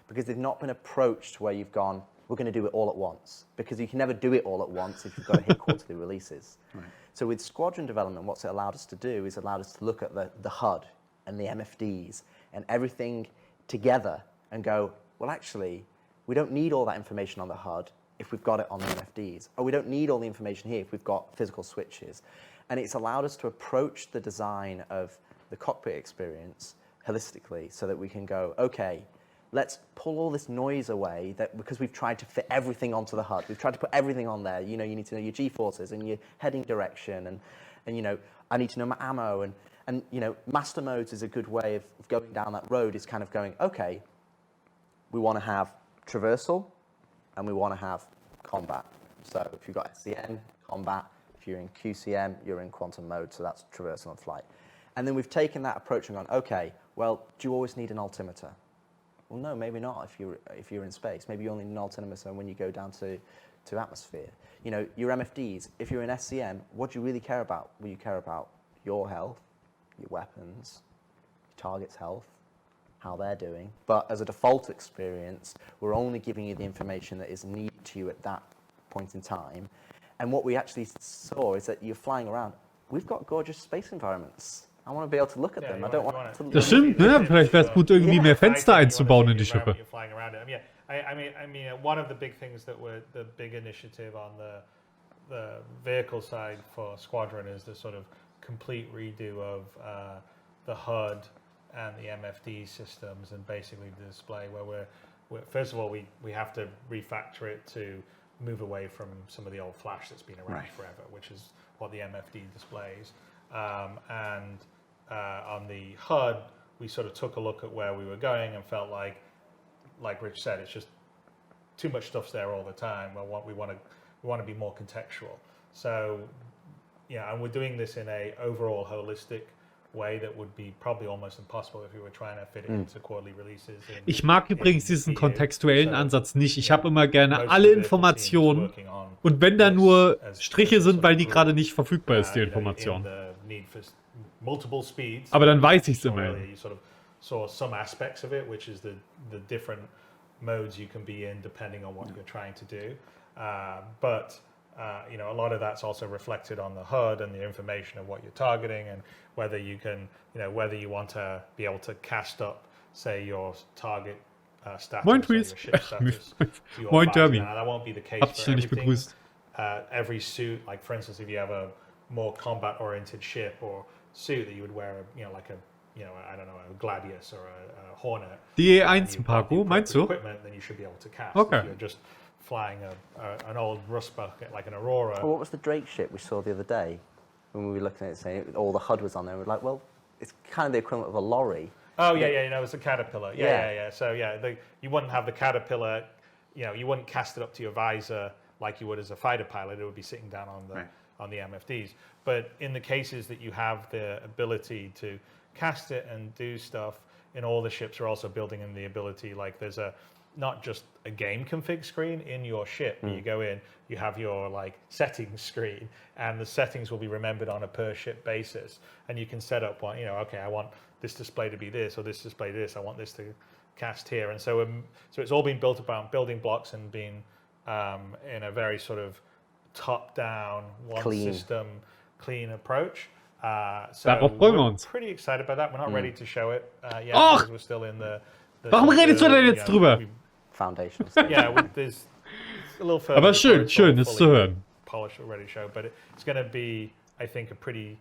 Because they've not been approached where you've gone, we're going to do it all at once. Because you can never do it all at once if you've got to hit quarterly releases. Right. So with Squadron development, what's it allowed us to do is allowed us to look at the HUD and the MFDs and everything together and go, well, actually, we don't need all that information on the HUD if we've got it on the MFDs. Or we don't need all the information here if we've got physical switches. And it's allowed us to approach the design of the cockpit experience holistically so that we can go, okay, let's pull all this noise away because we've tried to fit everything onto the HUD. We've tried to put everything on there. You need to know your G-forces and your heading direction and I need to know my ammo and master modes is a good way of going down that road is kind of going, okay, we want to have traversal and we want to have combat. So if you've got SCM, combat, if you're in QCM, you're in quantum mode, so that's traversal and flight. And then we've taken that approach and gone, okay, well, do you always need an altimeter? Well, no, maybe not if you're in space. Maybe you only need an altimeter when you go down to to atmosphere. You know, your MFDs, if you're in SCM, what do you really care about? Well, you care about your health, your weapons, your target's health, how they're doing. But as a default experience, we're only giving you the information that is needed to you at that point in time. And what we actually saw is that you're flying around. We've got gorgeous space environments. I want to be able to look at them. I don't want to. Das stimmt, ne? Vielleicht wäre es gut, irgendwie mehr Fenster einzubauen in die Schiffe. You're flying around it. I mean, one of the big things that were the big initiative on the vehicle side for Squadron is the sort of complete redo of the HUD and the MFD systems, and basically the display where we're first of all we have to refactor it to move away from some of the old flash that's been around forever, which is what the MFD displays. And on the HUD, we sort of took a look at where we were going and felt like Rich said, it's just too much stuff's there all the time. We want to be more contextual. So, yeah, and we're doing this in a overall holistic way that would be probably almost impossible if we were trying to fit it into quarterly releases. Ich mag übrigens diesen kontextuellen Ansatz nicht. Ich habe immer gerne alle Informationen und wenn da nur Striche sind, weil die gerade nicht verfügbar ist, die Information. Aber dann weiß ich es immer. Saw some aspects of it, which is the different modes you can be in depending on what you're trying to do. But you know, a lot of that's also reflected on the HUD and the information of what you're targeting, and whether you can, you know, whether you want to be able to cast up, say, your target status, Moin, or your Trees. ship status to your Moin, fighter. Derby. Now, that won't be the case Hab's for dich nicht everything. begrüßt. Every suit, like for instance, if you have a more combat-oriented ship or suit that you would wear, you know, like a, you know, I don't know, a Gladius or a Hornet. Die E1 Paco, meinst du? Equipment, then you should be able to cast. Okay. If you're just flying an old rust bucket like an Aurora. Well, what was the Drake ship we saw the other day when we were looking at it, saying all the HUD was on there? We're like, well, it's kind of the equivalent of a lorry. Oh yeah, you know, it's a Caterpillar. Yeah. So yeah, you wouldn't have the Caterpillar, you know, you wouldn't cast it up to your visor like you would as a fighter pilot. It would be sitting down on the MFDs. But in the cases that you have the ability to cast it and do stuff, in all the ships are also building in the ability, like there's not just a game config screen in your ship. You go in, you have your like settings screen, and the settings will be remembered on a per ship basis. And you can set up one, you know, okay, I want this display to be this, or this display this, I want this to cast here. And so it's all been built about building blocks and being in a very sort of top-down, one-system, clean approach. So we're pretty excited about that. We're not ready to show it yet because we're still in the Warum redest du denn jetzt drüber? Foundation. Yeah, there's a little further. Aber schön, es zu hören. Polished, ready to show, but it's going to be, I think, a pretty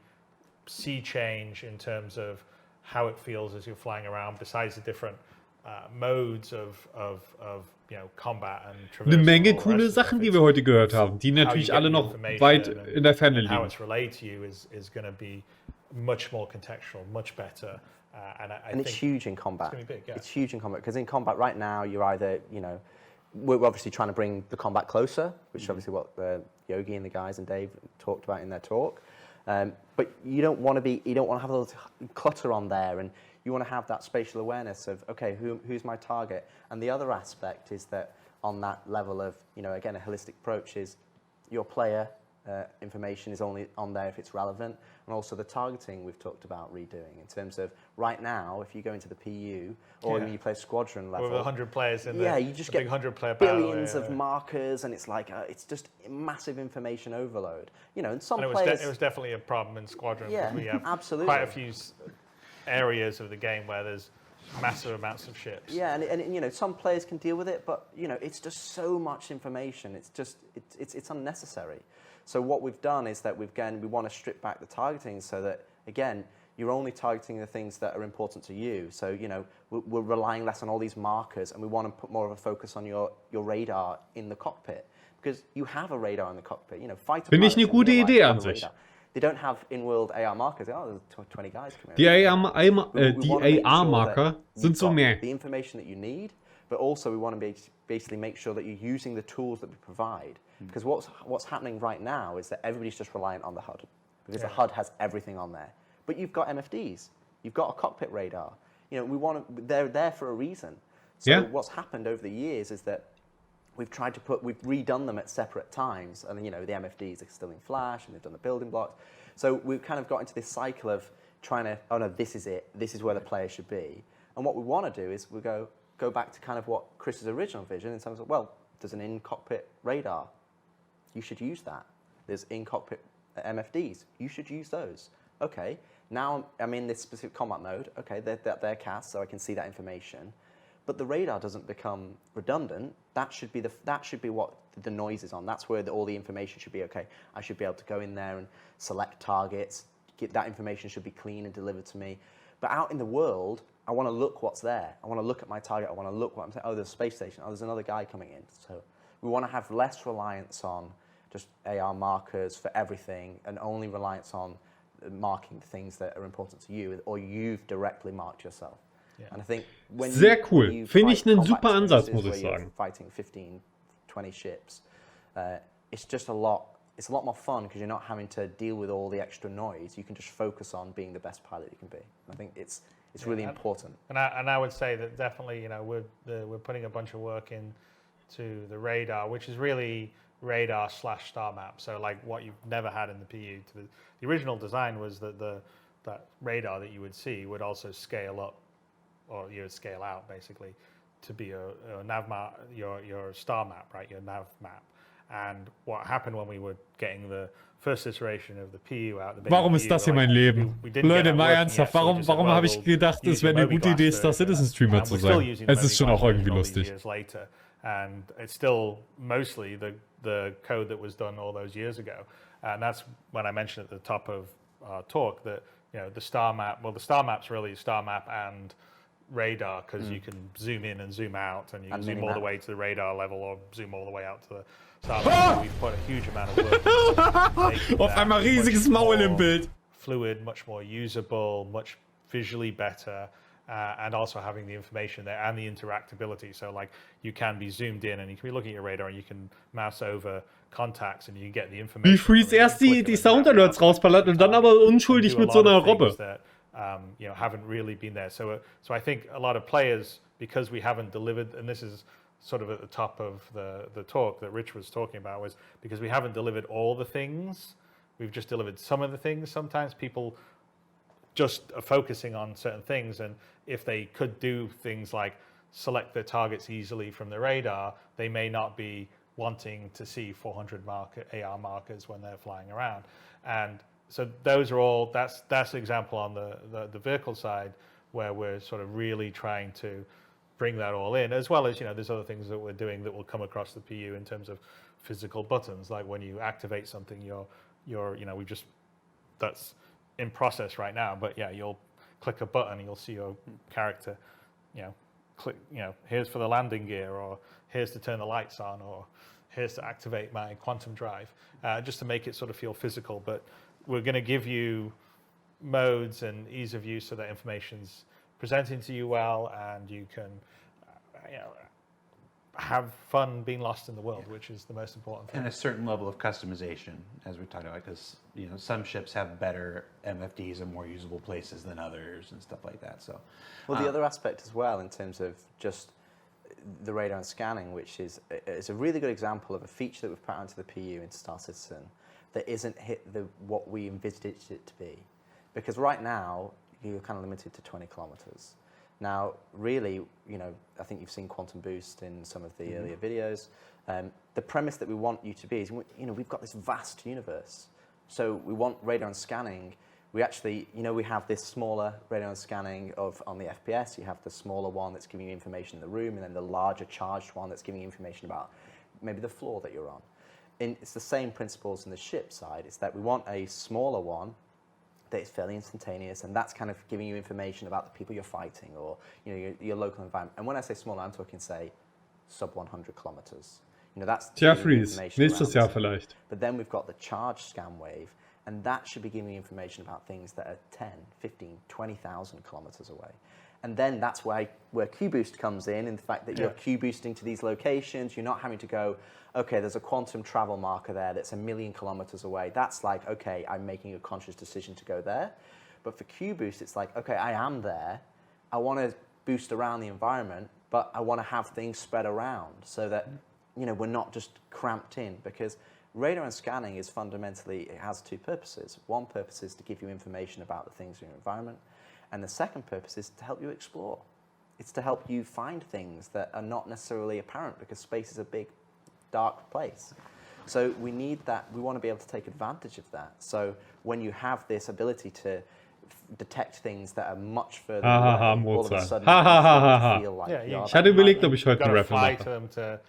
sea change in terms of how it feels as you're flying around. Besides the different modes of you know, combat and traversal. Eine Menge coole Sachen, die wir heute gehört haben, die natürlich alle noch weit in der Ferne liegen. How it's relayed to you is going to be much more contextual, much better. And it's huge in combat. It's going to be big, yeah. It's huge in combat because in combat right now you're either, you know, we're obviously trying to bring the combat closer, which is obviously what Yogi and the guys and Dave talked about in their talk. But you don't want to have a little clutter on there, and you want to have that spatial awareness of, okay, who's my target? And the other aspect is that on that level of, you know, again, a holistic approach is your player information is only on there if it's relevant, and also the targeting we've talked about redoing in terms of right now, if you go into the PU or when you play squadron level, with 100 players in you just get 100 player billions of markers, and it's like it's just massive information overload. You know, and some players. It was definitely a problem in squadron. Yeah, we have quite a few areas of the game where there's massive amounts of ships. Yeah, and you know, some players can deal with it, but you know, it's just so much information. It's just it's unnecessary. So what we've done is that we want to strip back the targeting so that, again, you're only targeting the things that are important to you. So, you know, we're relying less on all these markers, and we want to put more of a focus on your radar in the cockpit, because you have a radar in the cockpit. You know, fighter Finde ich eine gute Idee an sich. sich. They don't have in-world AR markers. Oh, there's 20 guys coming. Die AR-Marker sind so mehr. The information that you need, but also we want to basically make sure that you're using the tools that we provide. Because what's happening right now is that everybody's just reliant on the HUD, because the HUD has everything on there. But you've got MFDs, you've got a cockpit radar. You know, they're there for a reason. So what's happened over the years is that we've redone them at separate times, and the MFDs are still in Flash, and they've done the building blocks. So we've kind of got into this cycle of trying to, oh no, this is it, this is where the player should be. And what we want to do is we go back to kind of what Chris's original vision in terms of, well, there's an in-cockpit radar. You should use that. There's in-cockpit MFDs. You should use those. Okay, now I'm in this specific combat mode. Okay, they're cast, so I can see that information. But the radar doesn't become redundant. That should be what the noise is on. That's where all the information should be. Okay, I should be able to go in there and select targets. That information should be clean and delivered to me. But out in the world, I want to look what's there. I want to look at my target. I want to look what I'm saying. Oh, there's a space station. Oh, there's another guy coming in. So we want to have less reliance on just AR markers for everything and only reliance on marking things that are important to you or you've directly marked yourself. And I think when Sehr cool. Finde ich einen super Ansatz, muss ich sagen. Fighting 15, 20 ships, it's just a lot more fun because you're not having to deal with all the extra noise. You can just focus on being the best pilot you can be. I think it's really important. And I would say that definitely, we're putting a bunch of work into the radar, which is really radar/star map. So like what you've never had in the PU. The original design was that that radar that you would see would also scale up, or you would scale out basically, to be a nav map, your star map, right? Your nav map. And what happened when we were getting the first iteration of the PU out? Warum ist das hier mein Leben? Leute, mal ernsthaft, warum habe ich gedacht, es wäre eine gute Idee, Star Citizen Streamer zu sein? Es ist schon auch irgendwie lustig. And it's still mostly the code that was done all those years ago. And that's when I mentioned at the top of our talk that the star map, well, the star map's really star map and radar, because you can zoom in and zoom out, and you can zoom all the way to the radar level or zoom all the way out to the star map. We've put a huge amount of work Auf einmal riesiges Maul im Bild. Fluid, much more usable, much visually better, and also having the information there and the interactability. So like you can be zoomed in and you can be looking at your radar and you can mouse over contacts and you can get the information. Wie Freeze erst die Sound-Alerts rausballert und dann aber unschuldig mit so einer Robbe. Haven't really been there. So I think a lot of players, because we haven't delivered, and this is sort of at the top of the talk that Rich was talking about, was because we haven't delivered all the things. We've just delivered some of the things. Sometimes people just are focusing on certain things, and if they could do things like select their targets easily from the radar, they may not be wanting to see 400 AR markers when they're flying around. And so those are all, that's an example on the vehicle side where we're sort of really trying to bring that all in, as well as, there's other things that we're doing that will come across the PU in terms of physical buttons, like when you activate something, that's in process right now, but yeah, you'll click a button and you'll see your character, click, here's for the landing gear, or here's to turn the lights on, or here's to activate my quantum drive, just to make it sort of feel physical. But we're going to give you modes and ease of use so that information's presenting to you well, and you can have fun being lost in the world, which is the most important thing. And a certain level of customization, as we talked about, because some ships have better MFDs and more usable places than others and stuff like that. So, well, the other aspect as well, in terms of just the radar and scanning, which is a really good example of a feature that we've put onto the PU into Star Citizen that isn't hit what we envisaged it to be, because right now you're kind of limited to 20 kilometers. Now, really, I think you've seen Quantum Boost in some of the earlier videos. The premise that we want you to be is, we've got this vast universe. So we want radar and scanning. We actually, we have this smaller radar and scanning on the FPS. You have the smaller one that's giving you information in the room, and then the larger charged one that's giving you information about maybe the floor that you're on. It's the same principles in the ship side. It's that we want a smaller one that is fairly instantaneous, and that's kind of giving you information about the people you're fighting, or your local environment. And when I say smaller, I'm talking, say, sub 100 kilometers. That's Freeze, nächstes Jahr vielleicht. But then we've got the charge scan wave, and that should be giving you information about things that are 10, 15, 20,000 kilometers away. And then that's where Q-Boost comes in the fact that you're Q-boosting to these locations. You're not having to go, okay, there's a quantum travel marker there that's 1 million kilometers away. That's like, okay, I'm making a conscious decision to go there. But for Q-Boost, it's like, okay, I am there. I want to boost around the environment, but I want to have things spread around so that we're not just cramped in, because radar and scanning is fundamentally, it has two purposes. One purpose is to give you information about the things in your environment, and the second purpose is to help you explore. It's to help you find things that are not necessarily apparent, because space is a big, dark place. So we need that, we want to be able to take advantage of that. So when you have this ability to detect things that are much further away, all of a sudden you feel like Ich hatte überlegt, ob ich heute einen Rapper fly mache. to them to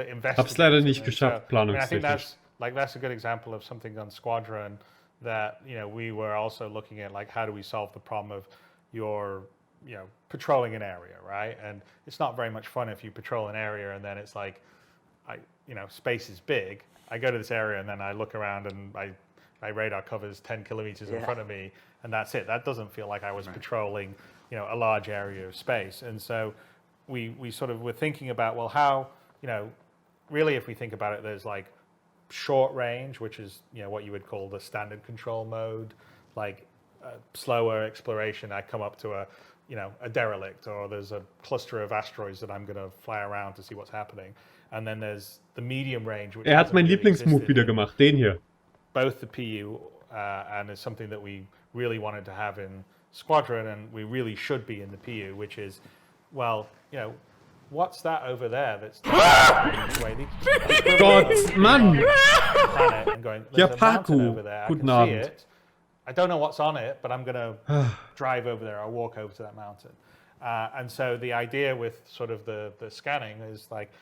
investigate. Hab's leider nicht them. geschafft, I think planungstechnisch. that's a good example of something on Squadron that we were also looking at, like, how do we solve the problem of your patrolling an area, right? And it's not very much fun if you patrol an area and then it's like, space is big. I go to this area and then I look around and my radar covers 10 kilometers in front of me, and that's it. That doesn't feel like I was patrolling, a large area of space. And so we sort of were thinking about, well, how, really, if we think about it, there's like short range, which is, what you would call the standard control mode, like slower exploration. I come up to a derelict, or there's a cluster of asteroids that I'm going to fly around to see what's happening. And then there's the medium range, which hat meinen Lieblingsmove wieder gemacht, den hier. Both the PU and it's something that we really wanted to have in Squadron, and we really should be in the PU, which is, well, what's that over there that's Gott, Mann! Ja, Paco, guten Abend. I don't know what's on it, but I'm going to drive over there. I'll walk over to that mountain. And so the idea with sort of the scanning is like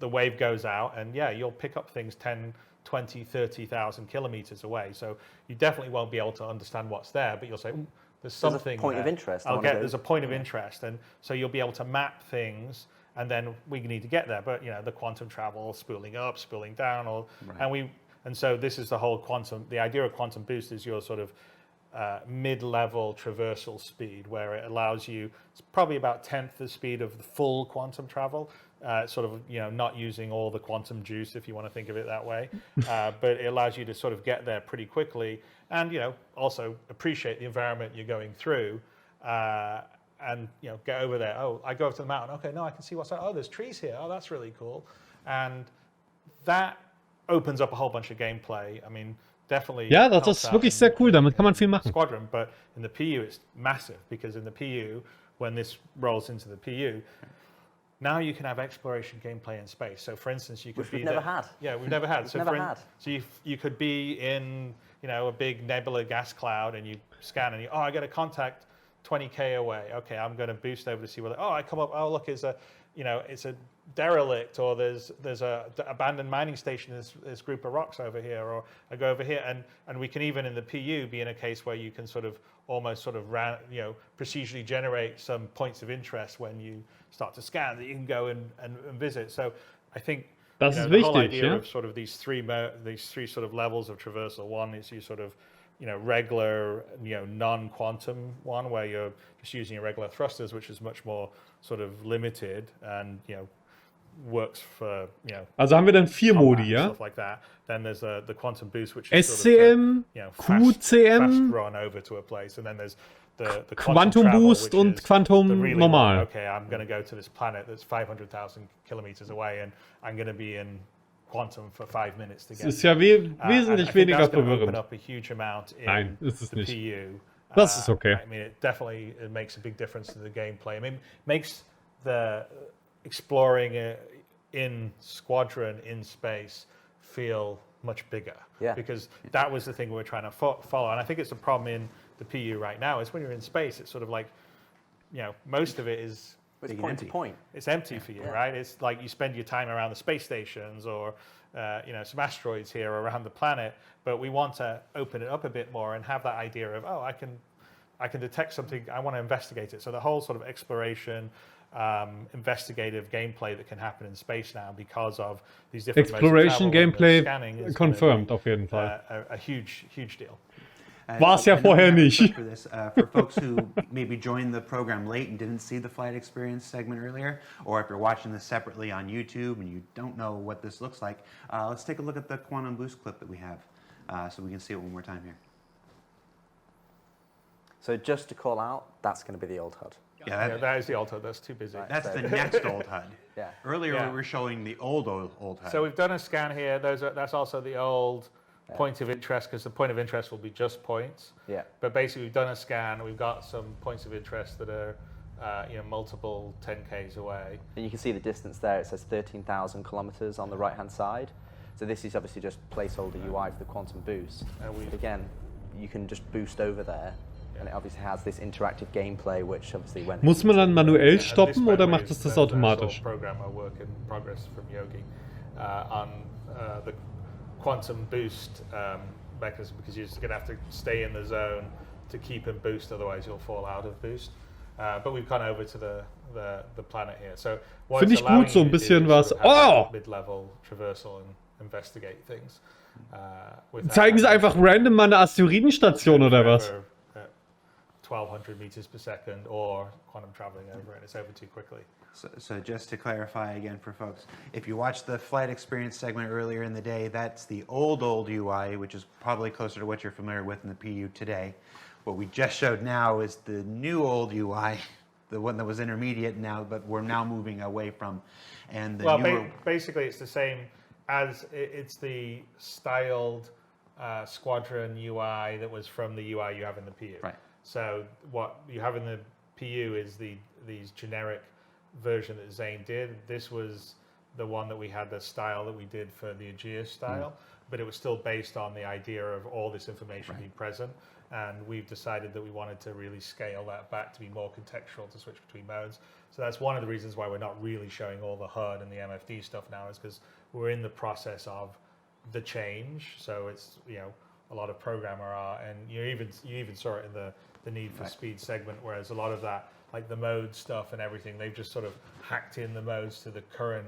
the wave goes out, and you'll pick up things 10, 20, 30,000 kilometers away. So you definitely won't be able to understand what's there, but you'll say, there's something There's a point of interest. There's a point of interest. And so you'll be able to map things, and then we need to get there. But, the quantum travel, spooling up, spooling down, and so this is the whole the idea of quantum boost is your sort of mid-level traversal speed, where it allows you, it's probably about 1/10 the speed of the full quantum travel, sort of, not using all the quantum juice, if you want to think of it that way. But it allows you to sort of get there pretty quickly, and, also appreciate the environment you're going through, and, get over there. Oh, I go over to the mountain. Okay, no, I can see what's there. Oh, there's trees here. Oh, that's really cool. And that opens up a whole bunch of gameplay. I mean, definitely. Ja, das ist wirklich sehr cool. Damit kann man viel machen. Squadron, but in the PU it's massive, because in the PU, when this rolls into the PU, now you can have exploration gameplay in space. So, for instance, you could be we've never had. Yeah, we've never had. So you could be in a big nebula gas cloud, and you scan, and I get a contact 20k away. Okay, I'm going to boost over to see whether. I come up. Oh, look, it's a derelict, or there's a abandoned mining station, this group of rocks over here, or I go over here, and we can even in the PU be in a case where you can sort of almost procedurally generate some points of interest when you start to scan that you can go and visit. So I think the whole idea of sort of these three sort of levels of traversal. One is you sort of regular, non-quantum one, where you're just using your regular thrusters, which is much more sort of limited and, works for, Also haben wir dann 4 Modi, ja? Stuff like that. Then there's the quantum boost, which is SCM, sort of fast QCM, run over to a place. And then there's the Quantum Boost und Quantum Normal. Okay, I'm going to go to this planet that's 500,000 kilometers away, and I'm going to be in quantum for 5 minutes to get. Das ist ja wesentlich weniger verwirrend. Nein, ist es nicht. PU. Das ist okay. I mean, it makes a big difference to the gameplay. I mean, makes the exploring in Squadron in space feel much bigger. Yeah. Because that was the thing we were trying to follow. And I think it's a problem in the PU right now, is when you're in space, it's sort of like, most of it is point to point. It's empty for you, right? It's like you spend your time around the space stations, or some asteroids here around the planet, but we want to open it up a bit more and have that idea of, I can detect something, I want to investigate it. So the whole sort of exploration, investigative gameplay that can happen in space now because of these different Exploration modes of Gameplay scanning confirmed auf jeden Fall. A huge deal. War's ja vorher nicht. For this, for folks who maybe joined the program late and didn't see the flight experience segment earlier, or if you're watching this separately on YouTube and you don't know what this looks like, let's take a look at the quantum boost clip that we have, so we can see it one more time here. So just to call out, that's going to be the old HUD. Yeah, that is the old HUD. That's too busy. That's the next old HUD. Yeah. Earlier we were showing the old HUD. So we've done a scan here. That's also the old point of interest, because the point of interest will be just points. Yeah. But basically, we've done a scan. We've got some points of interest that are multiple 10Ks away. And you can see the distance there. It says 13,000 kilometers on the right-hand side. So this is obviously just placeholder UI for the quantum boost. But again, you can just boost over there. And it obviously has this interactive gameplay, which obviously when Muss man dann manuell stoppen oder macht es das automatisch? Programmer work in progress from Yogi on the quantum boost mechanism, because you're just going to have to stay in the zone to keep in boost, otherwise you'll fall out of boost. But we've gone over to the planet here. So Finde ich gut, so ein bisschen was. Oh! Mid-level traversal and investigate things. Zeigen sie einfach random mal eine Asteroidenstation oder was? 1,200 meters per second, or quantum traveling over, and it's over too quickly. So just to clarify again for folks, if you watched the flight experience segment earlier in the day, that's the old UI, which is probably closer to what you're familiar with in the PU today. What we just showed now is the new old UI, the one that was intermediate now, but we're now moving away from. And the newer... basically it's the same as it's the styled squadron UI that was from the UI you have in the PU. Right. So what you have in the PU is these generic version that Zane did. This was the one that we had, the style that we did for the Aegis style, but it was still based on the idea of all this information being present. And we've decided that we wanted to really scale that back to be more contextual, to switch between modes. So that's one of the reasons why we're not really showing all the HUD and the MFD stuff now, is because we're in the process of the change. So it's, a lot of programmer are, and you even saw it in the Need for Speed segment, whereas a lot of that, like the mode stuff and everything, they've just sort of hacked in the modes to the current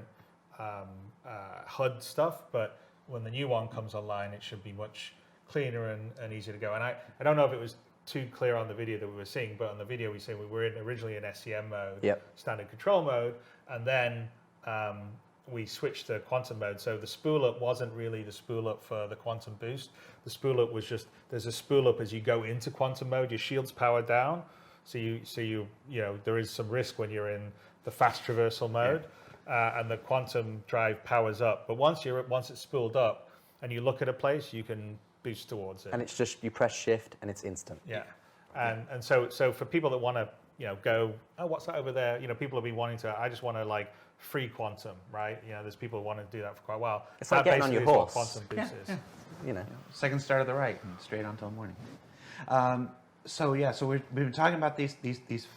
HUD stuff. But when the new one comes online, it should be much cleaner and easier to go. And I don't know if it was too clear on the video that we were seeing, but on the video we say we were originally in SCM mode, standard control mode, and then we switched to quantum mode. So the spool up wasn't really the spool up for the quantum boost. The spool up was just, there's a spool up as you go into quantum mode, your shield's powered down. So you there is some risk when you're in the fast traversal mode, and the quantum drive powers up. But once it's spooled up and you look at a place, you can boost towards it. And it's just, you press shift and it's instant. Yeah. And so for people that want to, go, oh, what's that over there? People have been wanting to, I just want to like free quantum, right? There's people who want to do that for quite a while. It's like getting on your horse. Quantum boost is. Second start of the right and straight on until morning. So we've been talking about these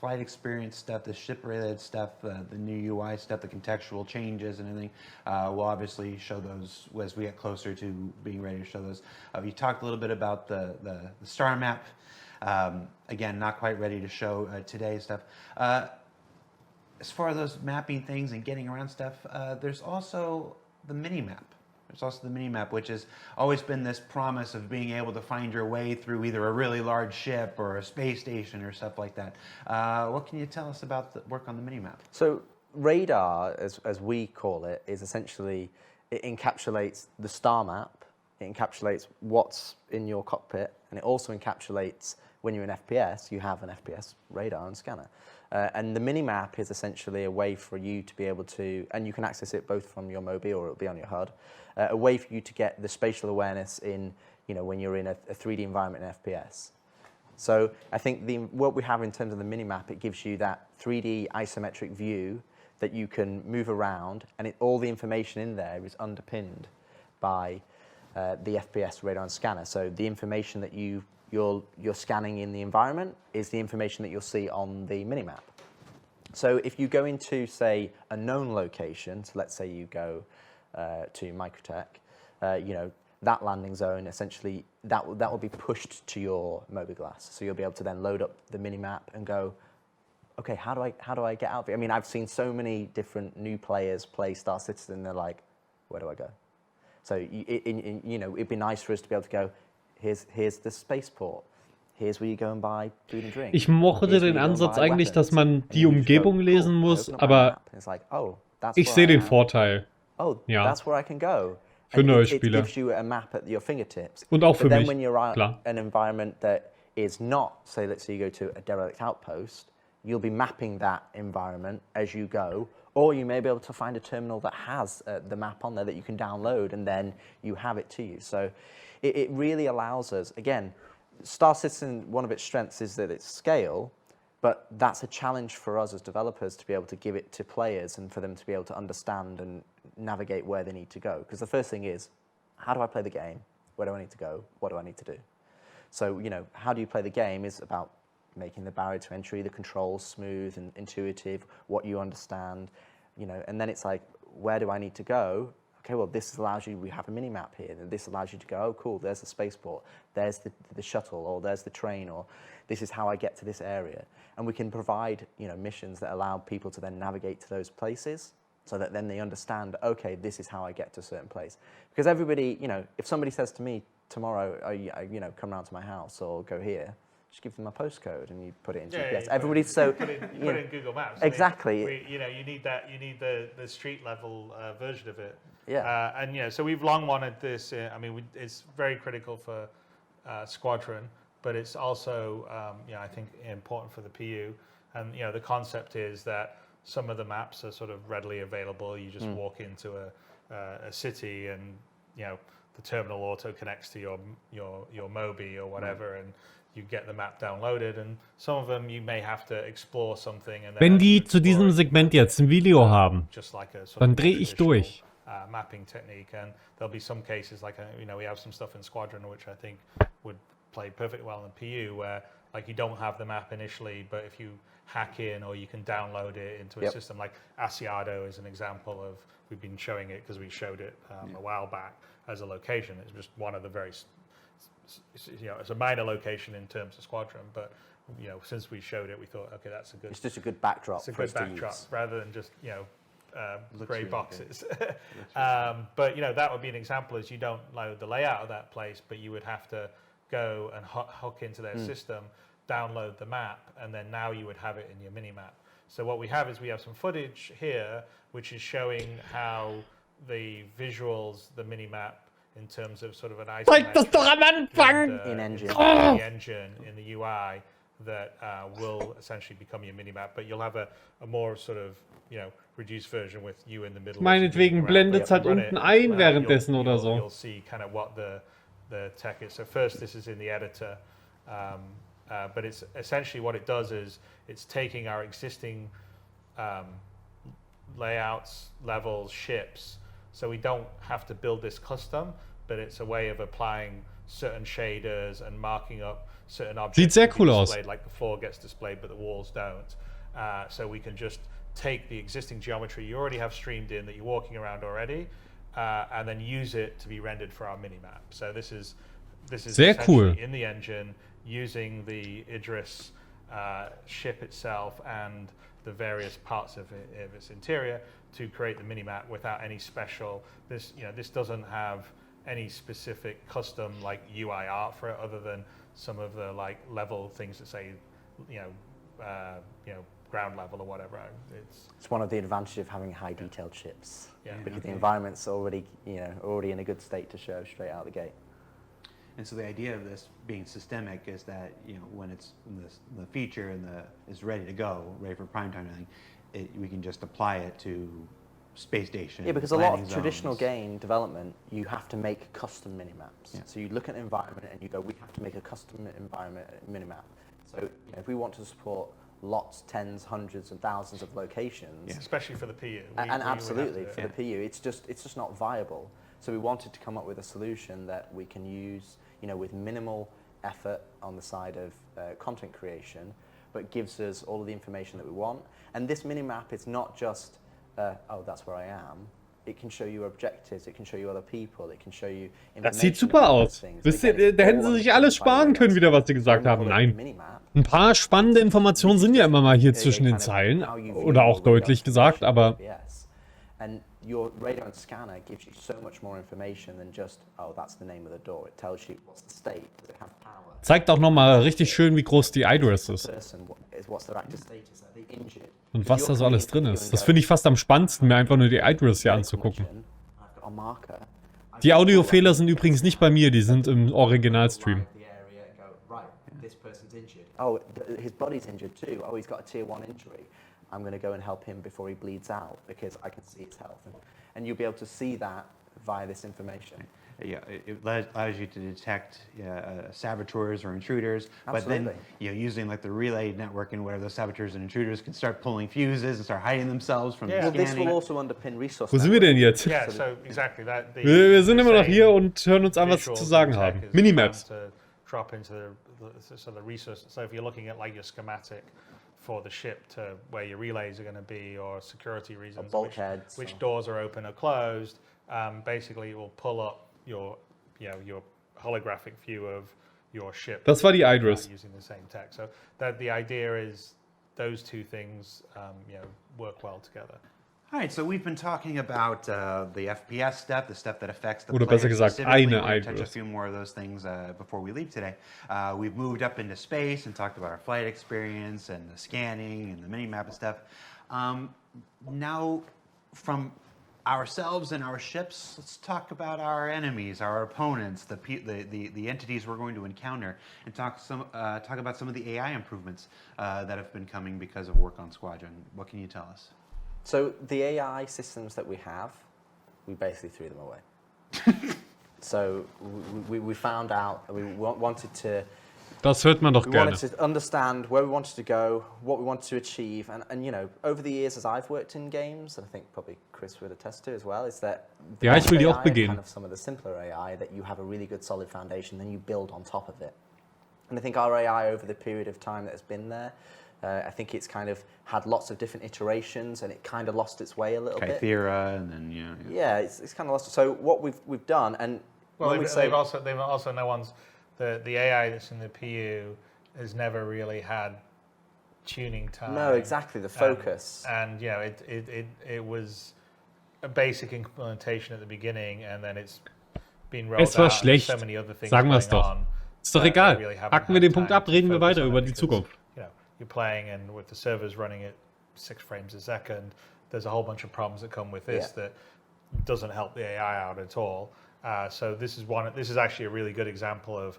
flight experience stuff, the ship-related stuff, the new UI stuff, the contextual changes and everything. We'll obviously show those as we get closer to being ready to show those. We talked a little bit about the star map. Again, not quite ready to show today's stuff. As far as those mapping things and getting around stuff, there's also the mini-map. There's also the mini-map, which has always been this promise of being able to find your way through either a really large ship or a space station or stuff like that. What can you tell us about the work on the mini-map? So radar, as we call it, is essentially, it encapsulates the star map, it encapsulates what's in your cockpit, and it also encapsulates, when you're in FPS, you have an FPS radar and scanner. And the mini-map is essentially a way for you to be able to, and you can access it both from your Mobi or it'll be on your HUD, a way for you to get the spatial awareness in, when you're in a 3D environment in FPS. So I think what we have in terms of the mini-map, it gives you that 3D isometric view that you can move around, and all the information in there is underpinned by the FPS radar and scanner. So the information that you're scanning in the environment is the information that you'll see on the minimap. So if you go into, say, a known location, so let's say you go to Microtech, that landing zone, essentially, that will be pushed to your mobiGlass. So you'll be able to then load up the minimap and go, okay, how do I get out of here? I mean, I've seen so many different new players play Star Citizen, they're like, where do I go? So it'd be nice for us to be able to go, here's the spaceport. Here's where you go and buy food and drink. Ich mochte den Ansatz eigentlich, dass man die Umgebung lesen muss, aber ich sehe den Vorteil. Ja. That's where I can go. Für neue Spieler. It gives you a map at your fingertips. Und auch für then mich, when you're klar. an environment that is not, say, let's say you go to a derelict outpost, you'll be mapping that environment as you go, or you may be able to find a terminal that has the map on there that you can download, and then you have it to you. So it really allows us, again, Star Citizen, one of its strengths is that it's scale, but that's a challenge for us as developers to be able to give it to players and for them to be able to understand and navigate where they need to go. Because the first thing is, how do I play the game? Where do I need to go? What do I need to do? So, you know, how do you play the game is about making the barrier to entry, the controls smooth and intuitive, what you understand, you know, and then it's like, where do I need to go? Okay, well, this allows you, we have a mini map here, and this allows you to go, oh, cool, there's the spaceport, there's the shuttle, or there's the train, or this is how I get to this area. And we can provide, you know, missions that allow people to then navigate to those places so that then they understand, okay, this is how I get to a certain place. Because everybody, you know, if somebody says to me tomorrow, oh, you know, come round to my house or go here, just give them a postcode and you put it in GPS. Everybody's so put it in Google Maps. Exactly. I mean, you know, you need the street level version of it. Yeah. And you know, so we've long wanted this. I mean, it's very critical for Squadron, but it's also, you know, I think important for the PU. And you know, the concept is that some of the maps are sort of readily available. You just walk into a city, and you know, the terminal auto connects to your Mobi or whatever, and you get the map downloaded, and some of them you may have to explore something. And Wenn die zu diesem Segment jetzt ein Video haben, just like a sort dann of drehe ich durch. Mapping technique, and there'll be some cases like you know, we have some stuff in Squadron which I think would play perfectly well in PU, where like you don't have the map initially, but if you hack in or you can download it into a system, like Asiado is an example of, we've been showing it because we showed it a while back as a location. It's just one of the very, you know, it's a minor location in terms of Squadron, but you know, since we showed it, we thought, okay, that's a good. It's just a good backdrop. It's a for good us to backdrop use. rather than just, you know, grey really boxes. But you know, that would be an example, is you don't load the layout of that place, but you would have to go and hook into their system, download the map, and then now you would have it in your mini map. So what we have is we have some footage here which is showing how the visuals, the mini map, in terms of sort of an Zeig das doch am Anfang! In engine. The engine in the UI that will essentially become your mini map, but you'll have a more sort of, you know, reduced version with you in the middle. Meinetwegen blendet es halt unten ein währenddessen oder so. You'll see kind of what the tech is. So first, this is in the editor, but it's essentially what it does is it's taking our existing layouts, levels, ships, so we don't have to build this custom, but it's a way of applying certain shaders and marking up certain objects. Sieht sehr cool aus. Like the floor gets displayed, but the walls don't. So we can just take the existing geometry you already have streamed in that you're walking around already, and then use it to be rendered for our mini-map. So this is Sehr cool. in the engine, using the Idris ship itself and the various parts of its interior to create the mini-map without any special. This doesn't have any specific custom like UI art for it, other than some of the like level things that say, ground level or whatever. It's one of the advantages of having high detailed ships, Yeah. because the environment's already in a good state to show straight out the gate. And so the idea of this being systemic is that, you know, when it's the feature and is ready to go, ready for prime time and everything, we can just apply it to space station. Yeah, because a lot of traditional game development, you have to make custom mini-maps. Yeah. So you look at an environment and you go, we have to make a custom environment mini-map. So if we want to support lots, tens, hundreds and thousands of locations. Especially for the PU. And absolutely, for the PU, it's just not viable. So we wanted to come up with a solution that we can use, with minimal effort on the side of content creation, but gives us all of the information that we want. And this mini-map is not just, oh, that's where I am. It can show you objectives, it can show you other people, it can show you information. Das sieht super aus. Da hätten sie sich alles sparen können, wieder, was sie gesagt haben. Nein. Ein paar spannende Informationen sind ja immer mal hier zwischen den Zeilen. Oder auch deutlich gesagt, aber... And your radar and scanner gives you so much more information than just, oh, that's the name of the door. It tells you what's the state, does it have power? Zeigt auch nochmal richtig schön, wie groß die Address ist. What's their active status? Are they injured? Und was da so alles drin ist. Das finde ich fast am spannendsten, mir einfach nur die Address hier anzugucken. Die Audiofehler sind übrigens nicht bei mir, die sind im Originalstream. oh, his body's injured too. Oh, he's got a tier 1 injury. I'm going to go and help him before he bleeds out because I can see his health. And you'll be able to see that via this information. Yeah, it allows you to detect saboteurs or intruders, Absolutely. but then using like the relay network and whatever, those saboteurs and intruders can start pulling fuses and start hiding themselves from Well, scanning. this will also underpin resource. Wo sind wir denn jetzt? Yeah, so exactly that. Wir sind immer noch hier und hören uns an, was sie zu sagen haben. Minimaps. To drop into the resource. So if you're looking at like your schematic for the ship to where your relays are going to be, or security reasons, bulkheads, which doors are open or closed, basically it will pull up your holographic view of your ship. Das war die Idris. Using the same tech. So that the idea is those two things work well together. All right, so we've been talking about the FPS stuff, the stuff that affects the Oder player besser gesagt, specifically. eine We're going to touch a Idris. few more of those things before we leave today. We've moved up into space and talked about our flight experience and the scanning and the mini-map and stuff. Now, from ourselves and our ships, let's talk about our enemies, our opponents, the entities we're going to encounter, and talk about some of the AI improvements that have been coming because of work on Squadron. What can you tell us? So the AI systems that we have, we basically threw them away. So we found out, we wanted to... Das hört man doch we gerne. wanted to understand where we wanted to go, what we wanted to achieve, and over the years as I've worked in games, and I think probably Chris would attest to as well, is that the Ja, ich will die AI auch and begehen. kind of some of the simpler AI, that you have a really good solid foundation, then you build on top of it. And I think our AI over the period of time that has been there, I think it's kind of had lots of different iterations, and it kind of lost its way a little bit. Kythera, and then Yeah, it's kind of lost. So what we've done, and well, when we say they've also no one's the AI that's in the PU has never really had tuning time. No, exactly, the focus. And it was a basic implementation at the beginning, and then it's been rolled Es war out. schlecht. So many other things Sagen wir es going doch. on Ist doch that egal. really haven't Hacken wir had den Punkt time ab, to reden wir focus weiter on über it die because, Zukunft. You're playing, and with the servers running at 6 frames a second, there's a whole bunch of problems that come with this that doesn't help the AI out at all. So this is actually a really good example of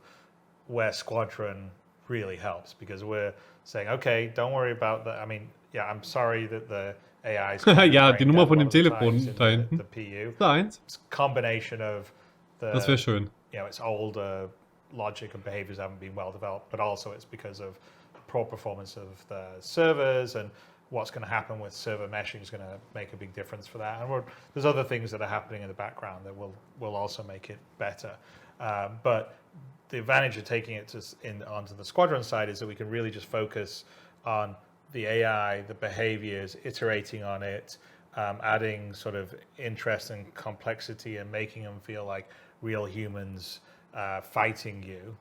where Squadron really helps, because we're saying, okay, don't worry about that. I mean, I'm sorry that the AI is Ja, die Nummer von dem Telefon in da hinten. the PU. Da eins. It's a combination of the Das wäre schön. it's older logic and behaviors haven't been well developed, but also it's because of poor performance of the servers, and what's going to happen with server meshing is going to make a big difference for that. And there's other things that are happening in the background that will also make it better. But the advantage of taking it onto the Squadron side is that we can really just focus on the AI, the behaviors, iterating on it, adding sort of interest and complexity, and making them feel like real humans fighting you,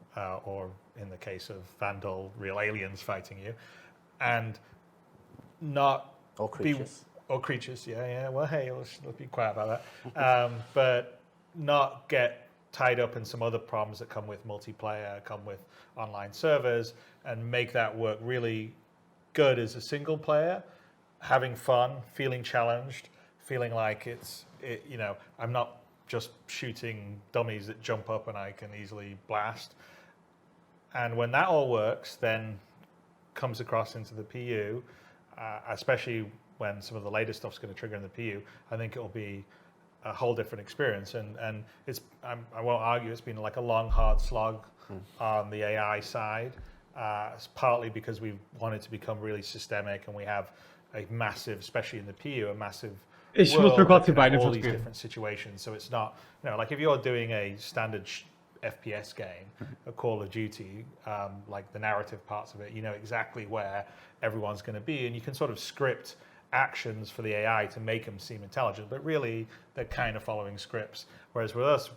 or in the case of Vandal, real aliens fighting you, and not or creatures. Well, hey, let's be quiet about that. But not get tied up in some other problems that come with multiplayer, come with online servers, and make that work really good as a single player, having fun, feeling challenged, feeling like I'm not just shooting dummies that jump up and I can easily blast. And when that all works, then comes across into the PU, especially when some of the later stuff's going to trigger in the PU, I think it'll be a whole different experience. And I won't argue, it's been like a long, hard slog on the AI side. It's partly because we wanted to become really systemic, and we have a massive, especially in the PU, a massive Ich muss mir kurz die Beine all these vertreten. different situations. So it's not, like if you're doing a standard FPS game, a Call of Duty, like the narrative parts of it, you know exactly where everyone's going to be, and you can sort of script actions for the AI to make them seem intelligent, but really they're kind of following scripts. Whereas with us,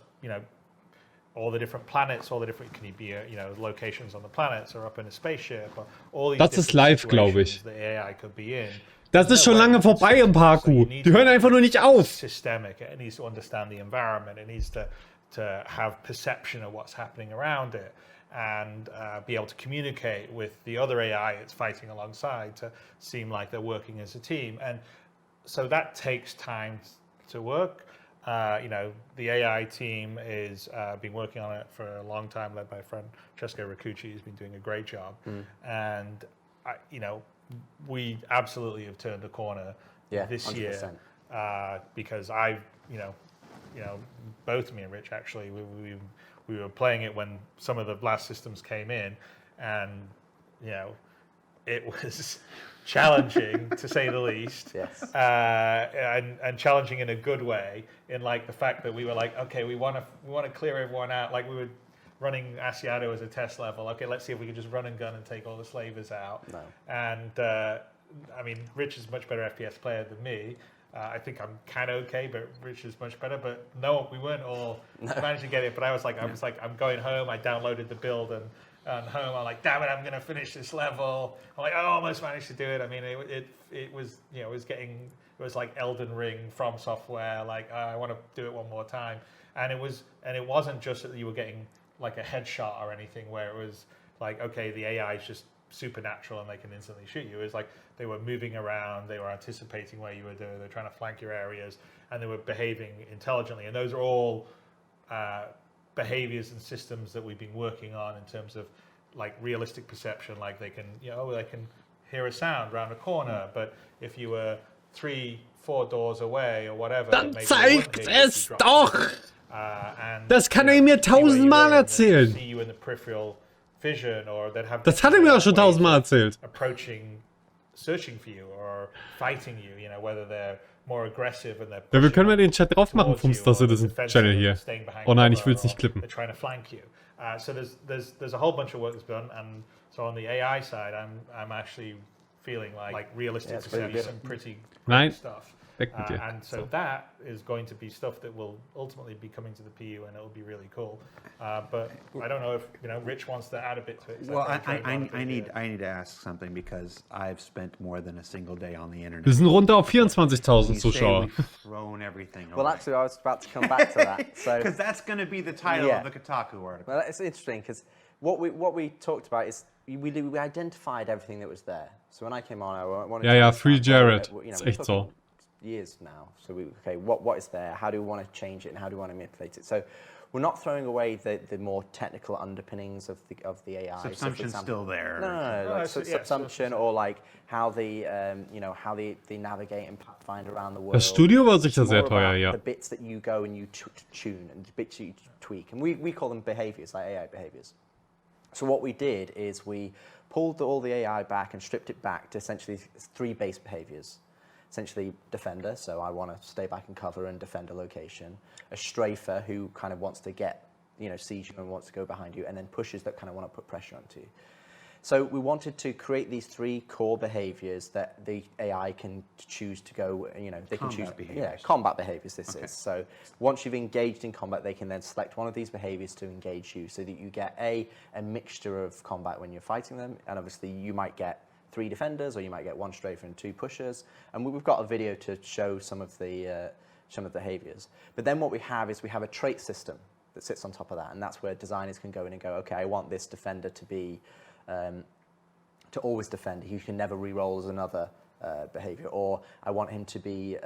all the different planets, all the different, can you be, locations on the planets, or up in a spaceship, or all these Das ist different live, glaube ich. situations the AI could be in. Das ist schon lange vorbei im Parkour. Die hören einfach nur nicht auf. Systemic. It needs to understand the environment. It needs to have perception of what's happening around it, and be able to communicate with the other AI it's fighting alongside to seem like they're working as a team. And so that takes time to work. You know, the AI team is been working on it for a long time, led by a friend, Chesko Rakuchi, who's been doing a great job. And, you know, we absolutely have turned a corner this 100%. Year because you know, both me and Rich actually, we were playing it when some of the blast systems came in, and you know, it was challenging to say the least. Yes. And challenging in a good way, in like the fact that we were like, okay, we want to clear everyone out. Like we were running Asiato as a test level. Okay, let's see if we can just run and gun and take all the slavers out. No. And I mean, Rich is a much better FPS player than me. I think I'm kind of okay, but Rich is much better. But no, we weren't all managed to get it. But I was like, I'm going home. I downloaded the build and home. I'm like, damn it, I'm gonna finish this level. I'm like, I almost managed to do it. I mean, it was, you know, it was like Elden Ring from software. Like I want to do it one more time. And it wasn't just that you were getting like a headshot or anything where it was like, okay, the AI is just supernatural and they can instantly shoot you. It was like they were moving around, they were anticipating where you were doing, they're trying to flank your areas, and they were behaving intelligently. And those are all behaviors and systems that we've been working on in terms of like realistic perception. Like they can, you know, they can hear a sound around a corner, but if you were 3-4 doors away or whatever, dann zeigt es doch! Das kann er mir 1000-mal erzählen. Das hat er mir auch schon 1000-mal erzählt. Ja, wir können mal den Chat drauf machen vom Star Citizen Channel hier. Oh nein, ich will es nicht klippen. So there's a whole bunch of work that's done, and so on the AI side, I'm actually feeling like realistic to see some pretty great stuff. And so that is going to be stuff that will ultimately be coming to the PU, and it will be really cool. But I don't know if, you know, Rich wants to add a bit to it. Well, I need to ask something because I've spent more than a single day on the internet. Wir sind runter auf 24.000 Zuschauer. Well, actually, I was about to come back to that. So because that's going to be the title of the Kotaku article. Well, it's interesting because what we talked about is we identified everything that was there. So when I came on, I wanted to free Jared. It's echt so. Years now. So what is there? How do we want to change it, and how do we want to manipulate it? So we're not throwing away the more technical underpinnings of the AI. Subsumption's so still there. No, like subsumption or like how how they navigate and pathfind around the world. Das Studio war sicher sehr teuer, ja. The bits that you go and you tune and the bits you tweak, and we call them behaviors, like AI behaviors. So what we did is we pulled all the AI back and stripped it back to essentially 3 base behaviors. Essentially defender, so I want to stay back and cover and defend a location. A strafer who kind of wants to get, you know, siege you and wants to go behind you, and then pushers that kind of want to put pressure onto you. So we wanted to create these 3 core behaviors that the AI can choose to go, you know, they can choose combat behaviors this is. So once you've engaged in combat, they can then select one of these behaviors to engage you so that you get a mixture of combat when you're fighting them, and obviously you might get 3 defenders, or you might get 1 strafer and 2 pushers, and we've got a video to show some of the behaviors. But then what we have is we have a trait system that sits on top of that, and that's where designers can go in and go, okay, I want this defender to be to always defend. He can never re-roll as another behavior, or I want him to be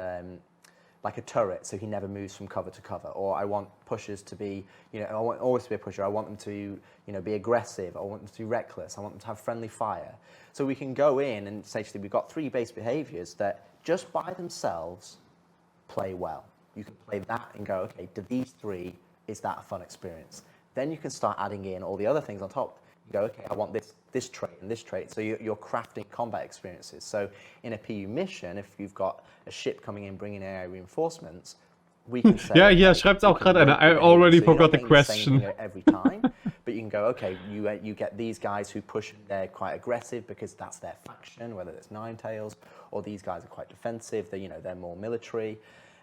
like a turret, so he never moves from cover to cover. Or I want pushers to be, you know, I want always to be a pusher. I want them to, you know, be aggressive. I want them to be reckless. I want them to have friendly fire. So we can go in and essentially we've got 3 base behaviors that just by themselves play well. You can play that and go, okay, do these 3, is that a fun experience? Then you can start adding in all the other things on top. You go, okay, I want this trait and this trait. So you're crafting combat experiences. So in a PU mission, if you've got a ship coming in bringing AI reinforcements, we can say, ja, schreibt's auch gerade einer. I already forgot the question. Every time, but you can go, okay, you get these guys who push, they're quite aggressive because that's their faction, whether it's Ninetales, or these guys are quite defensive. They're more military.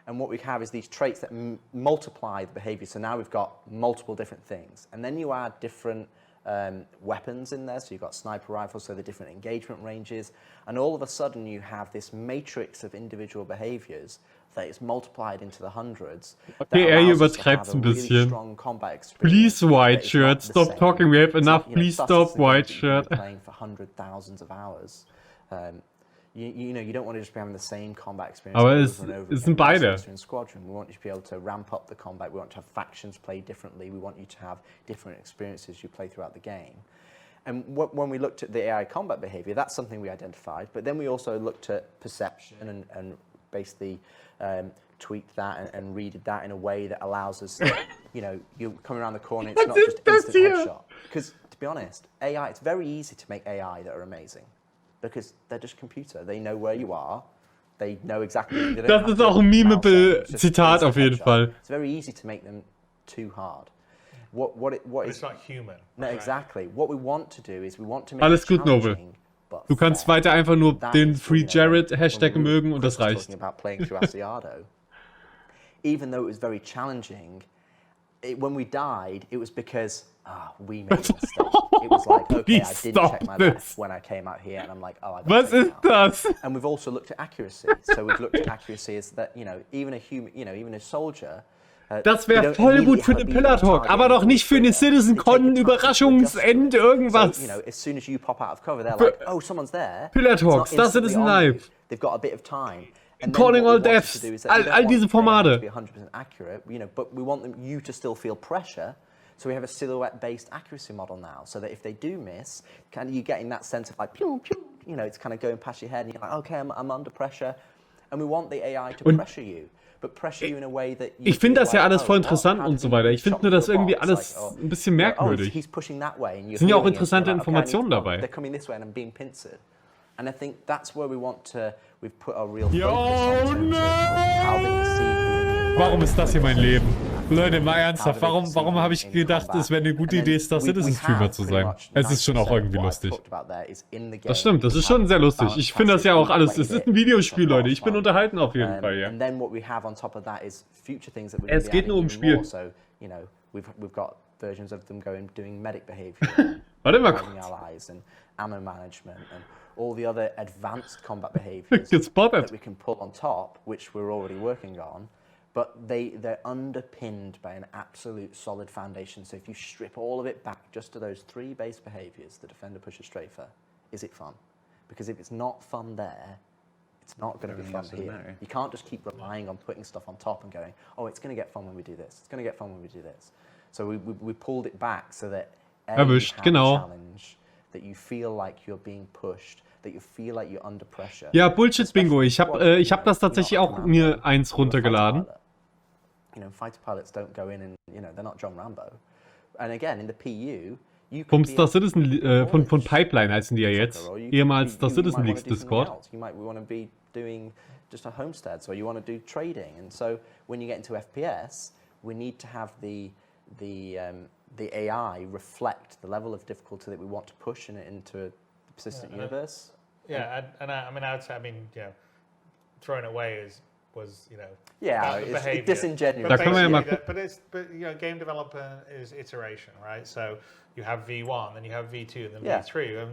And what we have is these traits that multiply the behavior. So now we've got multiple different things, and then you add different weapons in there. So you've got sniper rifles, so the different engagement ranges, and all of a sudden you have this matrix of individual behaviors that is multiplied into the hundreds. Okay, er übertreibt's ein bisschen. Please, White Shirt, stop talking. We have enough. Please stop, White Shirt. Playing for hundreds, thousands of hours. You don't want to just be having the same combat experience Aber over es and over sind again. beide. In Squadron, we want you to be able to ramp up the combat. We want to have factions play differently. We want you to have different experiences you play throughout the game. And when we looked at the AI combat behavior, that's something we identified. But then we also looked at perception and basically tweaked that and readed that in a way that allows us, you're coming around the corner, it's not just instant headshot. Because to be honest, AI, it's very easy to make AI that are amazing. Because they're just computer. They know where you are. They know exactly. Das ist auch ein Meme-Zitat auf jeden Fall. It's very easy to make them too hard. It's not human. No, exactly. What we want to do is we want to make Alles it gut, Nobel. challenging, but Du kannst weiter einfach nur den Free Jared Hashtag mögen und das reicht. talking about playing through Asiado. Even though it was very challenging, when we died, it was because we made a mistake. It was like, okay, I didn't check my left when I came out here, and I'm like, I got Was ist das? And we've also looked at accuracy. So we've looked at accuracy as that, even a human, even a soldier. Das wäre voll gut für den Pillar Talk, aber doch nicht für eine CitizenCon Überraschungsend irgendwas. So, as soon as you pop out of cover, they're like, oh, someone's there. Pillar Talks, das Citizen Live. They've got a bit of time. Calling all deaths, all diese Formate. To be 100% accurate, but we want you to still feel pressure. So we have a silhouette-based accuracy model now, so that if they do miss, kind of you getting that sense of like, pew, pew, it's kind of going past your head, and you're like, okay, I'm under pressure, and we want the AI to pressure you. Ich finde das ja alles voll interessant und so weiter. Ich finde nur das irgendwie alles ein bisschen merkwürdig. Es sind ja auch interessante Informationen dabei. And I think that's where we've put our real focus on how they perceive you. Warum ist das hier mein Leben? Leute, mal ernsthaft, warum habe ich gedacht, es wäre eine gute Idee, Star Citizen Streamer zu sein? Es ist schon auch irgendwie lustig. Das stimmt, das ist schon sehr lustig. Ich finde das ja auch alles, es ist ein Videospiel, Leute. Ich bin unterhalten auf jeden Fall, ja. Es geht nur um Spiel. We've got versions of them doing medic behavior. Warte mal kurz. And ammo management and all the other advanced combat behaviors that we can pull on top, which we're already working on. But they're underpinned by an absolute solid foundation. So if you strip all of it back just to those 3 base behaviors, the defender, pusher, strafer, is it fun? Because if it's not fun there, it's not going to be fun here. You can't just keep relying on putting stuff on top and going, oh, it's going to get fun when we do this. It's going to get fun when we do this. So we pulled it back so that you have a challenge, that you feel like you're being pushed, that you feel like you're under pressure. Ja, Bullshit-Bingo. Ich hab das tatsächlich auch mir eins runtergeladen. Fighter pilots don't go in and, they're not John Rambo. And again, in the PU, vom Star Citizen, von Pipeline heißen die ja jetzt. Ehemals Star Citizen Leagues Discord. You might want to be doing just a homestead, so you want to do trading. And so when you get into FPS, we need to have the AI reflect the level of difficulty that we want to push into a persistent universe. And I would say, throwing away was it's disingenuous. But game development is iteration, right? So you have V1, then you have V2, then V3, and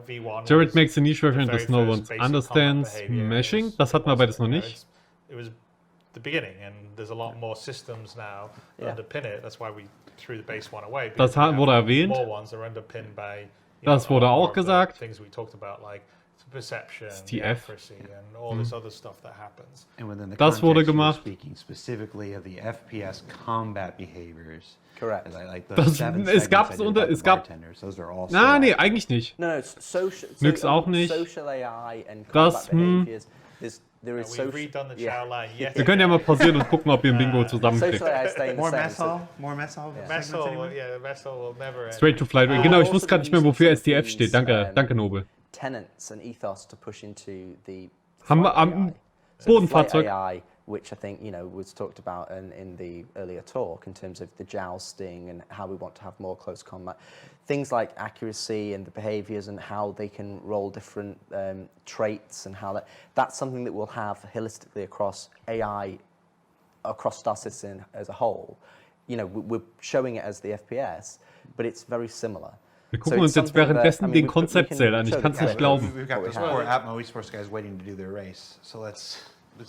V1. Jared makes a niche reference that no one understands meshing. Das hatten wir beides noch nicht. It was the beginning, and there's a lot more systems now that underpin it. That's why we threw the base one away. Das wurde erwähnt. More ones are underpinned by. Das wurde auch gesagt. Things we talked about, like perception, the accuracy, and all this other stuff that happens. And within the das wurde context gemacht. Speaking specifically of the FPS combat behaviors. Correct. Es gab those are all. Nee, eigentlich nicht. No, social. Nix auch nicht. Social AI and combat behaviors. There is social. Wir können ja mal pausieren und gucken, ob ihr ein Bingo zusammenkriegt. More mess hall. Mess hall will never. Straight to flight. Genau, ich wusste gerade nicht mehr, wofür SDF steht. Danke, Nobel. Tenets and ethos to push into the haben wir am Bodenfahrzeug. AI, which I think was talked about in the earlier talk in terms of the jousting and how we want to have more close combat. Things like accuracy and the behaviors and how they can roll different traits and how that's something that we'll have holistically across AI, across Star Citizen as a whole. We're showing it as the FPS, but it's very similar. Wir gucken uns jetzt währenddessen den Konzeptzähler an. Ich kann es nicht glauben. We've got those 4 Atmo East Force guys waiting to do their race. So let's look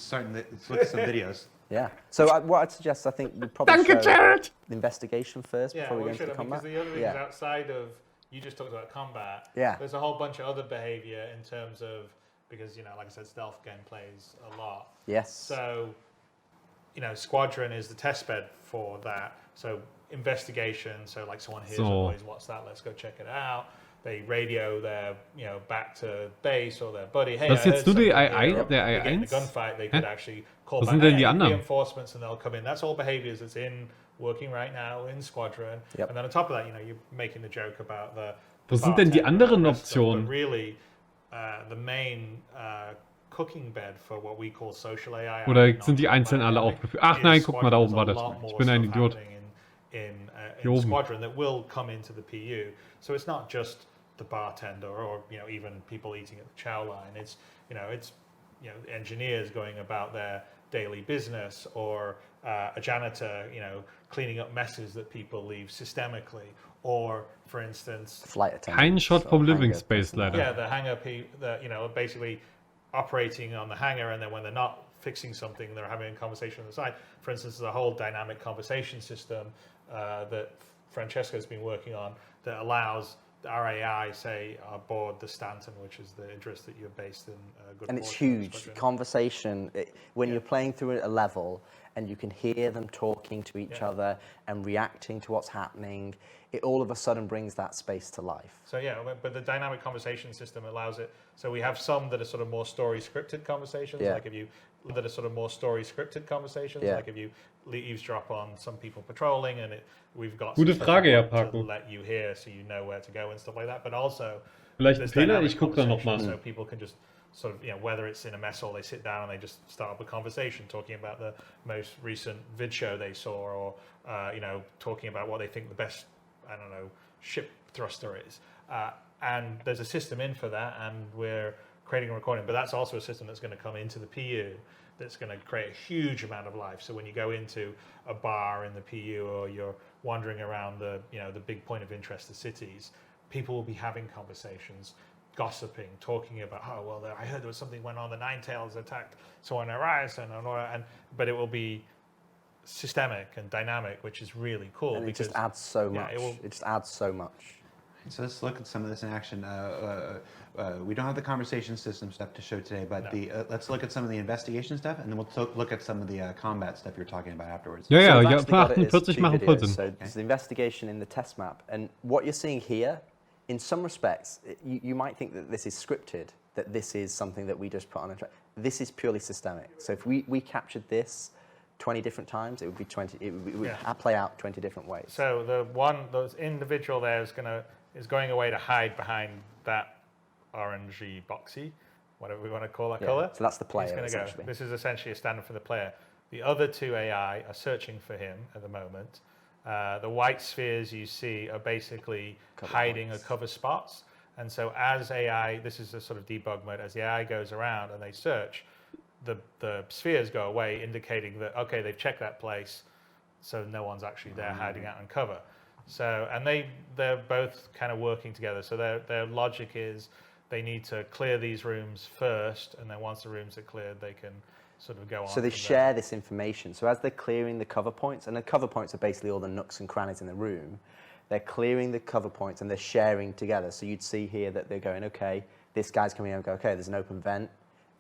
at some videos. Yeah. So what I'd suggest, I think we'd probably show the investigation first before we go into the combat. Because the other things outside of, you just talked about combat. Yeah. There's a whole bunch of other behavior in terms of because, you know, like I said, stealth game plays a lot. Yes. So, you know, Squadron is the test bed for that. So investigation, so like someone hears a noise, what's that? Let's go check it out. They radio their, you know, back to base or their buddy. Hey, Das ist jetzt nur der AI1? In a gunfight, they could actually call Was back sind denn die hey, anderen? reinforcements, and they'll come in. That's all behaviors that's working right now in Squadron. And then on top of that, you know, you're making the joke about the Was sind denn die anderen Optionen? But really, the main cooking bed for what we call social AI. Oder sind die einzeln alle aufgeführt? Ach nein, guck mal, da oben war das. Ich bin ein Idiot. In Hier oben. Squadron that will come into the PU. So it's not just the bartender or, you know, even people eating at the chow line. It's, you know, engineers going about their daily business, or a janitor, you know, cleaning up messes that people leave systemically, or, for instance, flight attendant. Kein Shot vom Living Space leider. Yeah, the hangar, you know, basically operating on the hangar, and then when they're not fixing something, they're having a conversation on the side. For instance, there's a whole dynamic conversation system that Francesco's been working on that allows our AI, say, aboard the Stanton, which is the Idris that you're based in. And it's huge. Conversation, when you're playing through a level and you can hear them talking to each other and reacting to what's happening, it all of a sudden brings that space to life. So yeah, but the dynamic conversation system allows it. So we have some that are sort of more story scripted conversations, like if you eavesdrop on some people patrolling, and we've got Gute Frage, Herr to Paco. let you hear so you know where to go and stuff like that. But also, Vielleicht ein there's Fehler, dynamic ich gucke da nochmal. conversation, so people can just sort of, you know, whether it's in a mess hall, they sit down and they just start up a conversation talking about the most recent vid show they saw, or you know, talking about what they think the best, I don't know, ship thruster is. And there's a system in for that, and we're creating a recording. But that's also a system that's going to come into the PU that's going to create a huge amount of life. So when you go into a bar in the PU, or you're wandering around the, you know, the big point of interest, the cities, people will be having conversations, gossiping, talking about, oh, well, I heard there was something went on, the Ninetales attacked someone at Reysn, but it will be systemic and dynamic, which is really cool. And because it just adds so much. It just adds so much. So let's look at some of this in action. We don't have the conversation system stuff to show today, but let's look at some of the investigation stuff, and then we'll look at some of the combat stuff you're talking about afterwards. Ja, ja, So ja, I've actually got it as 48 two machen voll videos. Sinn. So there's the investigation in the test map, and what you're seeing here, in some respects, you might think that this is scripted, that this is something that we just put on a track. This is purely systemic. So if we captured this 20 different times, it would be 20. It would play out 20 different ways. So those individual there is going away to hide behind that orangey boxy, whatever we want to call that color. So that's the player. He's going to go. This is essentially a standard for the player. The other two AI are searching for him at the moment. The white spheres you see are basically hiding a cover spots. And so as AI, this is a sort of debug mode, as the AI goes around and they search, the spheres go away, indicating that, okay, they've checked that place, so no one's actually there hiding out in cover. So, and they're both kind of working together. So their logic is they need to clear these rooms first, and then once the rooms are cleared, they can sort of go on. So they share this information. So as they're clearing the cover points, and the cover points are basically all the nooks and crannies in the room, they're clearing the cover points and they're sharing together. So you'd see here that they're going, okay, this guy's coming in and go, okay, there's an open vent.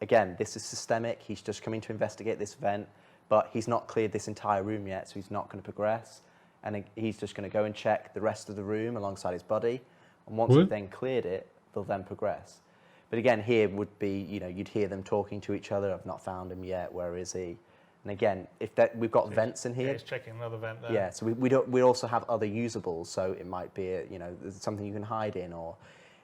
Again, this is systemic. He's just coming to investigate this vent, but he's not cleared this entire room yet, so he's not going to progress. And he's just going to go and check the rest of the room alongside his buddy. And once they've then cleared it, they'll then progress. But again, here would be, you know, you'd hear them talking to each other. I've not found him yet. Where is he? And again, we've got vents in here. He's checking another vent there. Yeah, so we also have other usables. So it might be, you know, there's something you can hide in, or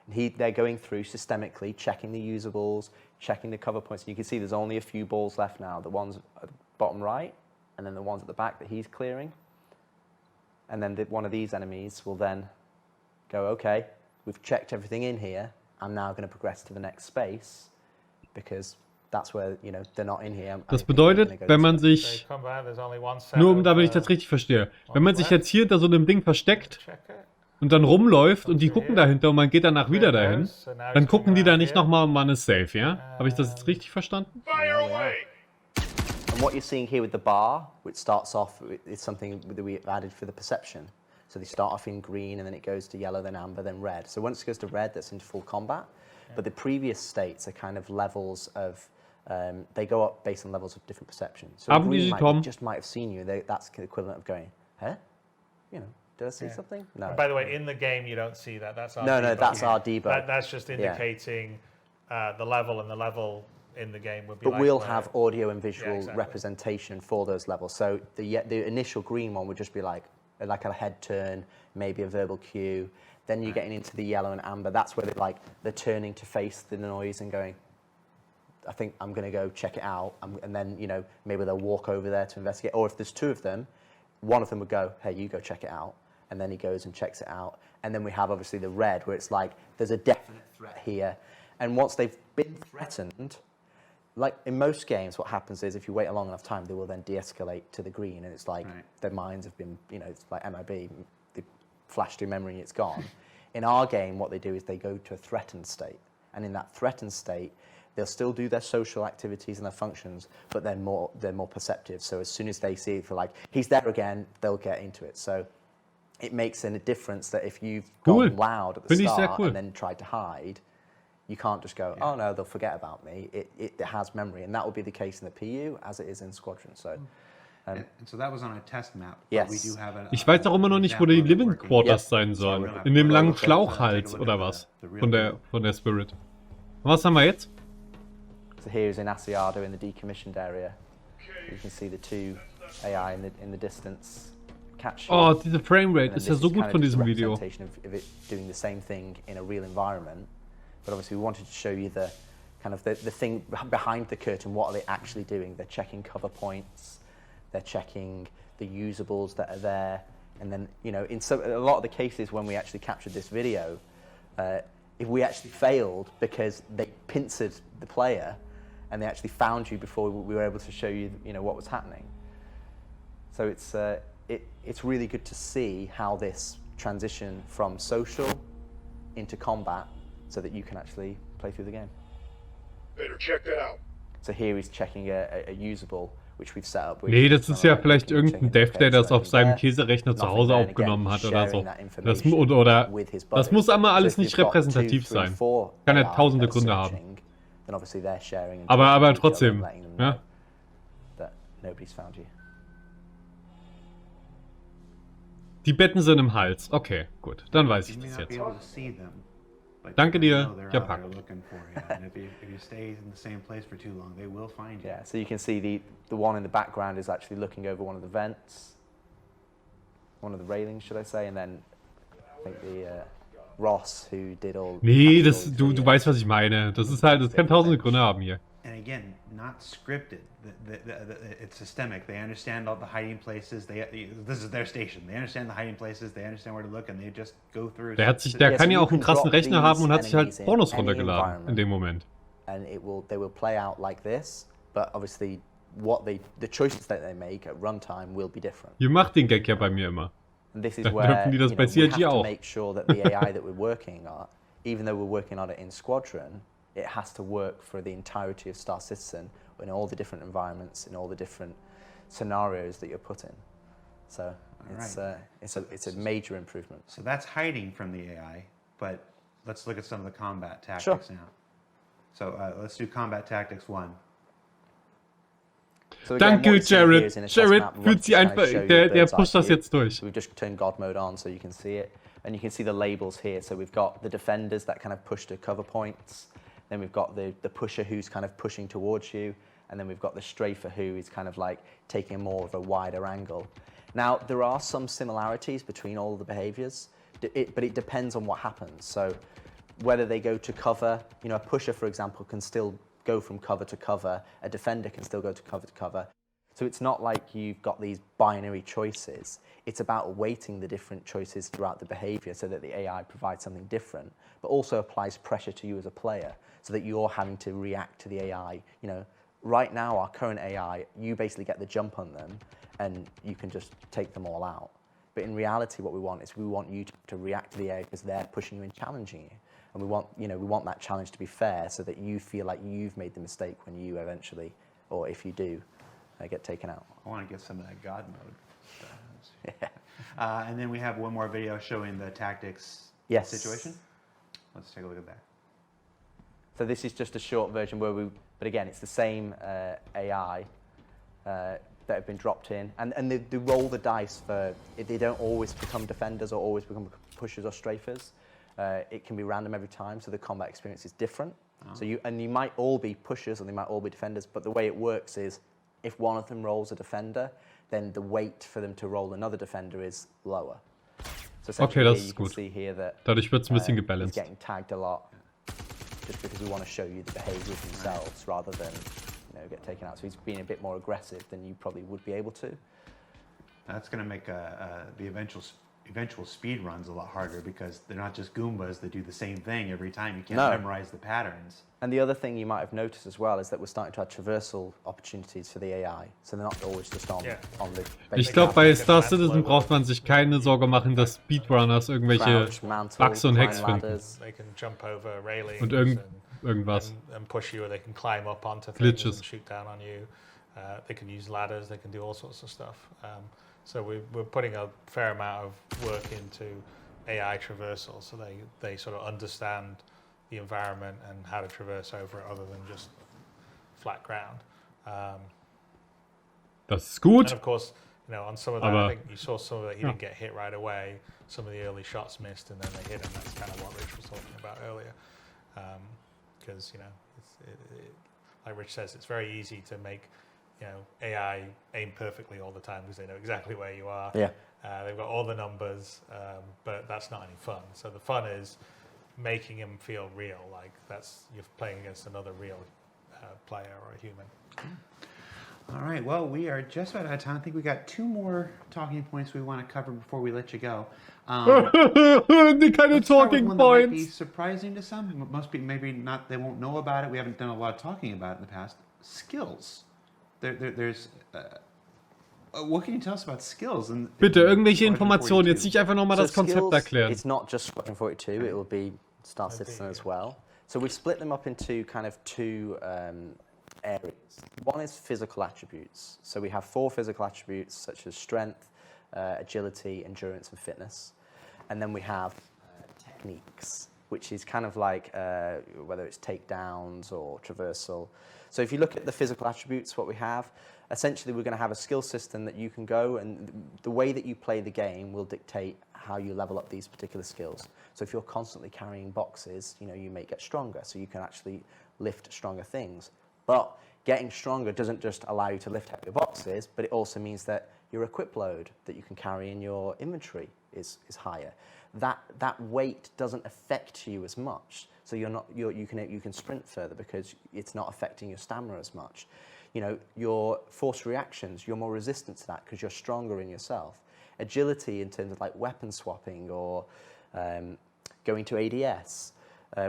they're going through systemically, checking the usables, checking the cover points. And you can see there's only a few balls left now. The ones at the bottom right, and then the ones at the back that he's clearing. And then one of these enemies will then go, okay, we've checked everything in here. I'm now going to progress to the next space, because that's where, you know, they're not in here. Das bedeutet, wenn man sich, nur damit ich das richtig verstehe, wenn man sich jetzt hier hinter so einem Ding versteckt und dann rumläuft und die gucken dahinter und man geht danach wieder dahin, dann gucken die da nicht nochmal und man ist safe, ja? Habe ich das jetzt richtig verstanden? And what you're seeing here with the bar, which starts off, is something that we added for the perception. So they start off in green, and then it goes to yellow, then amber, then red. So once it goes to red, that's into full combat. But the previous states are kind of levels of, they go up based on levels of different perception. So Haben green die might, Tom? just might have seen you. That's the equivalent of going, huh? You know, did I see something? No. By the way, in the game, you don't see that. That's our No, debug. that's our debug. That's just indicating the level, and the level in the game would be. But like we'll have audio and visual exactly. representation for those levels. So the initial green one would just be like a head turn, maybe a verbal cue. Then you're getting into the yellow and amber. That's where they're turning to face the noise and going, I think I'm going to go check it out. And then, you know, maybe they'll walk over there to investigate. Or if there's two of them, one of them would go, hey, you go check it out. And then he goes and checks it out. And then we have obviously the red, where it's like, there's a definite threat here. And once they've been threatened, like in most games, what happens is if you wait a long enough time, they will then de-escalate to the green. And it's like their minds have been, you know, it's like MIB, they flash through memory and it's gone. In our game, what they do is they go to a threatened state. And in that threatened state, they'll still do their social activities and their functions, but they're more perceptive. So as soon as they see it, for like, he's there again, they'll get into it. So it makes a difference that if you've gone loud at the start and then tried to hide, you can't just go, oh no, they'll forget about me. It has memory, and that will be the case in the PU as it is in Squadron. So, and so that was on a test map. Yes. We do have Ich weiß auch immer noch nicht, wo die Living Quarters sein sollen. In dem langen Schlauchhals oder was? Von der Spirit. Was haben wir jetzt? So here's in Asiado in the decommissioned area. You can see the two AI in the distance. Oh, diese Framerate ist ja so gut von diesem Video. Of it doing the same thing in a real environment, but obviously we wanted to show you the kind of the thing behind the curtain. What are they actually doing? They're checking cover points, they're checking the usables that are there, and then, you know, in a lot of the cases when we actually captured this video, if we actually failed because they pincered the player and they actually found you before we were able to show you, you know, what was happening. So it's really good to see how this transition from social into combat so that you can actually play through the game. Better check that out. So here he's checking a usable, which we've set up. Nee, das ist ja vielleicht irgendein Dev, der das auf seinem Käserechner zu Hause aufgenommen hat oder so. Das muss aber alles nicht repräsentativ sein. Kann ja tausende Gründe haben. Aber trotzdem, ja. Die Betten sind im Hals. Okay, gut. Dann weiß ich das jetzt. Danke dir, Japak. Yeah, so you can see the one in the background is actually looking over one of the vents, one of the railings, should I say, and then I think the Ross who did all. Nee, du weißt, was ich meine. Das ist halt, das kann tausende Gründe haben hier. And again, not scripted. It's systemic. They understand all the hiding places. This is their station. They understand the hiding places. They understand where to look, and they just go through. Der kann ja auch einen krassen Rechner haben und hat sich halt Pornos runtergeladen in dem Moment. And they will play out like this, but obviously the choices that they make at runtime will be different. Ihr macht den Gag ja bei mir immer. And this is where we have to make sure that the AI that we're working on, even though we're working on it in Squadron, it has to work for the entirety of Star Citizen in all the different environments, in all the different scenarios that you're put in. So it's a major improvement. So that's hiding from the AI, but let's look at some of the combat tactics now. So let's do combat tactics 1. So danke, Jared. Jared fühlt sich einfach, der pusht das jetzt durch. We've just turned God mode on so you can see it. And you can see the labels here. So we've got the defenders that kind of push to cover points. Then we've got the pusher who's kind of pushing towards you. And then we've got the strafer who is kind of like taking more of a wider angle. Now, there are some similarities between all the behaviors, but it depends on what happens. So whether they go to cover, you know, a pusher, for example, can still go from cover to cover. A defender can still go to cover. So it's not like you've got these binary choices. It's about weighting the different choices throughout the behavior so that the AI provides something different, but also applies pressure to you as a player so that you're having to react to the AI. You know, right now, our current AI, you basically get the jump on them and you can just take them all out. But in reality, what we want is we want you to react to the AI because they're pushing you and challenging you. And we want that challenge to be fair so that you feel like you've made the mistake when you eventually, or if you do, get taken out. I want to get some of that God mode. And then we have one more video showing the tactics situation. Let's take a look at that. So this is just a short version where but again, it's the same AI that have been dropped in, and they roll the dice for, they don't always become defenders or always become pushers or strafers. It can be random every time, so the combat experience is different. So you might all be pushers and they might all be defenders, but the way it works is if one of them rolls a defender, then the weight for them to roll another defender is lower. So Okay, das ist gut. Dadurch wird es ein bisschen he's gebalanced. getting tagged a lot just because we want to show you the behaviors themselves rather than get taken out. So he's being a bit more aggressive than you probably would be able to. That's going to make the eventual speed runs a lot harder because they're not just Goombas that do the same thing every time. You can't memorize the patterns. And the other thing you might have noticed as well is that we're starting to have traversal opportunities for the AI. So they're not always just on the Ich glaube, bei Star Citizen braucht man sich keine Sorge machen, dass Speedrunners irgendwelche Bugs und Hacks finden. They can jump over railings Und irgendwas. and push you, or they can climb up onto things Glitches. and shoot down on you. They can use ladders, they can do all sorts of stuff. So we're putting a fair amount of work into AI traversal, so they sort of understand the environment and how to traverse over it other than just flat ground. Das ist gut. And of course, on some of that, I think you saw some of that, he didn't get hit right away. Some of the early shots missed and then they hit him. That's kind of what Rich was talking about earlier. Because, like Rich says, it's very easy to make AI aim perfectly all the time because they know exactly where you are. Yeah. They've got all the numbers, but that's not any fun. So the fun is making him feel real, like you're playing against another real player or a human. All right, well, we are just about out of time. I think we got 2 more talking points we want to cover before we let you go. The kind of talking one that might be points. surprising to some. Most people maybe not. They won't know about it. We haven't done a lot of talking about it in the past. Skills. There's. What can you tell us about skills? Bitte, irgendwelche Informationen. Jetzt nicht einfach nochmal das Konzept erklären. It's not just Squadron 42, it will be Star Citizen as well. So we've split them up into kind of 2 areas. One is physical attributes. So we have 4 physical attributes such as strength, agility, endurance, and fitness. And then we have techniques, which is kind of like whether it's takedowns or traversal. So if you look at the physical attributes, what we have, essentially we're going to have a skill system that you can go, and the way that you play the game will dictate how you level up these particular skills. So if you're constantly carrying boxes, you may get stronger, so you can actually lift stronger things. But getting stronger doesn't just allow you to lift heavier boxes, but it also means that your equip load that you can carry in your inventory is higher. That weight doesn't affect you as much, so you can sprint further because it's not affecting your stamina as much. Your force reactions, you're more resistant to that because you're stronger in yourself. Agility in terms of like weapon swapping or going to ADS.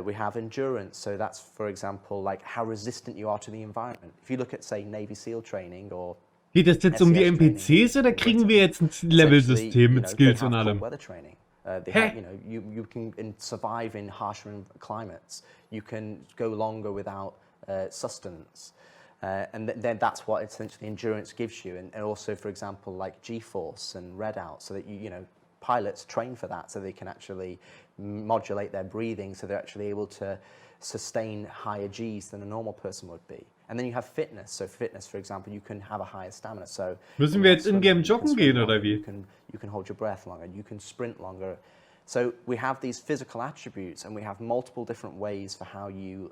We have endurance, so that's, for example, like how resistant you are to the environment. If you look at, say, Navy SEAL training or Geht es jetzt um die NPCs oder kriegen wir jetzt ein Level-System mit Skills und allem? weather training. They have, you can survive in harsher climates. You can go longer without sustenance. And then that's what essentially endurance gives you. And also, for example, like G-force and readout, so that pilots train for that, so they can actually modulate their breathing, so they're actually able to sustain higher Gs than a normal person would be. And then you have fitness. So fitness, for example, you can have a higher stamina. So müssen wir jetzt in-game joggen gehen oder wie? You can hold your breath longer. You can sprint longer. So we have these physical attributes, and we have multiple different ways for how you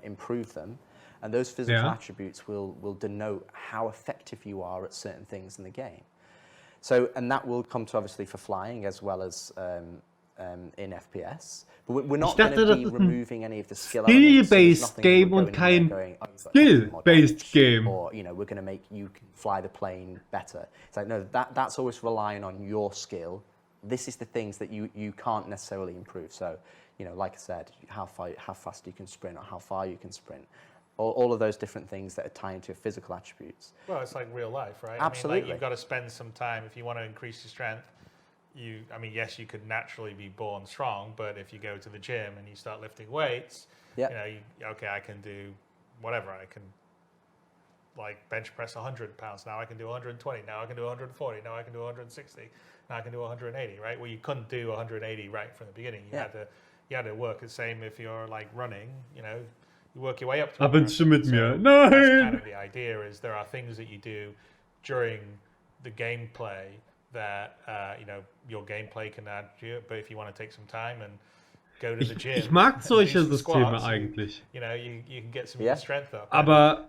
improve them. And those physical attributes will denote how effective you are at certain things in the game. So, and that will come to obviously for flying as well as in FPS. But we're not going to be removing any of the skill elements. Skill-based game und kein skill-based game. Or, we're going to make you fly the plane better. It's like, no, that's always relying on your skill. This is the things that you can't necessarily improve. So, like I said, how fast you can sprint or how far you can sprint. All of those different things that are tied into your physical attributes. Well, it's like real life, right? Absolutely. I mean, you've got to spend some time if you want to increase your strength. Yes, you could naturally be born strong, but if you go to the gym and you start lifting weights, I can do whatever. I can bench press 100 pounds. Now I can do 120. Now I can do 140. Now I can do 160. Now I can do 180, right? Well, you couldn't do 180 right from the beginning. You had to work the same if you're like running, work your way up to Abendstimme mit mir. That's kind Nein! of the idea, is there are things that you do during the gameplay that, your gameplay can add to it, but if you want to take some time and go to the gym. Ich mag and do solche some Systeme squats, eigentlich. you can get some Yeah. strength up. Aber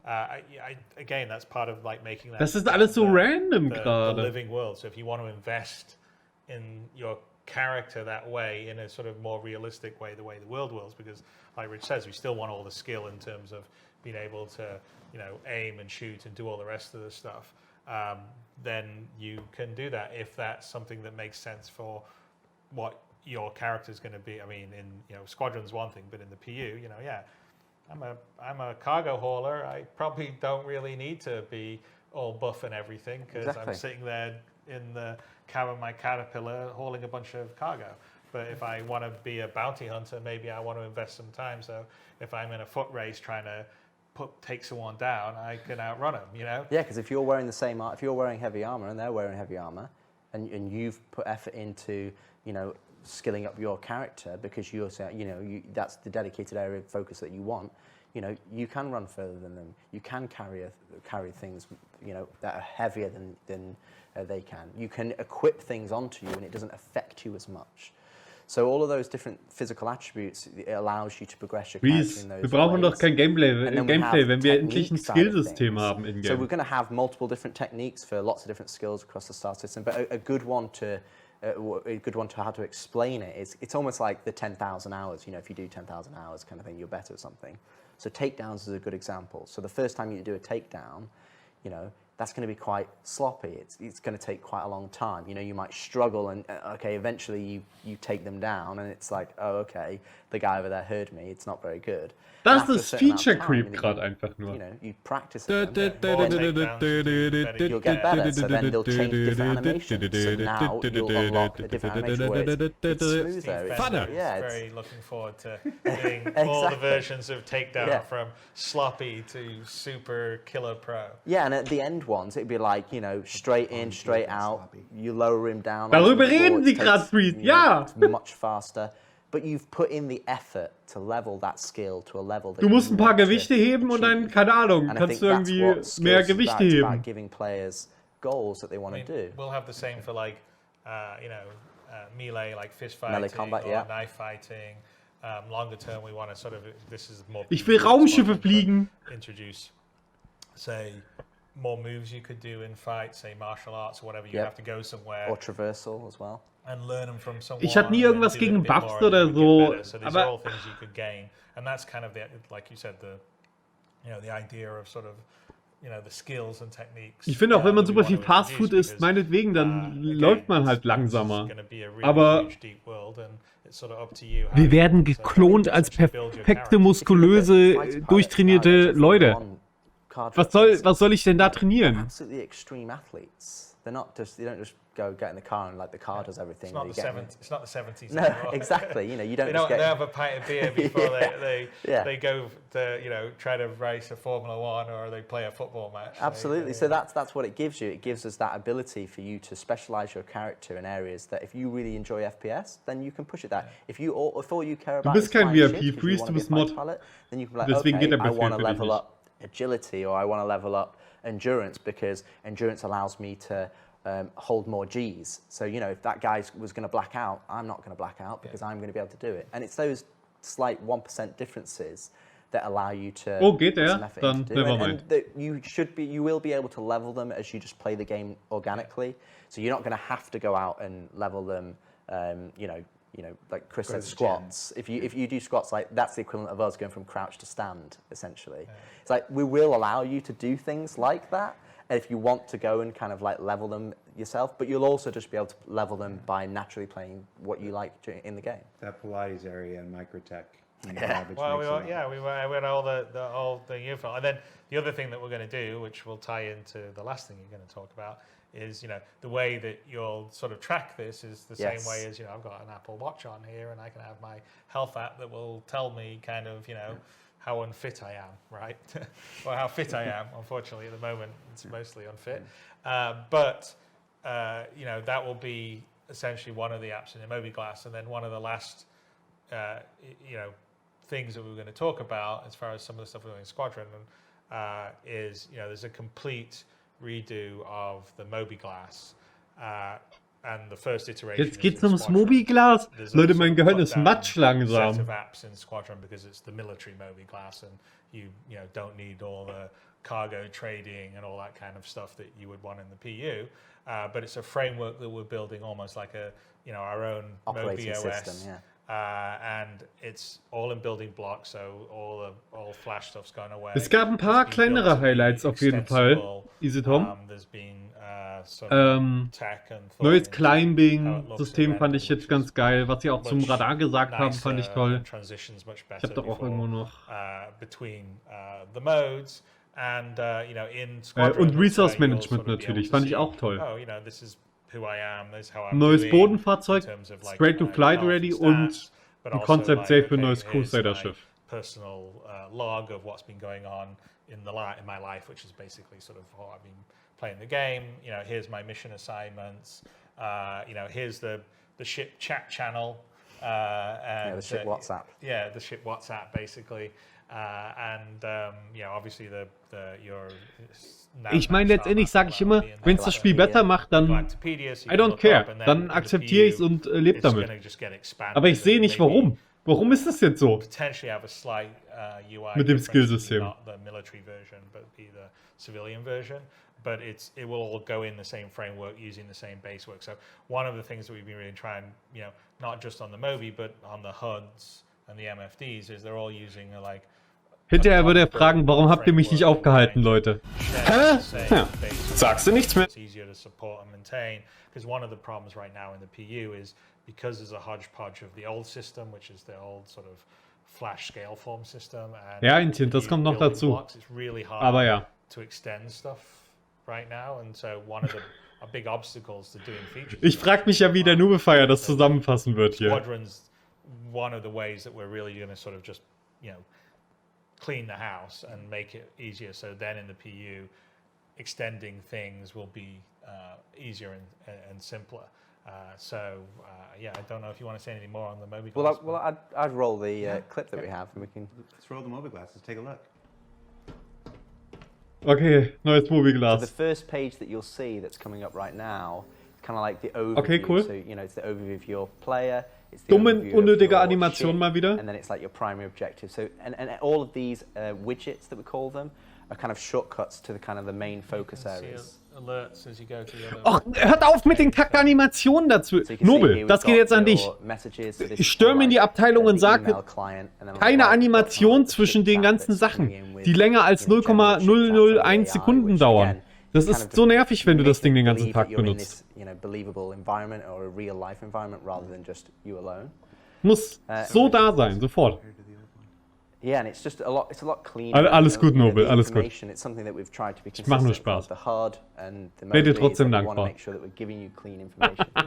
Again, that's part of like making that. das ist alles so random the gerade. living world. So if you want to invest in your character that way, in a sort of more realistic way, the way the world works, because like Rich says, we still want all the skill in terms of being able to, aim and shoot and do all the rest of the stuff. Then you can do that if that's something that makes sense for what your character is going to be. I mean, in Squadron's one thing, but in the PU, I'm a cargo hauler. I probably don't really need to be all buff and everything, because I'm sitting there in the cab of my Caterpillar hauling a bunch of cargo. But if I want to be a bounty hunter, maybe I want to invest some time. So if I'm in a foot race trying to take someone down, I can outrun them, Yeah, because if you're wearing the same if you're wearing heavy armor and they're wearing heavy armor, and you've put effort into, skilling up your character because you're saying, that's the dedicated area of focus that you want, you can run further than them. You can carry things, that are heavier than they can. You can equip things onto you and it doesn't affect you as much. So all of those different physical attributes, it allows you to progress your character in those wir brauchen doch kein Gameplay, wenn wir endlich ein technique side of Skillsystem things. haben in So Game. we're going to have multiple different techniques for lots of different skills across the star system, but a good one to how to explain it is, it's almost like the 10,000 hours. If you do 10,000 hours kind of thing, you're better at something. So takedowns is a good example. So the first time you do a takedown, that's going to be quite sloppy. It's going to take quite a long time. You might struggle and, eventually you take them down and it's like, oh, okay, the guy over there heard me. It's not very good. Das ist Feature Creep gerade einfach nur. You practice it, you'll get better, so then they'll change different animations. So now you'll unlock a different animation where it's smoother. Yeah, it's very looking forward to doing all the versions of Takedown, from sloppy to super killer pro. Yeah, and at the end ones, it'd be like, straight in, straight out, you lower him down. Darüber reden Sie gerade, Freeze, ja! It's much faster. But you've put in the effort to level that skill to a level that Du musst ein paar Gewichte heben und dann, keine Ahnung, kannst du irgendwie mehr Gewichte heben. Giving players goals that they want to do. We'll have the same for like, melee, like fist fighting, melee combat, or knife fighting. Longer term, we want to sort of, this is more. Ich will Raumschiffe fliegen. Introduce, say, more moves you could do in fight, say martial arts or whatever. You have to go somewhere. Or traversal as well. And learn them from someone. Ich hatte nie irgendwas gegen Buffs oder so, So these are all things you could gain, and that's kind of the, like you said, the idea of sort of, the skills and techniques. Ich finde auch, wenn man super viel Fast Food isst, meinetwegen, dann läuft man halt langsamer. Aber wir werden geklont als perfekte, muskulöse, durchtrainierte Leute. Was soll ich denn da trainieren? Absolutely extreme athletes. They don't just go get in the car and like the car does everything. It's not the 70s. No, exactly. You don't. They have a pint of beer before they go to try to race a Formula One or they play a football match. Absolutely. So that's what it gives you. It gives us that ability for you to specialize your character in areas that if you really enjoy FPS, then you can push it there. If all you care about is flying VIP, Freeze, du bist Mod. then you can be like, okay, I want to level up agility or I want to level up endurance because endurance allows me to hold more Gs. So, if that guy was going to black out, I'm not going to black out because I'm going to be able to do it. And it's those slight 1% differences that allow you to geht put some effort dann into do. never And that you will be able to level them as you just play the game organically. So you're not going to have to go out and level them, like Chris said, squats. If you do squats, like that's the equivalent of us going from crouch to stand, essentially. It's like we will allow you to do things like that. If you want to go and kind of like level them yourself, but you'll also just be able to level them by naturally playing what you like in the game. That Pilates area and microtech. Well, we went all the info, and then the other thing that we're going to do, which will tie into the last thing you're going to talk about, is the way that you'll sort of track this is the same way as I've got an Apple Watch on here, and I can have my health app that will tell me kind of how unfit I am, right? Or how fit I am. Unfortunately, at the moment, it's mostly unfit. But that will be essentially one of the apps in the Moby Glass, and then one of the last, things that we were going to talk about as far as some of the stuff we're doing in Squadron is, there's a complete redo of the Mobi-Glass. And the first iteration Jetzt geht's ums Mobi-Glas. Leute, mein Gehirn ist matsch langsam. Set of apps in Squadron because it's the military Mobi-Glass, and you don't need all the cargo trading and all that kind of stuff that you would want in the PU. But it's a framework that we're building almost like our own operating Mobi OS. system, And it's all in building blocks, so all Flash stuff's gone away. Es gab ein paar kleinere Highlights auf jeden Fall, Easy-Tom. Neues Climbing-System fand ich jetzt ganz geil. Was sie auch zum Radar gesagt haben, fand ich toll. Ich habe doch auch irgendwo noch. Und Resource Management natürlich, fand ich auch toll. Neues Bodenfahrzeug, Straight to Flight Ready und ein Concept Safe für ein neues Crusader-Schiff. Personal log of what's been going on in my life, which is basically sort of how I've been playing the game. Here's my mission assignments. Here's the ship chat channel. And, the ship WhatsApp. Yeah, the ship WhatsApp basically. Obviously your. Ich meine, letztendlich sage ich immer, wenn es das Spiel besser macht, dann I don't care. Dann akzeptiere ich es und lebe damit. Aber ich sehe nicht, warum. Warum ist das jetzt so? Mit dem Skillsystem. But it will all go in the same framework using the same base work. So one of the things that we've been really trying, not just on the Mobi, but on the HUDs and the MFDs, is they're all using Hinterher würde er fragen, warum habt ihr mich nicht aufgehalten, Leute? Hä? Ja. Sagst du nichts mehr? It's easier to support and maintain, because one of the problems right now in the PU is because there's a hodgepodge of the old system, which is the old sort of Flash scale form system. Ja, das kommt noch dazu. Aber ja. To extend stuff right now, and so one of the big obstacles to doing features. Ich frage mich ja, wie der Nubefire das zusammenfassen wird hier. Squadron's one of the ways that we're really going to sort of just, clean the house and make it easier. So then in the PU, extending things will be easier and simpler. I don't know if you want to say anything more on the Mobi-Glass. Well, I'd roll the clip that we have, and we can. Let's roll the Mobi-Glass. Let's take a look. Okay, neues Mobi-Glas. So the first page that you'll see that's coming up right now, kind of like the overview. Okay, cool. So it's the overview of your player. Dumme, unnötige Animation mal wieder. And then it's like your primary objective. So and all of these widgets that we call them are kind of shortcuts to the main focus areas. Alerts as you go to the Och, hört auf mit den Kack-Animationen dazu. Nobel, das geht jetzt an dich. Ich stürme in die Abteilung und sage, keine Animation zwischen den ganzen Sachen, die länger als 0,001 Sekunden dauern. Das ist so nervig, wenn du das Ding den ganzen Tag benutzt. Muss so da sein, sofort. Yeah, and it's just a lot cleaner. Alles gut, Nobel, alles gut. Ich mache nur Spaß. Werd dir trotzdem dankbar. You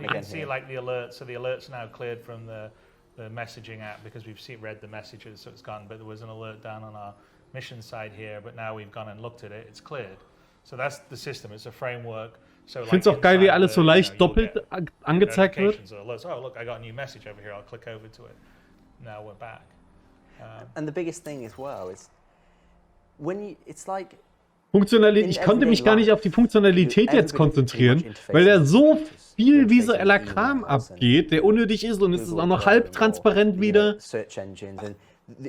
can see like the alerts. So the alerts are now cleared from the messaging app because we've read the messages, so it's gone. But there was an alert down on our mission side here, but now we've gone and looked at it. It's cleared. So that's the system. It's a framework. So ich finde es auch geil, wie alles so leicht doppelt angezeigt wird. Oh, look, I got a new message over here. I'll click over to it. Now we're back. And the biggest thing as well is it's like Ich konnte mich gar nicht auf die Funktionalität jetzt konzentrieren, weil da so viel visueller Kram abgeht, der unnötig ist, und es ist auch noch halbtransparent wieder. Search engines, and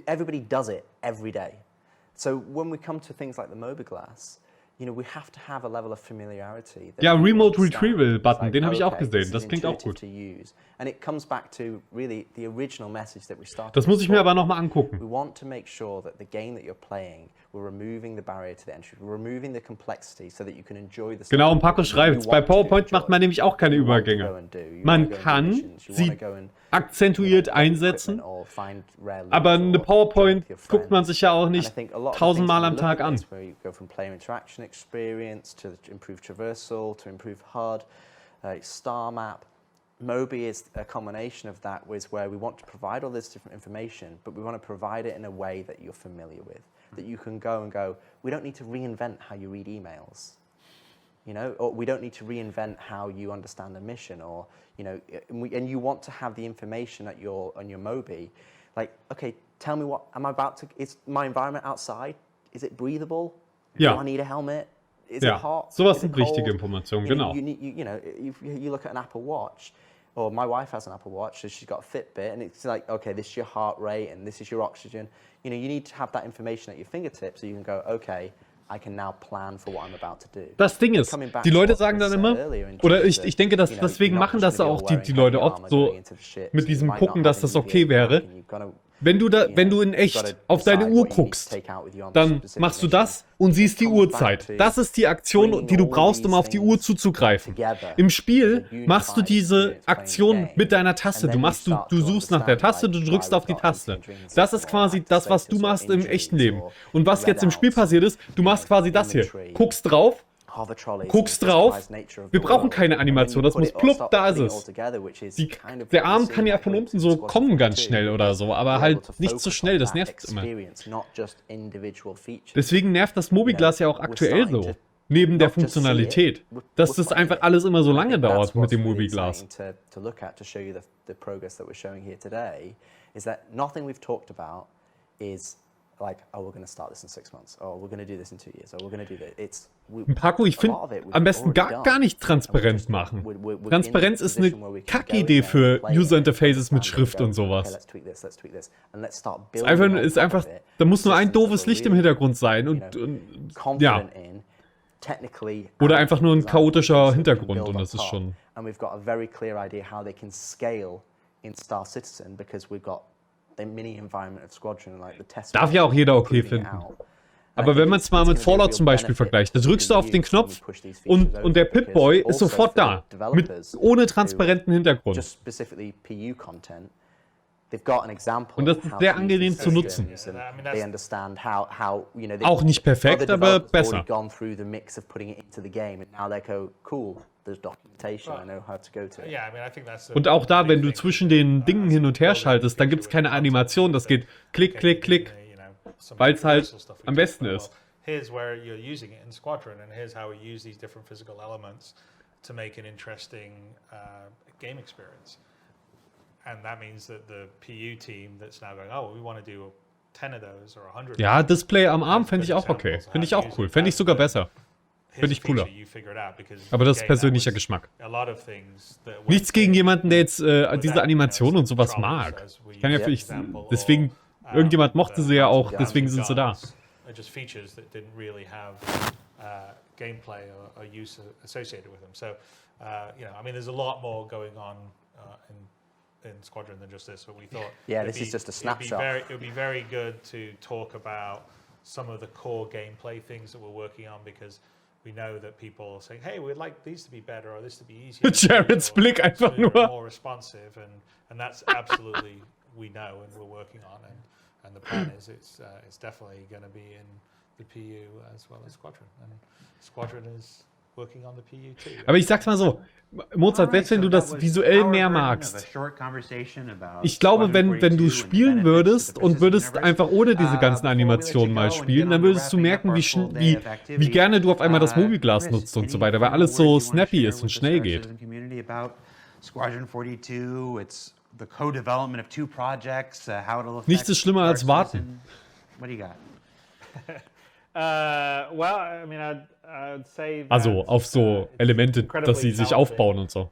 everybody does it every day. So when we come to things like the Mobi-Glass, we have to have a level of familiarity. Ja, Remote Retrieval Button, den habe ich auch gesehen. Das klingt auch gut. And it comes back to really the original message that we started. Das muss ich mir aber nochmal angucken. We want to make sure that the game that you're playing, we're removing the barrier to the entry, we're removing the complexity so that you can enjoy the. Genau, und Paco schreibt, bei PowerPoint macht man nämlich auch keine Übergänge. Man kann sie akzentuiert einsetzen, aber eine PowerPoint guckt man sich ja auch nicht 1000-mal am Tag an. Experience to improve traversal, to improve HUD, star map. Mobi is a combination of that, where we want to provide all this different information, but we want to provide it in a way that you're familiar with, that you can go, we don't need to reinvent how you read emails, or we don't need to reinvent how you understand a mission, or, and you want to have the information on your Mobi, like, okay, tell me what am I about to? Is my environment outside? Is it breathable? Ja. Do I need a helmet? Is Ja, it hot? sowas Is it sind wichtige cold? Informationen, You know, genau. you look at an Apple Watch, or my wife has an Apple Watch, so she's got a Fitbit, and it's like, okay, this is your heart rate, and this is your oxygen. You know, you need to have that information at your fingertips, so you can go, okay, I can now plan for what I'm about to do. Das Ding ist, die Leute sagen dann immer, oder ich denke, dass deswegen machen das auch die Leute oft so mit diesem Gucken, dass das okay wäre. Wenn du in echt auf deine Uhr guckst, dann machst du das und siehst die Uhrzeit. Das ist die Aktion, die du brauchst, um auf die Uhr zuzugreifen. Im Spiel machst du diese Aktion mit deiner Taste. Du suchst nach der Taste, du drückst auf die Taste. Das ist quasi das, was du machst im echten Leben. Und was jetzt im Spiel passiert ist, du machst quasi das hier. Guckst drauf. Wir brauchen keine Animation, das muss plupp, da ist es. Der Arm kann ja von unten so kommen ganz schnell oder so, aber halt nicht so schnell, das nervt immer. Deswegen nervt das Mobiglas ja auch aktuell so, neben der Funktionalität, dass das einfach alles immer so lange dauert mit dem Mobiglas. Like, oh, we're going to start this in 6 months. Oh, we're going to do this in 2 years. Oh, we're going to do this. Paco, ich finde, am besten gar nicht transparent machen. Transparenz ist eine Kackidee für User-Interfaces mit Schrift und sowas. Ist einfach, da muss nur ein doofes Licht im Hintergrund sein und ja. Oder einfach nur ein chaotischer Hintergrund und das ist schon. And we've got a very clear idea how they can scale in Star Citizen because we've got the mini environment of Squadron, like the test. Darf ja auch jeder okay finden. Aber wenn man es mal mit Fallout zum Beispiel vergleicht, da drückst du auf den Knopf und der Pip-Boy ist sofort da, ohne transparenten Hintergrund. Und das ist sehr angenehm zu nutzen. Auch nicht perfekt, aber besser. Und auch da, wenn du zwischen den Dingen hin und her schaltest, dann gibt es keine Animation, das geht klick, klick, klick, weil es halt am besten ist. Here's where you're using it in Squadron, and here's how we use these different physical elements to make an interesting game experience. And that means that the PU team that's now going, oh, we want to do 10 of those or 100. Ja, Display am Arm fände ich auch okay. Finde ich auch cool. Fände ich sogar besser. Finde ich cooler. Aber das ist persönlicher Geschmack. Nichts gegen jemanden, der jetzt diese Animation und sowas mag. Ich kann ja deswegen, irgendjemand mochte sie ja auch, deswegen sind sie da. Just features that didn't really have gameplay or use associated with them. So, you know, I mean, there's a lot more going on in Squadron than just this, but we thought this is just a snapshot. It would be very good to talk about some of the core gameplay things that we're working on, because we know that people are saying, hey, we'd like these to be better or this to be easier. Jared's Blick einfach nur. More responsive, and that's absolutely we know and we're working on, and the plan is it's definitely going to be in the PU as well as Squadron, and Squadron is working on the PU too. Aber ich sag's mal so, Mozart, selbst wenn du das visuell mehr magst, ich glaube, wenn du spielen würdest und würdest einfach ohne diese ganzen Animationen mal spielen, dann würdest du merken, wie gerne du auf einmal das Mobiglas nutzt und so weiter, weil alles so snappy ist und schnell geht. Nichts ist schlimmer als warten. Also auf so Elemente, dass sie sich aufbauen und so.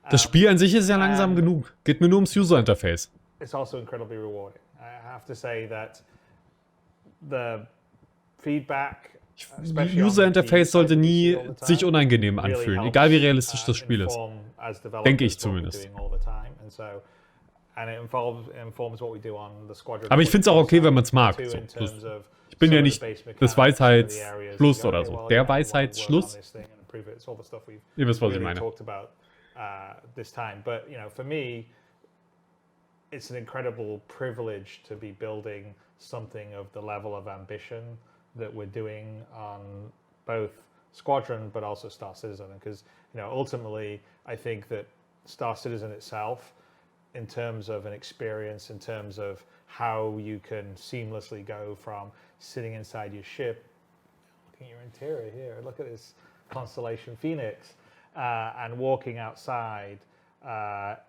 Das Spiel an sich ist ja langsam genug. Geht mir nur ums User-Interface. It's also incredibly rewarding. I have to say that the feedback, User-Interface sollte nie sich unangenehm anfühlen, egal wie realistisch das Spiel ist. Denke ich zumindest. Aber ich finde es auch okay, wenn man es mag. So, ich bin ja nicht des Weisheitsschluss oder so. Der Weisheitsschluss? Ihr wisst, was ich meine. It's an incredible privilege to be building something of the level of ambition that we're doing on both Squadron but also Star Citizen, because ultimately I think that Star Citizen itself, in terms of an experience, in terms of how you can seamlessly go from sitting inside your ship, looking at your interior here, look at this Constellation Phoenix, and walking outside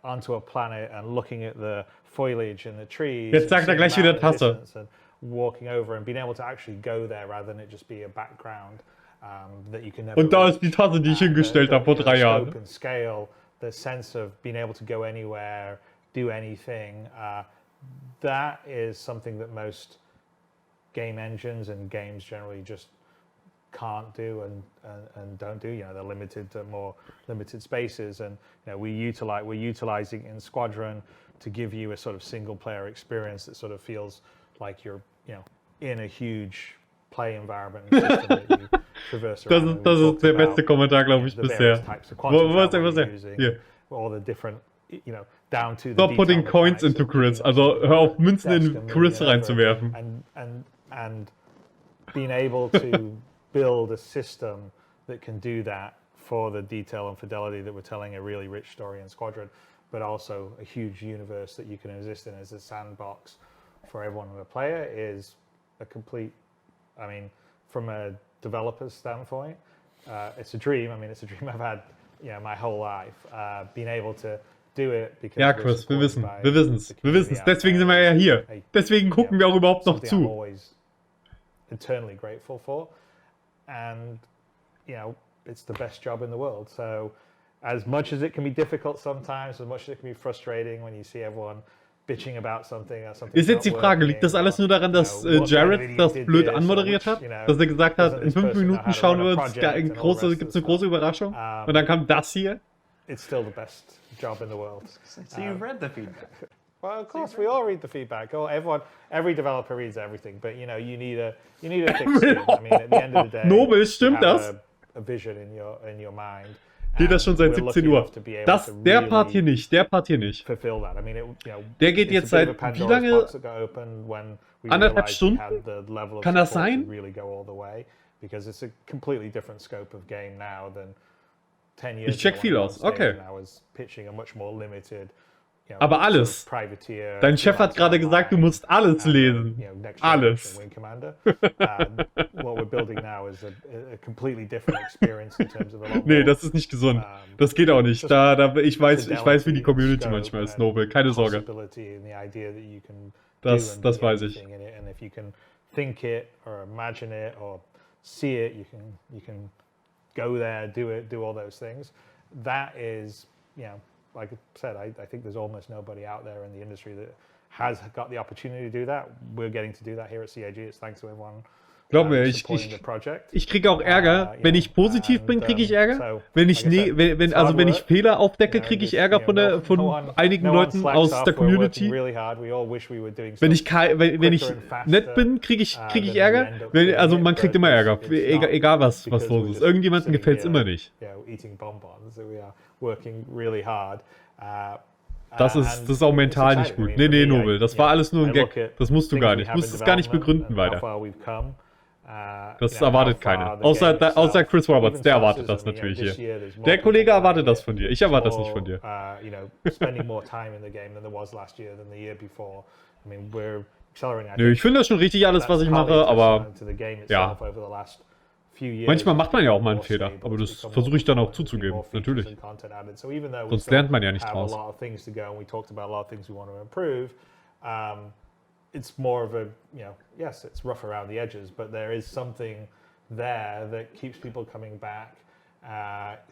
onto a planet and looking at the foliage and the trees. Jetzt sagt gleich wieder Tasse. And walking over and being able to actually go there rather than it just be a background that you can never. Und da ist die Tasse, die ich hingestellt habe vor 3 Jahren. Scope and scale, the sense of being able to go anywhere, do anything. That is something that most game engines and games generally just can't do and don't do. You know, they're limited to more limited spaces, and you know, we're utilizing in Squadron to give you a sort of single player experience that sort of feels like you're, you know, in a huge play environment and system that you traverse around. Das ist der beste Kommentar, glaube ich, bisher. Hier. All the different, you know, down to the Stop putting coins into crits. Also hör auf, Münzen in Crits reinzuwerfen. And being able to build a system that can do that for the detail and fidelity that we're telling a really rich story in Squadron, but also a huge universe that you can exist in as a sandbox for everyone to play it is a complete, I mean, from a developer's standpoint, it's a dream. I mean, it's a dream I've had, you know, my whole life. Being able to do it because ja, Chris, wir wissen's. Deswegen sind wir ja hier. Deswegen gucken wir auch überhaupt noch zu. I'm always eternally grateful for, and you know, it's the best job in the world. So, as much as it can be difficult sometimes, as much as it can be frustrating when you see everyone bitching about something. Ist jetzt die Frage, liegt das alles nur daran, dass Jared das blöd anmoderiert hat? Dass er gesagt hat, in 5 Minuten schauen wir uns, gibt's eine große Überraschung? Und dann kam das hier? It's still the best job in the world. So you've read the feedback. Well, of course, we all read the feedback. Every developer reads everything, but you know, you need a thick skin. I mean, at the end of the day, Nobel, stimmt das? A vision in your mind. Geht das schon seit 17 Uhr. Der Part hier nicht, der geht jetzt seit wie lange? 1,5 Stunden? Kann das sein? Ich check viel aus, okay. Aber alles. Dein Chef hat gerade gesagt, du musst alles lesen. Alles. Nee, das ist nicht gesund. Das geht auch nicht. Ich weiß, wie die Community manchmal ist, Nobel. Keine Sorge. Das weiß ich. Think it or imagine it or see it, you can go there, do it, do all those things. That is, you know, like I said, I think there's almost nobody out there in the industry that has got the opportunity to do that. We're getting to do that here at CAG. It's thanks to everyone. Glaub mir, ich kriege auch Ärger. Wenn ich positiv bin, kriege ich Ärger. Wenn ich Fehler aufdecke, kriege ich Ärger von einigen Leuten aus der Community. Wenn ich nett bin, kriege ich Ärger. Also man kriegt immer Ärger, egal was los ist. Irgendjemandem gefällt es immer nicht. Das ist auch mental nicht gut. Nee, Nobel, das war alles nur ein Gag. Das musst du gar nicht. Du musst es gar nicht begründen weiter. Das erwartet keiner. Außer Chris Roberts, der erwartet das natürlich hier. Der Kollege erwartet das von dir. Ich erwarte das nicht von dir. Nö, ich finde das schon richtig alles, was ich mache, aber ja. Manchmal macht man ja auch mal einen Fehler, aber das versuche ich dann auch zuzugeben, natürlich. Sonst lernt man ja nicht draus. It's more of a, you know, yes, it's rough around the edges, but there is something there that keeps people coming back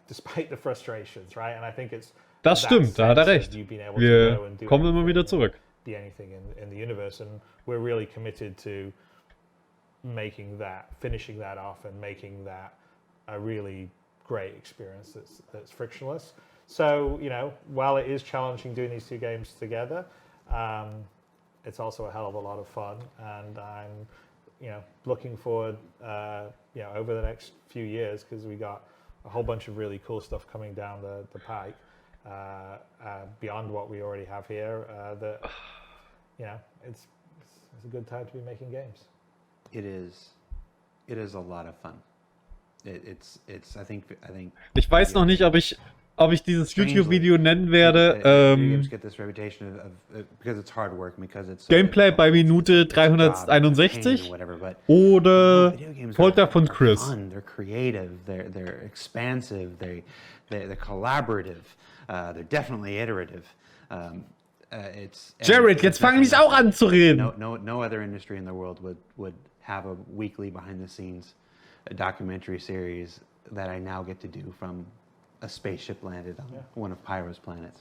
despite the frustrations, right? And I think it's das stimmt, da hat er recht. Wir kommen immer wieder zurück. Be anything in the universe, and we're really committed to finishing that off and making that a really great experience that's frictionless. So, you know, while it is challenging doing these two games together, it's also a hell of a lot of fun, and I'm, you know, looking forward, you know, over the next few years, because we got a whole bunch of really cool stuff coming down the pike, beyond what we already have here. That, you know, it's a good time to be making games. It is a lot of fun. I think. Ich weiß noch nicht, ob ich dieses YouTube-Video nennen werde. Gameplay bei Minute 361 oder Folter von Chris. They're creative. They're expansive. they're collaborative. They're definitely iterative. Jared, jetzt fang nicht auch an zu reden. No other industry in the world would have a weekly behind-the-scenes documentary series that I now get to do from a spaceship landed on one of Pyro's planets.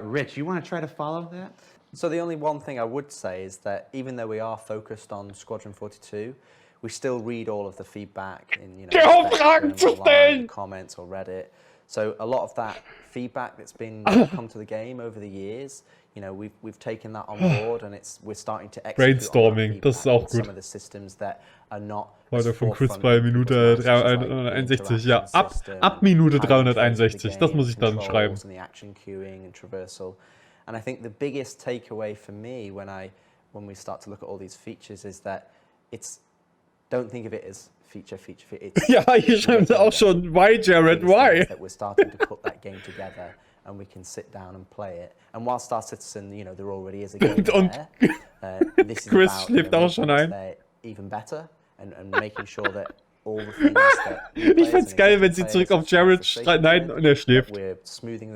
Rich, you want to try to follow that? So the only one thing I would say is that even though we are focused on Squadron 42, we still read all of the feedback in online, comments or Reddit. So a lot of that feedback that's been come to the game over the years, we've taken that on board and we're starting to execute Brainstorming, das ist auch gut. some of the systems that are not Weiter von Chris bei Minute 361, ja, ab Minute 361, das muss ich dann schreiben. And the action queuing and traversal. And I think the biggest takeaway for me when we start to look at all these features is that don't think of it as feature. Ja, hier schreiben sie auch schon, why Jared, why? That we're starting to put that game together and we can sit down and play it. And while Star Citizen, there already is a game there, this is Chris about schläft auch schon ein. Even better and making sure that all the things that ich find's geil, wenn sie zurück auf Jared schreibt. Nein, und er schläft. We're smoothing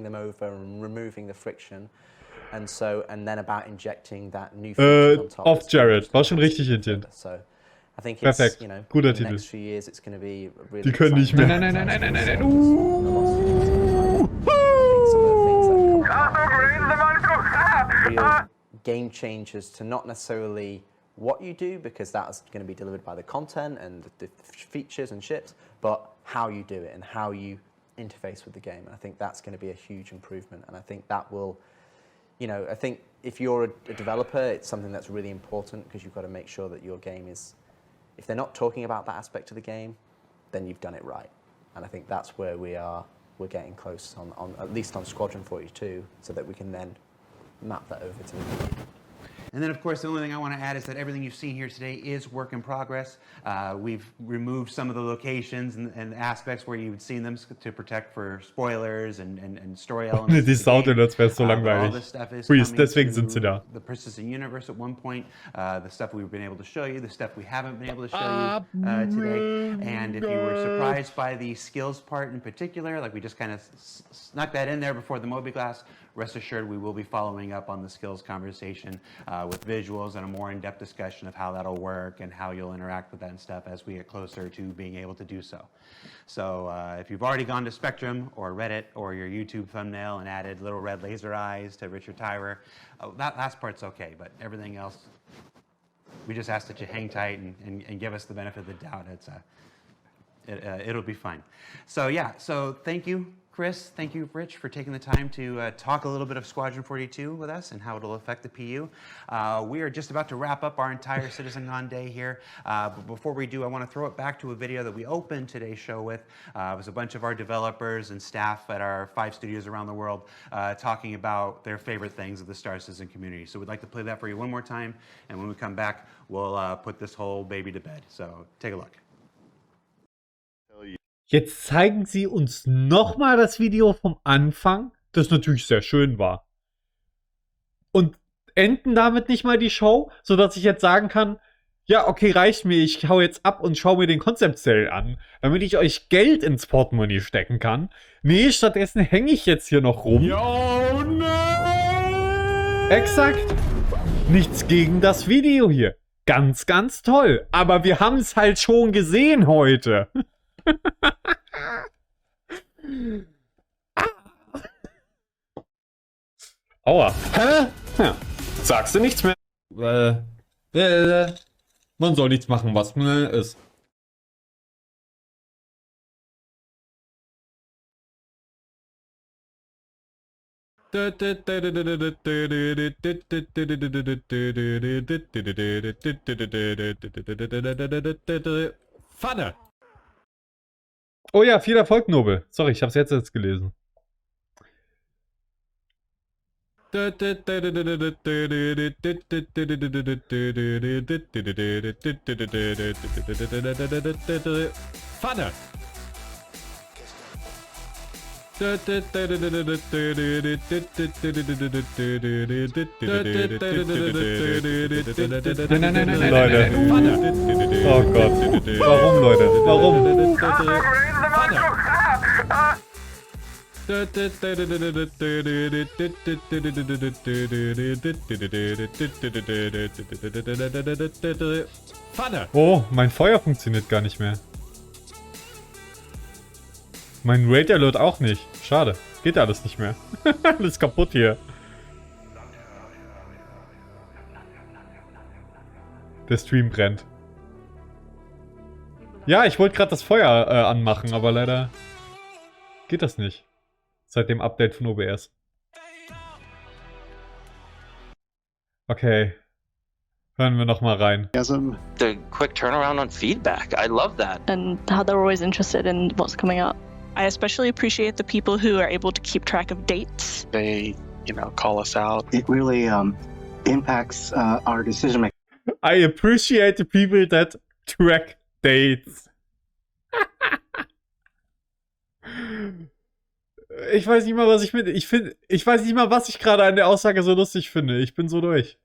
them over and removing the friction. And then about injecting that new feature on top. Auf Jared, war schon richtig hinten. So I think perfekt, guter Titel. Die können nicht mehr. Nein. Real game changers to not necessarily what you do, because that's going to be delivered by the content and the features and ships, but how you do it and how you interface with the game. And I think that's going to be a huge improvement. And I think that will, I think if you're a developer, it's something that's really important because you've got to make sure that your game is, if they're not talking about that aspect of the game, then you've done it right. And I think that's where we're getting close on at least on Squadron 42, so that we can then map that over to the game. And then, of course, the only thing I want to add is that everything you've seen here today is work in progress. We've removed some of the locations and aspects where you've seen them to protect for spoilers and story elements. Die Sound-Alerts wäre so langweilig. Freeze, deswegen sind sie da. The persistent universe at one point, the stuff we've been able to show you, the stuff we haven't been able to show you today. And if you were surprised by the skills part in particular, like we just kind of snuck that in there before the Moby class, rest assured we will be following up on the skills conversation with visuals and a more in-depth discussion of how that'll work and how you'll interact with that and stuff as we get closer to being able to do so. So if you've already gone to Spectrum or Reddit or your YouTube thumbnail and added little red laser eyes to Richard Tyrer, that last part's okay, but everything else, we just ask that you hang tight and give us the benefit of the doubt. It'll be fine. So yeah, so thank you, Chris, thank you, Rich, for taking the time to talk a little bit of Squadron 42 with us and how it'll affect the PU. We are just about to wrap up our entire CitizenCon day here. But before we do, I want to throw it back to a video that we opened today's show with. It was a bunch of our developers and staff at our 5 studios around the world talking about their favorite things of the Star Citizen community. So we'd like to play that for you one more time. And when we come back, we'll put this whole baby to bed. So take a look. Jetzt zeigen sie uns nochmal das Video vom Anfang, das natürlich sehr schön war. Und enden damit nicht mal die Show, sodass ich jetzt sagen kann, ja, okay, reicht mir, ich hau jetzt ab und schau mir den Concept Sale an, damit ich euch Geld ins Portemonnaie stecken kann. Nee, stattdessen hänge ich jetzt hier noch rum. Oh no! Exakt. Nichts gegen das Video hier. Ganz, ganz toll. Aber wir haben es halt schon gesehen heute. Aua. Hä? Ja. Sagst du nichts mehr? Man soll nichts machen, was ist. Vater! Oh ja, viel Erfolg, Nobel. Sorry, ich hab's jetzt gelesen. Vater! Nein, Leute. Oh Gott. Warum, Leute? Warum? Pfanne! Oh, mein Feuer funktioniert gar nicht mehr. Mein Raid Alert auch nicht. Schade. Geht alles nicht mehr. Alles kaputt hier. Der Stream brennt. Ja, ich wollte gerade das Feuer anmachen, aber leider geht das nicht. Seit dem Update von OBS. Okay. Hören wir noch mal rein. The quick turnaround on feedback. I love that. And how they're always interested in what's coming up. I especially appreciate the people who are able to keep track of dates. They, call us out. It really impacts our decision making. I appreciate the people that track dates. Ich weiß nicht mal, was ich finde. Ich weiß nicht mal, was ich gerade an der Aussage so lustig finde. Ich bin so durch.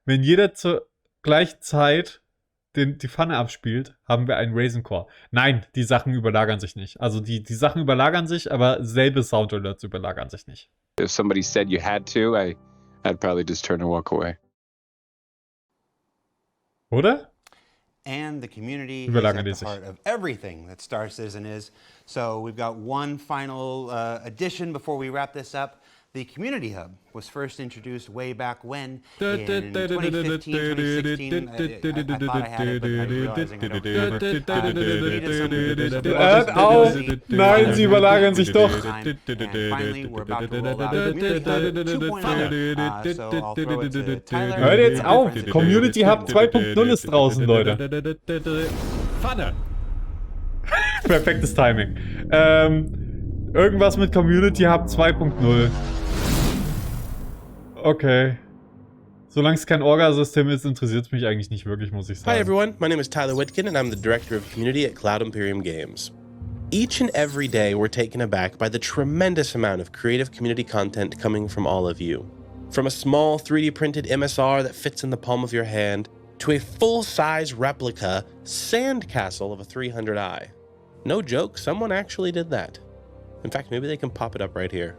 Wenn jeder zur gleichen Zeit die Pfanne abspielt, haben wir einen Reysn Core. Nein, die Sachen überlagern sich nicht. Also die Sachen überlagern sich, aber selbe Sound Alerts überlagern sich nicht. If somebody said you had to, I'd probably just turn and walk away. Oder? And the community is at the heart of everything that Star Citizen is. So we've got one final addition before we wrap this up. The Community Hub was first introduced way back when, in 2015, 2016. I thought I had it, but I'm realizing I don't. Hört auf! Nein, sie überlagern sich doch! Hört jetzt auf! Community Hub 2.0 ist draußen, Leute. Pfanne! Perfektes Timing. Irgendwas mit Community Hub 2.0. Okay. Solange es kein Orga-System ist, interessiert es mich eigentlich nicht wirklich, muss ich sagen. Hi everyone, my name is Tyler Whitkin and I'm the Director of Community at Cloud Imperium Games. Each and every day we're taken aback by the tremendous amount of creative community content coming from all of you. From a small 3D printed MSR that fits in the palm of your hand, to a full-size replica sandcastle of a 300i. No joke, someone actually did that. In fact, maybe they can pop it up right here.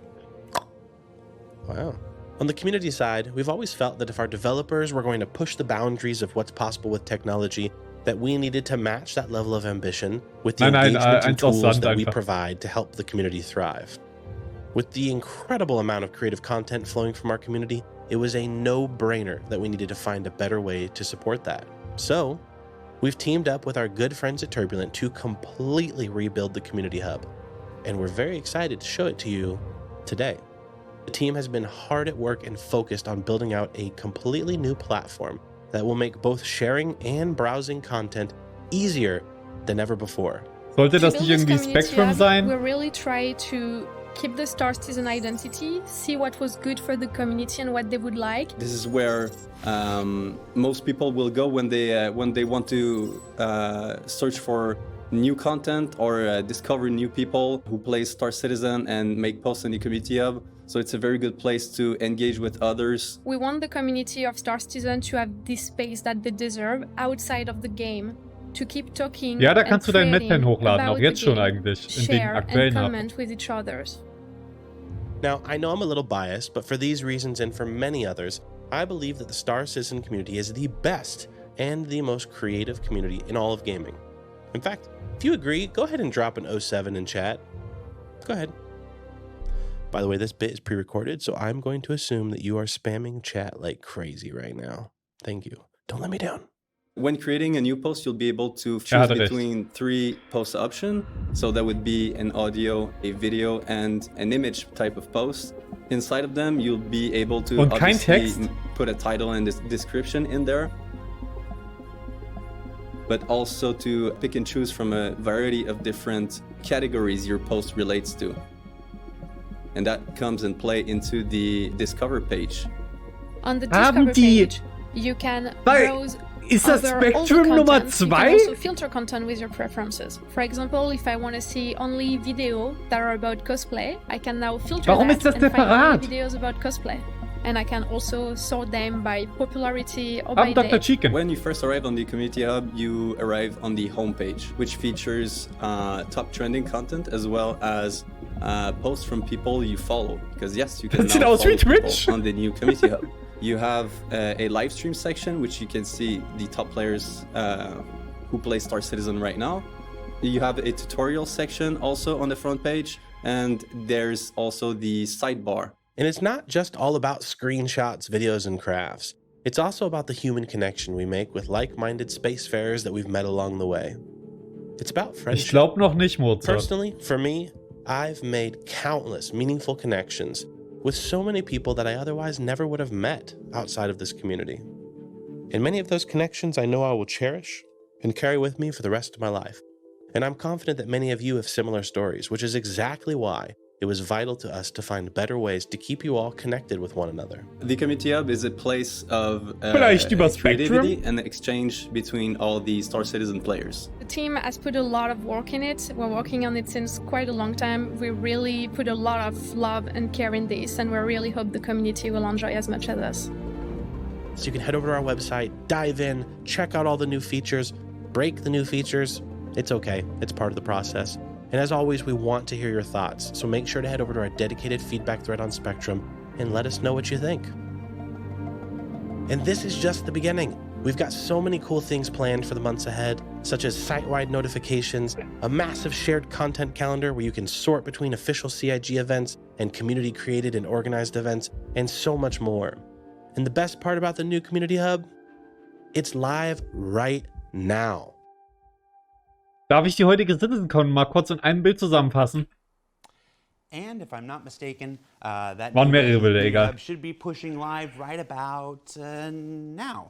Wow. On the community side, we've always felt that if our developers were going to push the boundaries of what's possible with technology, that we needed to match that level of ambition with the engagement and tools that we provide to help the community thrive. With the incredible amount of creative content flowing from our community, it was a no-brainer that we needed to find a better way to support that. So, we've teamed up with our good friends at Turbulent to completely rebuild the Community Hub. And we're very excited to show it to you today. The team has been hard at work and focused on building out a completely new platform that will make both sharing and browsing content easier than ever before. Sollte das nicht irgendwie Spectrum sein? We really try to keep the Star Citizen identity, see what was good for the community and what they would like. This is where most people will go when they want to search for new content or discover new people who play Star Citizen and make posts in the Community Hub. So it's a very good place to engage with others. We want the community of Star Citizen to have this space that they deserve outside of the game. To keep talking ja, da kannst du dein Medpen hochladen, auch jetzt schon eigentlich, in den aktuellen Hub. With each others. Now, I know I'm a little biased, but for these reasons and for many others, I believe that the Star Citizen community is the best and the most creative community in all of gaming. In fact, if you agree, go ahead and drop an 07 in chat. Go ahead. By the way, this bit is pre-recorded, so I'm going to assume that you are spamming chat like crazy right now. Thank you. Don't let me down. When creating a new post, you'll be able to choose between 3 post options. So that would be an audio, a video, and an image type of post. Inside of them, you'll be able to obviously put a title and description in there, but also to pick and choose from a variety of different categories your post relates to. And that comes and play into the Discover page. On the Discover page, you can browse Ist das Spectrum Nummer 2? You can also filter content with your preferences. For example, if I want to see only videos that are about cosplay, I can now filter Warum that ist das and find separat? only videos about cosplay. And I can also sort them by popularity or by Dr. date. Chicken. When you first arrive on the Community Hub, you arrive on the homepage, which features top trending content as well as posts from people you follow. Because yes, you can Sieht now aus wie follow Twitch. people on the new community hub. You have a live stream section, which you can see the top players who play Star Citizen right now. You have a tutorial section also on the front page, and there's also the sidebar. And it's not just all about screenshots, videos, and crafts. It's also about the human connection we make with like-minded spacefarers that we've met along the way. It's about friendship. Ich glaub noch nicht, Mozart. Personally, for me, I've made countless meaningful connections with so many people that I otherwise never would have met outside of this community. And many of those connections I know I will cherish and carry with me for the rest of my life. And I'm confident that many of you have similar stories, which is exactly why it was vital to us to find better ways to keep you all connected with one another. The Community Hub is a place of Vielleicht über creativity Spectrum? and exchange between all the Star Citizen players. The team has put a lot of work in it. We're working on it since quite a long time. We really put a lot of love and care in this, and we really hope the community will enjoy as much as us. So you can head over to our website, dive in, check out all the new features, break the new features. It's okay, it's part of the process. And as always, we want to hear your thoughts, so make sure to head over to our dedicated feedback thread on Spectrum and let us know what you think. And this is just the beginning. We've got so many cool things planned for the months ahead, such as site-wide notifications, a massive shared content calendar where you can sort between official CIG events and community-created and organized events, and so much more. And the best part about the new Community Hub? It's live right now. Darf ich die heutige CitizenCon mal kurz in einem Bild zusammenfassen? And if I'm not mistaken, that Waren mehrere Bilder, new egal. hub should be pushing live right about now.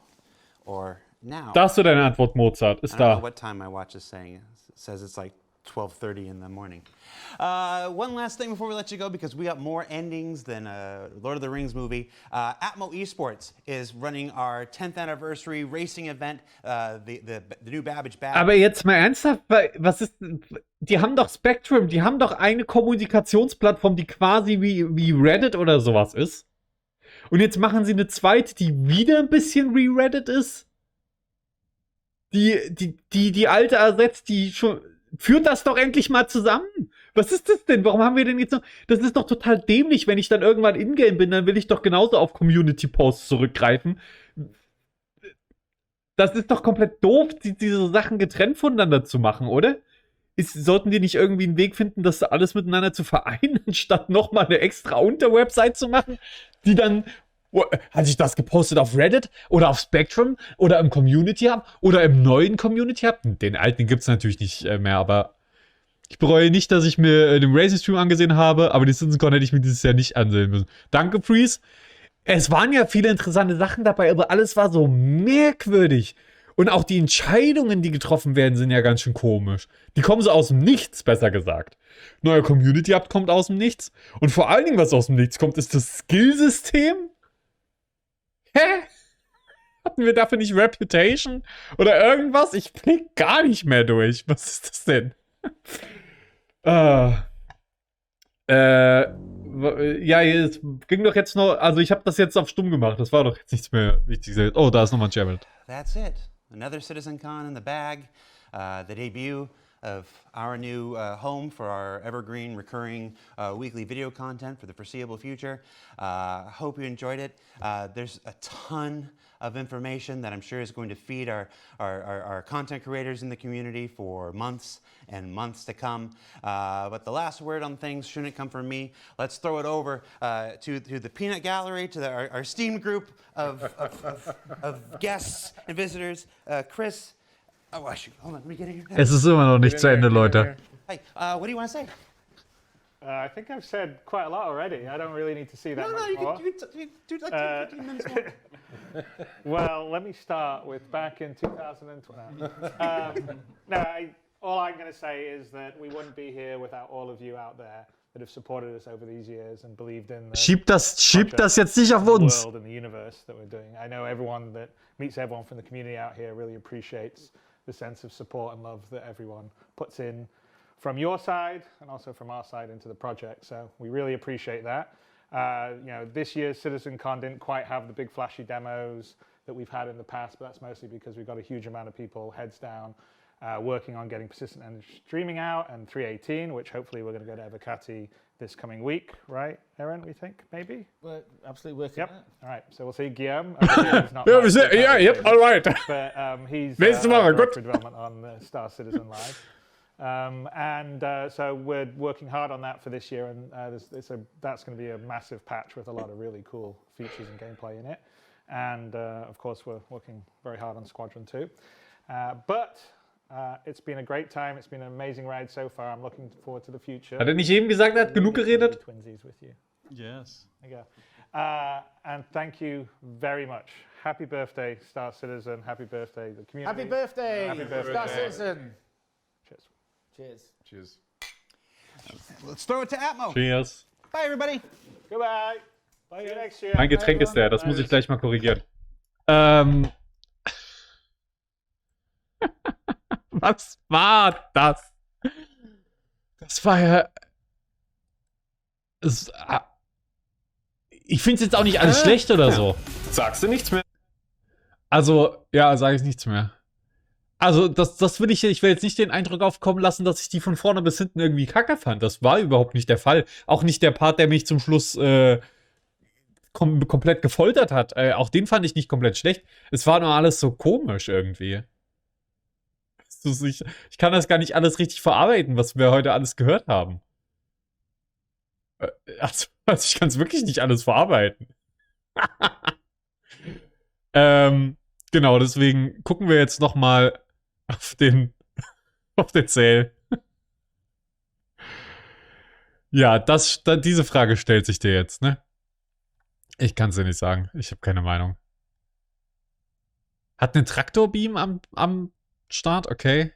Or now. Da hast du deine Antwort, Mozart. Ist I don't know da. what time my watch is saying. It says it's like 12:30 in the morning. One last thing before we let you go, because we got more endings than a Lord of the Rings movie. Atmo Esports is running our 10th anniversary racing event, the new Babbage Badge. Aber jetzt mal ernsthaft, was ist. Die haben doch Spectrum, die haben doch eine Kommunikationsplattform, die quasi wie Reddit oder sowas ist. Und jetzt machen sie eine zweite, die wieder ein bisschen wie Reddit ist. Die alte ersetzt, die schon. Führt das doch endlich mal zusammen. Was ist das denn? Warum haben wir denn jetzt noch... Das ist doch total dämlich. Wenn ich dann irgendwann in-game bin, dann will ich doch genauso auf Community-Posts zurückgreifen. Das ist doch komplett doof, diese Sachen getrennt voneinander zu machen, oder? Sollten die nicht irgendwie einen Weg finden, das alles miteinander zu vereinen, statt nochmal eine extra Unter-Website zu machen, die dann... Hatte ich das gepostet auf Reddit oder auf Spectrum oder im Community Hub oder im neuen Community Hub? Den alten gibt es natürlich nicht mehr, aber ich bereue nicht, dass ich mir den Reysn-Stream angesehen habe, aber die CitizenCon hätte ich mir dieses Jahr nicht ansehen müssen. Danke, Freeze. Es waren ja viele interessante Sachen dabei, aber alles war so merkwürdig. Und auch die Entscheidungen, die getroffen werden, sind ja ganz schön komisch. Die kommen so aus dem Nichts, besser gesagt. Neuer Community Hub kommt aus dem Nichts. Und vor allen Dingen, was aus dem Nichts kommt, ist das Skillsystem. Hä? Hatten wir dafür nicht Reputation oder irgendwas? Ich blick gar nicht mehr durch. Was ist das denn? Ja, es ging doch jetzt noch. Also, ich habe das jetzt auf stumm gemacht. Das war doch jetzt nichts mehr Wichtiges. Oh, da ist nochmal ein Gerald. That's it. Another CitizenCon in the bag. The debut of our new home for our evergreen, recurring weekly video content for the foreseeable future. Hope you enjoyed it. There's a ton of information that I'm sure is going to feed our content creators in the community for months and months to come. But the last word on things shouldn't come from me. Let's throw it over to the peanut gallery, to our esteemed group of guests and visitors. Chris. Oh, shoot. Hold on, let me get in here. Es ist immer noch nicht zu Ende, Leute. Hey, what do you want to say? I think I've said quite a lot already. I don't really need to see that much more. You can do like 15 minutes more. Well, let me start with back in 2012. All I'm going to say is that we wouldn't be here without all of you out there that have supported us over these years and believed in the Schieb das jetzt nicht auf uns. world and the universe that we're doing. I know everyone that meets everyone from the community out here really appreciates the sense of support and love that everyone puts in from your side and also from our side into the project. So we really appreciate that. This year's CitizenCon didn't quite have the big flashy demos that we've had in the past, but that's mostly because we've got a huge amount of people heads down working on getting persistent and streaming out, and 3.18, which hopefully we're going to go to Evocati this coming week, right, Aaron? We think maybe. We're absolutely working. Yep. on it. All right. So we'll see Guillaume. Yep. All right. But he's Nächste Woche, gut. Director of Development on Star Citizen Live. So we're working hard on that for this year, and that's going to be a massive patch with a lot of really cool features and gameplay in it. And of course, we're working very hard on Squadron 2. But it's been a great time. It's been an amazing ride so far. I'm looking forward to the future. Hat er nicht eben gesagt, er hat genug geredet? Twinsies with you. Yes. There you go. And thank you very much. Happy birthday, Star Citizen. Happy birthday, the community. Happy birthday, Happy birthday. Star Citizen. Cheers. Cheers. Cheers. Let's throw it to Atmo. Cheers. Bye, everybody. Goodbye. See you next year. Mein Getränk ist leer, das muss ich gleich mal korrigieren. Was war das? Das war ja... Ich finde es jetzt auch nicht alles schlecht oder so. Sagst du nichts mehr? Also, ja, sage ich nichts mehr. Also, das will ich will jetzt nicht den Eindruck aufkommen lassen, dass ich die von vorne bis hinten irgendwie kacke fand. Das war überhaupt nicht der Fall. Auch nicht der Part, der mich zum Schluss komplett gefoltert hat. Auch den fand ich nicht komplett schlecht. Es war nur alles so komisch irgendwie. Ich kann das gar nicht alles richtig verarbeiten, was wir heute alles gehört haben. Also ich kann es wirklich nicht alles verarbeiten. Genau, deswegen gucken wir jetzt noch mal auf den Sale. Ja, diese Frage stellt sich dir jetzt, ne? Ich kann es dir nicht sagen. Ich habe keine Meinung. Hat einen Traktorbeam am Start? Okay.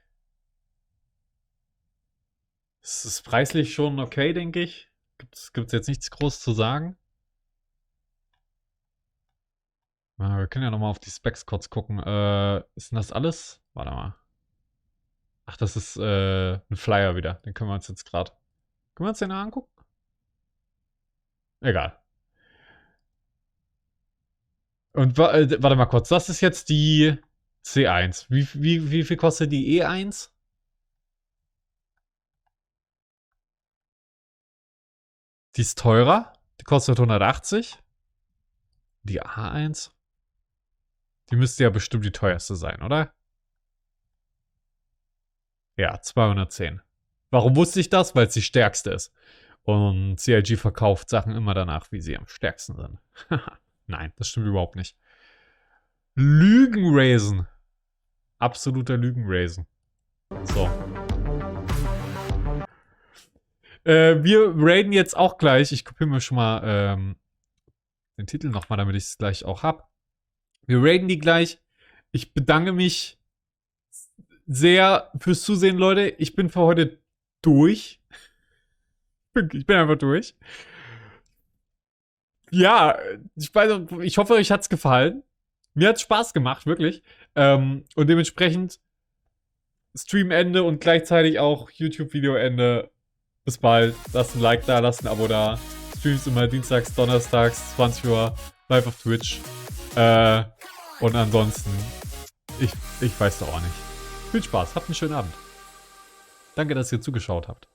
Das ist preislich schon okay, denke ich. Gibt's jetzt nichts groß zu sagen. Wir können ja nochmal auf die Specs kurz gucken. Ist denn das alles? Warte mal. Ach, das ist ein Flyer wieder. Den können wir uns jetzt gerade... Können wir uns den angucken? Egal. Und warte mal kurz. Das ist jetzt die C1. Wie viel kostet die E1? Die ist teurer. Die kostet 180. Die A1. Die müsste ja bestimmt die teuerste sein, oder? Ja, 210. Warum wusste ich das? Weil es die stärkste ist. Und CIG verkauft Sachen immer danach, wie sie am stärksten sind. Nein, das stimmt überhaupt nicht. Lügen-Reysn. Absoluter Lügen-Reysn. So. Wir raiden jetzt auch gleich. Ich kopiere mir schon mal den Titel nochmal, damit ich es gleich auch habe. Wir raiden die gleich. Ich bedanke mich sehr fürs Zusehen, Leute. Ich bin für heute durch. Ich bin einfach durch. Ja, ich hoffe, euch hat's gefallen. Mir hat's Spaß gemacht, wirklich. Und dementsprechend Streamende und gleichzeitig auch YouTube-Video-Ende. Bis bald. Lasst ein Like da, lasst ein Abo da. Streams immer dienstags, donnerstags, 20 Uhr, live auf Twitch. Und ansonsten, ich weiß doch auch nicht. Viel Spaß, habt einen schönen Abend. Danke, dass ihr zugeschaut habt.